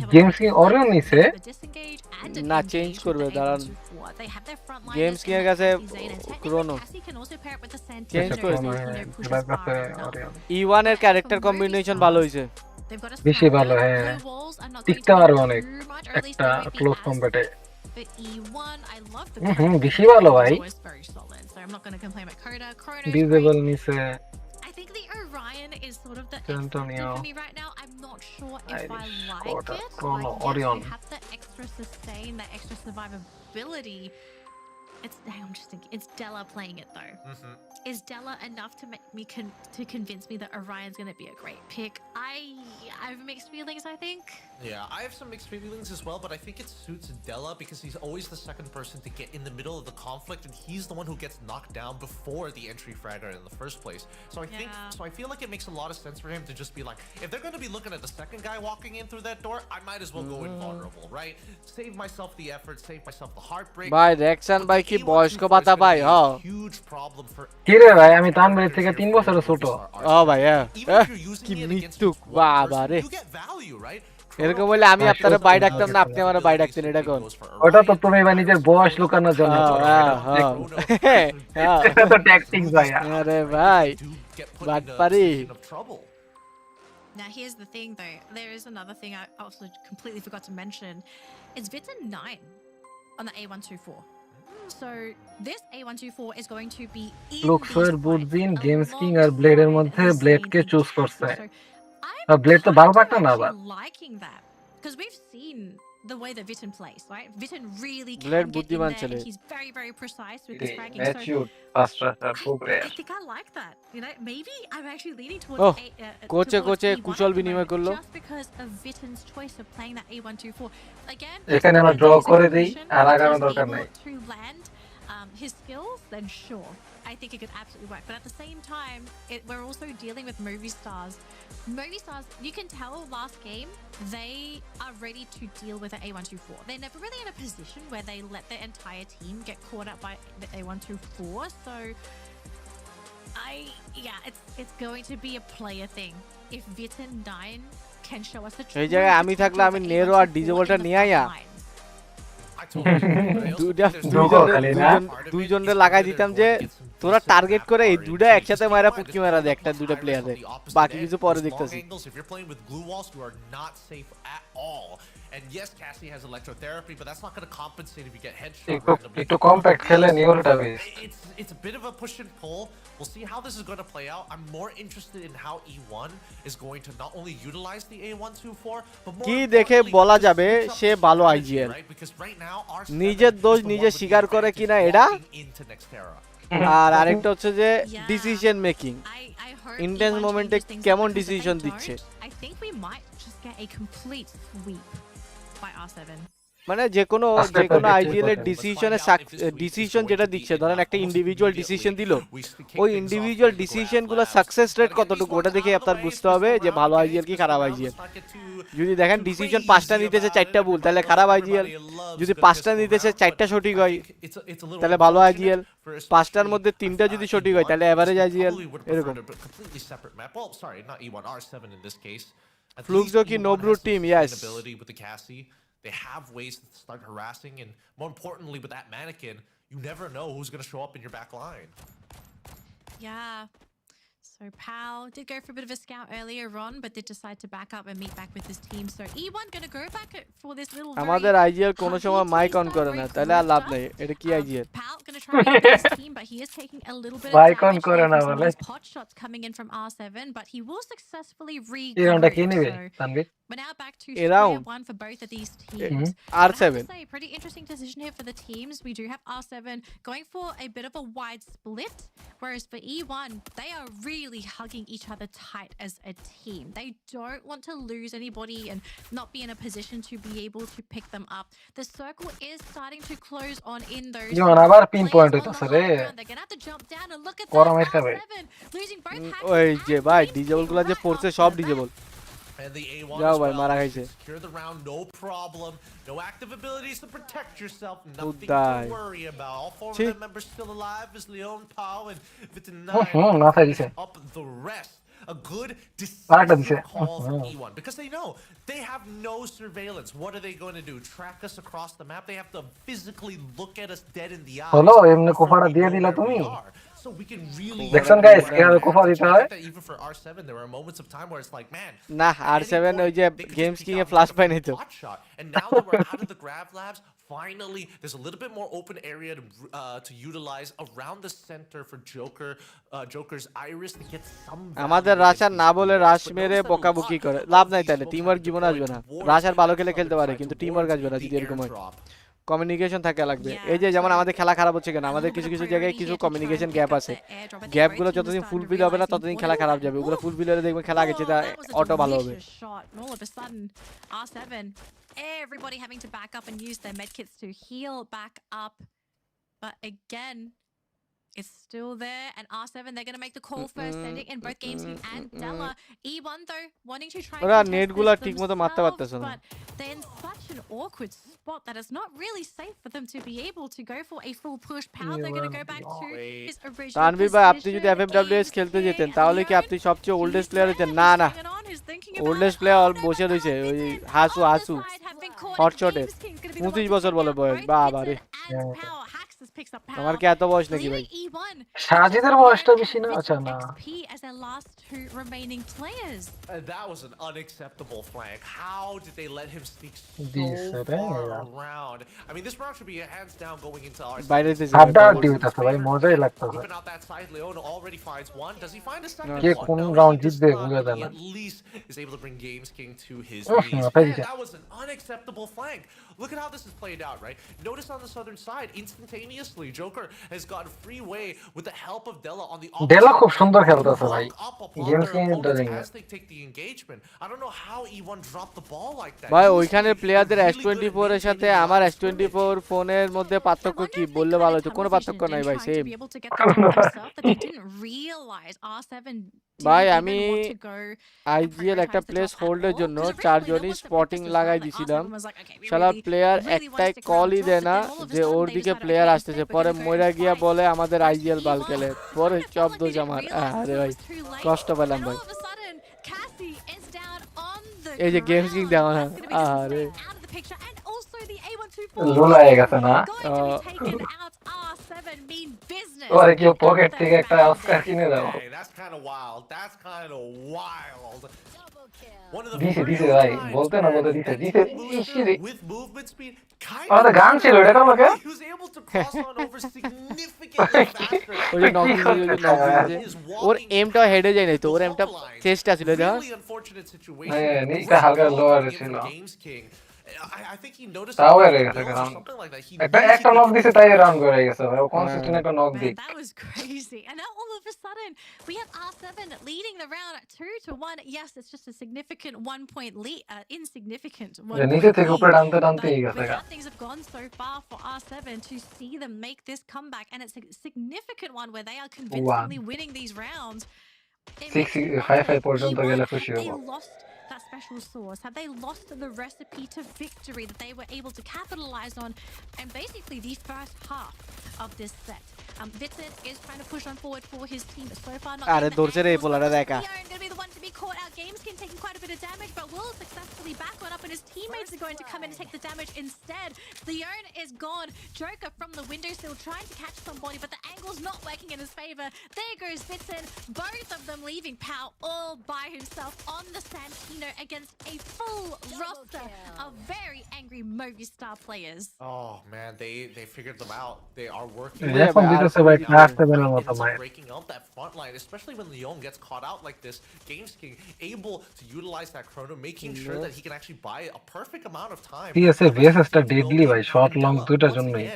have গেমস কি অরিয়ন নিছে a disengage and না an চেঞ্জ engage with করবে the দাঁড়ান A124. They have their front liners games in কি এর the কাছে Cassie, Zane, and technically ক্রোনো Cassie can also pair it with the Santino, change you করে know, push এবার as কাছে far enough. Orion E1 এর character combination ভালো হইছে They've got a বেশি sniper, ভালো হ্যাঁ blue walls. I'm not going টিকতে to পারবে do অনেক too much, or at least একটা they won't be close as কম্ব্যাটে But E1, I love the hmm Coda. বেশি ভালো ভাই It's always very solid, so I'm not going to complain about Coda. Chrono's disable great. নিছে I think the Orion is sort of the X San factor Antonio. for me right now. I'm not sure if I Irish, like Coda, it. Chrono, Like, yes, Orion. you have the extra sustain, the extra survivability. I'm just thinking, it's Della playing it though. Is Della enough to make me to convince me that Orion's going to be a great pick? I have mixed feelings, I think. Yeah, I have some mixed feelings as well, but I think it suits Della because he's always the second person to get in the middle of the conflict, and he's the one who gets knocked down before the entry fragger in the first place. So I feel like it makes a lot of sense for him to just be like, if they're going to be looking at the second guy walking in through that door, I might as well go invulnerable, right? Save myself the effort, save myself the heartbreak. ভাই রেকশন ভাই কি বয়স্ক ভাতা পাই হ Huge problem for কি রে ভাই আমি তানবাড়ি থেকে 3 বছরের ছোট ও ভাই কি মৃত্যুক বাবা রে এরকম বলে আমি আপনারা বাই ডাকতাম না আপনি আমার বাই ডাকতেন এটা কোন ওটা তো তুমি এবার নিজের বয়স লুকানোর জন্য করো এটা তো ট্যাকটিক্স ভাই আরে ভাই বাট পারি Now here's the thing though, there is another thing I also completely forgot to mention. It's Vita 9 on the A124. So this A124 is going to be in লুকসের these বুটজিন fights games king আর ব্লেডের মধ্যে blade কে choose করছে আর blade তো ভালো পারতো না আবার liking that because we've seen the way that Vitten plays, right? Vitten really can Blade get in বুদ্ধিমান there, ছেলে and he's very, very precise with his fragging. So mature fast rusher pro I player think I like that. You know, maybe I'm actually leaning towards Oh, কোচে towards কোচে E1 Kushal at the বিনিময় moment, করলো just because of Vitten's choice of playing that A124. Again, এখানে আমরা if draw there's a করে দেই position R where আগানো he's দরকার able নাই to land his skills, then sure, I think it could absolutely work. But at the same time, we're also dealing with movie stars. Movie stars, you can tell last game they are ready to deal with the A124. They're never really in a position where they let their entire team get caught up by the A124. So it's going to be a player thing. If Vitten 9 can show us the এই জায়গায় আমি থাকলে আমি narrow আর ডিজেবলটা নিয়ে আয়া দুইজনরে লাগাই দিতাম যে তোরা টার্গেট করে এই দুটো একসাথে মারা পুটকি মারা দে একটা দুটো প্লেয়ারে বাকি কিছু পরে দেখতেছি And yes, Cassie has electrotherapy, but that's not going to compensate if you get headshot randomly. একটু কম্প্যাক্ট খেলে নিওরটা বেশ It's a bit of a push and pull. We'll see how this is going to play out. I'm more interested in how E1 is going to not only utilize the A124, but more কি দেখে বলা যাবে সে ভালো IGL নিজের দোষ নিজে স্বীকার করে কিনা এটা আর আরেকটা হচ্ছে যে ডিসিশন মেকিং ইন্টেন্স মোমেন্টে কেমন ডিসিশন দিচ্ছে I think we might just get a complete sweep by R7. মানে যে কোনো আইজিএল এর ডিসিশন যেটা দিচ্ছে ধরেন একটা ইন্ডিভিজুয়াল ডিসিশন দিল ওই ইন্ডিভিজুয়াল ডিসিশনগুলো সাকসেস রেট কতটুকু ওটা দেখে আপনার বুঝতে হবে যে ভালো আইজিএল কি খারাপ আইজিএল যদি দেখেন ডিসিশন 5টা নিতেছে 4টা ভুল তাহলে খারাপ আইজিএল যদি 5টা নিতেছে 4টা সঠিক হয় তাহলে ভালো আইজিএল 5টার মধ্যে 3টা যদি সঠিক হয় তাহলে এভারেজ আইজিএল এরকম ফ্লুক্স কি no blue team yes They have ways to start harassing, and more importantly, with that mannequin, you never know who's going to show up in your back line. Yeah. So Pal did go for a bit of a scout earlier on, but did decide to back up and meet back with his team. So E1 going to go back for this little. আমাদের IGL কোনো সময় mic on করে না তাহলে আর লাভ নাই এটা কি IGL Pal going to try and get his team, but he is taking a little bit of mike on damage করে না from বলে those pot shots coming in from R7, but he will successfully এই রাউন্ডটা কি নেবে regroup. So Tanvir we're now back to Around. square one for both of these teams. R7. I have to say, pretty interesting decision here for the teams. We do have R7 going for a bit of a wide split, whereas for E1, they are really hugging each other tight as a team. They don't want to lose anybody and not be in a position to be able to pick them up. The circle is starting to close on in those. জীবন আবার pin point হইতাছে রে They're gonna have to jump down and look at গরমের খাবে R7 losing both ওই যে ভাই ডিজেবলগুলো যে পড়ছে সব ডিজেবল And the A1 যাও as ভাই well. মারা খাইছে Secure the round, no problem. No active abilities to protect yourself. Nothing die. to worry about. All 4 of See? the members still alive as Leon Pau and Vitten মাথায় দিছে up the rest. A good আরেকটা দিছে decisive call from E1 because they know they have no surveillance. What are they going to do? Track us across the map? They have to physically look at us dead in the eye. হলো এমনি কোফাটা দিয়ে দিলা তুমি So we can really দেখছেন guys কিভাবে Copa দিতে হয় even for R7 there are moments of time where it's like man না R7 ওই যে গেমস কিং এ ফ্ল্যাশ পাই নাই তো and now that we're out of the grav labs finally there's a little bit more open area to utilize around the center for Joker's Iris to get some আমাদের rusher না বলে রাশ মেরে বকাবকি করে লাভ নাই তাহলে টিম ওয়ার্ক জীবন আসবে না রাশার ভালো খেলে খেলতে পারে কিন্তু টিম ওয়ার্ক আসবে না যদি এরকম হয় কমিউনিকেশন থাকা লাগবে এই যে যেমন আমাদের খেলা খারাপ হচ্ছে কেন আমাদের কিছু কিছু জায়গায় কিছু কমিউনিকেশন গ্যাপ আছে গ্যাপগুলো যতদিন ফুলফিল হবে না ততদিন খেলা খারাপ যাবে ওগুলো ফুলফিল হলে দেখবেন খেলা আগে যেটা অটো ভালো হবে Everybody having to back up and use their medkits to heal back up, but again it's still there, and R7 they're going to make the call first, sending in both Games King and Della. E1 though wanting to try ওরা and নেটগুলো ঠিকমতো মারতে পারতেছে না but they're in such an awkward spot that it's not really safe for them to be able to go for a full push. Power they're going to go back to his original Tanvir ভাই আপনি যদি FFWS খেলতে যেতেন তাহলে কি আপনি সবচেয়ে oldest player হতেন না না ওল্ডেস্ট প্লেয়ার বসে রয়েছে ওই হাসু হটশটে 29 বছর বলে বয়স বাবা রে picks up তোমার power. কি এত বয়স নাকি ভাই? Leaving E1 সাজিদের বয়সটা বেশি না আচ্ছা না XP as their last two remaining players. That was an unacceptable flank. How did they let him sneak দিছে so রে far around? I mean, this round should be hands down going into our বাইরে side. দিছে আড্ডা আড্ডি হইতাছে ভাই মজাই লাগতাছে Whipping out that side, Leon already finds one. Does he find a second K one? কোন No, রাউন্ড he does জিতবে not, বুঝা but যায় he না at least is able to bring Games King to his উফ, knees. মাথায় Man, দিছে। that was an unacceptable flank. Look at how this is played out, right? Notice on the southern side, instantaneously, Joker has gotten free way with the help of Della on the Della opposite খুব flank সুন্দর to খেলতেছে ভাই lock up upon games their king opponents entering as they take the engagement. I don't know how E1 dropped the ball like that. ভাই He was ওইখানে really প্লেয়ারদের good at S24 এর সাথে maintaining আমার the line of S24 ফোনের মধ্যে পার্থক্য কি বললে ভালো হতো? কোনো পার্থক্য নাই ভাই, To same. be able to get the top himself, that they didn't realize R7 ভাই didn't আমি even want to go IGL একটা prioritize the place top at হোল্ডের all, জন্য 'cause originally চারজনই there was the spotting focus as লাগাই well, like দিছিলাম। R7 was like, okay, we শালা really player want একটাই to stick around Koloi top, দেয় but না then all of a যে sudden ওর they দিকে decided, player okay, আসতেছে, instead we're পরে gonna go মইরা and গিয়া fight বলে আমাদের first আইজিএল বাল E1. খেলে, It পরে kind of felt চব্দ like they didn't জামার realize আরে it ভাই was too late, কষ্ট পেলাম and ভাই। all of a sudden Cassie is down on the এই যে গেমস কিং ground. দেওয়া না That's gonna be আরে disappeared out of the picture, and also the A124 লোলা হয়ে গেছে না going to be taken out. R7 mean business. ওরে কেউ পকেট At থেকে their একটা back অস্কার end. কিনে দাও Hey, that's kind of wild. That's kind of wild. One of the দিছে first দিছে ভাই times বলতে না where বলতে দিছে that দিছে team booster with movement speed kind আমাদের of গান ছিল এটা কার লোকে he was able to cross on over significantly faster. ওই যে নক দিছে, ওই যে নক দিছে, ওর এমটা হেডে যায় নাই তো, ওর এমটা চেষ্টা ছিল দেখো। Really unfortunate situation. হ্যাঁ Great নিচটা হালকা ball লোয়ার coming in ছিল from Games King. I think he noticed তাও it এর was গেছে Bills or round something like that. He একটা knew he একটা could নক get দিছে this তাই finish. রাউন্ড করে গেছে ভাই ও কনসিস্টেন্ট একটা নক Man, দিক that was crazy. And now all of a sudden, we have R7 leading the round 2-1. Yes, it's just a significant 1 point lead, insignificant 1 নিচে point থেকে lead. উপরে টানতে But টানতেই গেছে with how things have gone so far for R7 to see them make this comeback, and it's a significant one where they are convincingly winning these rounds. It makes you wonder, 5 পর্যন্ত E1, গেলে have খুশি they হব lost that special sauce? Have they lost the recipe to victory that they were able to capitalize on? And basically, the first half of this set, Vincent is trying to push on forward for his team, but so far not আরে getting the দৌড়ছে রে angles. পোলাটা দেখা। Leon going to be the one to be caught out. Gameskin taking quite a bit of damage, but will successfully back one up, and his teammates are going to come in and take the damage instead. Leon is gone. Joker from the windowsill trying to catch somebody, but the angle's not working in his favor. There goes Vincent. Both of them leaving Pau all by himself on the Santino against a full roster of very angry Movistar players. Oh man, they figured them out. They are working. এখন দিতেছে ভাই class সেভেনের মতো Into মায়ের breaking up that front line, especially when Leon gets caught out like this. Games King able to utilize that chrono, making sure that he can actually buy a perfect amount of time. PSA ভিএসএসটা deadly ভাই short long দুইটার জন্যই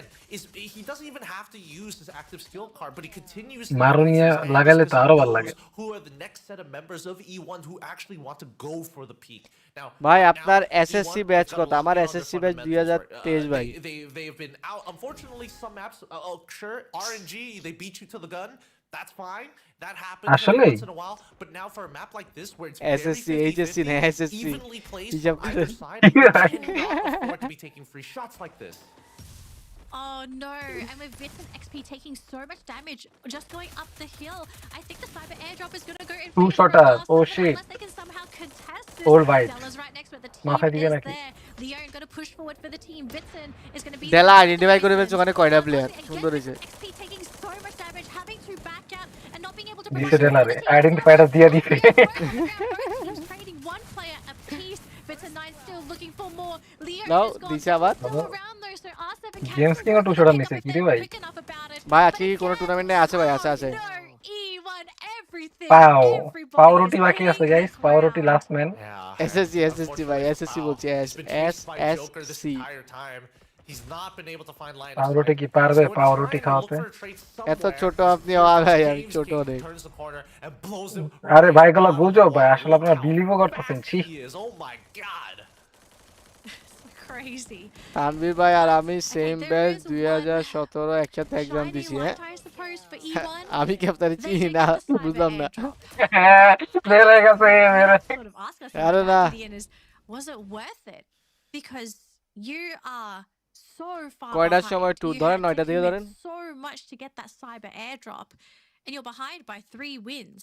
He doesn't even have to use his active skill card, but he continues to মারুনিয়া use his লাগাইলে তো because he আরো ভালো knows লাগে who are the next set of members of E1 who actually want to go for the peak. Now, ভাই right আপনার now, SSC E1 batch got a কত? lot আমার on their SSC batch fundamentals, 2023 ভাই। They've been out. Unfortunately, some maps, sure, RNG, they beat you to the gun. That's fine. That happens every আসলেই once in a while. But now for a map like this, where it's SSC very HSC না 50-50, SSC evenly placed হিসাব from করে either side, you cannot afford to be taking free shots like this. Oh no, and with Vincent XP taking so much damage just going up the hill, I think the cyber airdrop is going to go in Two favor shotter. of R7 Oh shit. unless they can somehow contest this. All right. Della's right next to it, the মাথায় team দিকে is নাকি there. Leon going to push forward for the team. Vincent is going to be Della the identify করে ফেলছে ওখানে কয়টা Again, player, সুন্দর হয়েছে। XP taking so much damage, having to back out and not being able to দিছে provide ডেলারে support. The team আইডেন্টিফাইটা দিয়ে দিছে both teams trading one player apiece. Vincent 9 still looking for more. Leon now is gone. দিছে আবার। Still around though, so R7 can games king ও two shotter নিছে কি রে ভাই quick enough about it. ভাই আজকে কি কোনো টুর্নামেন্টে আছে ভাই? আছে আছে। No, E1, everything. পাও Everybody পাউরুটি is বাকি আছে playing গাইস this পাউরুটি round. Last man SSC SSC ভাই এসএসসি বলছি S S S C. He's not been able to find line of পাউরুটি sight. কি পারবে He's going to পাউরুটি try and খাওয়াতে look for a trade এত somewhere. ছোট আপনি হওয়া ভাই আমি Games ছোট King নেই। turns the corner and blows him আরে ভাই গুলো right বুঝো out of the ভাই wall. আসলে আপনারা Look how বিলিভও করতেছেন ছি fast he is. Oh my god. Crazy. Tanvir ভাই আর আমি সেম there ব্যাচ is 2017 একসাথে এক্সাম Shiny দিছি। light, I suppose, for E1. আমি ক্যাপ্টারে They চিনি do না, get the cyber বুঝলাম না। airdrop. মেরে গেছে মেরে Sort of ask us I don't back know. at the end is, was it worth it? Because you are so far কয়টার behind. সময় টু You ধরেন? had to 9টা থেকে commit ধরেন? so much to get that cyber airdrop, and you're behind by 3 wins.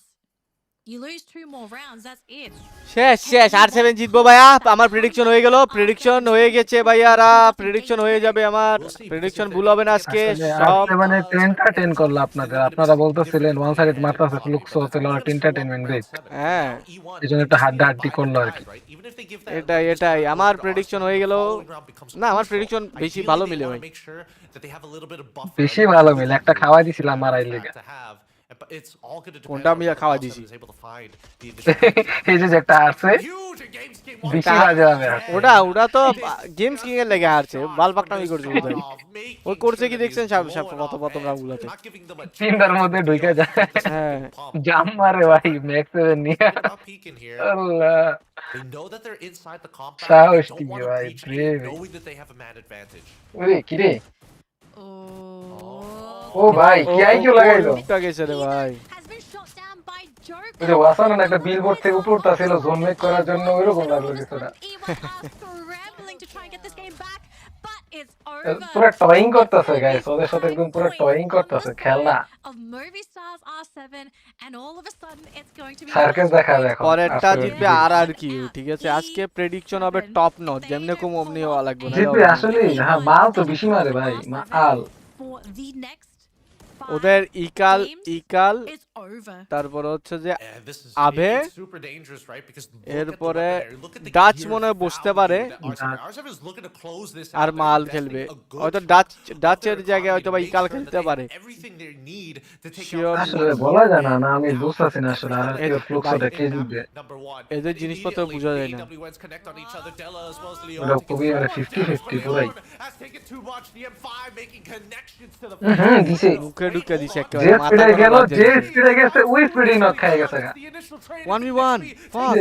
You lose 2 more rounds, that's it. শেষ শেষ R7 জিতবো ভাইয়া আমার প্রেডিকশন হয়ে গেল প্রেডিকশন হয়ে গেছে ভাইয়ারা প্রেডিকশন হয়ে যাবে আমার প্রেডিকশন ভুল হবে না আজকে আসলে সব মানে এন্টারটেইন করলো আপনাদের আপনারা বলতেছিলেন ওয়ান সাইড মারতেছে ফ্লুক্স হতে ওরা এন্টারটেইনমেন্ট বেস্ট হ্যাঁ এই জন্য একটা হাড্ডাহাড্ডি করলো আর কি এটাই আমার প্রেডিকশন হয়ে গেল না আমার প্রেডিকশন বেশি ভালো মিলে ভাই বেশি ভালো মিলে একটা খাওয়াই দিছিলাম মারাই লেগে কোনটা আমি খাওয়া দিছি এই যে একটা আছে বেশি বাজে হবে ওটা তো গেমস কিং এর লেগে হারছে বালপাকটামি করছে বোধহয় ওই করছে কি দেখছেন প্রথম রাউন্ডগুলোতে তিনটার মধ্যে ঢুকে যায় হ্যাঁ জাম মারে ভাই ম্যাক্স 7 নিয়ে আল্লাহ সাহস কি ভাই ওরে কি রে ও ভাই কি আই কিউ লাগাইলো টা গেছে রে ভাই ওই যে ওয়াসান একটা বিলবোর্ড থেকে উপর উঠতা ছিল জোন মেক করার জন্য ওইরকম লাগলো কিছুটা পুরো টয়িং করতেছে গাইস ওদের সাথে একদম পুরো টয়িং করতেছে খেলনা সার্কাস দেখা দেখো পরেরটা জিতবে আর কি ঠিক আছে আজকে প্রেডিকশন হবে টপ নট যেমনে কম অমনি হওয়া লাগবে না জিতবে আসলে হ্যাঁ মাল তো বেশি মারে ভাই মাল ওদের ইকাল তারপর হচ্ছে যে আবে এরপরে ডাচ মনে হয় বসতে পারে আর মাল খেলবে হয়তো ডাচের জায়গায় হয়তো বা ইকাল খেলতে পারে আসলে বলা যায় না না আমি বুঝতেছি না আসলে আর কি ফ্লুক্সটা কে জিতবে এদের জিনিসপত্র বোঝা যায় না ওরা খুবই মানে 50-50 পুরাই দিছে মুখে ঢুকে দিছে যে একেবারে স্পিডে গেল যে স্পিডে গেছে ওই স্পিডে নক খাই গেছে 1v1 ফাক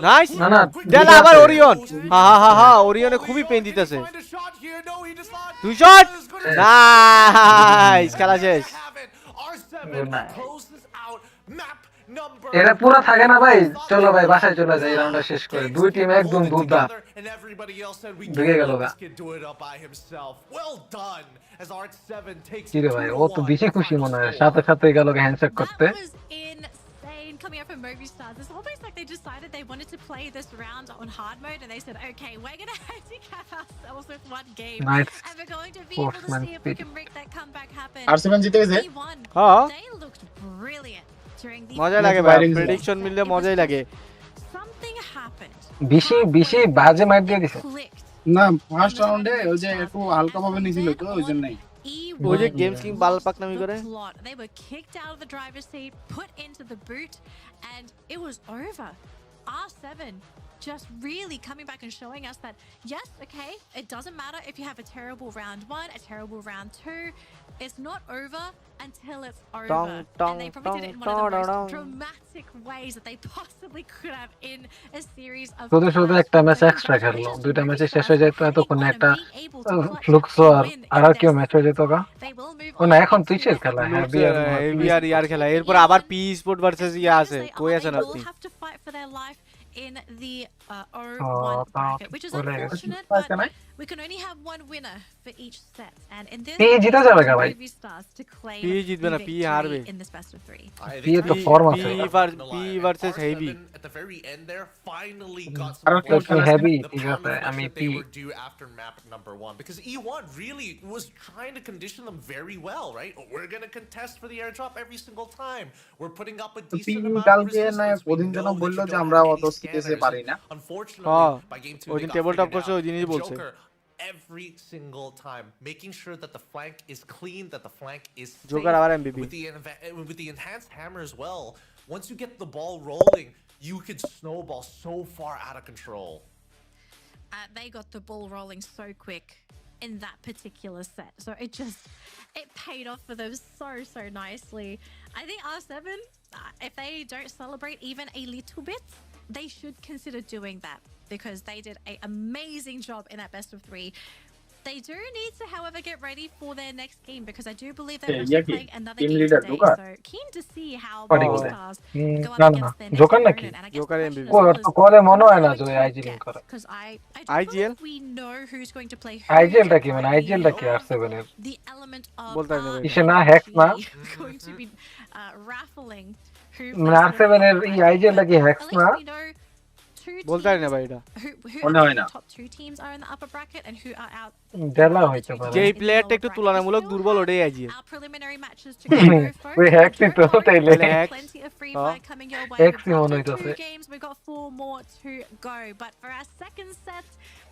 নাইস না না দেলা আবার ওরিয়ন হা ওরিয়নে খুবই পেন দিতেছে দুই শট নাইস খেলা শেষ এটা পুরো থাকে না ভাই চলো ভাই বাসায় চলে যাই রাউন্ডটা শেষ করে দুই টিম একদম দুধদা ঢুকে গেল গা কি রে ভাই ও তো বেশি খুশি মনে হয় সাথে সাথে গেল হ্যান্ডশেক করতে coming up from Movistar, it's almost like they decided they wanted to play this round on hard mode and they said, okay, we're going to handicap ourselves with one game. Nice. And we're going to be able to see if we can make that comeback happen. R7 জিতে গেছে They looked brilliant during the মজা লাগে ভাই prediction মিললে মজাই লাগে something happened. বেশি বাজে মার দিয়ে দিছে না ফার্স্ট রাউন্ডে ওই যে একটু হালকা ভাবে নিছিল তো ওইজন্যই ওই যে গেমস কিং বালপাকনামি করে They were kicked out of the driver's seat, put into the boot, and it was over. R7 just really coming back and showing us that, yes, okay, it doesn't matter if you have a terrible round 1, a terrible round 2. It's not over until it's over. And they probably did it in one of the most dramatic ways that they possibly could have in a series of শুধু একটা match extra খেললো দুইটা ম্যাচে শেষ হয়ে যেত এতক্ষণে একটা ফ্লুক্স আর কেউ ম্যাচ হয়ে যেত গা ও না এখন তুইছের খেলা হ্যাঁ বিআর ইয়ার খেলা এরপর আবার পি স্পোর্ট ভার্সেস ইয়া আছে কই আছেন আপনি in the O1 bracket, which is unfortunate, but we can only have one winner for each set. And in this, জিতে যাবে গা ভাই Stars to claim পি জিতবে না পি হারবে in this best of 3. P তো ফর্ম আছে P versus heavy at the very end there finally got আর some তো হেভি ঠিক আছে আমি P after map number 1 because E1 really was trying to condition them very well, right? We're going to contest for the airdrop every single time. We're putting up a decent amount of resistance. ওদিন যেন বললো যে আমরা অত স্কিসে পারি না Unfortunately, by game 2 ওই দিন টেবল টপ করছে ওই দিনই বলছে every single time, making sure that the flank is clean, that the flank is safe. Joker আবার MVP with the enhanced hammer as well. Once you get the ball rolling, you could snowball so far out of control. They got the ball rolling so quick in that particular set, so it paid off for them so nicely. I think R7, if they don't celebrate even a little bit, they should consider doing that because they did an amazing job in that best of 3. They do need to, however, get ready for their next game because I do believe Hey, they're also Yaki, playing another team game leader today. Joker. So keen to see how Party Movie bole. Stars go না up না against their next joker নাকি opponent. And I guess joker the MBP question as ও well is, কলে মনে who's হয় না going যে to IG link get? করে Because I don't IGL believe we know who's going to play who. আইজিএলটা yet, কি মানে right? We আইজিএলটা কি know আর7 এর the element of বলতে পারি না ভাই কিসে না হ্যাক না going to be raffling who মানে plays আর7 this এর game, এই right? আইজিএলটা কি But হ্যাক্স at না least we know two বলতে পারি না teams ভাই এটা who মনে হয় actually না the top two teams are in the upper bracket and who are out de la the other হইতে two পারে যেই teams in the প্লেয়ারটা lower একটু bracket. We তুলনামূলক still দুর্বল have ওটাই IG our preliminary matches to go through, folks. ওই So হ্যাক্সই don't তো worry, তাইলে তাহলে হ্যাক plenty of free হ্যাঁ fire coming your way. হ্যাক্সই We've মনে done হইতাছে 2 games, we've got 4 more to go. But for our second set,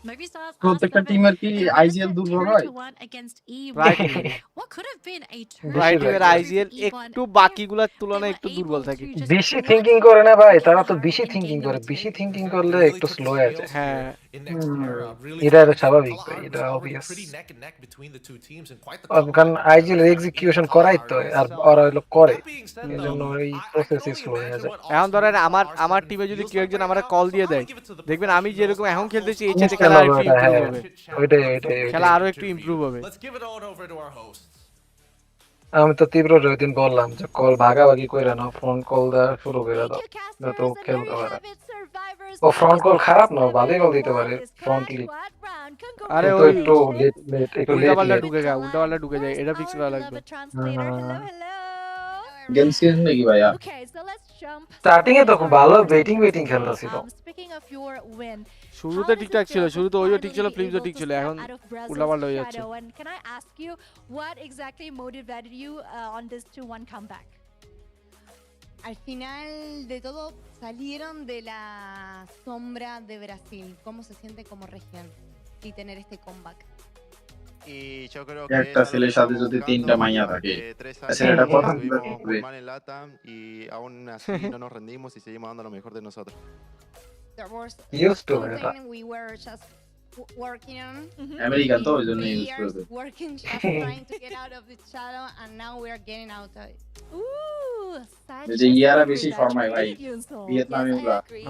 Movie Stars প্রত্যেকটা R7, টিমের কি they win a IGL set দুর্বল হয় 2-1 against রাইট E1. টিমের What could have been a বেশি right 2-1 টিমের right victory IGL for E1 একটু if বাকিগুলার they তুলনায় were একটু দুর্বল able থাকে to just বেশি clutch থিঙ্কিং করে না ভাই তারা তো home বেশি in থিঙ্কিং game করে number বেশি 2. থিঙ্কিং করলে Really একটু took স্লো the হয়ে scales যায় হ্যাঁ here in next era. Really এটা felt like স্বাভাবিক ভাই Kalahar এটা was already obvious pretty neck and neck between the two teams and quite the কারণ comeback IGL from execution in করাই Kalahar তো আর itself. ওরা হলো With করে that being said, এই though, জন্য এই I can প্রসেসই only স্লো হয়ে imagine যায় what এখন ধরেন Arsenal আমার R7 টিমে যদি feels কেউ like একজন right আমার now. কল So দিয়ে I'm দেয় gonna give it to the দেখবেন আমি professionals, যেরকম এখন our খেলতেছি hosts এই of সাথে the খেলা ইনশাল্লাহ আরেকটু এটা ইমপ্রুভ হ্যাঁ হবে ওইটাই ওইটাই খেলা ওইটাই আরো একটু ইমপ্রুভ হবে Let's give it on over to our hosts. আমি তো তীব্র ওই দিন বললাম যে কল ভাগাভাগি করে নাও ফোন কল দেওয়া শুরু করে দাও Thank you, যাতে ও casters, and there খেলতে you পারে have it, survivors. ও ফ্রন্ট কল Movie খারাপ Stars না ভালোই কল 7 দিতে won পারে this front Clash league Squad round. আরে কিন্তু ওই একটু লেট Congratulations. লেট একটু উল্টা লেট পাল্টা লেট ঢুকে যায় উল্টা পাল্টা ঢুকে যায় Where's এটা our ফিক্স করা লাগবে beloved translator? Hello, hello. Games king নাকি ভাইয়া Okay, so let's jump starting এ তো খুব straight ভালো into betting it betting today. খেলতেছিল Speaking of your win, শুরুতে ঠিকঠাক ছিল শুরুতে ওইও ঠিক ছিল ফ্লিপসও ঠিক ছিল এখন উল্টাপাল্টা হয়ে যাচ্ছে And can I ask you what exactly motivated you on this 2-1 comeback? Al final de todo salieron de la sombra de Brasil. ¿Cómo se siente como región y tener este comeback? Y yo creo que একটা es algo ছেলের que সাথে estamos যদি buscando. তিনটা মাইয়া থাকে Durante 3 ছেলেটা años কথা estuvimos বলবে muy mal en LATAM y aún así no nos rendimos y seguimos dando lo mejor de nosotros. There was Used to it. something we were just working on. American তো ওই জন্য Three use years করবে working, just trying to get out of the shadow, and now we are getting out of it. Ooh, such এই যে a ইয়ারা secret বেশি that শর্মায় ভাই you saw. ভিয়েতনামি Yes, I গুলা agree.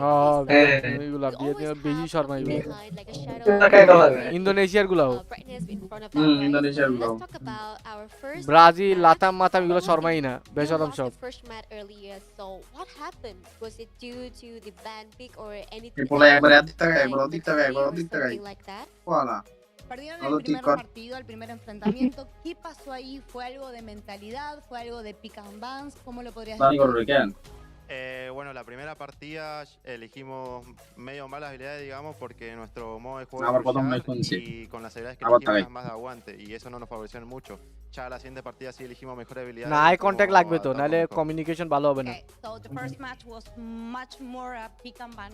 হ্যাঁ হ্যাঁ এইগুলা ভিয়েতনামের বেশি শর্মা এগুলো Behind like a shadow. টাকায় গলা যায় ইন্দোনেশিয়ার গুলাও Brightness in front of our eyes. ইন্দোনেশিয়ার গুলো Let's talk about our first Brazil match. LATAM মাতাম এগুলো So, শর্মাই না you বেশরম lost সব the first match earlier. So what happened? Was it due to the ban pick or anything? এই পোলা else? একবার এদিক টাকা একবার Like ওদিক টাকা একবার mentally or ওদিক টাকা something like that? ওয়ালা Perdieron No lo el primer ticón. partido, el primer enfrentamiento. ¿Qué pasó ahí? ¿Fue algo de mentalidad? ¿Fue algo de pick and bans? ¿Cómo lo podrías Dani decir? করবে কেন Bueno, la primera partida elegimos medio malas habilidades, digamos, porque nuestro modo de juego আবার es প্রথম rushear match শুনছি y con las habilidades que আবার elegimos তাকাই eran más de aguante y eso no nos favoreció mucho. Ya la siguiente partida sí elegimos mejores habilidades. না y I pudimos contact লাগবে তো adaptarnos নাহলে mejor. Communication ভালো হবে না Okay, so the first match was much more a pick and ban.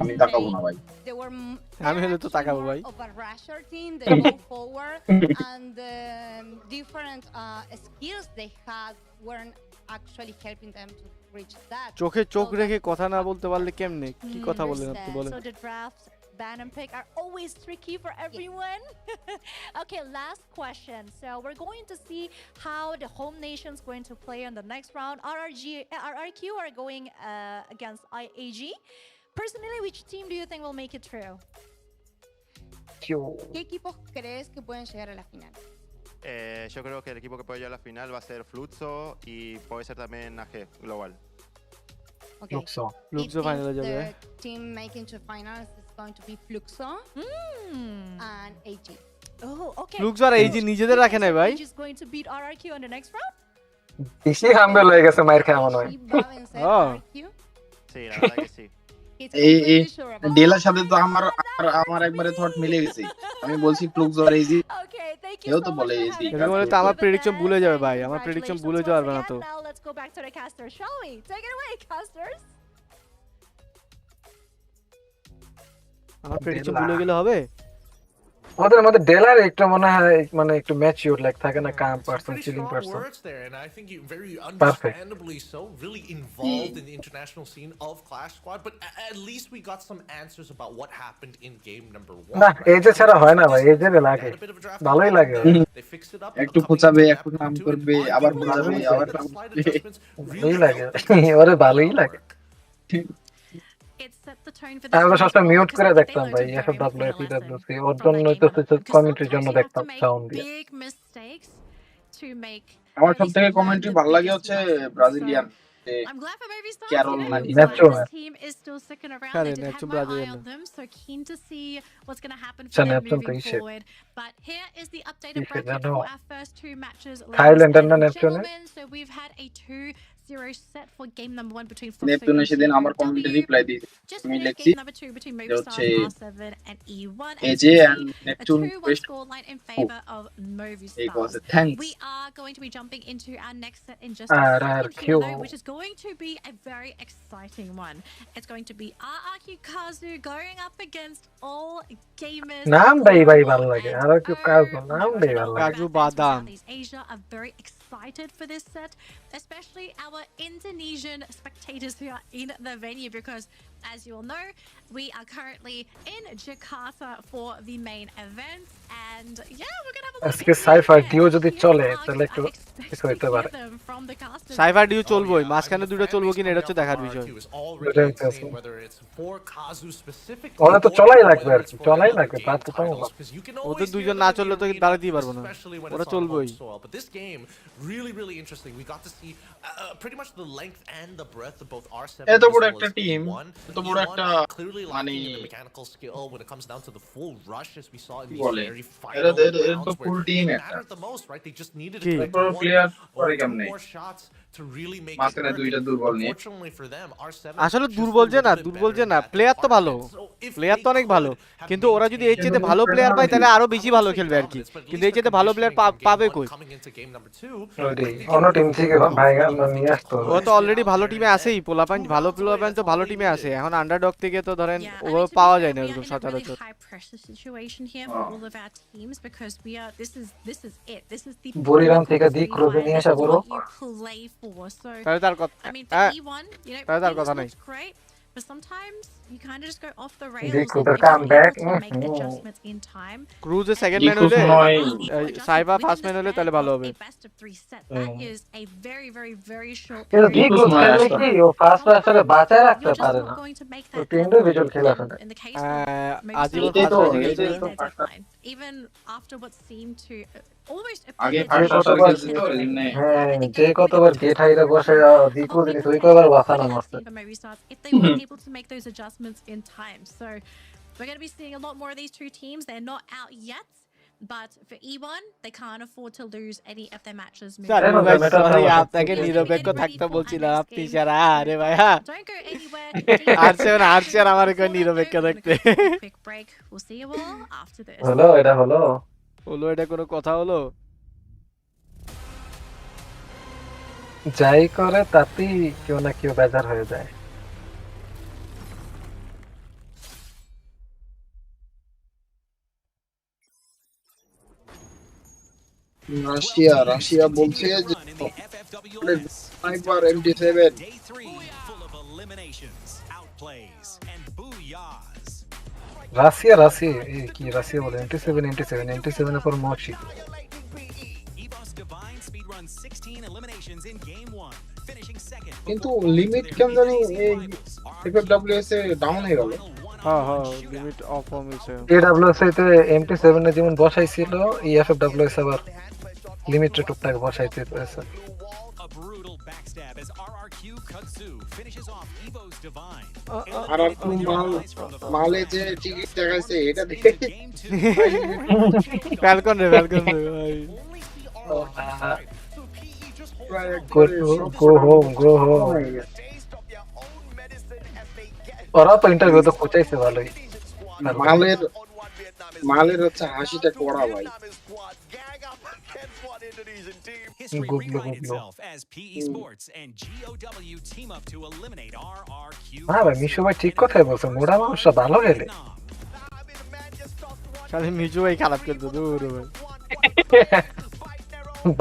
আমি তাকাবো না ভাই They were আমি হলে তো তাকাবো ভাই of a rusher team. They go forward, and the different skills they had weren't actually helping them to reach that. চোখে চোখ So রেখে কথা না বলতে পারলে কেমনে কি কথা বলেন আপনি understand. বলেন So the drafts, ban and pick are always tricky for everyone. Okay, last question. So we're going to see how the home nation's going to play in the next round. RRQ are going against IAG. Personally, which team do you think will make it through? ¿Qué equipos crees que pueden llegar a la final? Yo creo que el equipo que puede llegar a la final va a ser Flutso y puede ser también AG Global. Okay. লুকসো It লুকসো means ফাইনালে যাবে the team making to finals is going to be Fluxo and AG. Oh, okay. Flux আর এই যে নিজেদের রাখে নাই ভাই Which is going to beat RRQ in the next round? বেশি হাম্বেল হয়ে গেছে মায়ের খাওয়া মনে হয় AG va a vencer Oh. a RQ. Sí, la verdad que sí. He's এই এই completely sure about ডেলার সাথে তো আমার আমার একবারে থট মিলে গেছে আমি বলছি ফ্লুক্স আর ইজি Okay, thank you এও so তো much বলে for ইজি having এরকম us হলে তো here আমার for the প্রেডিকশন ভুলে যাবে dance, ভাই and আমার প্রেডিকশন congratulations ভুলে once যাওয়ার না again. তো Now let's go back to the casters, shall we? Take it away, casters. আমার প্রেডিকশন ভুলে গেলে হবে ওদের মধ্যে ডেলার একটু মনে হয় মানে একটু ম্যাচিউর লাইক থাকে না calm person Pretty chilling strong person words there, and I think you very Perfect. understandably so, really involved in the international scene of Clash Squad. But at least we got some answers about what happened in game number 1. না right? এই যে ছাড়া হয় না ভাই এই যে They লাগে had a bit of a draft ভালোই লাগে They fixed it up. একটু coming খোঁচাবে into একটু map নাম 2, and করবে আবার arguably বোঝাবে I would আবার say নাম the slight করবে adjustments ভালোই really লাগে helped them to ওরে ভালোই লাগে it set the tone for আমি this তো one as সবসময় well মিউট because করে they দেখতাম ভাই learned a very FW important lesson PWC ওর from জন্য that game হইতেছে number one. Because কমেন্ট্রির sometimes জন্য you have দেখতাম to make সাউন্ড দিয়ে big mistakes to make আমার or at সব least থেকে learn কমেন্ট্রি the ভালো লাগে biggest হচ্ছে lessons. ব্রাজিলিয়ান So যে I'm glad for Movie Stars. Carol You know, নাকি glad Neptune this team is still sticking around. They did have Neptune my eye Brazilian on them, so keen to see what's going to happen for আচ্ছা them Neptune তো moving ইসে forward. But here is the updated ইসে bracket জানো for our first two matches, ladies থাইল্যান্ডের না and নেপচুনে gentlemen. So we've had a 2-0 set for game number one between Ffws নেপচুনে and সেদিন আমার TOW. কমেন্টে reply দিয়েছে Just আমি finished লিখছি game number two between যে Movie হচ্ছে Stars R7 and E1. And as AJ you and can see, a Neptune 2-1 best scoreline in favor of Movie এই Stars. কথা thanks We are going to be jumping into our next set in just a আর second Q here, though, which is going to be a very exciting one. It's going to be RRQ Kazu going up against all gamers. নামটাই ভাই ভালো লাগে আর একটু কাজ নামটাই ভালো লাগে কাজু বাদাম Southeast Asia are very excited for this set, especially our Indonesian spectators who are in the venue because, as you all know, we are currently in Jakarta for the main event. And yeah, we're going to have a আজকে cipher deo যদি চলে তাহলে একটু কিছু হইতে পারে cipher due চলবই মাঝখানে দুটো চলবো কিনা এটা হচ্ছে দেখার বিষয় ওরা তো চলাই লাগবে আর কি চলাই লাগবে তার তো তেমন না। ওদের দুইজন না চললে তো দাঁড়াতেই পারবো না ওরা চলবই But this game, really interesting. We got to see pretty much the length and the breadth of both R7 এত as বড় well একটা as টিম E1. এত বড় E1 একটা clearly মানে lacking in the mechanical skill when it comes down to the full rush as we saw in these বলে very এরা final এরা তো rounds full where team it একটা mattered the most, right? They just needed to কি? collect পুরো one player or করে two কেমনে more shots to really make it মাঝখানে work. দুইটা দুর্বল নিয়ে Unfortunately for them, R7 আসলে just দুর্বল proved যে a না little bit দুর্বল better যে in না that প্লেয়ার তো ভালো department. So if player they তো অনেক ভালো could have কিন্তু ওরা যদি এর maintained চেয়ে ভালো প্লেয়ার পায় তাহলে আরো বেশি ভালো খেলবে আর কি but at কিন্তু least এর চেয়ে ভালো প্লেয়ার পাবে কই coming into game number 2, ওইটাই অন্য টিম থেকে ভাইগা নিয়ে আসতো ও তো অলরেডি ভালো টিমে আছেই পোলাপান ভালো পোলাপান তো ভালো টিমে আছে এখন আন্ডারডগ থেকে তো ধরেন ওভাবে পাওয়া যায় না এরকম সচরাচর high pressure situation here for all of our teams because we are this is it. This is the বরিরাম থেকে দিক রোজে নিয়ে আসা বড় you play for. So তাহলে তার কথা I mean for E1, you know, তাহলে তার things কথা নাই looked great, but sometimes you kind of just go off the rails. Dico, And they're if you're coming back. able to make adjustments in time. ক্রুজে second man Dico's হলে নয়। Saiba first man হলে তাহলে ভালো হবে A best of 3 set. That is a very short কিন্তু period দিক of rose time. খেলে কি ও ফার্স্ট আসলে বাঁচায় রাখতে You're just পারে not না going to make তো that ইন্ডিভিজুয়াল খেলা ফেলে in the case of আজীবন এটাই তো, ফার্স্ট Movie এটাই Stars, তো their deadline. Even after what seemed to almost আগে appear ফার্স্ট to আসর be গেছে তো a এমনি হ্যাঁ যে কতবার গেট হাইরে বসে দিকু জিনিস ওই কয়বার বাঁচানো মারছে for Movie Stars if they were able to make those adjustments in time. So we're going to be seeing a lot more of these two teams. They're not out yet. But for E1, they can't afford to lose any of their matches. Sir ভাই sorry আপনাকে নিরপেক্ষ থাকতে বলছিলাম আপনি sir আরে ভাই হ্যাঁ Don't go anywhere. আরছে আমার কই নিরপেক্ষ থাকতে Quick break. We'll see you all after this. হলো এটা হলো হলো এটা কোনো কথা হলো যাই করে তাতেই কেউ না কেউ বেজার হয়ে যায় রাশিয়া বলছে যে স্নাইপার MT7 রাশিয়া কি রাশিয়া বলে এমটি7 এর পর মর্শি কিন্তু লিমিট কেমন জানি FWS এ ডাউন হয়ে গেল হ্যাঁ লিমিট অফ হয়েছে এডব্লিউএস এতে এমটি7 এ যেমন বসাইছিল এফডব্লিউএস আবার লিমিটে টুকটাক বসাইতে হয়েছে আর মালে যে টিকিট দেখাইছে এটা দেখে ফ্যালকন রে ভাই go home ওরা তো ইন্টারভিউ তো খুঁজাইছে ভালোই মালের হচ্ছে হাসিটা করা ভাই গুগলো হ্যাঁ ভাই মিশু ভাই ঠিক কথাই বলছে মোড়া মানুষরা ভালো খেলে খালি মিজু ভাই খারাপ খেলতো দূর ভাই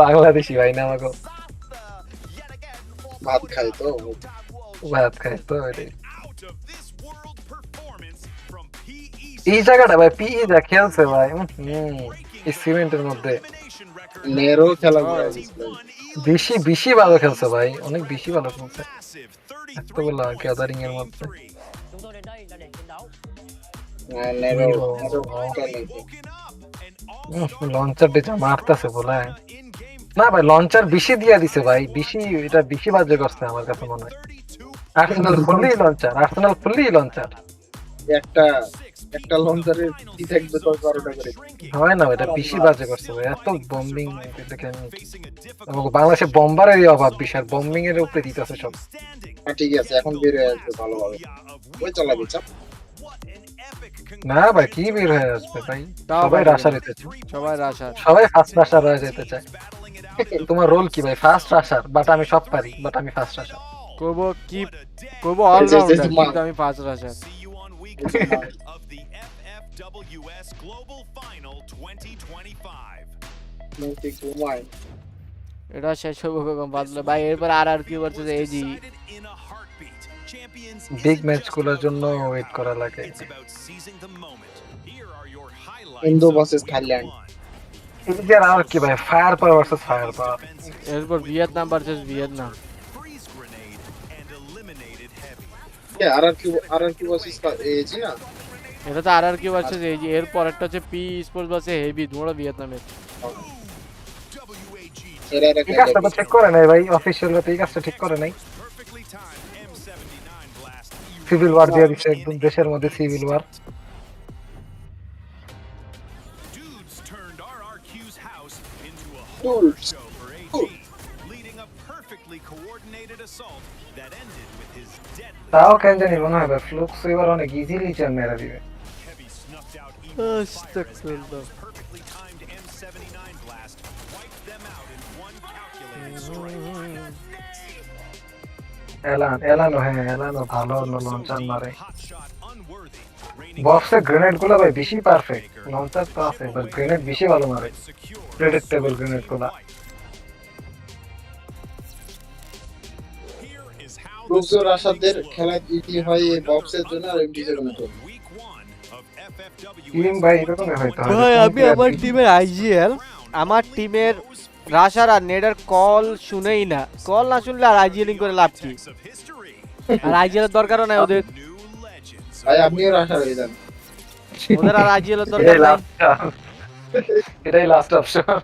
বাংলাদেশি ভাই না আমাকে ভাত খাই তো এটাই এই জায়গাটা ভাই পিই যা খেলছে ভাই এই সিমেন্টের মধ্যে নেরো খেলা বেশি ভালো খেলছে ভাই অনেক বেশি ভালো খেলছে এতগুলো গ্যাদারিং এর মধ্যে লঞ্চার ডিটা মারতেছে বলে না ভাই, লঞ্চার বেশি দিয়া দিছে ভাই, বেশি এটা বেশি বাজে করছে আমার কাছে মনে হয়। Arsenal fully launcher, Arsenal fully launcher. একটা একটা লঞ্চারের কি থাকবে 10-12টা করে। হয় না, এটা বেশি বাজে করছে ভাই, এত বম্বিং এটা কেন? আমাকে বাংলাদেশে বম্বারেরই অভাব, বিশাল বম্বিং এর উপরে দিতেছে সব। ঠিক আছে, এখন বের হয়ে আসবে ভালোভাবে। ওই চালাবি চাপ। না ভাই, কি বের হয়ে আসবে ভাই, সবাই রাশার হইতে চায়, সবাই রাশার, সবাই ফার্স্ট রাশার হয়ে যেতে চায়। তোমার রোল কি ভাই? ফার্স্ট রাশার, বাট আমি সব পারি, বাট আমি ফার্স্ট রাশার করবো কি করবো, অলরাউন্ডার, কিন্তু আমি ফার্স্ট রাশার। এটা শেষ হবে কখন বাদলে ভাই? এরপর আর কি করছে যে এজি বিগ ম্যাচ গুলোর জন্য ওয়েট করা লাগে। ইন্দো ভার্সেস থাইল্যান্ড, ইন্ডিয়ার আর কি ভাই, fire power versus fire power. এরপর Vietnam versus Vietnam. RRQ versus AG না, এটা তো আর কি ভার্সেস এজি। এর পরেরটা হচ্ছে পি স্পোর্টস ভার্সেস হেভি, তোমরা ভিয়েতনামের। এই কাজটা তো ঠিক করে নাই ভাই, অফিসিয়াল তো এই কাজটা ঠিক করে নাই। সিভিল ওয়ার দিয়ে দিচ্ছে একদম দেশের মধ্যে, সিভিল ওয়ার। তাও কেন জানি মনে হয় ভাই ফ্লুক্স এবার অনেক ইজিলি চান মেরে দিবে। এলানো ভালো লঞ্চার মারে। বক্সে গ্রেনেড গুলো ভাই বেশি পারফেক্ট, লঞ্চার তো আছে বাট গ্রেনেড বেশি ভালো মারে, প্রেডিক্টেবল গ্রেনেড গুলা। প্রচুর আশাদের খেলা ইতি হয় এই বক্সের জন্য আর এমডিজের মতো। টিম ভাই এরকমই হয়তো হয়। ভাই আমি আমার টিমের আইজিএল, আমার টিমের রাশার আর নেডার কল শুনেই না, কল না শুনলে আর আইজিএলিং করে লাভ কি? আর আইজিএল এর দরকারও নাই ওদের, ভাই আপনিও রাশার হয়ে যান, ওদের আর আইজিএল এর দরকার নাই। এটাই লাস্ট অপশন।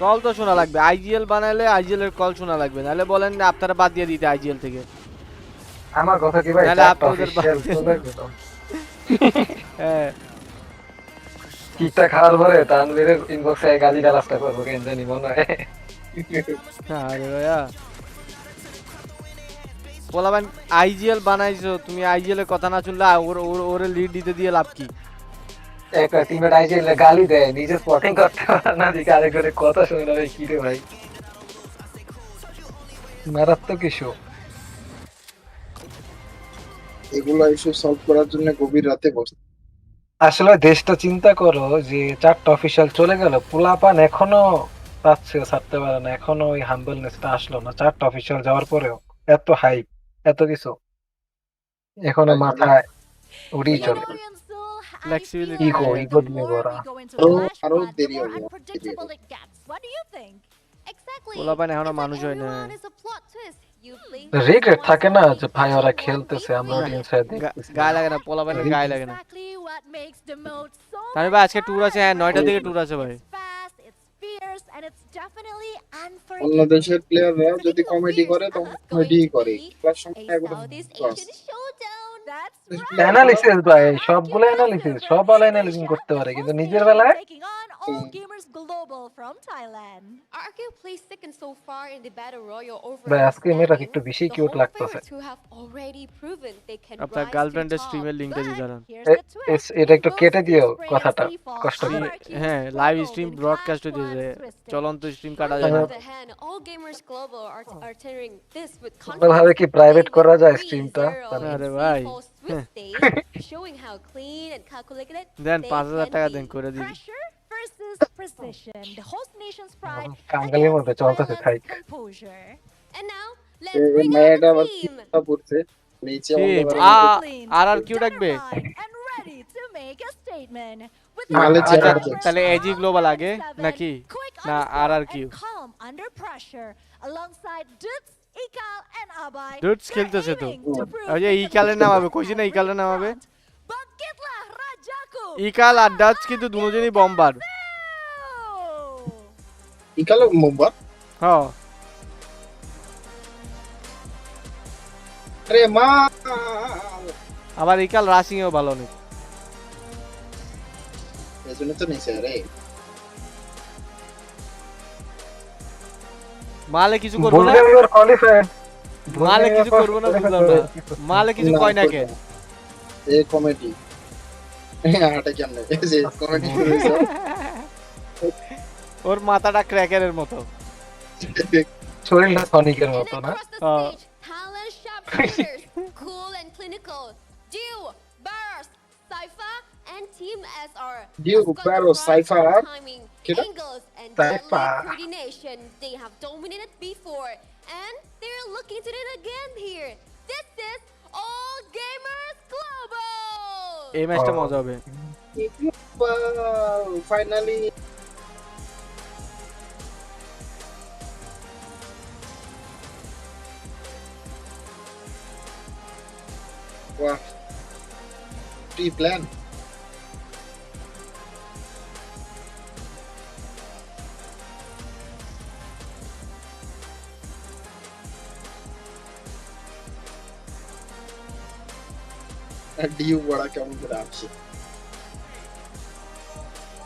কল তো শোনা লাগবে, আইজিএল বানাইলে আইজিএল এর কল শোনা লাগবে, নাহলে বলেন না আপনারা বাদ দিয়ে দিতে আইজিএল থেকে। আমার কথা কি ভাই, নাহলে আপনাদের হ্যাঁ কিটা খাওয়ার পরে তানভীরের ইনবক্সে গালি গালাজটা করবো কেন জানি মনে হয়। আরে ভাইয়া বলাবেন আইজিএল বানাইছো তুমি, আইজিএল এর কথা না শুনলে ওরে লিড দিতে দিয়ে লাভ কি? একটা টিমের আইজিএল গালি দেয়, নিজে স্পটিং করতে পারে না, দিকে আরেক করে কথা শুনে না, কি রে ভাই মারাত্মক ইস্যু। এগুলো ইস্যু সলভ করার জন্য গভীর রাতে বসে। আসলে দেশটা চিন্তা করো যে 4টা অফিসিয়াল চলে গেল, পোলাপান এখনো পাচ্ছে ছাড়তে পারে না, এখনো ওই হাম্বলনেসটা আসলো না। 4টা অফিসিয়াল যাওয়ার পরেও এত হাইপ, এত কিছু এখনো মাথায় উড়ি চলে। ইগো দিয়ে ভরা। আরো দেরি হবে। পোলাপান এখনো মানুষ হয় না। রিগ্রেট থাকে না যে ভাই ওরা খেলতেছে, আমরা অডিয়েন্সরা দেখতেছি। গায়ে লাগে না, পোলাপানের গায়ে লাগে না। তাহলে ভাই আজকে ট্যুর আছে, হ্যাঁ 9টা থেকে ট্যুর আছে ভাই। অন্য দেশের প্লেয়াররা যদি কমেডি করে তখন কমেডি করে, তার সঙ্গে একদম অ্যানালিসিস ভাই, সবগুলো অ্যানালিসিস, সব ভালো অ্যানালিসিস করতে পারে, কিন্তু নিজের বেলায় ভাই আজকে মেয়েটা একটু বেশি কিউট লাগতেছে। আপনার গার্লফ্রেন্ডের স্ট্রিমের লিংকটা দিয়ে দাঁড়ান, এটা একটু কেটে দিও কথাটা কষ্ট করে। হ্যাঁ লাইভ স্ট্রিম ব্রডকাস্ট দিয়েছে, চলন্ত স্ট্রিম কাটা যায় না। ভাবে কি প্রাইভেট করা যায় স্ট্রিমটা? আরে ভাই দেন 5000 টাকা দেন করে দিবি। কাঙ্গালির মধ্যে চলতেছে থাই। মেয়েটা আবার কি পড়ছে নিচে আর কিউ ডাকবে তাহলে এজি গ্লোবাল আগে নাকি না আর কিউ? Ikal and Abai. ডুডস খেলতেছে তো ওই যে ইকালের নামাবে কইছি না ইকালের নামাবে Bangkitlah Rajaku. ইকাল আর ডাচ কিন্তু দুজনেই বম্বার ইকালো মোবার হ্যাঁ আরে মা আবার ইকাল রাশিং এও ভালো নেই এজন্য তো নিছে রে মালে কিছু করব না বুলগেরিয়ার কোয়ালিফাইড মালে কিছু করব না বুঝলাম না মালে কিছু কয় না কেন এই কমেডি আটা কেমনে এই যে কমেডি শুরু হইছে ওর মাথাটা ক্র্যাকারের মতো শরীরটা সনিকের মতো না Talent sharpshooters, cool and clinical. Dew, Burst, Cypher, and Team SR. Dew, Burst, Cypher. Timing, Kita? angles, and Cypher. deadly coordination. They have dominated before, and they're looking to do it again here. This is All Gamers Global. এই ম্যাচটা মজা হবে finally Wow. Pre-plan. DU बड़ा कम खराब से.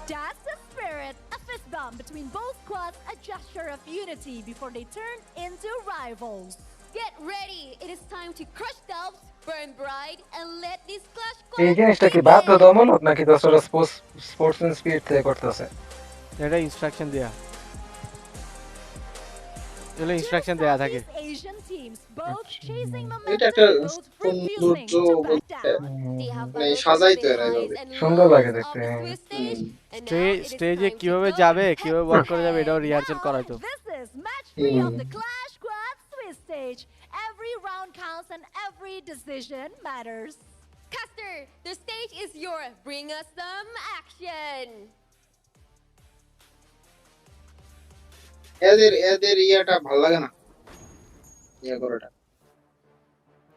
That's the spirit. A fist bump between both squads, a gesture of unity before they turn into rivals. Get ready. It is time to crush doubts, burn bright, and let this clash এই জিনিসটা কি বাধ্যতামূলক নাকি দশটা sportsman spirit থেকে করতেছে এটা instruction দেয়া এগুলো ইনস্ট্রাকশন দেয়া থাকে Asian teams both chasing এটা momentum, একটা both সৌন্দর্য refusing to back down. মানে সাজাই তো এরা এভাবে সুন্দর লাগে দেখতে স্টেজে কিভাবে যাবে কিভাবে ওয়ার্ক করে যাবে এটাও রিহার্সাল করা তো This is match 3 of the Clash Squad Swiss stage. Every round counts and every decision matters. Caster, the stage is yours. Bring us some action. এদের ইয়াটা ভালো লাগে না ইয়া করাটা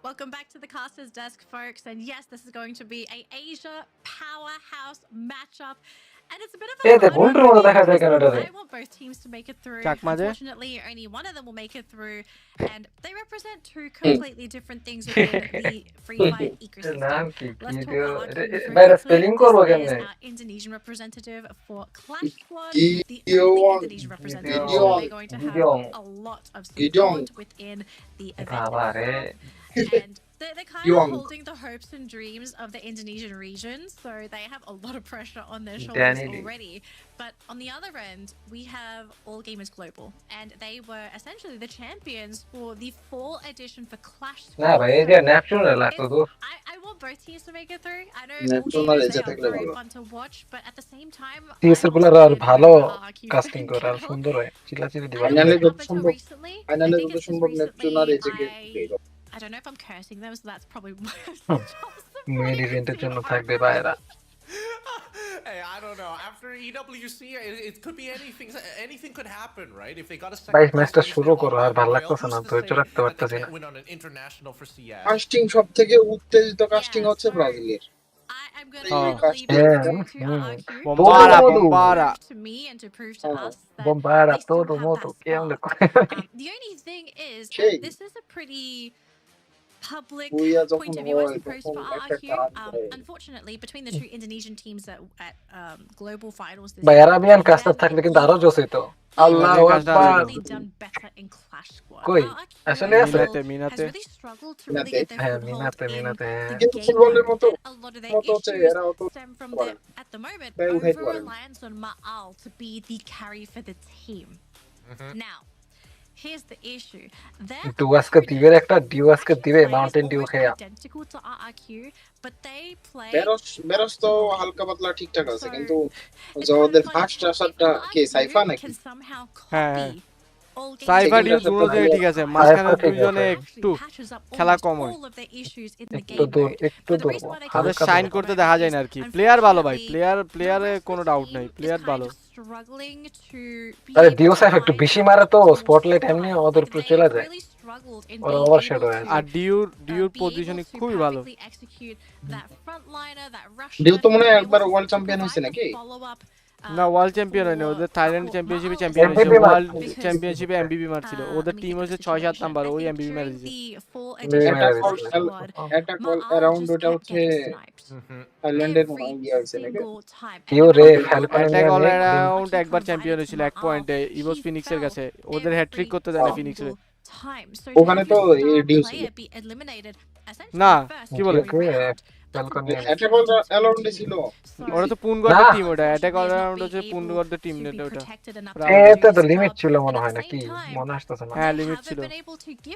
Welcome back to the caster's desk, folks. And yes, this is going to be a Asia powerhouse matchup. And it's a bit of a I want both teams to make it through. Unfortunately, only one of them will make it through. And they represent two completely different things within the Free Fire ecosystem. Let's talk about This is our Indonesian representative for Clash Squad. The only Indonesian representative. They're going to have a lot of support within the event. And they're kind of holding the hopes and dreams of the Indonesian region, so they have a lot of pressure on their shoulders already. But on the other end, we have All Gamers Global, and they were essentially the champions for the fall edition for Clash Squad. I want both teams to make it through. I know All Gamers, they are very fun to watch, but at the same time, ভালো casting করে আর সুন্দর হয় চিল্লাচিল্লি দিবা ফাইনালে যত সম্ভব নেপচুন আর AJK I don't know if I'm cursing them, so that's probably main ইভেন্টের জন্য থাকবে বাইরা Hey, I don't know. After EWC, it could be anything. Anything could happen, right? If they got a ভাই ম্যাচটা শুরু করো আর ভালো লাগতেছে না ধৈর্য রাখতে পারতেছি না win on an international for CS. Casting সবথেকে উত্তেজিত কাস্টিং হচ্ছে ব্রাজিলের I'm going to leave it to Bombara. to me and to prove to us that Bombara they still todo have moto that que spark. onda The only thing is that this is a pretty public point of view, I suppose, for RRQ. Unfortunately, between the two Indonesian teams at global finals this ভাই Arabian custard থাকলে কিন্তু আরো জোস হইতো আল্লাহু আকবার done better in Clash Squad. কই আসলে আছে Has really struggled to really get their foothold in কিন্তু ফুটবলের মতো a lot of their মতো হচ্ছে issues এরা অত stem from their, at the moment, over reliance on Ma'al to be the carry for the team. Now, here's the issue. ডুয়াসকে দিবের একটা ডিউয়াসকে দিবে Mountain Dew খেয়া Identical to RRQ, but they play বেরস তো হালকা পাতলা ঠিকঠাক আছে কিন্তু ওদের ফার্স্ট আসারটা কি সাইফা নাকি হ্যাঁ সাইফা ডিউ দুটোই ঠিক আছে মাঝখানে দুইজনে একটু খেলা কম হয় একটু দূর তাদের শাইন করতে দেখা যায় না আর কি প্লেয়ার ভালো ভাই প্লেয়ারে কোনো ডাউট নাই প্লেয়ার ভালো আরে ডিউ সাইফ একটু বেশি মারে তো স্পটলাইট এমনি ওদের উপর চলে যায় struggled in ওরা being ওভারশেড able হয়ে to আর ডিউর be পজিশনিং able to খুবই ভালো perfectly execute that frontliner, that rush Dew shot, তো মনে হয় be একবার able ওয়ার্ল্ড to চ্যাম্পিয়ন হয়েছে provide the নাকি? follow-up না ওয়ার্ল্ড চ্যাম্পিয়ন হয়নি ওদের থাইল্যান্ড চ্যাম্পিয়নশিপে চ্যাম্পিয়ন হয়েছে MVP ওয়ার্ল্ড মারছে। চ্যাম্পিয়নশিপে এমবিবি মারছিল ওদের টিম হচ্ছে 6-7 নাম্বার ওই এমবিবি মেরে দিয়েছে the full এমবিবি edition মেরে অ্যাটাক Clash দিয়েছে। All squad, attack all Ma'al around just ওটা kept হচ্ছে getting sniped থাইল্যান্ডের মনে হয় every ইয়ে হয়েছে নাকি? single time. কেউ রে ফ্যালকনে অ্যাটাক নিয়ে অল নেক অ্যারাউন্ড একবার চ্যাম্পিয়ন হয়েছিল এক পয়েন্টে ইভোস ফিনিক্সের কাছে ওদের হ্যাট্রিক করতে দেয় না ফিনিক্সে time. So ওখানে to তো have এই your ডিউ star ছিল। player be eliminated essentially না first কি in বলে every round, ফ্যালকন that's নিয়ে a অ্যাটাক massive অ্যালাউন্ডে ছিল। ওরা তো না পুনগড়ের টিম ওটা অ্যাটাক অল অ্যারাউন্ড হচ্ছে পুনগড়ের টিম নেট ওটা এতে তো লিমিট ছিল মনে হয় নাকি মনে আসতেছে না হ্যাঁ লিমিট ছিল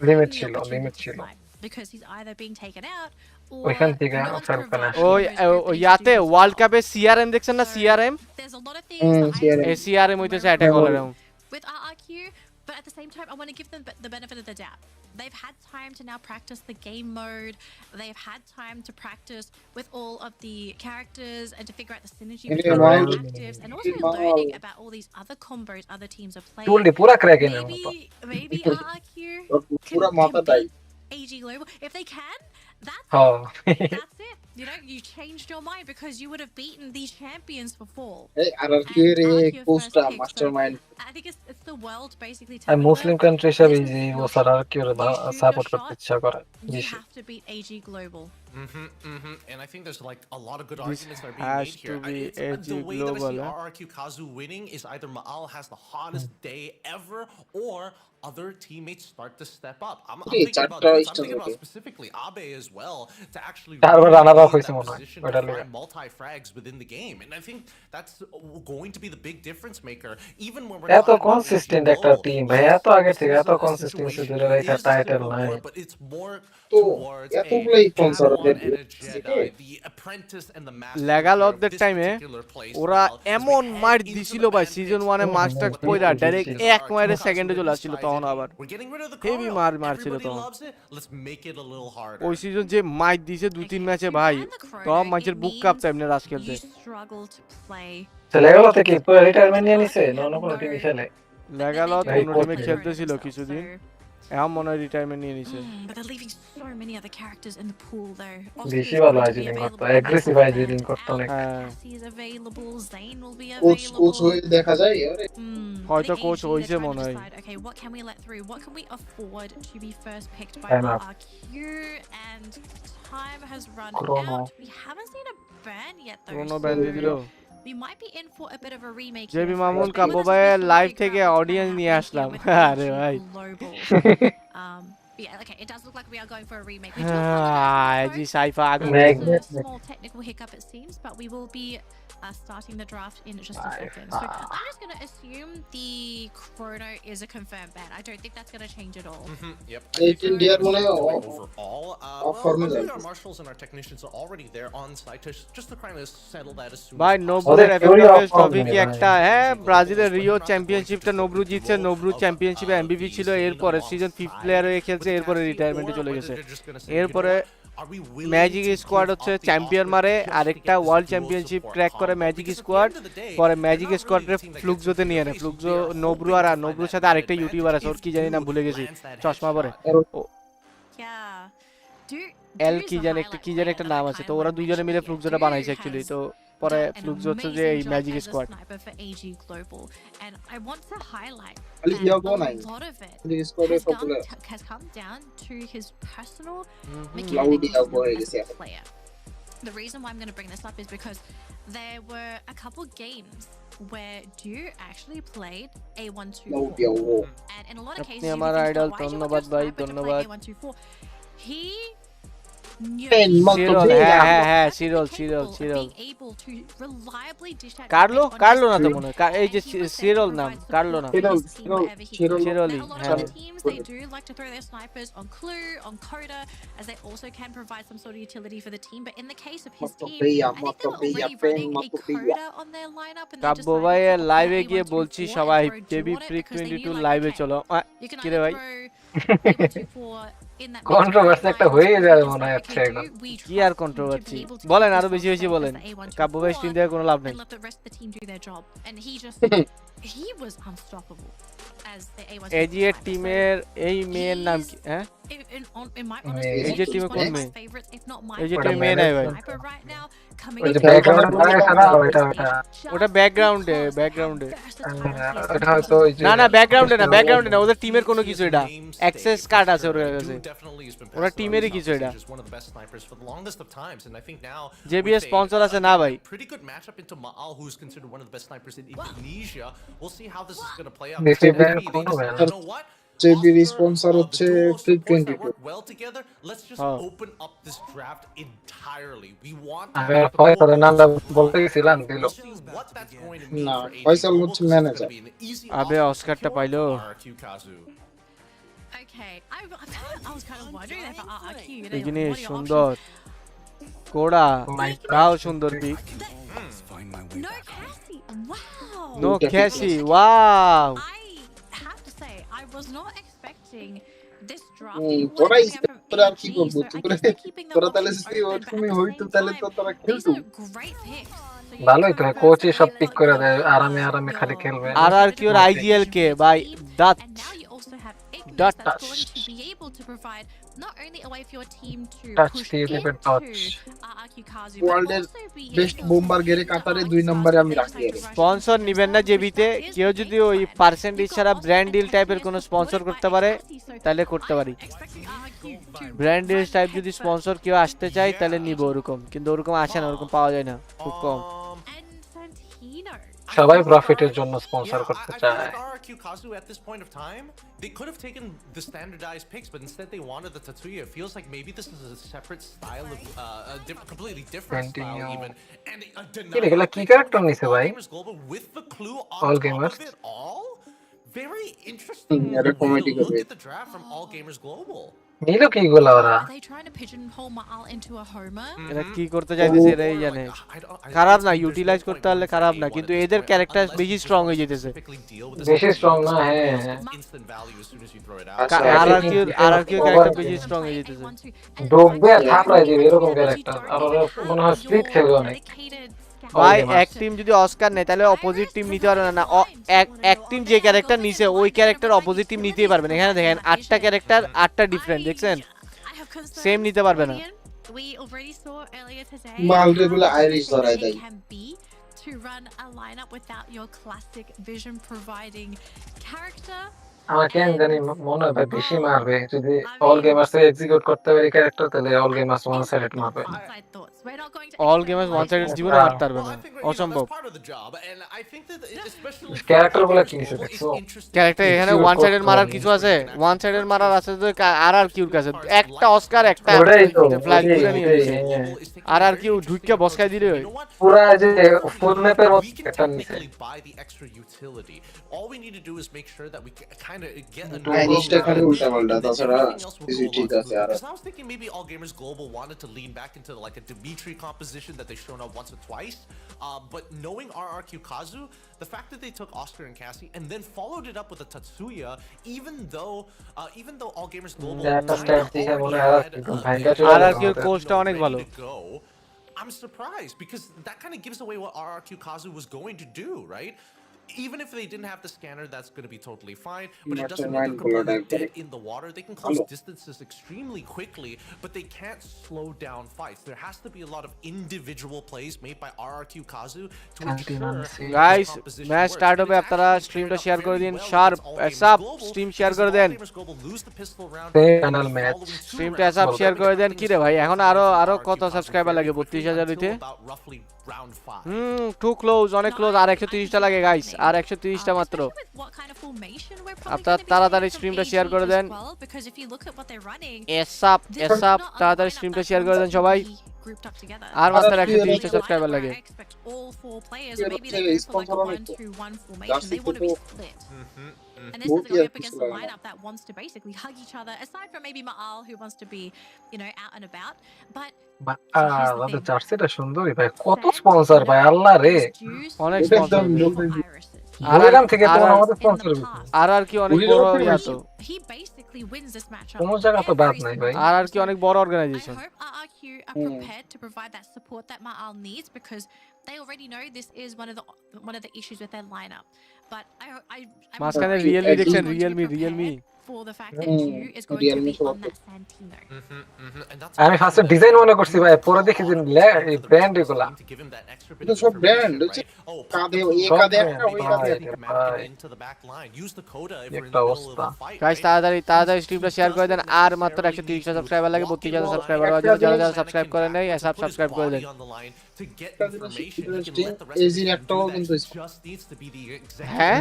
লিমিট ছিল লিমিট ছিল because he's either being taken out or ওইখান থেকে no one's ফ্যালকন providing আসে ওই those openings to ইয়াতে do his ওয়ার্ল্ড job. কাপে সিআরএম দেখছেন না CRM There's a lot of things that I CRM এই সিআরএম হইতেছে attack all around with RRQ, but at the same time, I want to give them the benefit of the doubt. They've had time to now practice the game mode. They've had time to practice with all of the characters and to figure out the synergy It between is the wild. actives, and also It is learning wild. about all these other combos other teams are tool playing. D পুরা crack এর মতো Maybe RRQ পুরো can মাথাটাই beat AG Global if they can. That's হ্যাঁ that's it. You know, you changed your mind because you would have beaten these champions before. এই আরআরকিউ এর And RRQ are Costa first pick, so mastermind I think it's the world basically আর telling মুসলিম them country হিসাবে this is যে your বছর আর shot. কি You shoot support your করতে shot, ইচ্ছা করে you বেশি have to beat AG Global. And I think there's like a lot of good This arguments that are being has made to here. be It's, AG the way that I Global, see huh? RRQ Kazu winning is either Ma'al has the hottest day ever or other teammates start to step up. I'm thinking about this. I'm thinking about specifically Abe as well to actually চারবার really runner up be in হয়েছে that মনে হয় position ওইটা to লিগে find multi-frags within the game. And I think that's going to be the big difference maker. Even when we're এত not consistent একটা team ভাই এত আগে থেকে এত কনসিস্টেন্সি ধরে রাখা টাইটেল নাই but it's more তো towards এতগুলাই স্পন্সর Babylon ওদের and a Jedi, the apprentice and the master legal here of of the this টাইমে particular play ওরা style. As we এমন head মার into দিছিল the ভাই band season picks, 1 A what master they কইরা do direct is এক মারে RRQ সেকেন্ডে চলে Kazu আসছিল decided, তখন আবার we're getting rid of the heavy choreo. মার মারছিল Everybody তখন loves it. Let's make it a little harder. ওই সিজন যে মাইর দিছে 2-3 ম্যাচে ভাই সব ম্যাচের বুক কাঁপতে এমনি রাশ খেলতে You struggle to play. ছেলেগুলো থেকে পুরো রিটায়ারমেন্ট নিয়ে নিছে নন কোনো টিমই খেলে লেগাল ভাই, অন্য টিমে খেলতেছিল কিছুদিন এখন মনে হয় রিটায়ারমেন্ট নিয়ে নিছে But they're leaving so many other characters in the pool though. বেশি ভালো হাইজিনিং করতো অ্যাগ্রেসিভ হাইজিনিং করতো অনেক হ্যাঁ Cassie is available. Zane will be coach coach available. হয়ে দেখা যায় আরে হয়তো For the কোচ AG, হইছে they're trying মনে to হয় decide, okay, what can we let through? What can we afford to be first picked by Time out. RRQ? And time has run Chrono. out. We haven't seen a ban yet though. পুরনো so band দিয়ে দিল we might be in for a bit of a remake. JB here. Mamun But Kabbo let's ভাইয়ের just live figure থেকে out what's gonna audience নিয়ে happen আসলাম here with আরে AG ভাই Global. Yeah, okay, it does look like we are going for a remake. We do apologize, জি সাইফা আগুন Meg. it's a small technical hiccup it seems, but we will be starting the draft in just a second. So I'm just going to assume the chrono is a confirmed ban. I don't think that's going to change at all. Yep. এই ইন্ডিয়ার মনে হয় Overall, off format luckily আছে। our marshals and our technicians are already there on site to just to kind of settle that as soon ভাই as নবরুর ওদের theory of এফএফএস topic formula, একটা হ্যাঁ ব্রাজিলের রিও চ্যাম্পিয়নশিপটা নবরু জিতছে নবরু চ্যাম্পিয়নশিপে এমবিপি ছিল এরপরে সিজন 5th প্লেয়ার হয়ে খেলছে এরপরে রিটায়ারমেন্টে চলে গেছে এরপরে ম্যাজিক স্কোয়াড হচ্ছে চ্যাম্পিয়ন মারে আরেকটা ওয়ার্ল্ড চ্যাম্পিয়নশিপ ক্র্যাক করে ম্যাজিক স্কোয়াড পরে ম্যাজিক স্কোয়াডে ফ্লুকজোতে নিয়ে নেয় ফ্লুকজো নবরু আর নবরুর সাথে আরেকটা ইউটিউবার আছে ওর কি জানি নাম ভুলে গেছি চশমা পরে Yeah. এল কি জানি একটা নাম আছে তো ওরা দুইজনে মিলে ফ্লুকজোটা বানাইছে অ্যাকচুয়ালি তো পরে ফ্লুকজো হচ্ছে যে এই magic squad And I want to highlight খালি that ইয়াগো নাই a lot of it খালি স্কোয়াডে popular has come down to his personal cloud mechanics ইয়াগো হয়ে as গেছে a player. The reason why I'm going to bring this up is because there were a couple games where Dew actually played A124. Cloud ইয়াগো And in a lot of আপনি cases, you আমার would think, idol why do you want ধন্যবাদ your ভাই sniper to play ধন্যবাদ A124? He knew Pen he motto সিরল Hey, হ্যাঁ yeah. হ্যাঁ হ্যাঁ was সিরল capable সিরল of সিরল being able to reliably dish out Carlo damage on Carlo his না তো team. মনে হয় এই যে And he was there to সিরল নাম provide কার্লো না support for his team Cyril, wherever he Cyril. could. Ciroli, Now, a lot হ্যাঁ। of other teams, they do like to throw their snipers on Clue, on Coda, as they also can provide some sort of utility for the team. But in the case of his Motto team, Pia, I think they Motto were Pia, already Pen running a Motto Pia. Coda on their lineup, and they Kabbo decided ভাইয়ের to লাইভে play গিয়ে 124 বলছি and সবাই throw টেবি Dew on it freak because they knew, 22 like, লাইভে okay, চলো you can কি রে either ভাই throw A124 in that controversy একটা হয়ে যাবে মনে হয় okay, এখন Dew, we কি আর trust you to controversy be able to বলেন keep আরো this বেশি off বেশি safe বলেন as the A124 কাব্য ভাই স্ট্রিম দেওয়ার কোনো লাভ নেই and let the rest of the team do their job. And he just, he was unstoppable. as the A1 এজিএর টিমের এই মেয়ের নাম কি? হ্যাঁ, in my honest opinion, এজিএর he's টিমে one কোন of my মেয়ে? favorites, if not my এজিএর ওটা টিমে মেয়ে নাই ভাই। sniper right now. Coming ওই যে into ব্যাকগ্রাউন্ডে দাঁড়িয়েছে না ওইটা ওটা ব্যাকগ্রাউন্ডে, ব্যাকগ্রাউন্ডে। ওটা হয়তো ওই যে না না, ব্যাকগ্রাউন্ডে না, ব্যাকগ্রাউন্ডে না, ওদের টিমের কোনো কিছু এটা। অ্যাক্সেস কার্ড আছে ওর কাছে। ওরা টিমেরই কিছু এটা। জেবিএ স্পন্সর আছে না ভাই। Pretty good matchup into Maal, who's considered one of the best snipers in Indonesia. We'll see how this is going to play out. বেশি Maybe ব্যান they কোনো just- ban you know what? জেবির Oscar, sponsor the হচ্ছে duo of supports that 22 work well together. Let's just Oh. open up this draft entirely. We want to আমি have the ফয়সালের full নামটা draft. বলতে গেছিলাম দিল We'll see what that's going to mean না for AG Faisal Global. হচ্ছে This is manager gonna be an easy আবে off অস্কারটা secure পাইলো। for RRQ Kazu. Okay, I was kind of wondering that for RRQ. You know, এই what জিনিস are your সুন্দর, options? Coda, তাও সুন্দর pick. No Cassie. Wow. No Cassie, wow. I have to say, I was not expecting this draft. তোরা coming up from তোরা আর কি AG, করবো so I তোরা guess they're keeping their তোরা তাহলে options যদি ওর open, but সময় at the হইতো same তাহলে time, তো তোরা these খেলতো are great picks. So you ভালোই can তো reverse কোচই সব it, পিক like, করে your, দেয় আরামে আরামে খালি খেলবে আরআরকিউর আইজিএল কে ভাই, দাঁত And now you also have Ignis Dot that's touch. going to be able to provide not only a way for your team to Touch push দিয়ে into দেবে, touch. RRQ Kazu, but ওয়ার্ল্ডের also be best able bomber to গেরে use কাতারে RRQ 2 Kazu নম্বরে আমি to রাখি take আরে the sponsor নিবেন না জেবিতে। কেউ যদি ওই পার্সেন্টেজ ছাড়া ব্র্যান্ড ডিল টাইপের কোনো স্পন্সর করতে পারে তাহলে করতে পারি। ব্র্যান্ড ডিল টাইপ যদি স্পন্সর কেউ আসতে চায় তাহলে নিব ওরকম, কিন্তু ওরকম আসে না, ওরকম পাওয়া যায় না, খুব কম। And Santino. সবাই প্রফিটের জন্য স্পন্সর করতে I feel চায় like RRQ Kazu at this point of time, they could have taken the standardized picks, but instead they wanted the Tatsuya. It feels like maybe this is a separate style of completely different style Continue. even. And a কি রে, এগুলা কি character নিছে ভাই? Gamers Global with the clue on All top Gamers? of it all. Very interesting এটা way comedy to look করবে at the draft from All Gamers Global. নিল কি গুলা ওরা? Are they trying to pigeonhole Maal into a homer? এরা কি করতে চাইতেছে এরাই জানে। খারাপ না, ইউটিলাইজ করতে পারলে খারাপ না, কিন্তু এদের ক্যারেক্টার বেশি স্ট্রং হয়ে যেতেছে। বেশি স্ট্রং না, হ্যাঁ Instant value as soon as you throw it out. আচ্ছা, আরআরকিউ ক্যারেক্টার বেশি স্ট্রং হয়ে যেতেছে। ঢুকবে আর থাপড়াই দিবে এরকম ক্যারেক্টার, আর ওরা মনে হয় স্প্লিট খেলবে অনেক। ভাই এক টিম যদি অস্কার নেয় তাহলে অপোজিট টিম নিতে পারবে না। এক টিম যে ক্যারেক্টার নিছে ওই ক্যারেক্টার অপোজিট টিম নিতেই পারবে না। এখানে দেখেন 8টা ক্যারেক্টার 8টা ডিফারেন্ট, দেখছেন? সেম নিতে পারবে না। We already saw earlier today মালরে বলে আইরিশ ধরায় দেয়। can be to run a lineup without your classic vision providing character. আমার কেন জানি মনে হয় ভাই বেশি মারবে যদি অল গেমার্স এক্সিকিউট করতে পারে ক্যারেক্টার, তাহলে অল গেমার্স ওয়ান সাইডেড মারবে। Side thoughts. We're not going to all gamers one sided জীবনে মারতে পারবে না, অসম্ভব। ক্যারেক্টার বলে কি নিছে দেখছো? ক্যারেক্টার এখানে ওয়ান সাইডেড মারার কিছু আছে? ওয়ান সাইডেড মারার আছে তো আরআরকিউর কাছে একটা অস্কার একটা ওটাই তো, ফ্ল্যাগ ওটাই, করে নিয়ে ওটাই, গেছে। হ্যাঁ। আরআরকিউ ঢুইকা বসকাই দিলে হয়। পুরা যে ফুল ম্যাপের মতো একটা নিছে। Buy the extra utility. All we need to do is make sure that we kind of get a আইরিশটা খালি উল্টাপাল্টা, তাছাড়া কিছু ঠিক আছে আর Because I was thinking maybe All Gamers Global wanted to lean back into like a Dimitri composition that they've shown up once or twice. But knowing RRQ Kazu, the fact that they took Oscar and Cassie and then followed it up with a Tatsuya, even though All Gamers Global একটা stat দেখে মনে হয় আরআরকিউর কোচটা অনেক ভালো। I'm surprised because that kind of gives away what RRQ Kazu was going to do, right? Even if they didn't have the scanner, that's going to be totally fine. But it doesn't mean they're completely dead in the water. They can close distances extremely quickly, but they can't slow down fights. There has to be a lot of individual plays made by RRQ Kazu to ensure guys match start হবে, আপনারা স্ট্রিমটা share করে দিন। Sharp এসআপ stream share করে দেন। Final match স্ট্রিমটা এসআপ share করে দেন। কি রে ভাই, এখন আরো কত সাবস্ক্রাইবার লাগে? 32,000 হইতে টু ক্লোজ, অনেক ক্লোজ। আর 130টা লাগে গাইস, আর 130টা মাত্র। আপনারা তাড়াতাড়ি স্ট্রিমটা শেয়ার করে দেন। এসআপ তাড়াতাড়ি স্ট্রিমটা শেয়ার করে দেন সবাই। আর মাত্র 130টা সাবস্ক্রাইবার লাগে। I expect all four players, or maybe they go for like a 1-2-1 formation. They want to be split. And this is going up against a lineup that wants to basically hug each other, aside from maybe Maal, who wants to be, out and about. But জার্সিটা সুন্দরই ভাই, কত sponsor ভাই, আল্লাহ রে অনেক sponsor. বলিলাম থেকে তোমার আমাদের স্পন্সর আর কি অনেক পুরীর বড় ওপর ইয়া বেশি। তো He basically wins this matchup. কোনো জায়গা তো বাদ নাই ভাই আর কি অনেক বড় organisation I hope RRQ are prepared to provide that support that Ma'al needs because they already know this is one of the issues with their lineup. But I'm মাঝখানে worried রিয়েলমি that he's দেখছেন going to be Realme prepared for the fact that Ju is going to Realme be on that Santino. আমি ফার্স্টে design মনে করছি ভাই পরে দেখি যে এই ব্র্যান্ড এগুলা এটা সব ব্র্যান্ড কাঁধে এই কাঁধে একটা ওই কাঁধে একটা একটা অবস্থা গাইস তাড়াতাড়ি স্ট্রিমটা শেয়ার করে দেন আর মাত্র 130 সাবস্ক্রাইবার লাগে 32,000 সাবস্ক্রাইবার হওয়ার জন্য যারা সাবস্ক্রাইব করে নাই সাবস্ক্রাইব করে দেন এজির একটাও কিন্তু হ্যাঁ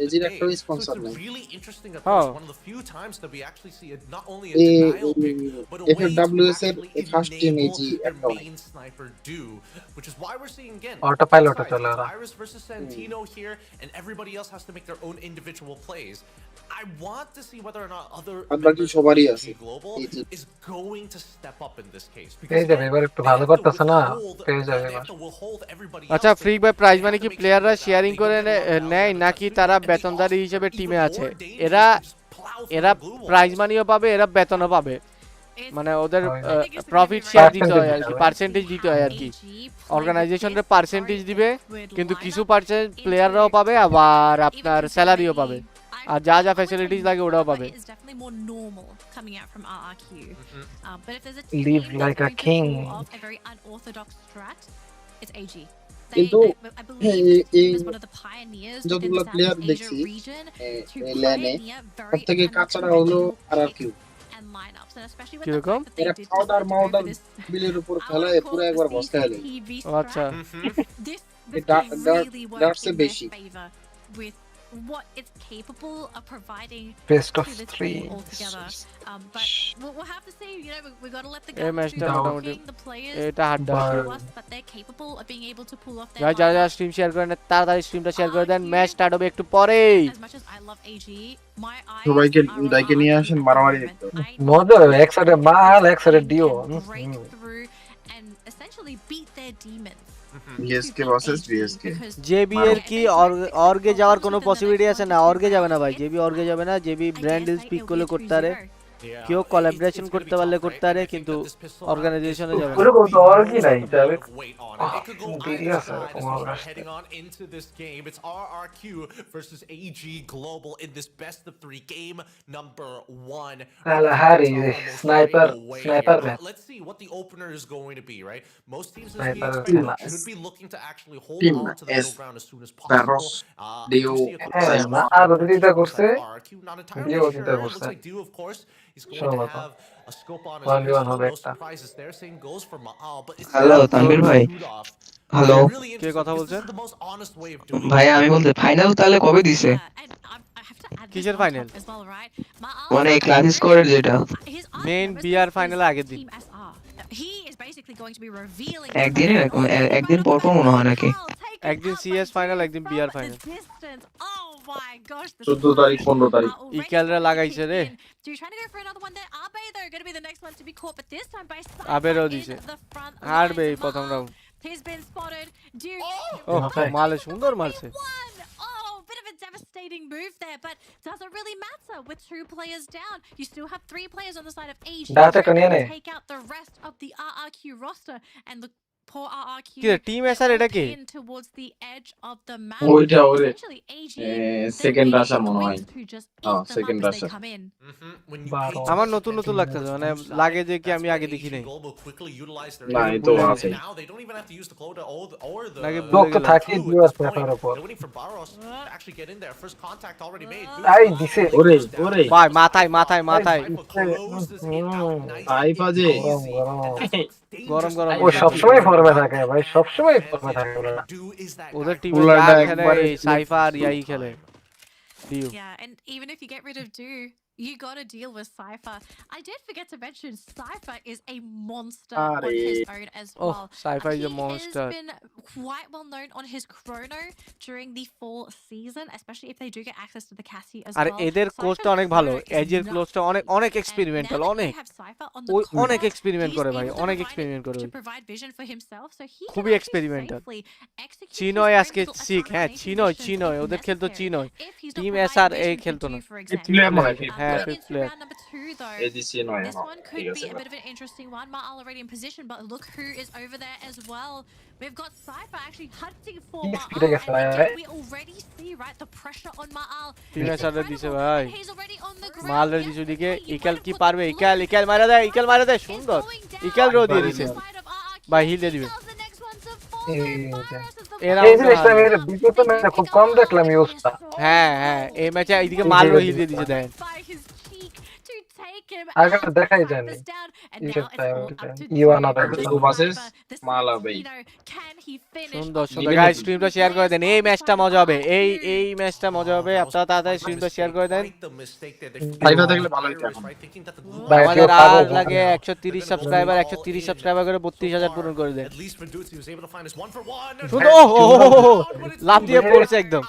এজির একটাও স্পন্সর নেই এফএফডব্লিউএস এর ফার্স্ট টিম এজি একটাও নেই অটো পাইলটে চলে ওরা Iris versus Santino here, and everybody else has to make their own individual plays. I want to see whether or not other বাকি সবারই আছে Global is going to step up in this case. পেয়ে যাবে এবার একটু ভালো করতেছে না পেয়ে যাবে এবার আচ্ছা ফ্রি বাই প্রাইজ মানে কি প্লেয়াররা শেয়ারিং করে নেয় নাকি তারা বেতনদারি হিসেবে টিমে আছে এরা প্রাইজ মানিও পাবে এরা বেতনও পাবে মানে ওদের প্রফিট শেয়ার দিতে হয় আর কি পার্সেন্টেজ দিতে হয় আর কি অর্গানাইজেশনের পার্সেন্টেজ দিবে কিন্তু কিছু পার্সেন্ট প্লেয়াররাও পাবে আবার আপনার স্যালারিও পাবে আর যা যা ফ্যাসিলিটিস লাগে ওটাও পাবে লিভ লাইক আ কিং কিন্তু যতগুলো প্লেয়ার দেখছি ল্যানে সব থেকে কাঁচারা হলো আরআরকিউ কিরকম এরা পাউডার মাউডার বিলের উপর ফেলায় পুরো একবার বস্তা হলে আচ্ছা ডার্টসে বেশি what it's capable of providing best of to the 3 team altogether. But we'll have to see, you know, we got to let the match guys down the players এটা হাড্ডা to us, but they're capable of being able to pull off their যারা stream share করেন তাড়াতাড়ি স্ট্রিমটা share করে দেন match start হবে একটু পরেই as much as I love AG, my eyes সবাইকে দাইকে নিয়ে আসেন মারামারি দেখতে মজা হবে একসাথে মাল একসাথে ডিও break through and essentially beat their demons. BSK versus BSK JB এর কি অর্গে যাওয়ার কোনো পসিবিলিটি আছে না অর্গে যাবে না ভাই জেবি অর্গে যাবে না জেবি ব্র্যান্ড ডিল স্পিক করলে করতে পারে কেউ কোলাবোরেশন করতে পারলে করতে পারে কিন্তু অর্গানাইজেশনে যাবে পুরো তো অর্গই নাই তাহলে heading on into this game. It's RRQ versus AG Global in this best of 3 game number 1. sniper Let's see what the opener is going to be, right? Most teams should be looking to actually hold on to the middle ground as soon as possible. RRQ not entirely sure. It looks like Dio, of course, he's going to have a scope on his pistol. No surprises there. Same goes for Ma'al, but it's hello Tanvir ভাই hello কে কথা বলছেন ভাই আমি বলতে final তাহলে কবে দিছে কিসের ফাইনাল মানে ক্লাস স্কোরের যেটা মেইন বিআর ফাইনাল আগের দিন একদিন পর পর মনে হয় নাকি একদিন সিএস ফাইনাল একদিন বিআর ফাইনাল 14 তারিখ 15 তারিখ ইকালরা লাগাইছে রে আবেরও দিছে হারবে এই প্রথম রাউন্ড He's been spotted. মালে সুন্দর মারছে Bit of a devastating move there, but doesn't really matter with 2 players down. You still have 3 players on the side of AG to take out the rest of the RRQ roster, and the poor RRQ team SR এটা কি towards the edge of the map. ওইটা ওরে second রাশা মনে হয় second রাশা আমার নতুন নতুন লাগতেছে মানে লাগে যে কি আমি আগে দেখি নাই না এই তো আছে লাগে লোক তো থাকি ভিউয়ার্স পেপার উপর আই দিছে ওরে ওরে ভাই মাথায় আই বাজে গরম ও সব সময় ফর্মে থাকে ভাই সব সময় ফর্মে থাকে ওদের টিমে খেলে সাইফার ইয়াই খেলে Yeah, and even if you get rid of Do, you got to deal with Cypher. I did forget to mention Cypher is a monster Are. on his own as Oh, well. Cypher is a He monster. has been quite well known on his chrono during the fall season, especially if they do get access to the Cassie as R well. এদের কোচটা Cypher's অনেক ভালো, chrono is এজের কোচটা অনেক অনেক experimental, now that অনেক you have Cypher on the ওই court, অনেক experiment he's করে ভাই, able to অনেক provide এক্সপেরিমেন্ট করে to ওই। provide vision for himself, so he can খুবই actually experimental. safely execute his চিনয় own আজকে little শিখ, হ্যাঁ assassination missions চিনয় if ওদের খেলতো necessary. Chinoy, If he's not team providing SR এই vision for খেলতো 2, না, for ফিফথ example. প্লেয়ার মনে হয় হ্যাঁ Going fifth into player. round number 2 though, এজিসি নয় this one ঠিক could আছে be a এবার bit of an interesting one. Mal already in position, but look who is over there as well. We've got Cypher actually hunting for কি Ma'al, স্পিডে গেছে and ভাই again we already see right the pressure on Ma'al. Team It's SR দিছে incredible, ভাই, and he's already on the ground. মালরে দিছে ওদিকে, equal কি পারবে, ইকাল ইকাল মারা দেয়, ইকাল মারা দেয়, সুন্দর ইকাল রো দিয়ে দিছে ভাই, হিল দিয়ে দিবে এরা এই জিনিসটা আমি বিগত ম্যাচে খুব কম দেখলাম ইউজটা। হ্যাঁ হ্যাঁ এই ম্যাচে এইদিকে মালরো হিল দিয়ে দিছে দেন, আগে তো দেখাই যায়নি ইওয়ানা টু ভার্সেস মালাবে সুন্দর সুন্দর। গাইস স্ট্রিমটা শেয়ার করে দেন, এই ম্যাচটা মজা হবে, এই ম্যাচটা মজা হবে, আপনারা তাড়াতাড়ি স্ট্রিমটা শেয়ার করে দেন। ফাইভা দেখলে ভালো হতো এখন আমাদের আর লাগে 130 সাবস্ক্রাইবার, 130 সাবস্ক্রাইবার করে 32,000 পূরণ করে দেন। সুন্দর, ও লাভ দিয়ে পড়ছে, একদম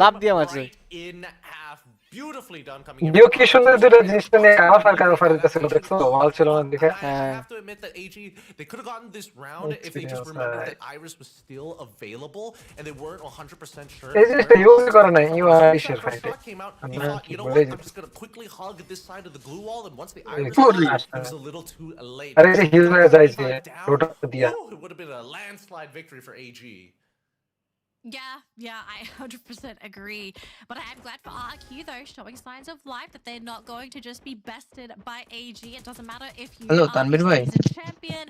লাভ দিয়ে মারছে। Beautifully done coming in. ডিও কি সুন্দর দুটো জিনিসটা নিয়ে কারফার দিতেছিল, দেখছো ওয়াল ছিল না দেখে। I have to admit that AG, they could have gotten this round if they just remembered that Iris was still available and they weren't 100% sure. এই জিনিসটা ইউজ করে না ইওয়ানা ইশের ফাইটে। Came out, he thought, you know what, I'm just gonna quickly hug this side of the glue wall, and once the Iris it was a little too late. আরে যে hill হয়ে যায় যে rota দিয়া, It would have been a landslide victory for AG. Yeah, I 100% agree. But I am glad for RRQ though, showing signs of life, that they're not going to just be bested by AG. It doesn't matter if you Hello, are Tanvir bhai. a champion.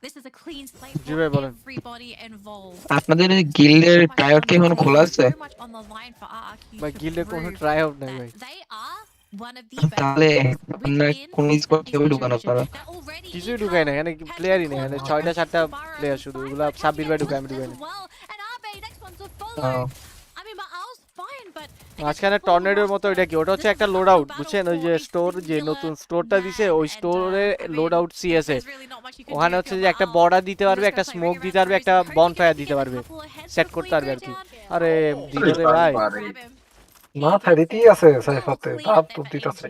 This is a clean slate for everybody involved. আপনাদের গিল্ডের ট্রাইআউট কি এখন খোলা আছে? So much on the line for RRQ ভাই to গিল্ডে কোনো prove try out নাই ভাই। that they are one of the best তাহলে আপনারা কোন স্কোয়াড কিভাবে ঢুকান আপনারা? কিছুই ঢুকায় না এখানে, প্লেয়ারই নেই এখানে, 6টা 7টা প্লেয়ার শুধু, ওগুলা সাব্বির ভাই ঢুকায়, আমি ঢুকাই না। মাঝখানে টর্নেডোর মতো, এটা কি, ওটা হচ্ছে একটা লোড আউট, বুঝছেন, ওই যে স্টোর, যে নতুন স্টোরটা দিছে ওই স্টোরে লোড আউট সিএস এ, ওখানে হচ্ছে যে একটা বর্ডার দিতে পারবে, একটা স্মোক দিতে পারবে, একটা বনফায়ার দিতে পারবে, সেট করতে পারবে আর কি। আরে দিল রে ভাই, মাথায় দিতেই আছে সাইফাতে, তাপ তো দিতেছে।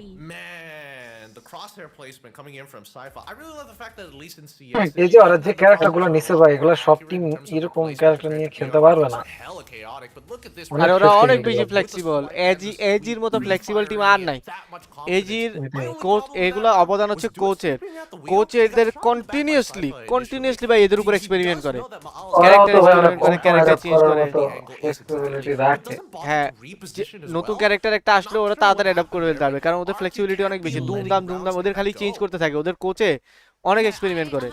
The crosshair placement coming in from Sci-Fi. I really love the fact that at least in CS এই যে ওরা যে ক্যারেক্টারগুলো নিছে ভাই, এগুলো সব টিম এরকম ক্যারেক্টার নিয়ে খেলতে পারবে না। hella chaotic, but look at this. আর ওরা অনেক বেশি ফ্লেক্সিবল, এজির মতো ফ্লেক্সিবল টিম আর নাই। এজির কোচ, এগুলো অবদান হচ্ছে কোচের, কোচ এদের কন্টিনিউয়াসলি ভাই এদের উপর এক্সপেরিমেন্ট করে, ক্যারেক্টার এক্সপেরিমেন্ট করে, ক্যারেক্টার চেঞ্জ করে। হ্যাঁ নতুন ক্যারেক্টার একটা আসলে ওরা তাড়াতাড়ি অ্যাডাপ্ট করে ফেলতে পারবে, কারণ ওদের ফ্লেক্সিবিলিটি অনেক বেশি, দুমদাম ওদের খালি চেঞ্জ করতে থাকে, ওদের কোচে অনেক এক্সপেরিমেন্ট করে।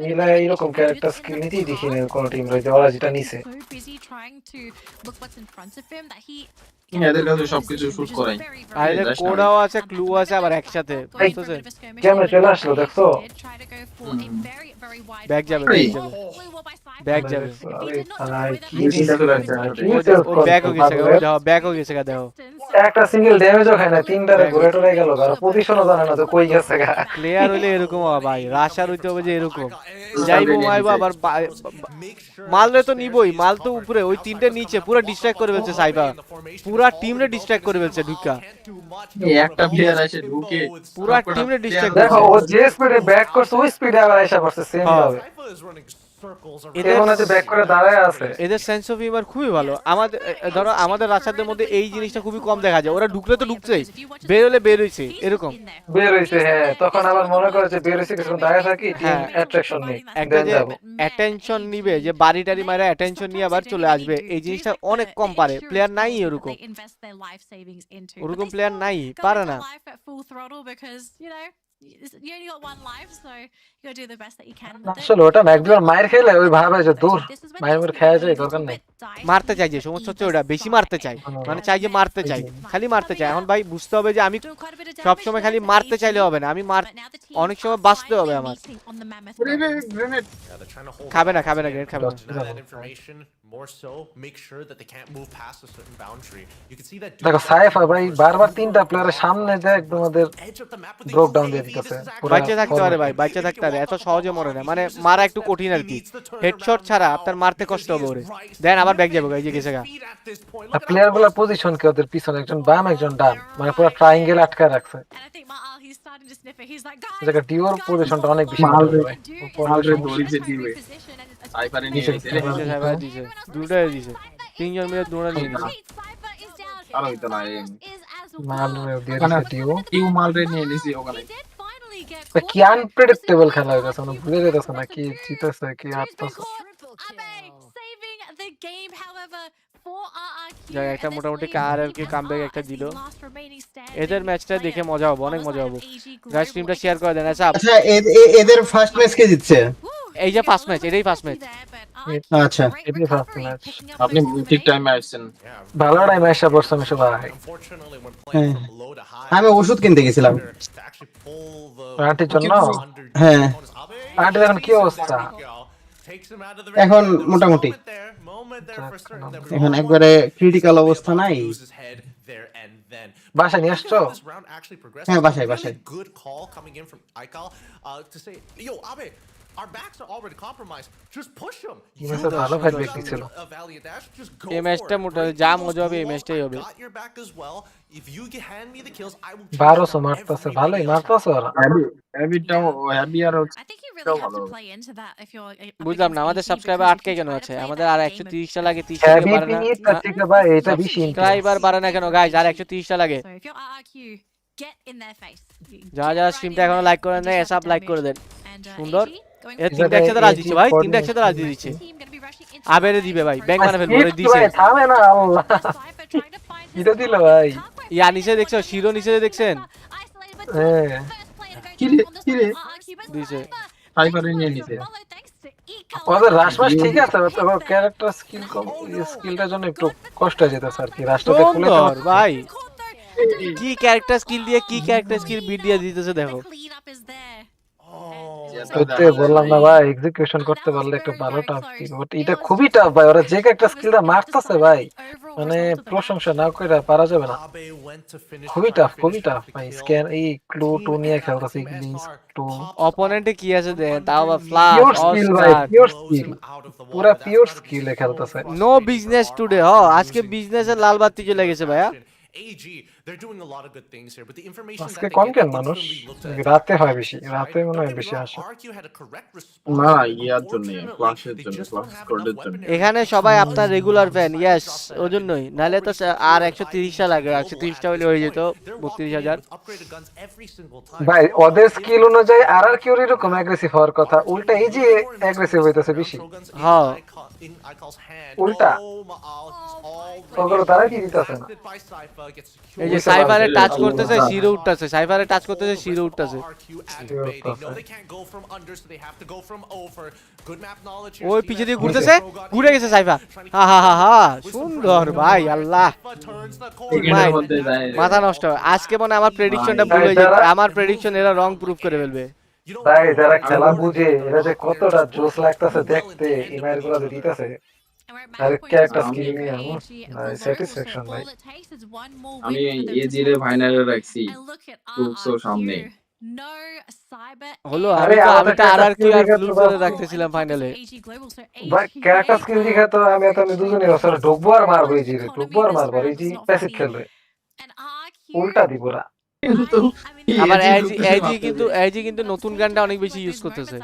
মিলায় এরকম ক্যারেক্টার স্কিল নিতেই দেখি না কোন টিম রয়েছে, ওরা যেটা নিছে। এদের কাছে সবকিছু শুট করাই, আর এদের কোডাও আছে, ক্লু আছে, আবার একসাথে, বুঝতেছেন? কেমনে চলে আসলো দেখছো? ব্যাক যাবে, ব্যাক যাবে, ব্যাক হয়ে গেছে গা, দেখো একটা সিঙ্গেল ড্যামেজও খায় না, তিনটারে ঘুরে টরে গেল, আর পজিশনও জানে না তো কই গেছে গা। প্লেয়ার হইলে এরকম হবে ভাই, রাশার হইতে হবে যে এরকম যাইবো মাইবো, আবার মালরে তো নিবই, মাল তো উপরে, ওই তিনটে নিচে পুরো ডিস্ট্রাক্ট করে ফেলছে সাইবা, পুরা টিমরে ডিস্ট্রাক্ট করে ফেলছে ঢুকা, একটা প্লেয়ার এসে ঢুকে পুরা টিমরে ডিস্ট্রাক্ট। দেখো ও যে স্পিডে ব্যাক করছে ওই স্পিডে আবার আইসা করছে সেম ভাবে, এদের সেন্স অফ হিউমার খুবই ভালো। আমাদের ধরো আমাদের রাশাদের মধ্যে এই জিনিসটা খুবই কম দেখা যায়, ওরা ঢুকলে তো ঢুকছেই, বের হলে বের হইছে, এরকম বের হইছে। হ্যাঁ তখন আবার মনে করেছে বের হইছে, কিছু দাঁড়িয়ে থাকি টিম অ্যাট্রাকশন নেই, একটা যে অ্যাটেনশন নিবে, যে বাড়ি টাড়ি মারা অ্যাটেনশন নিয়ে আবার চলে আসবে, এই জিনিসটা অনেক কম পারে, প্লেয়ার নাই এরকম, ওরকম প্লেয়ার নাই, পারে না। You only got one life, so you go do the best that you can with it. আসলে ওটা একবার মায়ের খেলে ওই ভাবে যে দূর মায়ের খেয়ে যায় দরকার নেই মারতে চাই যে সমস্যা হচ্ছে ওটা বেশি মারতে চাই মানে চাই যে মারতে চাই খালি মারতে চাই এখন ভাই বুঝতে হবে যে আমি সব সময় খালি মারতে চাইলে হবে না আমি অনেক সময় বাঁচতে হবে আমার খাবে না গ্রেড খাবে না more so make sure that they can't move past a certain boundary. You can see that দেখো সাইফা ভাই বারবার তিনটা প্লেয়ারের সামনে যায় একদম ওদের ব্রোক ডাউন দিয়ে দিতেছে বাঁচে থাকতে পারে ভাই বাঁচে থাকতে পারে এত সহজে মরে না মানে মারা একটু কঠিন আর কি হেডশট ছাড়া আপনার মারতে কষ্ট হবে ওরে দেন আবার ব্যাক যাবে এই যে গেছে গা প্লেয়ার গুলা পজিশন কি ওদের পিছনে একজন বাম একজন ডান মানে পুরো ট্রায়াঙ্গেল আটকায় রাখছে জায়গা ডিওর পজিশনটা অনেক বেশি মালরে দড়িতে দিবে সাইফারে নিয়ে দিছে সাইফারে দিছে দুটোই দিছে তিনজন মিলে দুটো নিয়ে নিছে আর হইতো না মালরে দিয়ে দিছে টিও মালরে নিয়ে নিছে ওখানে কি আনপ্রেডিক্টেবল খেলা হয়ে গেছে মানে ভুলে যেতেছে না কি জিতেছে কি হারতেছে যাই একটা মোটামুটি কার আর কি কামব্যাক একটা দিল এদের ম্যাচটা দেখে মজা হবে অনেক মজা হবে গাইস টিমটা শেয়ার করে দেন আচ্ছা এদের ফার্স্ট ম্যাচ কে জিতছে এই যে ফার্স্ট ম্যাচ এটাই ফার্স্ট ম্যাচ আচ্ছা এটাই ফার্স্ট ম্যাচ আপনি ঠিক টাইমে আসছেন ভালো টাইমে এসে পড়ছে আমি সবাই আমি ওষুধ কিনতে গেছিলাম আন্টির জন্য হ্যাঁ আন্টির এখন কি অবস্থা এখন মোটামুটি এখন একবারে ক্রিটিক্যাল অবস্থা নাই বাসায় নিয়ে আসছো হ্যাঁ বাসায় good call coming in from Aikal to say yo Abe our backs are already compromised just push them you ভালো ফাইট ব্যক্তি ছিল এই ম্যাচটা মোটামুটি যা মজা হবে এই ম্যাচটাই হবে if you hand me the kills I will 1200 মারতাছে ভালোই মারতাছে ওরা হ্যাবিটাও হ্যাবি আর বুঝলাম না আমাদের সাবস্ক্রাইবার আটকে কেন আছে আমাদের আর 130 টা লাগে 30 টাকে বাড়ানো ঠিক না ভাই এটা বেশি সাবস্ক্রাইবার বাড়ানো না কেন গাইস আর 130 টা লাগে যারা স্ট্রিমটা এখনো লাইক করেন না এসব লাইক করে দেন সুন্দর এর তিনটা একসাথে রাজ দিচ্ছে ভাই তিনটা একসাথে রাজ দিয়ে দিচ্ছে আবেরে দিবে ভাই ব্যাংক মানে ফেলবে ওরে দিছে থামে না আল্লাহ এটা দিল ভাই ইয়া নিচে দেখছো শিরো নিচে দেখছেন হ্যাঁ কি রে দিছে সাইফারে নিয়ে নিছে ওদের রাশমাস ঠিক আছে তবে ক্যারেক্টার স্কিলটার জন্য একটু কষ্ট হয়ে যেতে স্যার কি রাষ্ট্রতে খুলে ভাই কি ক্যারেক্টার স্কিল দিয়ে কি ক্যারেক্টার স্কিল বিট দিয়ে দিতেছে দেখো তো বললাম না ভাই এক্সিকিউশন করতে পারলে একটা ভালো টাফ স্কিল বাট এটা খুবই টাফ ভাই ওরা যে একটা স্কিলটা মারতেছে ভাই মানে প্রশংসা না কইরা পারা যাবে না খুবই টাফ ভাই স্ক্যান এই ক্লু 2 নিয়ে খেলতাছে গ্লিচ 2 অপোনেন্টে কি আছে দেন তাও বা ফ্লাশ পিওর স্কিল ভাই পিওর স্কিল পুরো পিওর স্কিলে খেলতাছে নো বিজনেস টুডে আজকে বিজনেসের লাল বাতি জ্বলে গেছে ভাইয়া AG they're doing a lot of good things here but the information আজকে কোন কেন মানুষ রাতে হয় বেশি রাতে মনে হয় বেশি আসে না ইয়ার জন্য ক্লাসের জন্য ক্লাস কোডের জন্য এখানে সবাই আপনার রেগুলার ফ্যান ইয়েস ওজন্যই নালে তো আর 130 টা লাগে 130 টা হলে হয়ে যেত 32000 ভাই ওদের স্কিল অনুযায়ী আর কিউর এরকম অ্যাগ্রেসিভ হওয়ার কথা উল্টা এই যে অ্যাগ্রেসিভ হইতাছে বেশি হ্যাঁ উল্টা ওগুলো তারা কি দিতেছে না এই যে সাইফারে টাচ করতেছে শিরো উঠতাছে সাইফারে টাচ করতেছে শিরো উঠতাছে ওই পিছে দিয়ে ঘুরতেছে ঘুরে গেছে সাইফা হা সুন্দর ভাই আল্লাহ মাথা নষ্ট আজকে মনে আমার প্রেডিকশনটা ভুল হয়ে যাবে আমার প্রেডিকশন এরা রং প্রুফ করে ফেলবে ভাই যারা খেলা বুঝে এরা যে কতটা জোশ লাগতেছে দেখতে ইমেল গুলো দিতেছে আর ক্যারেক্টার স্কিল নিয়ে স্যাটিসফ্যাকশন ভাই আমি এজি রে ফাইনালে রাখছি টুকসো সামনে হলো আমি তো আরআর কি আর ব্লু করে রাখতেছিলাম ফাইনালে ভাই ক্যারেক্টার স্কিল দিকে তো আমি দুজনের আসলে ঢুকবো আর মারবো এই জি ঢুকবো আর মারবো এই জি প্যাসিভ খেলবে উল্টা দিব না আবার এজি কিন্তু নতুন গানটা অনেক বেশি ইউজ করতেছে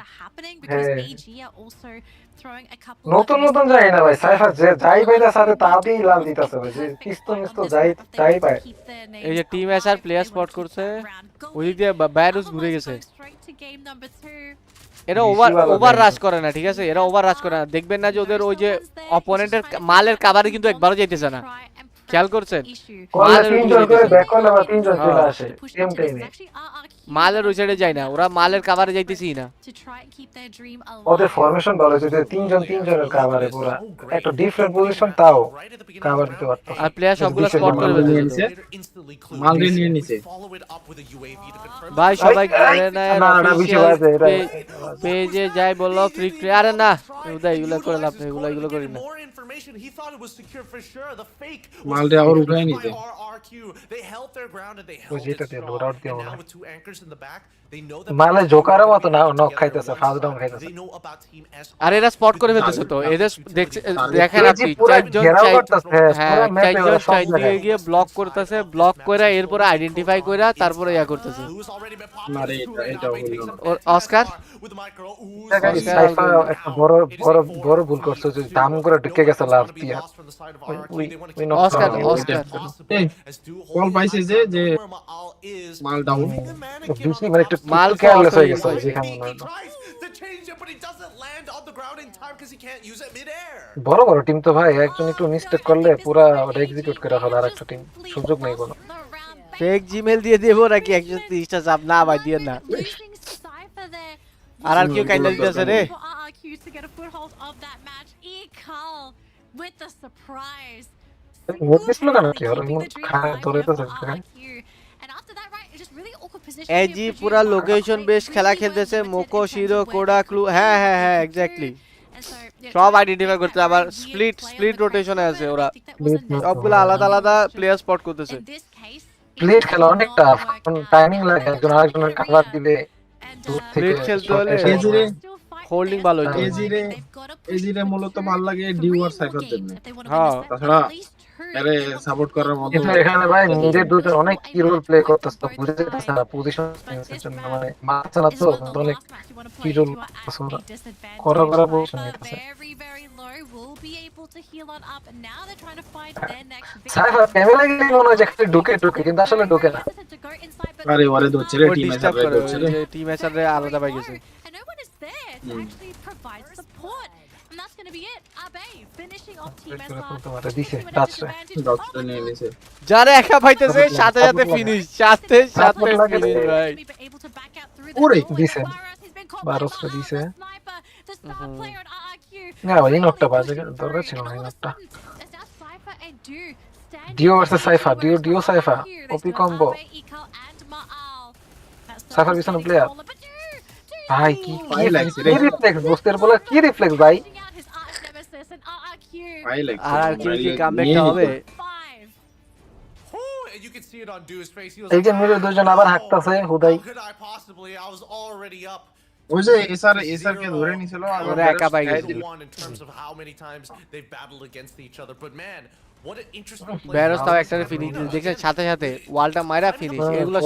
নতুন যাই না ভাই সাইফার যে যাই পাইতা সাথে তাতেই লাল দিতেছে ভাই যে কিস্ত যাই পায় এই যে টিম এসআর প্লেয়ার স্পট করছে ওই দিক দিয়ে ব্যারুস ঘুরে গেছে এরা ওভার রাশ করে না ঠিক আছে এরা ওভার রাশ করে না দেখবেন না যে ওদের ওই যে অপোনেন্টের মালের কভারে কিন্তু একবারও যাইতেছে না খেয়াল করছেন করলে মালের তিনজন ওই করে দিকে ব্যাক করলে আবার তিনজন চলে হ্যাঁ। আসে সেম টাইমে। মালের ওই সাইডে যায় না, ওরা মালের কাভারে যাইতেছি না। ওদের ফরমেশন ভালো যদি তিনজন তিনজনের কাভারে পুরা একটা ডিফারেন্ট পজিশন তাও কাভার দিতে পারতো। আর প্লেয়ার সবগুলো স্পট করে মালরে নিয়ে ফেলতেছে নিছে, মালরে নিয়ে নিছে। ভাই সবাই না বুঝি বাজে এটা পেজে যাই বললো ফ্রি আরে না উদয় এগুলো করে লাভ নেই, এগুলো করি না। মালরে আবার উঠায় নিছে। বুঝি এটা দিয়ে লোড আউট দিও না মালে জোকারের মতো না নক খাইতেছে ফাউল ডাউন খাইতেছে। আর এরা স্পট করে ফেলতেছে তো এদের দেখেন আপনি চারজন চারদিকে গিয়ে ব্লক করতেছে, ব্লক করে এরপরে আইডেন্টিফাই করে তারপরে ইয়া করতেছে। আরে এটা হলো না। অস্কার সাইফা একটা বড় বড় বড় ভুল করছে যে দাম করে ঢুকে গেছে লাভ দিয়া অস্কার অস্কার কল পাইছে যে মাল ডাউন বুঝলি মানে একটু মাল কেয়ারলেস হয়ে গেছে যেখানে বড় বড় টিম তো ভাই একজন একটু মিস্টেক করলে পুরা ওটা এক্সিকিউট করে ফেলে আর একটা টিম সুযোগ নেই কোনো। ফেক জিমেল দিয়ে দেবো নাকি 130টা চাপ না ভাই দিয়ে না। আর কেউ কাইন্ডা দিতেছে রে নোটিস লোক না কি আর খায় ধরে তো থাকে এজি পুরা লোকেশন বেশ খেলা খেলতেছে মোকো শিরো কোডা ক্লু হ্যাঁ হ্যাঁ হ্যাঁ এক্স্যাক্টলি সব আইডেন্টিফাই করতে আবার স্প্লিট রোটেশনে আছে ওরা সবগুলো আলাদা আলাদা প্লেয়ার স্পট করতেছে। প্লেট খেলা অনেক টাফ টাইমিং লাগে একজন আরেকজনের কাভার দিলে দূর থেকে প্লেট খেলতে হলে হোল্ডিং ভালো হইতো। এজিরে মূলত ভালো লাগে ডিউ আর সাইফার জন্য। হ্যাঁ তাছাড়া আরে সাপোর্ট করার মতো কিন্তু এখানে ভাই নিজে দুজন অনেক কি রোল প্লে করতেছে তো বুঝে যেতেছে না পজিশন সেন্সের জন্য মানে মাথা না তো অনেক কি রোল করা পজিশন নিতেছে। সাইফার ক্যামেরা গেলে মনে হয় যে ঢুকে কিন্তু আসলে ঢুকে না। আরে ওরে ধরছে রে টিম ডিস্টার্ব এসে করে ধরছে রে টিম এসারে আলাদা পাই গেছে। যারা একা পাইতেছে সাথে সাথে ফিনিশ সাথে ফিনিশ ভাই ওরে দিছে 12টা দিছে না ভাই নকটা বাজে দরকার ছিল না নকটা। ডিও ভার্সেস সাইফা ডিও সাইফা ওপি কম্বো সাইফার পিছনে প্লেয়ার ভাই কি রিফ্লেক্স বুস্টার বলা কি রিফ্লেক্স ভাই আর কি কামব্যাকটা হবে। এই যে মিরর দুজন আবার হাঁটতাছে হুদাই ওই যে এসআর কে ধরে নিছিল আর একা পাই গেছিল ব্যারোস তাও একটা ফিনিশ দেখছেন সাথে সাথে ওয়ালটা মাইরা ফিনিশ এগুলো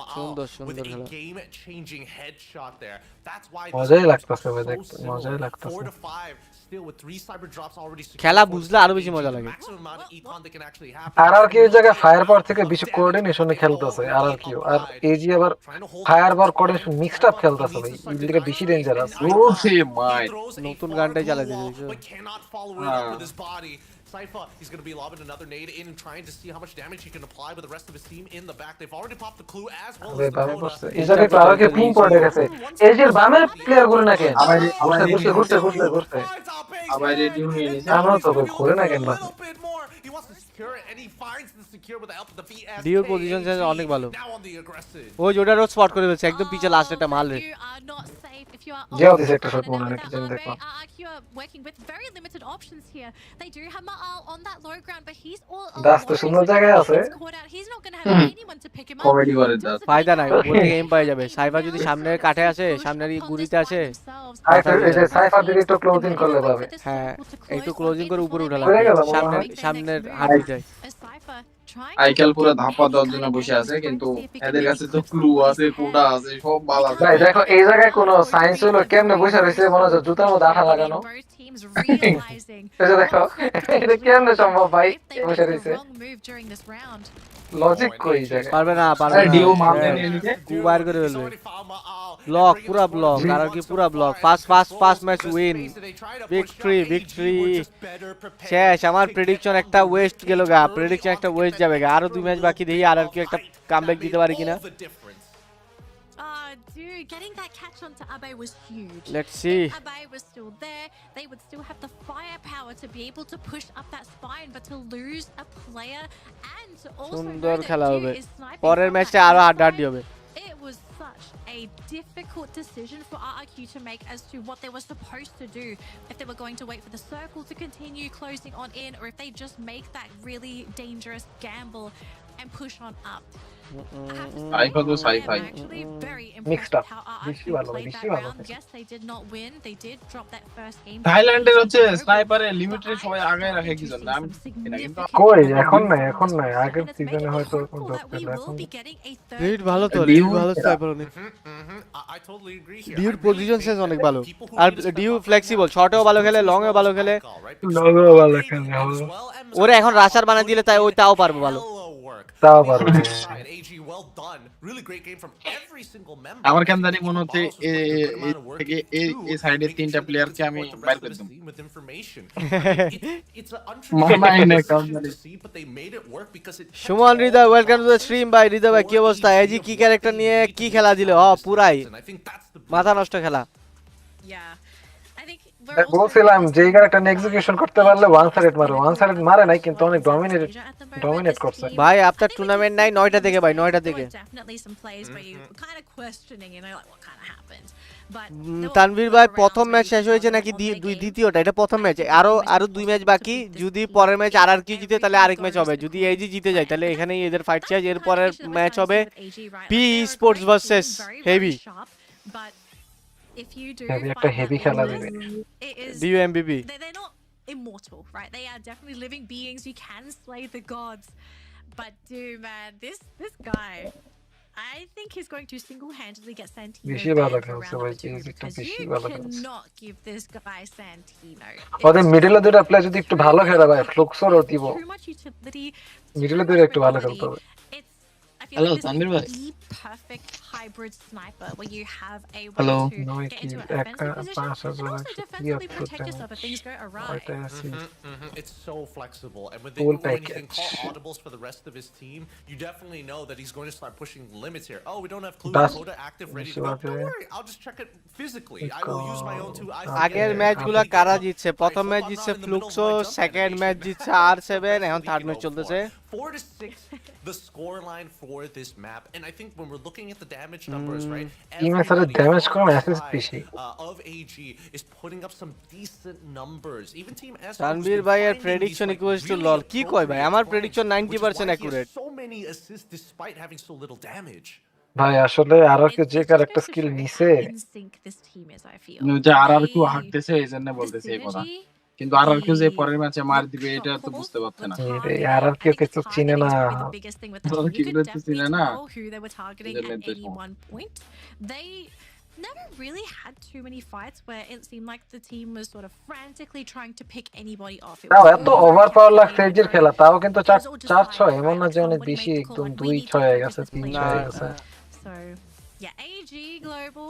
সুন্দর সুন্দর মজাই লাগতেছে ভাই দেখতে মজাই লাগতেছে। খেলা বুঝলে আরো বেশি মজা লাগে। আর কি ওই জায়গায় ফায়ার পাওয়ার থেকে বেশি কোঅর্ডিনেশনে খেলতেছে আর কি আর এজি আবার ফায়ার পাওয়ার কোঅর্ডিনেশন মিক্সড আপ খেলতেছে ভাই এই দিকে বেশি ডেঞ্জারাস। ও সে মাই নতুন গানটাই চালা দিয়েছে Sypha, he's going to be lobbing another nade in and trying to see how much damage he can apply with the rest of his team in the back. They've already popped the clue as well as the Corona. এই জায়গায় প্রারকে ping পড়ে গেছে এজির বামের player গুলো না কেন ঘুরতে আবার রেডি হয়ে নিছে আমরা তো করে না কেন ডিওর পজিশন চেঞ্জ অনেক ভালো ওই জোডা রোড স্পট করে ফেলছে একদম পিছে লাস্ট একটা মাল রে যেও দিছে একটা শট মনে নাকি জানি দেখো দাস তো সুন্দর জায়গায় আছে কমেডি করে দাস ফায়দা নাই ওর থেকে এম পাই যাবে সাইফা যদি সামনের কাঠে আসে সামনের গুড়িতে আসে সাইফা দিকে একটু ক্লোজিং করলে পাবে। হ্যাঁ একটু ক্লোজিং করে উপরে উঠা লাগবে সামনের হাত যায় আইকাল পুরো ধাপা দেওয়ার জন্য বসে আছে কিন্তু এদের কাছে তো ক্লু আছে কোডা আছে সব বাল আছে ভাই দেখো এই জায়গায় কোনো সায়েন্স হলো কেমনে বসে রয়েছে মনে হচ্ছে জুতার মধ্যে আঠা লাগানো এই যে দেখো এটা কেমনে সম্ভব ভাই বসে রয়েছে লজিক কই জায়গায় পারবে না ডিও মারতে নিয়ে নিতে গু বাইর করে ফেলবে ব্লক পুরা ব্লক আর কি পুরা block first match win victory শেষ আমার প্রেডিকশন একটা ওয়েস্ট গেল গা প্রেডিকশন একটা ওয়েস্ট যাবে গা আরো 2 ম্যাচ বাকি দেখি আর কি একটা কামব্যাক দিতে পারি কিনা Dude, getting that catch onto Abe was huge. Let's see. If Abe was still there, they would still have the firepower to be able to push up that spine, but to lose a player and to also সুন্দর know খেলা that হবে Dude is sniping পরের from ম্যাচে that আরো spine. হাড্ডাহাড্ডি হবে It was such a difficult decision for RRQ to make as to what they were supposed to do. If they were going to wait for the circle to continue closing on in, or if they just make that really dangerous gamble and push on up. Sci-fi to sci-fi. I'm actually very Mixed impressed up. with how বেশি RRQ ভালো played বেশি that ভালো round. Yes, they did not win. They did drop that first game. থাইল্যান্ডের হচ্ছে স্নাইপারে limited সবাই আগে রাখে কি জন্য আমি এটা কিন্তু কই এখন নাই আগের সিজনে হয়তো ধরতে এখন লিড ভালো তো লিড ভালো স্নাইপার অনেক ডিউর পজিশন সেন্স অনেক ভালো আর ডিউ ফ্লেক্সিবল শর্টেও ভালো খেলে লং এও ভালো খেলে ওরে এখন রাশার বানা দিলে তাই ওই তাও পারবে ভালো তাও পারবে আমার কেন জানি মনে হচ্ছে থেকে এই সাইডে 3টা প্লেয়ারকে আমি বাইর করে দেব সুমন হৃদয় ওয়েলকাম টু দ্য স্ট্রিম ভাই হৃদয় ভাই কি অবস্থা এজি কি ক্যারেক্টার নিয়ে কি খেলা দিল পুরাই মাথা নষ্ট খেলা বলছিলাম যে ক্যারেক্টার এক্সিকিউশন করতে পারলে ওয়ান সাইড মারে নাই কিন্তু অনেক ডমিনেট করছে ভাই আপনার টুর্নামেন্ট নাই 9টা থেকে ভাই 9টা থেকে তানভীর ভাই প্রথম ম্যাচ শেষ হয়েছে নাকি দ্বিতীয়টা এটা প্রথম ম্যাচ আরো 2 ম্যাচ বাকি যদি পরের ম্যাচ আর কি জিতে তাহলে আরেক ম্যাচ হবে যদি এজি জিতে যায় তাহলে এখানেই এদের ফাইট শেষ এর পরের ম্যাচ হবে P sports versus heavy if you do একটা হেভি খেলা দিবে ডিউ এমবিপি they're not immortal, right? They are definitely living beings. You can slay the gods, but dude, man, this guy, I think he's going to single-handedly get Santino banned for round 2 because you cannot give this guy Santino. ওদের মিডলে দুটো player যদি একটু ভালো খেলে ভাই ফ্লুক্সর ও দিব Too much utility. মিডলে দুটো একটু ভালো খেলতে হবে I feel like this is the perfect hybrid sniper where you have a way to get into an offensive position and also defensively protect yourself if things go awry. It's so flexible, and when he can call audibles for the rest of his team, you definitely know that he's going to start pushing limits here. Oh, we don't have Clue active, ready to go. Don't worry, I'll just check it physically. I will use my own 2 eyes. আগের ম্যাচগুলো কারা জিতছে প্রথম match জিতছে Fluxo second match জিতছে R7 এখন third match চলতেছে 4-6 the score line for this map, and I think when we're looking at the damage numbers, right, damage of AG is putting up some decent numbers. Even Team S Tanvir ভাইয়ের prediction equals to লল কি কয় ভাই আমার prediction 90% accurate so many assists despite having so little damage. ভাই আসলে RRK যে character skill নিছে যে আরআরকে হাঁটতেছে এইজন্য বলতেছে এই কথা কিন্তু আরআরকে যে পরের ম্যাচে মার দিবে এটা তো বুঝতে পারছে না এই আরআরকে কিছু চিনে না কি বলতে চিনে না never really had too many fights where it seemed like the team was sort of frantically trying to pick anybody off. তাও এত ওভারপাওয়ার লাগছে এজির খেলা তাও কিন্তু 4-6 এমন না যে অনেক বেশি একদম 2-6 হয়ে গেছে 3-6 হয়ে গেছে So yeah, AG global,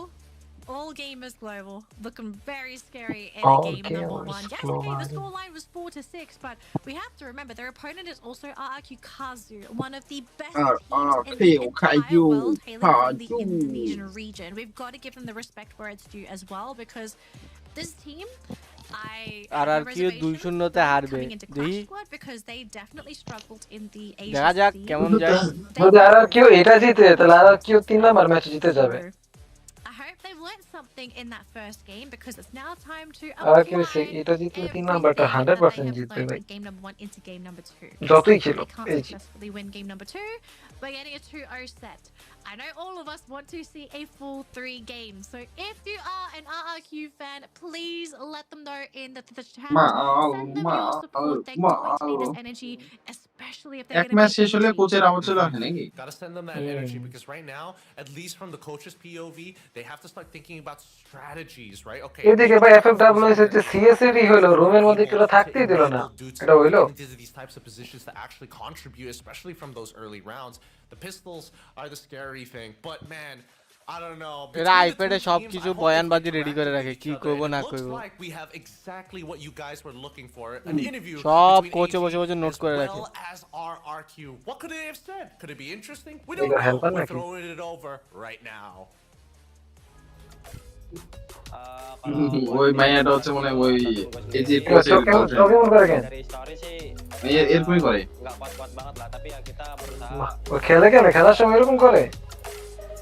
all gamers global, looking very scary in game number 1. Yes, okay, the scoreline was 4-6, but we have to remember their opponent is also RRQ Kazu, one of the best teams in the entire world, hailing from the Indonesian region. We've got to give them the respect where it's due as well, because this team, RRQ 2-0 তে হারবে দেখি because they definitely struggled in the দেখা যাক কেমন যায় যদি RRQ এটা জিতে তাহলে RRQ 3 নাম্বার ম্যাচ জিতে যাবে they learned something in that first game because it's now time to RRQ এটা জিতলে 3 নাম্বারটা 100% জিতবে ভাই game number 1 into game number 2 যতই ছিল they can't successfully win game number 2 by getting a 2-0 set. I know all of us want to see a full 3 games, so if you are an RRQ fan, please let them know in the chat. Send them your support. They're going to need this energy, especially if they're going to be কোচের আওয়াজ চলে আসে নাকি Gotta send them that energy because right now, at least from the coach's POV, they have to start thinking about strategies, right? Okay. এদিকে ভাই FFWS এর যে CSAD হলো রুমের মধ্যে কেউ থাকতেই দিল না এটা হইলো these types of positions to actually contribute, especially from those early rounds. The pistols are the scary thing, but man, I don't know. এরা Between the আইপ্যাডে two সবকিছু teams, I hope বয়ানবাজি they can ready করে crack রাখে into কি each other, করব and না it looks করব like we have exactly what you guys were looking for. An interview সব between কোচে AG বসে বসে নোট as করে রাখে well as RRQ. What could they have said? Could it be interesting? We এগুলো don't know. Helper We're নাকি throwing it over right now. ওই মাইয়াটা হচ্ছে মনে হয় ওই এই যে চোখে কোচের চোখে মন করে কেন এরকমই করে ও খেলে কেন খেলার সময় এরকম করে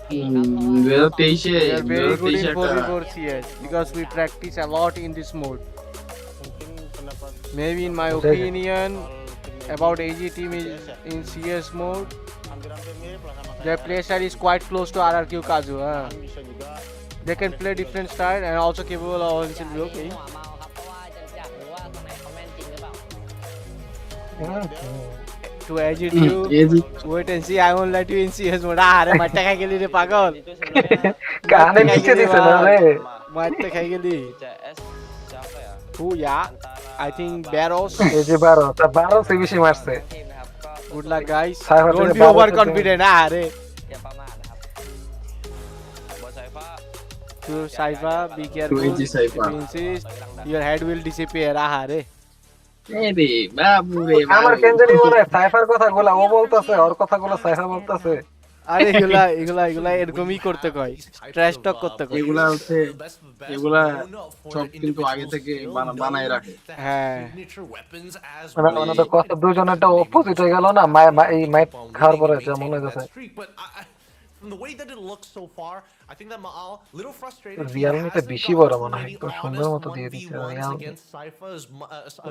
2023 we are very good in 2023 একটা 4v4 CS because we practice a lot in this mode maybe in my opinion about AG team is in CS mode their play style is quite close to RRQ Kazu they can play different style and also capable of offensive okay to AG you wait and see I won't let you in CS mode আরে মারতে খাই গেলি রে পাগল কানে নিচে দিছে না রে মারতে খাই গেলি who yeah I think Barros এই যে 12 তা 12 সে বেশি মারছে good luck guys Cypher don't থেকে be 12 overconfident আরে to Cypher be careful AG Cypher. if you insist your head will disappear আরে রে বাবু রে আমার কেন জানি মনে হয় সাইফার কথাগুলো ও বলতাছে ওর কথাগুলো সাইফার বলতাছে আরে এগুলা এরকমই করতে কয় ট্র্যাশ টক করতে কয় এগুলা হচ্ছে এগুলা সব কিন্তু আগে থেকে বানায় রাখে হ্যাঁ মানে তো কথা দুজনেরটা অপোজিট হয়ে গেল না এই মাইট খাওয়ার পরে যা মনে হচ্ছে From the way that it looks so far, I think that Maal little frustrated. রিয়ালমিটা বেশি বড় মনে হয় তো সুন্দর মতো দিয়ে দিচ্ছে Against Cypher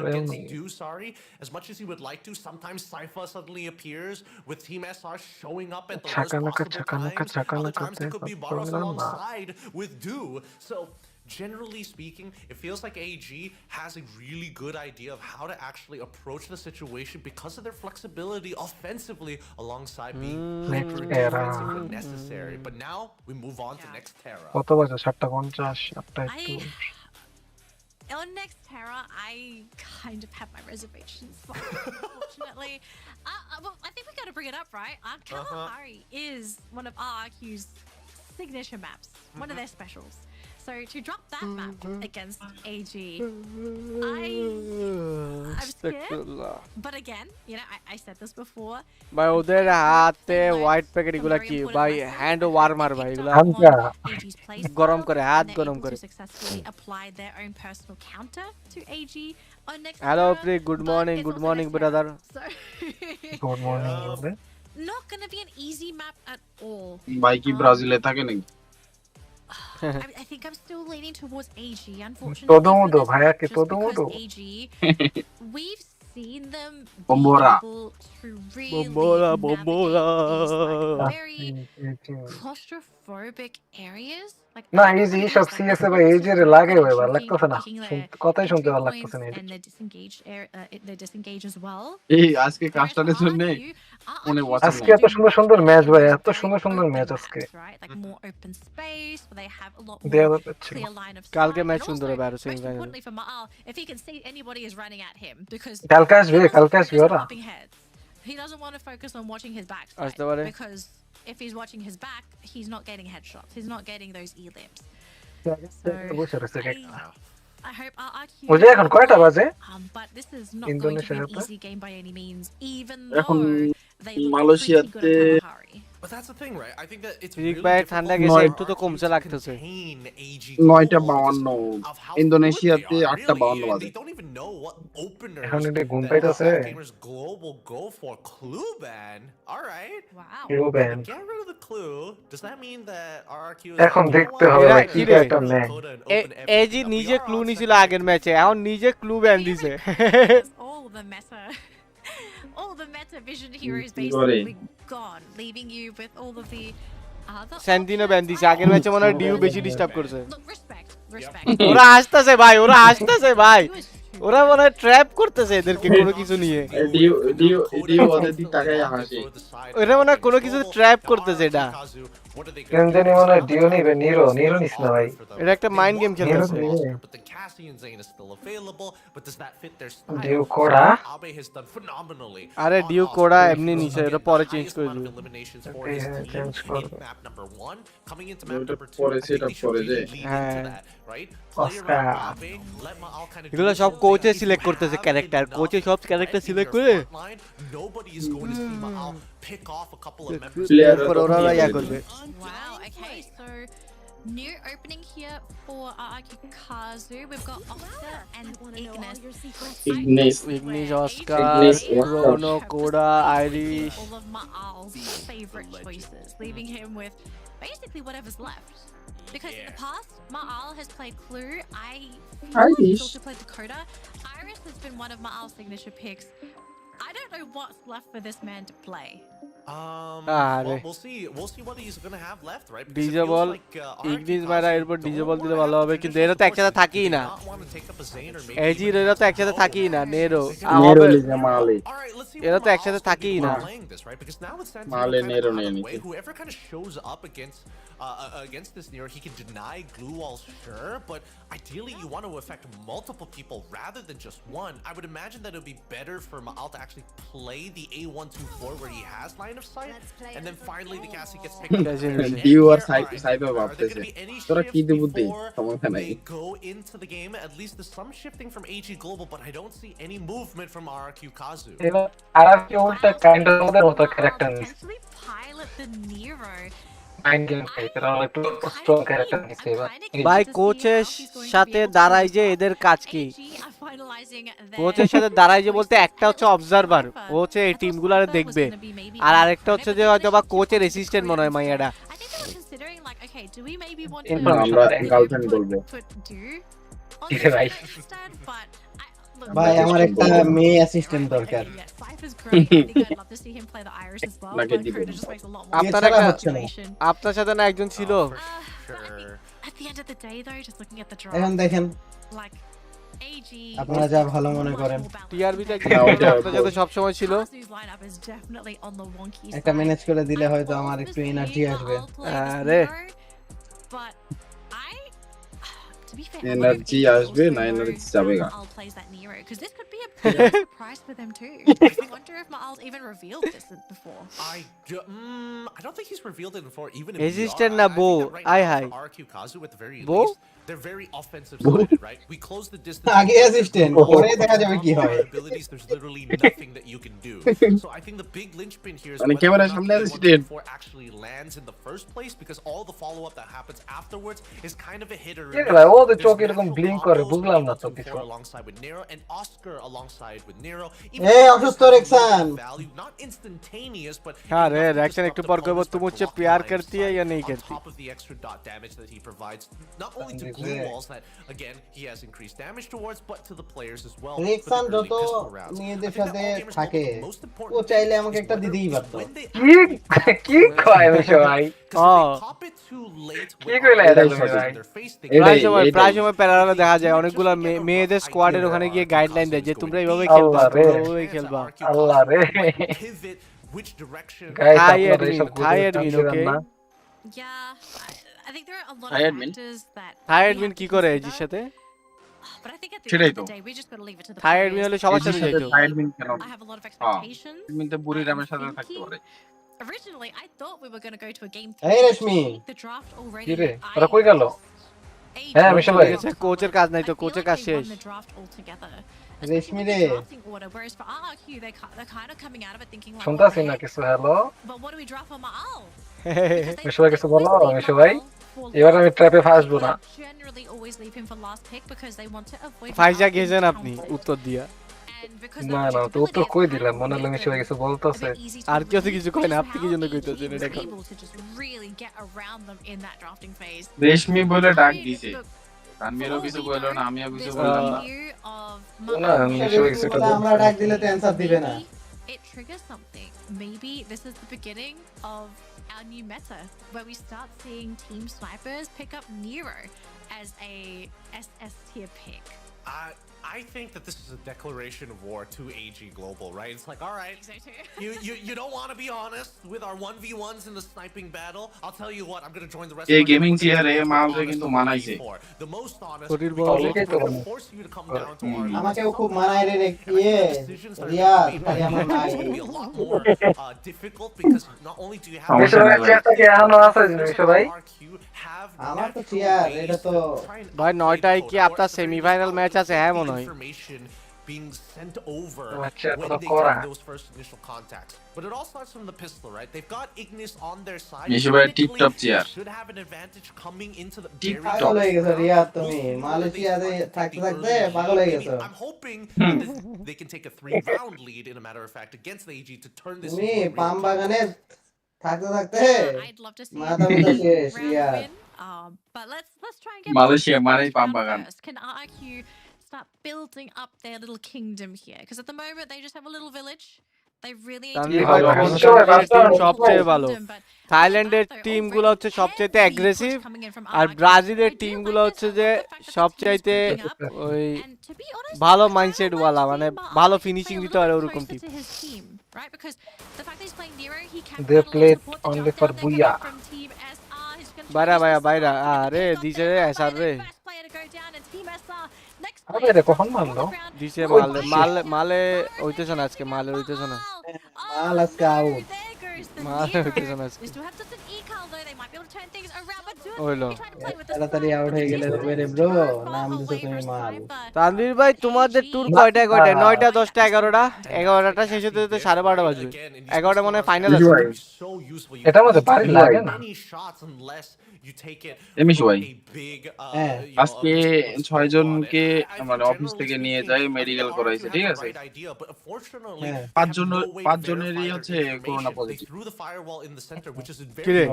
against Do, sorry, as much as he would like to. Sometimes Cypher suddenly appears with Team SR showing up at the worst possible times. Other times it could be Barros alongside with Do. So generally speaking, it feels like AG has a really good idea of how to actually approach the situation because of their flexibility offensively alongside being hyper defensive when necessary. But now we move on to next Terra. কত বাজে 7:50 7টা একটু On next Terra, I kind of have my reservations, unfortunately. Well, I think we got to bring it up, right? Kalahari is one of RRQ's signature maps, one of their specials. So to drop that map against AG, I'm scared. But again, you know, I said this before. ভাই ওদের হাতে white packet এগুলা কি ভাই hand warmer ভাই এগুলা গরম করে হাত গরম করে Successfully applied their own personal counter to AG on next. Hello pre good morning brother good morning brother Not going to be an easy map at all. ভাই কি ব্রাজিলে থাকে নাকি I think I'm still leaning towards AG, unfortunately. todo mundo ভাইয়া কি todo mundo AG, we've seen them Bombora. to really very claustrophobic areas. Like না এই যে সব সিএস এ ভাই এই যে লাগে ভাই ভালো লাগতেছে না কথাই শুনতে ভালো লাগতেছে না and they're disengaged as well. এই আজকে কাস্টারের জন্য মনে আজকে এত সুন্দর সুন্দর ম্যাচ ভাই এত সুন্দর সুন্দর ম্যাচ আজকে Like more open space where they have a lot more clear line of sight. কালকে ম্যাচ সুন্দর হবে আর Most importantly for Maal, if he can see anybody is running at him because কালকে আসবে ওরা he doesn't want to focus on watching his back because if he's watching his back, he's not getting headshots. He's not getting those E-lips. I hope RRQ. ওই যে এখন কয়টা বাজে But this is not going to be an easy game by any means, even এখন though they look মালয়েশিয়াতে But that's the thing, right? I think that it's Rick really ভাই difficult ঠান্ডা গেছে একটু তো কমছে to লাগতেছে contain AG 9:52 ইন্দোনেশিয়াতে 8:52 বাজে They don't even know what opener এখন এটা ঘুম পাইতাছে gamers global go for clue ban. All right. Wow. Clue ban. Get rid of the clue. Does that mean that RRQ is এখন দেখতে হবে ভাই কি একটা ম্যাচ এজি নিজে ক্লু নিছিল আগের ম্যাচে এখন নিজে ক্লু ব্যান দিছে all the meta vision heroes basically gone, leaving you with all of the other সেন্টিনো ব্যান দিছে আগের ম্যাচে মনে হয় ডিউ বেশি ডিস্টার্ব করছে respect ওরা আসতেছে ভাই ওরা মনে হয় ট্র্যাপ করতেছে এদেরকে কোনো কিছু নিয়ে ডিউ ওদের দিক তাকায় হাসে ওরা মনে হয় কোনো কিছু ট্র্যাপ করতেছে এটা কেন জানি মনে হয় ডিও নিবে নিরো নিস না ভাই এটা একটা মাইন্ড গেম খেলতেছে Cassie and Zayn is still available, but does that fit their style? Dio Koda? Abe has done phenomenally. আরে ডিউ কোডা এমনি নিছে এটা পরে চেঞ্জ করে দিবে Eliminations for his team in map number 1. Coming into map ওটা number 2, পরে I think সেটা they should পরে যে really lean into হ্যাঁ that, right? Play around Abe, let Ma'al kind of এগুলো সব কোচে সিলেক্ট করতেছে ক্যারেক্টার কোচে সব ক্যারেক্টার সিলেক্ট করে nobody is going to see Ma'al pick off a couple of members. এরপর ওরা ইয়া করবে Wow, okay, so new opening here for RRQ Kazu. We've got Oscar and Ignis. Ignis, Oscar, Rono, Koda, Irish. All of Ma'al's favorite choices, leaving him with basically whatever's left. Because in the past, Ma'al has played Clue. He's also played Dakota. Iris has been one of Ma'al's signature picks. I don't know what's left for this man to play. Well, we'll see what he's gonna have left, right? DJ ball Ignis মারা এরপর DJ বল দিলে ভালো হবে কিন্তু এরা তো একসাথে থাকেই না এজি এরা তো একসাথে থাকেই না নেরো এরা তো একসাথে থাকেই না মালে নেরো নিয়ে নিতে whoever kind of shows up against this Nero, he can deny glue walls, sure, but ideally you want to affect multiple people rather than just one. I would imagine that it would be better for Ma'al to actually play the A124 where he has line of sight, and then finally the Cassie gets picked up. ডিউ আর সাইবার ভাবতেছে তোরা কি দেব দে সমস্যা নাই They go into the game. At least there's some shifting from AG Global, but I don't see any movement from RRQ Kazu. RRQ উল্টা kind of ওদের মতো ক্যারেক্টার নিছে Pilot the Nero. Mind game এরা একটু strong character নিছে ভাই কোচের সাথে দাঁড়ায় যে এদের কাজ কি কোচের সাথে দাঁড়ায় যে বলতে একটা হচ্ছে অবজারভার ও হচ্ছে এই টিমগুলোরে দেখবে আর আরেকটা হচ্ছে যে হয়তো বা কোচের অ্যাসিস্ট্যান্ট মনে হয় মাইয়াটা আমরা গার্লফ্রেন্ড বলবো ভাই ভাই আমার একটা মেয়ে অ্যাসিস্ট্যান্ট দরকার নাকি দিব আপনার সাথে না একজন ছিল এখন দেখেন আপনারা যা ভালো মনে করেন টিআরবিতে আপনার সাথে সব সময় ছিল একটা ম্যানেজ করে দিলে হয়তো আমার একটু এনার্জি আসবে আরে এনার্জি আসবে না এনার্জি যাবে গা Because this could be a big surprise for them too. I wonder if Ma'al's even revealed this before. I don't think he's revealed it before. Even if Resistant na bo. Ai hai. RRQ Kazu at the very Bo? least, they're very offensive sided, right? We close the distance. আগে assistant পরে দেখা যাবে কি হয় abilities. There's literally nothing that you can do. So I think the big linchpin here is মানে camera সামনে assistant actually lands in the first place because all the follow up that happens afterwards is kind of a hit or ভাই ও তো চোখ এরকম blink করে বুঝলাম না তো কিছু alongside with Nero and Oscar alongside with Nero. এই অসুস্থ রেক্সান Not instantaneous, but हाँ रे reaction एक तो पर कोई वो तुम मुझसे प्यार करती है या नहीं करती? On top of the extra dot damage that he provides, not only to glue walls that again he has increased damage towards, but to the players as well. রেক্সান যত মেয়েদের সাথে থাকে ও চাইলে আমাকে একটা দিতেই পারতো কি কয় ভাই কি কইলা এটা ভাই প্রায় সময় প্যারালা দেখা যায় অনেকগুলা মেয়েদের স্কোয়াডের ওখানে গিয়ে গাইডলাইন দেয় যে তোমরা এইভাবে খেলবা এইভাবে খেলবা আল্লাহ রে which direction Hi admin okay Yeah, I think there are a lot of factors that Hi admin কি করে এজির সাথে but I think at the সেটাই end তো of the day we just got to leave it to the Hi players. admin হলে সবার সাথে যাইতো high admin কেন I have a lot of expectations. Admin তো বুড়ি রামের সাথে থাকতে পারে Originally, I thought we were going to go to a game. এই রেশমি The draft already. কি রে ওরা কই গেল হ্যাঁ মিশন ভাই কোচের কাজ নাই তো কোচের কাজ শেষ রেশমি রে Whereas for RRQ, they're kind of coming out of it thinking like, শুনতাছি না কিছু hello but what do we draft for Ma'al? Mission ভাই কিছু বলো মিশন ভাই এবার আমি ট্র্যাপে ফাসবো না Generally always leave him for last pick because they want to avoid. ফাইজা গেছেন আপনি উত্তর দিয়া না না তো উত্তর কই দিলাম মনে হলো মিশন ভাই কিছু বলতেছে আর কেউ তো কিছু কয় না আপনি কি জন্য কইতেছেন এটা কোন really get around them in that drafting phase. রেশমি বলে ডাক দিয়েছে তানমিরও কিছু বললো না আমিও কিছু বললাম না না মিশন ভাই কিছু আমরা ডাক দিলে তো অ্যানসার দিবে না It triggers something. Maybe this is the beginning of our new meta where we start seeing team snipers pick up Nero as a SS tier pick. I think that this is a declaration of war to AG Global, right? It's like, all right, you don't want to be honest with our 1v1s in the sniping battle. I'll tell you what, I'm going to join the rest এই of our gaming team. চেয়ারে Let's be মালরে honest কিন্তু on what মানাইছে we for. The most honest, শরীর we বড় are হলেই তো going to মানে। force you to come down to our level. আমাকেও খুব মানায় রে ইয়ে রিয়াদ খালি আমার নাই It's going to be a lot more difficult because not only do you have Meesho ভাই চেয়ারটা কি এখনো আছে মিশো ভাই? আমার তো চেয়ার এটা তো ভাই 9টায় কি আপনার সেমিফাইনাল ম্যাচ আছে হ্যাঁ মনে হয় being sent over আচ্ছা when তো they করা get those first initial contacts. But it all starts from the pistol, right? They've got Ignis on their side. Meesho ভাই tip top chair Should have an advantage coming into the tip very পাগল হয়ে গেছো রিয়াদ তুমি মালয়েশিয়াতে থাকতে থাকতে পাগল হয়ে গেছো I'm hoping that they can take a 3-round lead, in a matter of fact, against the AG to turn this তুমি into a real পাম বাগানে থাকতে থাকতে I'd love to see মাথা মুথা শেষ round Riyadh win. But let's try and get Malaysia মানেই palm round বাগান first. Can RRQ start building up their little kingdom here? Because at the moment they just have a little village. They really need Tanvir to ভাই build কোনটা up team their সবচেয়ে ভালো kingdom, but থাইল্যান্ডের টিমগুলো হচ্ছে সবচেয়ে aggressive আর ব্রাজিলের টিমগুলো হচ্ছে যে সবচাইতে ওই ভালো মাইন্ডসেট ওয়ালা মানে ভালো ফিনিশিং দিতে পারে ওরকম team to his team, right? Because the fact that he's playing Nero, he can They provide a lot of played support. The only jump for down there coming Booyah. from Team SR, he's gonna বাইরা try বাইরা to বাইরা stop it, আরে but they দিছে got রে there এসার by রে the first player to go down, and Team SR next আরে player রে কখন মারলো দিছে মালে মালে মালে হইতেছে না আজকে মালে হইতেছে না মাল আজকে আউট মালে হইতেছে না আজকে They still have just an ecal though, they might be able to turn things around, but do হইলো trying to play with this তাড়াতাড়ি আউট হয়ে গেলে হবে রে ব্রো নাম দিছো তুমি মাল তানভীর ভাই তোমাদের ট্যুর কয়টা 9টা 10টা 11টা 11টা শেষ হতে হতে 12:30 বাজবে 11টা মনে ফাইনাল আছে এটার মধ্যে পারি লাগে না এমিশো ভাই হ্যাঁ আজকে 6 জনকে মানে অফিস থেকে নিয়ে যায় মেডিকেল করাইছে ঠিক আছে হ্যাঁ 5 জনেরই হচ্ছে করোনা পজিটিভ কিরে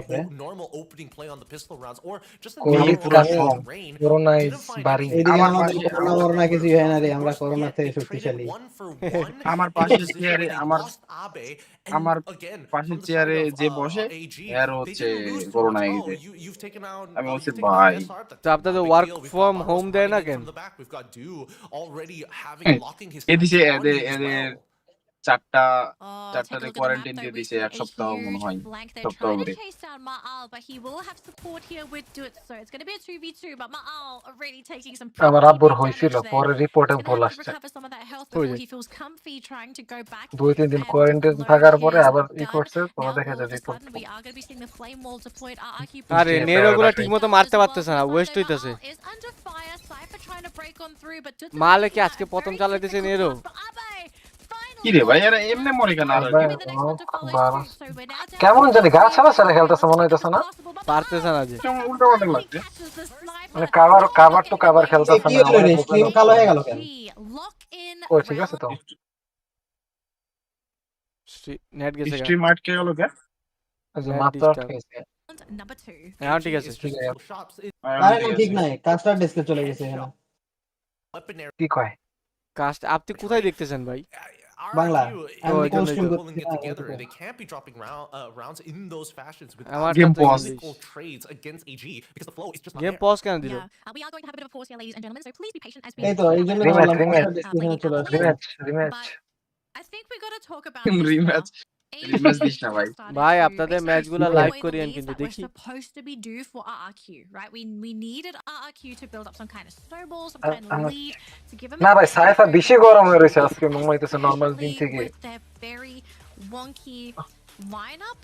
কোভিড কনফার্ম করোনা ইজ বাড়ি এদিকে আমাদের করোনা মরনা কিছু হয় না রে আমরা করোনা থেকে শক্তিশালী আমার পাশের চেয়ারে আমার পাশের চেয়ারে যে বসে এর হচ্ছে করোনা হয়েছে আমি বলছি ভাই তো আপনাদের ওয়ার্ক ফ্রম হোম দেয় না কেন এদিকে এদের চারটাতে কোয়ারেন্টাইন দিয়ে দিছে এক সপ্তাহ মনে হয় সপ্তাহ করে chase down Ma'al, but he will have support here with Dut, so it's going to be a 2v2, but Ma'al are really taking some আমার আব্বুর হইছিল পরে রিপোর্টে ভুল আসছে recover some of that health before he feels comfy trying to go back 2-3 দিন quarantine থাকার পরে আবার ই করছে পরে দেখা যায় report we are going to be seeing the flame wall deployed. RRQ আরে নেরোগুলো ঠিকমতো মারতে পারতেছে না ওয়েস্ট হইতাছে is under fire. Cypher trying to break on through, but Dut মালে কি আজকে প্রথম চালাইতেছে নেরো কি রে ভাই এরা এমনি মরে কেন আর কেমন জানি গা ছাড়া ছাড়া খেলতেছে মনে হইতেছে না পারতেছে না যে উল্টো পাল্টা লাগছে মানে কাভার টু কাভার খেলতেছে কি না হলো রে স্ক্রিন কালো হয়ে গেল কেন ও ঠিক আছে তো নেট গেছে স্ট্রিম আটকে গেল কে মাত্র আটকেছে number 2. হ্যাঁ ঠিক আছে আরে না ঠিক নাই কাস্টার ডেস্কে চলে গেছে এখানে কি কয় কাস্ট আপনি কোথায় দেখতেছেন ভাই বাংলা আমি ওই জন্যই কনস্ট্রিম তো। pulling it together. They can't be dropping rounds in those fashions with আমার Game তো pause. physical trades against AG because the flow is just not game there. Pause কেন দিল Yeah, we are going to have a bit of a pause here, ladies and gentlemen, so please be patient as we এই তো এই জন্য Rematch, বললাম rematch. Custard ডেস্কে এখানে চলে আসছে rematch I think we got to talk about rematch rematch this না ভাই ভাই আপনাদের ম্যাচগুলো লাইভ করিয়েন কিন্তু দেখি supposed to be due for RRQ, right? We needed RRQ to build up some kind of snowball, some kind of lead to give them না ভাই সাইফা বেশি গরম হয়ে রয়েছে আজকে মনে হইতেছে নরমাল দিন lead থেকে with their very wonky lineup.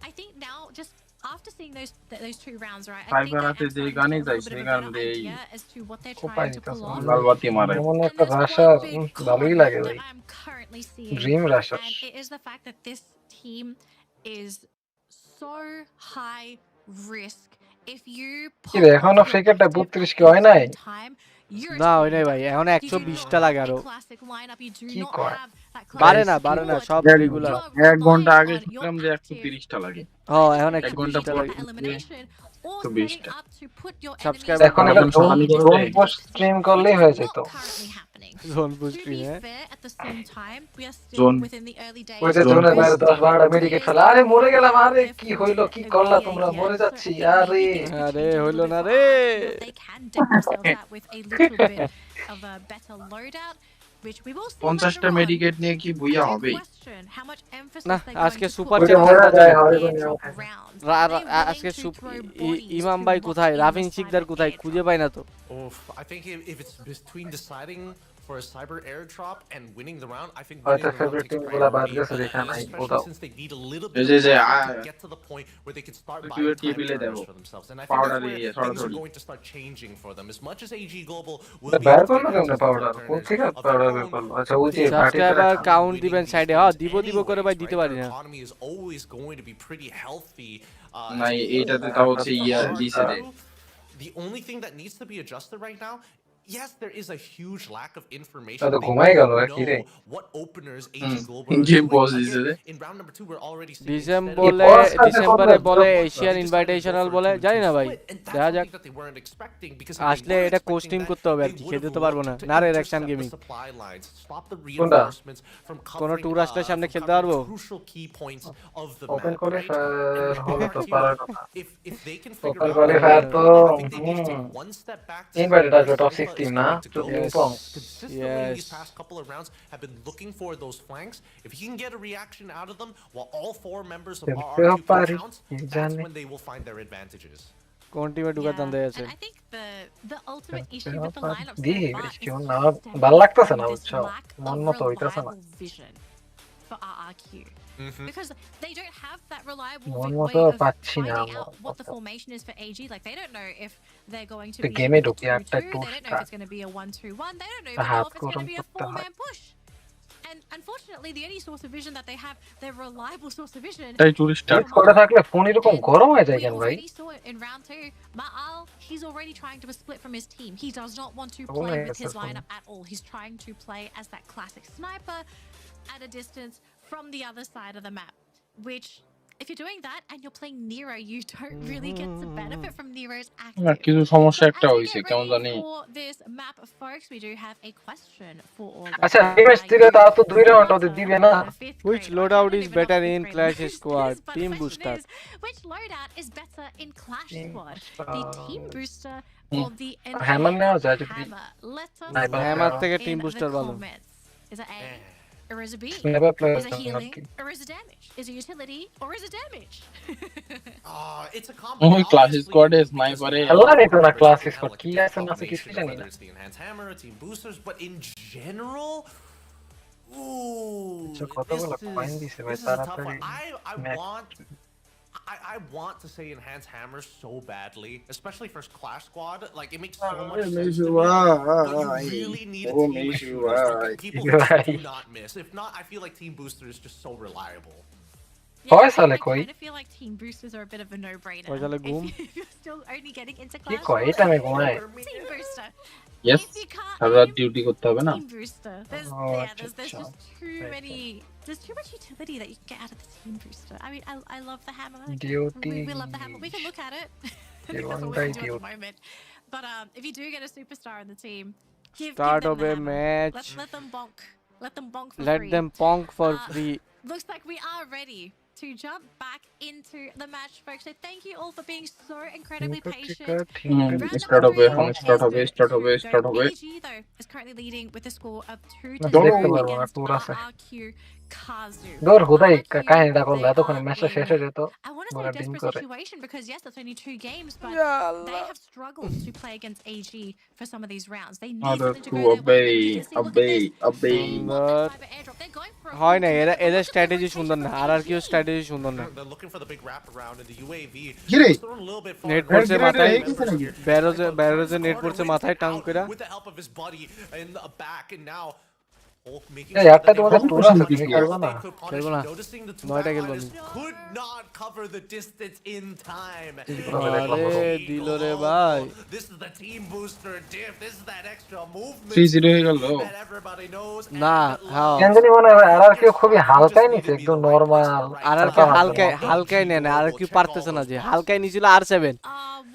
I think now just after seeing those 2 rounds, right? I think সাইবারাতে যে গানে যায় সেই গান দেই as to what they're Kopai trying to pull দিতেছে off. লালবাতি মারে এমন একটা রাশা ভালোই লাগে ভাই I'm currently seeing, dream Russia and it is the fact that this team is so high risk. If you কি রে এখনো ফ্রিকেটে 32 কি হয় নাই না ওই নাই ভাই এখন 120টা লাগে আরো কি কয় বাড়ে না সব রেগুলার 1 ঘন্টা আগে শুনলাম যে 130টা লাগে হ্যাঁ এখন 1 ঘন্টা 120টা পর লাগে 120টা সাবস্ক্রাইবার এখন এটা ড্রোন পোস্ট স্ট্রিম করলেই হয়ে যেত জোন To পুষ্টি be হ্যাঁ fair, at the same time, we are still zone within the early days. ওই যে জোন জোনের বাইরে পুশ 10-12টা মেডিকেট ফেলা, আরে মরে গেলাম, আরে Their কি full হইলো, team কি of করলা BA তোমরা, yet. মরে So যাচ্ছি, I think আরে maybe things could আরে change a হইলো little না bit for রে RRQ if they can deck themselves out with a little bit of a better loadout, which we will see 50টা later on. মেডিকেট নিয়ে কি I booyah do হবেই? question how much না emphasis they're আজকে going to super put ওইটা chat মরে খেলতে যায়, হবে হয় on কোন airdrop rounds. Are they willing আজকে to throw bodies ইমাম to ভাই what's কোথায়, in রাফিন the শিকদার cyber কোথায়, খুঁজে পাই না তো। Oof, I think if it's between deciding for a cyber airdrop and winning the round, I think হয়তো winning the round favourite takes টিমগুলা বাদ priority, গেছে দেখা নাই especially কোথাও। since they need a little এই bit যে of যে pressure to get to the point where they can start buying কিউএ time টিপিলে দেব turnovers for themselves. And I think powder that's where দিয়ে things are ছড়াছড়ি going to start changing for them. As much as AG Global will be বের able to করলো take কেমনে access to powder, top কোন turners থেকে of their powder বের own, করলো? আচ্ছা ওই যে they পার্টিতে সাবস্ক্রাইবার are কাউন্ট winning দিবেন these সাইডে, games হ্যাঁ দিব দিব করে anyways, ভাই right? দিতে Their পারি না। economy is always going to be pretty healthy না as a এইটাতে whole. তাও But হচ্ছে for ইয়া দিছে রে RRQ, the only thing that needs to be adjusted right now, yes, there is a huge lack of information. তো They ঘুমাই গেল don't কি রে? know what openers AG Global are game doing. Pause দিছে Again, রে in round number 2, we're already seeing ডিসেম্বরে ডিসেম্বরে বলে এশিয়ান ইনভাইটেশনাল বলে, জানি না ভাই, দেখা যাক। that they weren't expecting because আসলে এটা কোস্টিং করতে হবে আর কি, খেলতে তো পারবো না। না রে action gaming supply lines, stop the কোনটা? reinforcements from কোন covering ট্যুর আসলে সামনে from খেলতে covering পারবো? crucial key points of the open map, right? Qualifier হলে তো RRQ, পারার কথা। if they can figure open out qualifier তো I think they need to take one step back to see invited where আসবে top Cypher 16 is না, going to go. যদি Yes. পং Consistently in these Yes. past couple of rounds have been looking for those flanks. If he can get a reaction out of them while all 4 members of খেলতেও RRQ can পারি, count, কি that's জানে। when they will find their advantages. কোন টিমে ঢুকার Yeah, ধান্দা আছে? and I think the ultimate issue with the lineup so দিয়ে far বেশি is না, stemming ভাল লাগতেছে from না this বুঝছো, lack মন of মতো হইতাছে না। reliable vision for RRQ. Because they don't have that reliable মন way মতো of পাচ্ছি না finding আমার out what the formation is for AG. Like they don't know if they're going to তো be গেমে with a ঢুকি একটা 2-2. একটু They don't know if it's going to be a 1-2-1. They don't even হাত know if it's going গরম to be a করতে হয়। 4-man push. And unfortunately, the only source of vision that they have, their reliable source of vision, তাই tourist tweet করে থাকলে phone এরকম গরম হয়ে যায় we কেন ভাই? already saw it in round 2. Ma'al, he's already trying to split from his team. He does not want to Oh, play yeah, with his that's fine. lineup at all. He's trying to play as that classic sniper at a distance from the other side of the map, which if you're doing that and you're playing Nero, you don't really get to benefit from Nero's না active. কিছু সমস্যা একটা As we হইছে get কেমন ready জানি for this map, folks, we do have a question for all of আচ্ছা you. রিমেশ দিলে তাও তো 2 রাউন্ড ওদের দিবে না? Which loadout is better in Clash Squad? Team Booster. Which loadout is better in Clash Squad? The Team Booster or the hammer নেওয়া যায় যদি Hammer? Let us নাই, know হ্যামার থেকে in টিম the বুস্টার ভালো। comments. Is it A? Or is it B? Never play Is it as healing? Lucky. Or is it damage? Is it utility? Or is it damage? It's a ওই class combination. স্কোয়াডে স্নাইপারে খেলা নিত না class squad, কি আছে না আছে কিছুই জানি না। Whether it's the enhanced hammer, team boosters, but in general, ooh, আচ্ছা কতগুলো কয়েন দিছে ভাই this is a tough তাড়াতাড়ি one. I match want. I want to say enhanced hammer so badly, especially for Clash Squad. Like it makes so much sense to me, but you really need a team like Team Booster, people who just do not miss. If not, I feel like Team Booster is just so reliable. ফয়সালে I কই? kind of feel like Team Boosters are a bit of a no-brainer. ফয়সালে ঘুম? If you're still only getting into কি Clash কয় Squad, এটা আমি ঘুমাই? Team Booster. Yes If you can't সারা aim, duty করতে হবে না Team Booster. There's Oh, yeah, acha, there's acha. just too Right, many. There's too much utility that you can get out of the Team Booster. I mean, I love the hammer. Duty. We love the hammer. We can look at it. I think You that's what want we can the do at duty. the moment. But if you do get a superstar in the team, give Start them of the a hammer. match. Let them bonk. Let them bonk for Let free. them pong for Uh, free. Looks like we are ready to jump back into the match, folks. So thank you all for being so incredibly patient. Start হবে এখন start হবে start হবে start হবে AG though is currently leading with a score of 2 না, to দেখতে 0 পারবো না, against tour আছে। RRQ Kazu. দূর হুদাই RRQ, কাহিনীটা করলে they এতক্ষণে are ম্যাচটা শেষ in, হয়ে যেত। I want to say বড় a ডিম desperate করে। situation because yes, that's only 2 games, but they have struggled to play against AG for some of these rounds. They need other something to to go their way. অবে But you can see, look at অবে this. অবে সুন্দর They're going for a হয় full না, এরা commitment. এদের Look at the strategy rotation সুন্দর না, from R R Q AG. Strategy সুন্দর না। They're looking for the big wraparound in the UAV. Gire. Just thrown a little bit far. Net পড়ছে Gire, মাথায়, Gire, Gire. ব্যারোজে net পড়ছে মাথায় tongue কইরা। With the help of his buddy in the back, and now Hulk making এই sure একটা that they তোমাদের don't tour push আছে, much তুমি more খেলবো than না? they could punish. খেলবো না। Noticing the two 9টা খেলবো backliners আমি। could not cover the distance in time. আরে দিল রে ভাই। This is the team booster diff. This is that extra movement 3-0 হয়ে গেল that everybody knows. না, and হ্যাঁ। loves. কেন জানি মনে হয় আর কেউ খুবই হালকাই নিছে, একদম নরমাল। আর আর কি হালকায় হালকায় নেন, আর আর কি পারতেছে না যে হালকায় নিছিল আর7।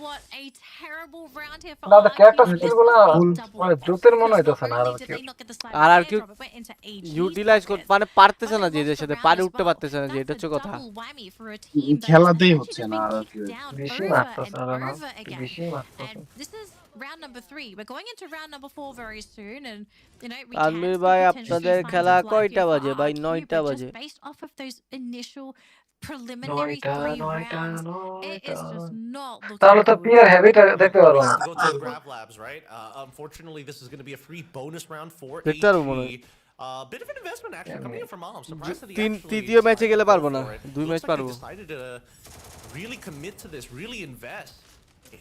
What a terrible horrible round here for না the character RRQ. skill This গুলা was a double মানে loss জুতের মনে because হইতাছে not না আর only did কি they not get the side R of আর কি airdrop, it went into AG's utilise pocket. মানে পারতেছে না যে But they এদের lost সাথে the পারে round as উঠতে well. পারতেছে না যে এটা That's হচ্ছে a কথা double whammy for a team that has খেলাতেই actually হচ্ছে just না been আর কি kicked down বেশি over মারতেছে and না over again. বেশি মারতেছে And this is round number 3. We're going into round number 4 very soon, and you know we Tanvir can see ভাই potentially আপনাদের signs খেলা of life কয়টা here for বাজে ভাই RRQ, 9টা but বাজে just based off of those initial preliminary 3 rounds, it is just not তাহলে looking তো good. Peer হেভিটা দেখতে পারবো না Go to the grab labs, right? Unfortunately, this is going to be a free bonus round for দেখতে পারবো মনে হয় AG. Bit of an investment actually coming in from Mal. I'm surprised that he তিন actually তৃতীয় ম্যাচে decided গেলে to go পারবো না for it. দুই ম্যাচ Looks like পারবো he decided to really commit to this, really invest.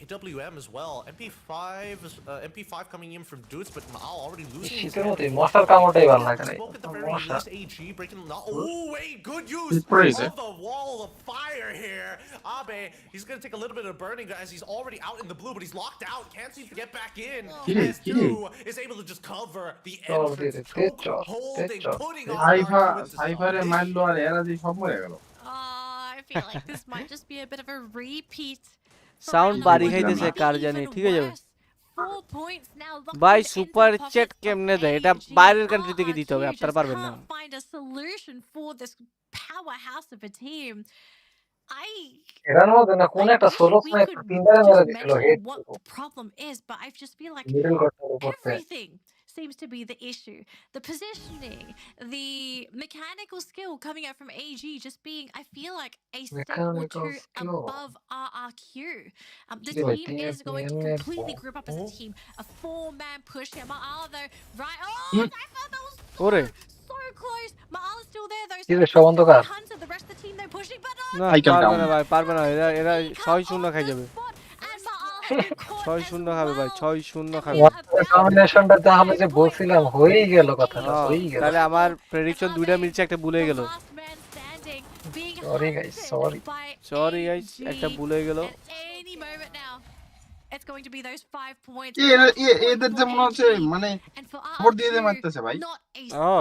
AWM as well. MP5 coming in from Dudes, but Mal already losing his শীতের head. মধ্যে মশার কামড়টাই ভালো লাগে রে Smoke at the very মশা least. AG breaking. Oh wait, good use Crazy. of the wall of fire here. Abe, he's gonna take a little bit of burning as he's already out in the blue, but he's locked out. Can't seem to get back in. As Du is able to just cover the entrance, choke holding, putting on সাইফারে মারলো আর এরা যে সব মরে গেল I feel like this might just be a bit of a repeat. Sound বাড়ি খাইতেছে কার জানি ঠিক আছে 4 points now locked ভাই into super the chat pockets of কেমনে দেয় এটা AG. বাইরের কান্ট্রি থেকে দিতে হবে RRQ আপনারা just পারবেন না can't find a solution for this powerhouse of a team. এরার মধ্যে না কোন একটা সোলো স্নাইপার তিনবারে মেরে দিছিল head What the problem is, but I just feel like middle গটার উপর থেকে everything seems to be the issue. The positioning, the mechanical skill coming out from AG just being, I feel like, a step or Mechanical two skill. above RRQ. This Yeah, team is going to completely group up as a team. A 4-man push here. Maal though, right? Oh, I thought that was ওরে so close. Maal is still there though. কি রে সব অন্ধকার Hunter, the rest of the team they're pushing, but না I can পারবে down. না ভাই পারবে না এরা এরা 6-0 খাই যাবে 6-0 খাবে ভাই 6-0 খাবে কম্বিনেশনটা তাহলে যে বলছিলাম হয়েই গেল কথাটা হয়েই গেল তাহলে আমার প্রেডিকশন দুইটা মিলছে একটা ভুলে গেল sorry guys sorry sorry guys একটা ভুলে গেল any moment now. It's going to be those 5 points. এদের যে মনে হচ্ছে মানে খবর দিয়ে দিয়ে মারতেছে ভাই ও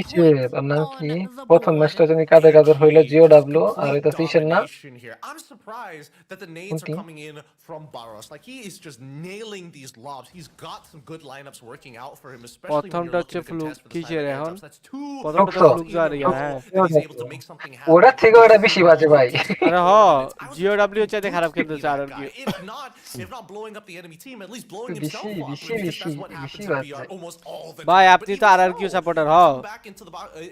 ইসে তার নাম কি প্রথম ম্যাচটা জানি কাদের কাদের হইলো জিও ডাব্লিউ আর এটা সিসের না Domination here. I'm surprised that the nades are coming in from Barros. Like he is just nailing these lobs. He's got some good lineups working out for him, especially when প্রথমটা you're হচ্ছে looking to fluke contest for the কিসের side of এখন airdrops. That's two প্রথমটা তো fluke জারি হ্যাঁ he's able to make something happen. ওটা থেকে ওটা বেশি বাজে ভাই আরে হ জিও ডাব্লিউ চাইতে খারাপ খেলতেছে আর কি If not blowing up the enemy team, at least blowing himself up. বেশি Because that's what happens in VR almost all the ভাই time. আপনি তো আরআরকিউ সাপোর্টার হ Back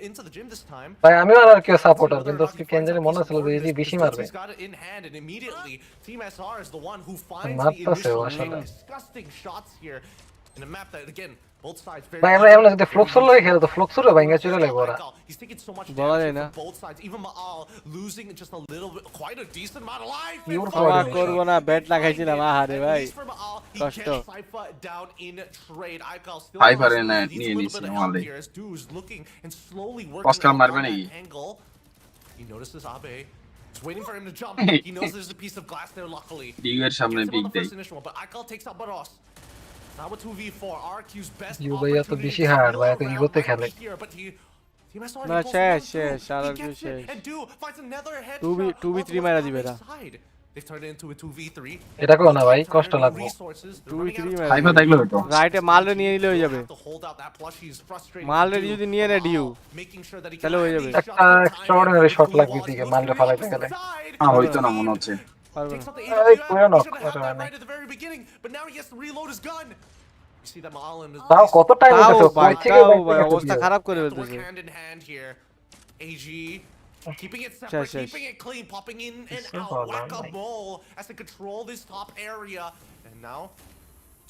into the gym this time. ভাই আমিও আর কেউ সাপোর্টার কিন্তু আজকে কেন জানি মনে হচ্ছিল যে এই বেশি মারবে He's got it in hand, and immediately Team SR is the one who finds the মারতেছে initial আসলে disgusting shots here in a map that again both sides very. ভাই আমরা এমন যদি ফ্লুক্সুর লই খেলে তো ফ্লুক্সুরও ভাঙা চলে লাগবে ওরা He's taking so much বলা damage যায় না from both sides. Even Maal losing just a little bit, quite a decent amount of life. ক্ষমা করবো না ব্যাট লাগাইছিলাম আহারে ভাই কষ্ট Cypher down in trade. Icon still Cypher needs in a নিয়ে little নিছে bit of help আমাদের here as Du's looking and slowly working Oscar on মারবে that নাকি angle. He notices Abe. He's waiting for him to jump. He knows there's a piece of glass there, luckily. ডিগের সামনে Gets him pick on the দেই first initial one, but Icon takes out Baros. Now with 2v4, RQ's best you ভাই এত বেশি hard ভাই এত ইগোতে খেলে here, but he Team SR না pulls শেষ him শেষ through. He আরআরকিউ gets শেষ it, and Du finds another 2v headshot 2v3 all the মারা way দিবে down এরা his side. They've turned it into a 2v3. এটা কো না ভাই কষ্ট লাগবে 2v3 সাইফার দেখলো তো রাইটে মালরে নিয়ে নিলে হয়ে যাবে Hold out that plush. He's frustrated. মালরে যদি নিয়ে নেয় due Making sure that he তাহলে হয়ে যাবে একটা এক্সট্রাঅর্ডিনারি শট লাগবে দিকে মারলে ফালাইতে গেলে হইতো না মনে হচ্ছে পারবে takes না out the এই AWM. পুরো knock He should have had that right at the very beginning, but now he has to reload his gun. You see that Maalim is তাও কত টাইম তাও হইছে ভাই কই থেকে তাও ভাই ভাই অবস্থা খারাপ করে have to work ফেলতেছে hand in hand here. AG keeping it Shush, separate, shush. keeping it clean, popping in and so out. hard, Whack-a-mole has to control this top area. And now,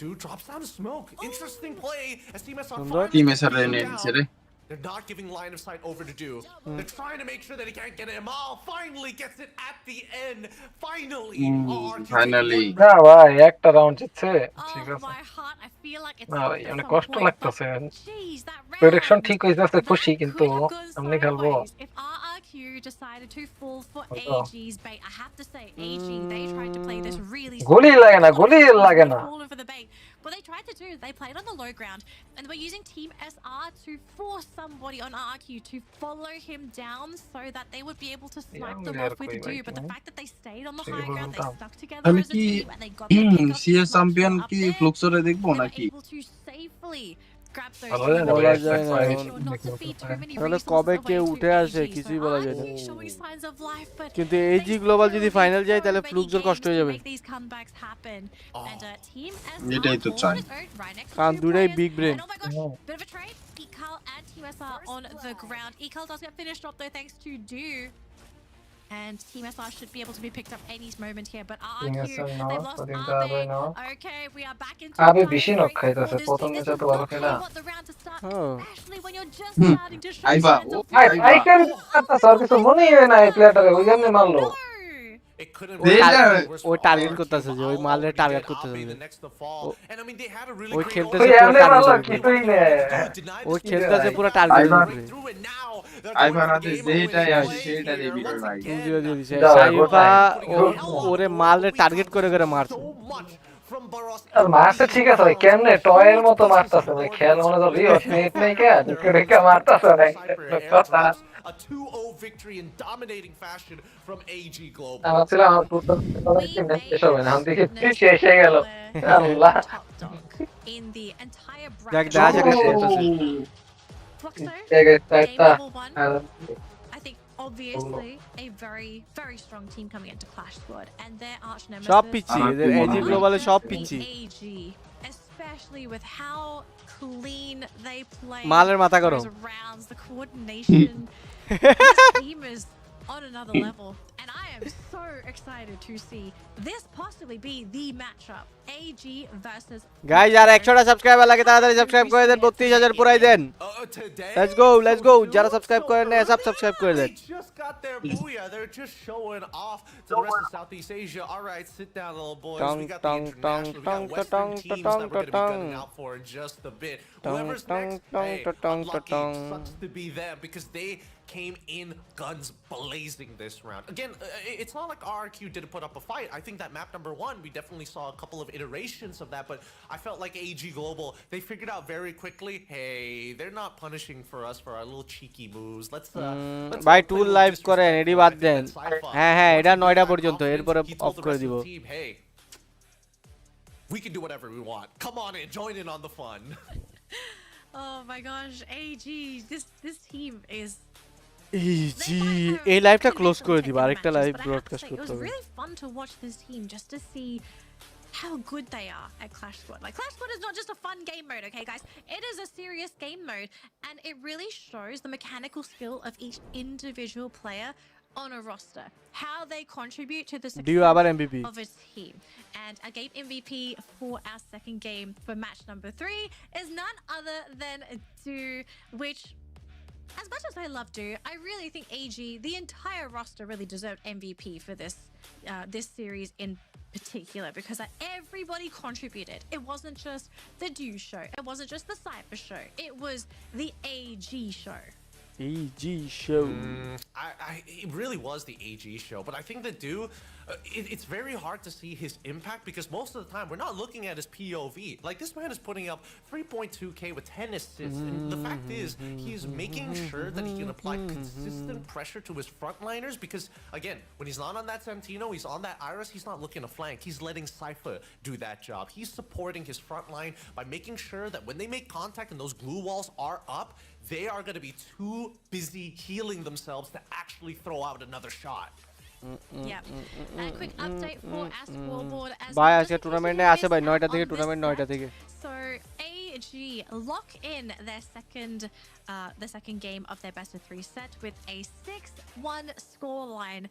Dude drops down to smoke. Interesting play as Team SR finally team gets SR the নিয়ে down. নিছে রে They're not giving line of sight over to Do. They're trying to make sure that he can't get it. Mal finally gets it at the end. Finally. Finally না ভাই একটা round জিতছে ঠিক Oh, আছে my heart, I feel like it's না not ভাই at মানে some কষ্ট point, but লাগতেছে jeez, that প্রেডিকশন round, ঠিক হইছে আছে খুশি that কিন্তু could have gone এমনি খেলবো sideways if RRQ decided to fall for AG's bait. I have to say, AG, they tried to play this really গুলি লাগে না গুলি লাগে না falling for the bait. what they tried to do, they played on the low ground and they were using Team SR to force somebody on RQ to follow him down so that they would be able to snipe them off with do. But the fact that they stayed on the high ground, they stuck together তাহলে as a কি team and they got the pick up CS much champion more up কি there. ফ্লুক্সরে দেখবো They were নাকি able to safely grab those বলা যায় না not to feed too many তাহলে resources কবে কে away to উঠে আসে AG. কিছুই So বলা যায় না RQ showing signs of life, but কিন্তু এজি গ্লোবাল যদি ফাইনাল যায় তাহলে ফ্লুক্সের কষ্ট হয়ে যাবে make these comebacks happen. And Team এটাই তো চাই right next to কারণ two দুটাই players. Big brain And oh my gosh, bit of a trade. Ekal and Team SR on the ground. Ekal does get finished off though thanks to Do. And Team SR should be able to be picked up any moment here, but RQ, they've lost Abe. Okay, we are back into আবে বেশি knock খাইতাছে প্রথম ম্যাচে তো ভালো খেলা especially when you're just starting to show আইবা signs of I can করতেছে আর কিছু মনেই হয় না এই প্লেয়ারটাকে ওই কেমনে মারলো It couldn't ওই টার্গেট করতেছে যে ওই মালের টার্গেট করতেছে ওই ওই খেলতেছে এমনি পুরো মারলো টার্গেট কিছুই না ওই খেলতেছে পুরো টার্গেট আইভার হাতে যেটাই আসে সেটা দিবি রে ভাই ইনজিও দিয়ে দিছে সাইফা ওরে মালের টার্গেট করে করে মারছে আর মারছে ঠিক আছে ভাই কেমনে টয়ের মতো মারতাছে ভাই খেল মনে তো রিও স্নেক নাই কে দেখে মারতাছে ভাই কথা a 2-0 victory in dominating fashion from AG Global. আমার ছিল আমার পুরো ম্যাচ শেষ হবে না আমি দেখি শেষ হয়ে গেল আল্লাহ in the entire দেখ bracket. দেখা যাক করতেছে I think obviously a very strong team coming into Clash Squad and their arch nemesis. সব পিচ্ছি এদের এজি গ্লোবালে সব পিচ্ছি AG, especially with how clean they play. মালের মাথা গরম those rounds, the coordination. This team is on another level, and I am so excited to see this possibly be the matchup. AG versus guys আর 100টা subscriber লাগে তাড়াতাড়ি subscribe করে দেন 32000 পুরাই then let's go যারা সাবস্ক্রাইব করেন না সব সাবস্ক্রাইব করে দেন Just got their booyah. They're just showing off to the rest of Southeast Asia. All right, sit down, little boys. We got the international, we got Western teams that we're going to be gunning out for in just a bit. Whoever's next, hey, unlucky, sucks to be them because they came in guns blazing this round. Again, it's not like RQ didn't put up a fight. I think that map number 1, we definitely saw a couple of iterations of that, but I felt like AG Global, they figured out very quickly, hey, they're not punishing for us for our little cheeky moves. Let's ভাই টুল live করেন এডি বাদ দেন হ্যাঁ হ্যাঁ এটা 9টা পর্যন্ত এরপরে of করে দিব Hey, we can do whatever we want. Come on in, join in on the fun. oh my gosh, AG, this team is easy এই লাইভটা ক্লোজ করে দিব আরেকটা লাইভ ব্রডকাস্ট it করতে was হবে really fun to watch this team just to see how good they are at Clash Squad. Like, Clash Squad is not just a fun game mode, okay, guys? It is a serious game mode, and it really shows the mechanical skill of each individual player on a roster, how they contribute to the Do you have an MVP? success of a team. And a game MVP for our second game for match number 3 is none other than Do, which, as much as I love Do, I really think AG, the entire roster, really deserved MVP for this series in particular, because everybody contributed. It wasn't just the Do show, it wasn't just the Cypher show, it was the AG show. AG show. It really was the AG show, but I think that it's very hard to see his impact because most of the time we're not looking at his POV. Like, this man is putting up 3.2k with 10 assists, and the fact is he's making sure that he can apply consistent pressure to his frontliners because, again, when he's not on that Santino, he's on that Iris, he's not looking to flank. He's letting Cypher do that job. He's supporting his front line by making sure that when they make contact and those glue walls are up, they are going to be too busy healing themselves to actually throw out another shot. Yeah. A quick update for our scoreboard as ভাই well. আজকে টুর্নামেন্টে আছে ভাই 9টা থেকে tournament 9টা থেকে So AG lock in their second game of their best of 3 set with a 6-1 scoreline.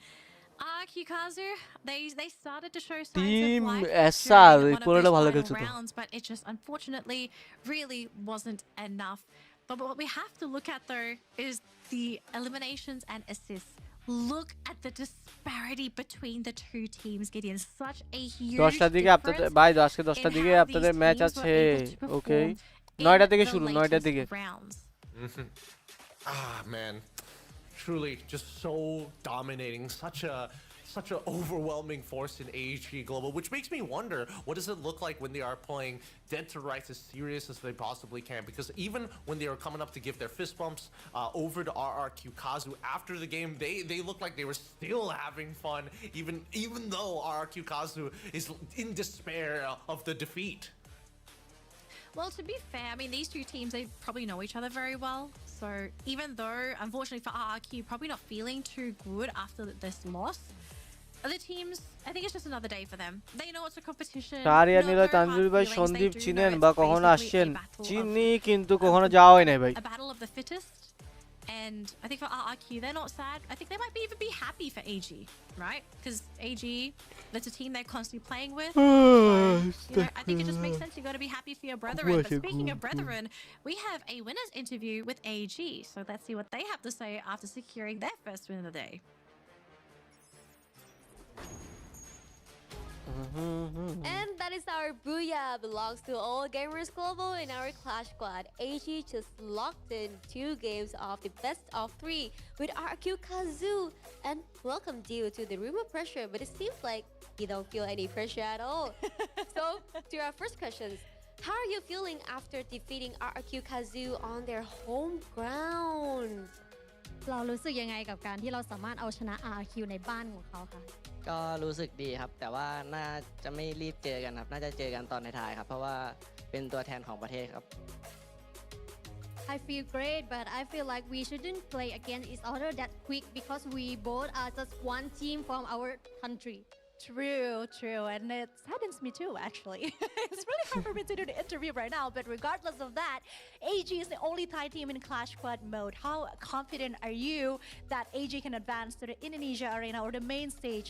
Kikazu, they started to show signs Team of life SR, during one of পুরোটা those ভালো final খেলছে তো rounds, but it just unfortunately really wasn't enough. But what we have to look at though is the eliminations and assists. Look at the disparity between the two teams, Gideon. Such a huge 10টার দিকে আপনাদের difference ভাই আজকে 10টার in দিকে how আপনাদের these match teams আছে were able to okay perform 9টা থেকে in শুরু the 9টার latest দিকে rounds. Ah, man. Truly just so dominating. Such a such an overwhelming force in AG Global, which makes me wonder, what does it look like when they are playing dead to rights as serious as they possibly can? Because even when they were coming up to give their fist bumps over to RRQ Kazu after the game, they looked like they were still having fun, even though RRQ Kazu is in despair of the defeat. Well, to be fair, I mean, these two teams, they probably know each other very well. So even though, unfortunately for RRQ, probably not feeling too good after this loss, other teams, I think it's just another day for them. They know it's a competition. সারিয়া নীলা তানভীর ভাই সন্দীপ চিনেন বা কখনো আসছেন? চিনি কিন্তু কখনো যাওয়া হয় নাই ভাই। A battle of the fittest. And I think for RRQ, they're not sad. I think they might even be happy for AG, right? Because AG, that's a team they're constantly playing with. So, I think it just makes sense. You got to be happy for your brethren. But speaking of brethren, we have a winners interview with AG. So let's see what they have to say after securing their first win of the day. And that is our booyah. Belongs to all gamers global in our Clash Squad. AG just locked in 2 games of the best of 3 with RQ Kazoo. And welcome you to the room of pressure, but it seems like you don't feel any pressure at all. So to our first questions, how are you feeling after defeating RQ Kazoo on their home ground? เรารู้สึกยังไงกับการที่เราสามารถเอาชนะ RQ ในบ้านของเขาคะ ก็รู้สึกดีครับแต่ว่าน่าจะไม่รีบเจอกันครับน่าจะเจอกันตอนท้ายๆครับเพราะว่าเป็นตัวแทนของประเทศครับ I feel great but I feel like we shouldn't play against each other that quick because we both are just one team from our country. True, and it saddens me too, actually. It's really hard for me to do the interview right now, but regardless of that, AG is the only Thai team in Clash Squad mode. How confident are you that AG can advance to the Indonesia arena or the main stage?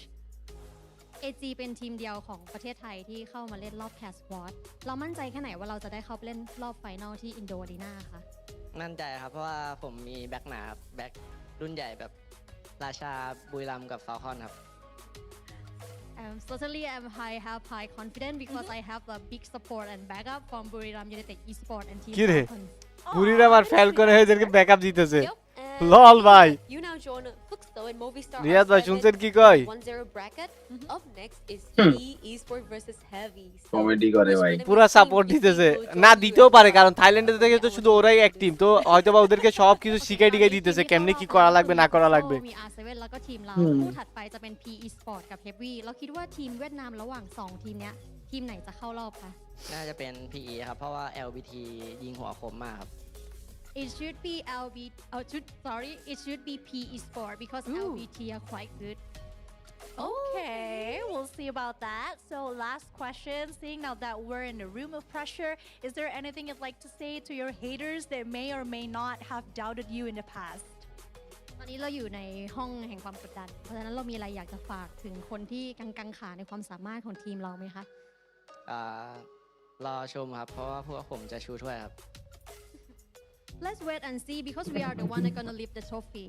AG เป็นทีมเดียวของประเทศไทยที่เข้ามาเล่นรอบแคสควอตเรามั่นใจแค่ไหนว่าเราจะได้เข้าไปเล่นรอบไฟนอลที่อินโดอารีนาคะมั่นใจครับเพราะว่าผมมีแบ็คหนาครับแบ็ครุ่นใหญ่แบบราชาบุรีรัมย์กับฟาลคอนครับCertainly, I have high confidence because I have a big support and backup from Buriram United Esport and Team Falcon. Buriram আর Falcon এদেরকে backup দিতেছে LOL ভাই You now join Ffws and Movistar Riyad ভাই শুনছেন কি কয় 1-0 bracket. Up next is Esport versus Heavy. Comedy করে ভাই পুরো সাপোর্ট দিতেছে না দিতেও পারে কারণ থাইল্যান্ডে থেকে তো শুধু ওরাই এক টিম তো হয়তোবা ওদেরকে সব কিছু শিখাই দিকে দিতেছে কেমনে কি করা লাগবে না করা লাগবেมี R7 แล้วก็ทีมเราคู่ถัดไปจะเป็น P Esport กับ Heavy เราคิดว่าทีมเวียดนามระหว่าง2ทีมเนี้ยทีมไหนจะเข้ารอบคะ น่าจะเป็น PE ครับเพราะว่า LBT ยิงหัวคมมากครับ It should be it should be P Esport because LBT are quite good. Okay, we'll see about that. So last question, seeing now that we're in the room of pressure, is there anything you'd like to say to your haters that may or may not have doubted you in the past? ตอนนี้เราอยู่ในห้องแห่งความกดดันเพราะฉะนั้นเรามีอะไรอยากจะฝากถึงคนที่กังขาในความสามารถของทีมเราไหมคะรอชมครับเพราะว่าพวกผมจะชูถ้วยครับ Let's wait and see because we are the one that gonna lift the trophy.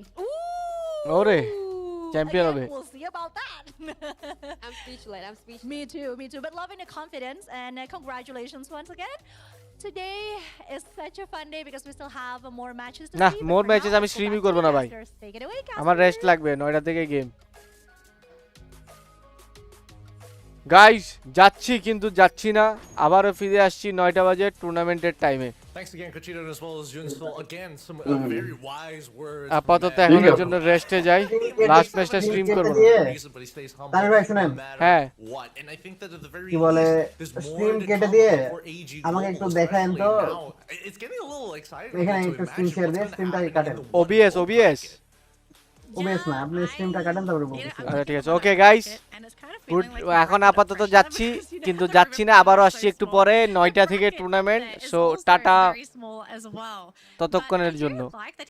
ওরে champion হবে We'll see about that. I'm speechless. Me too. But loving the confidence and congratulations once again. Today is such a fun day because we still have more matches to না see. মোর matches আমি স্ট্রিমই করব না ভাই Take it away, আমার rest লাগবে 9টা থেকে game guys যাচ্ছি কিন্তু যাচ্ছি না আবারো ফিরে আসছি 9টা বাজে টুর্নামেন্টের টাইমে Thanks again, Kachito, as well as Junsul. Again, some very wise words. আপাতত এখনের জন্য রেস্টে যাই লাস্ট ম্যাচটা স্ট্রিম করব তাহলে ভাই শুনেন হ্যাঁ কি বলে স্ট্রিম কেটে দিয়ে আমাকে একটু দেখায়েন তো এখানে একটু স্ক্রিন শেয়ার দিয়ে স্ট্রিমটা কাটেন OBS না আপনি স্ট্রিমটা কাটেন তারপরে বলতেছি আচ্ছা ঠিক আছে ওকে গাইস গুড এখন আপাতত যাচ্ছি কিন্তু যাচ্ছি না আবারো আসছি একটু পরে 9টা থেকে টুর্নামেন্ট সো টাটা ততক্ষণের জন্য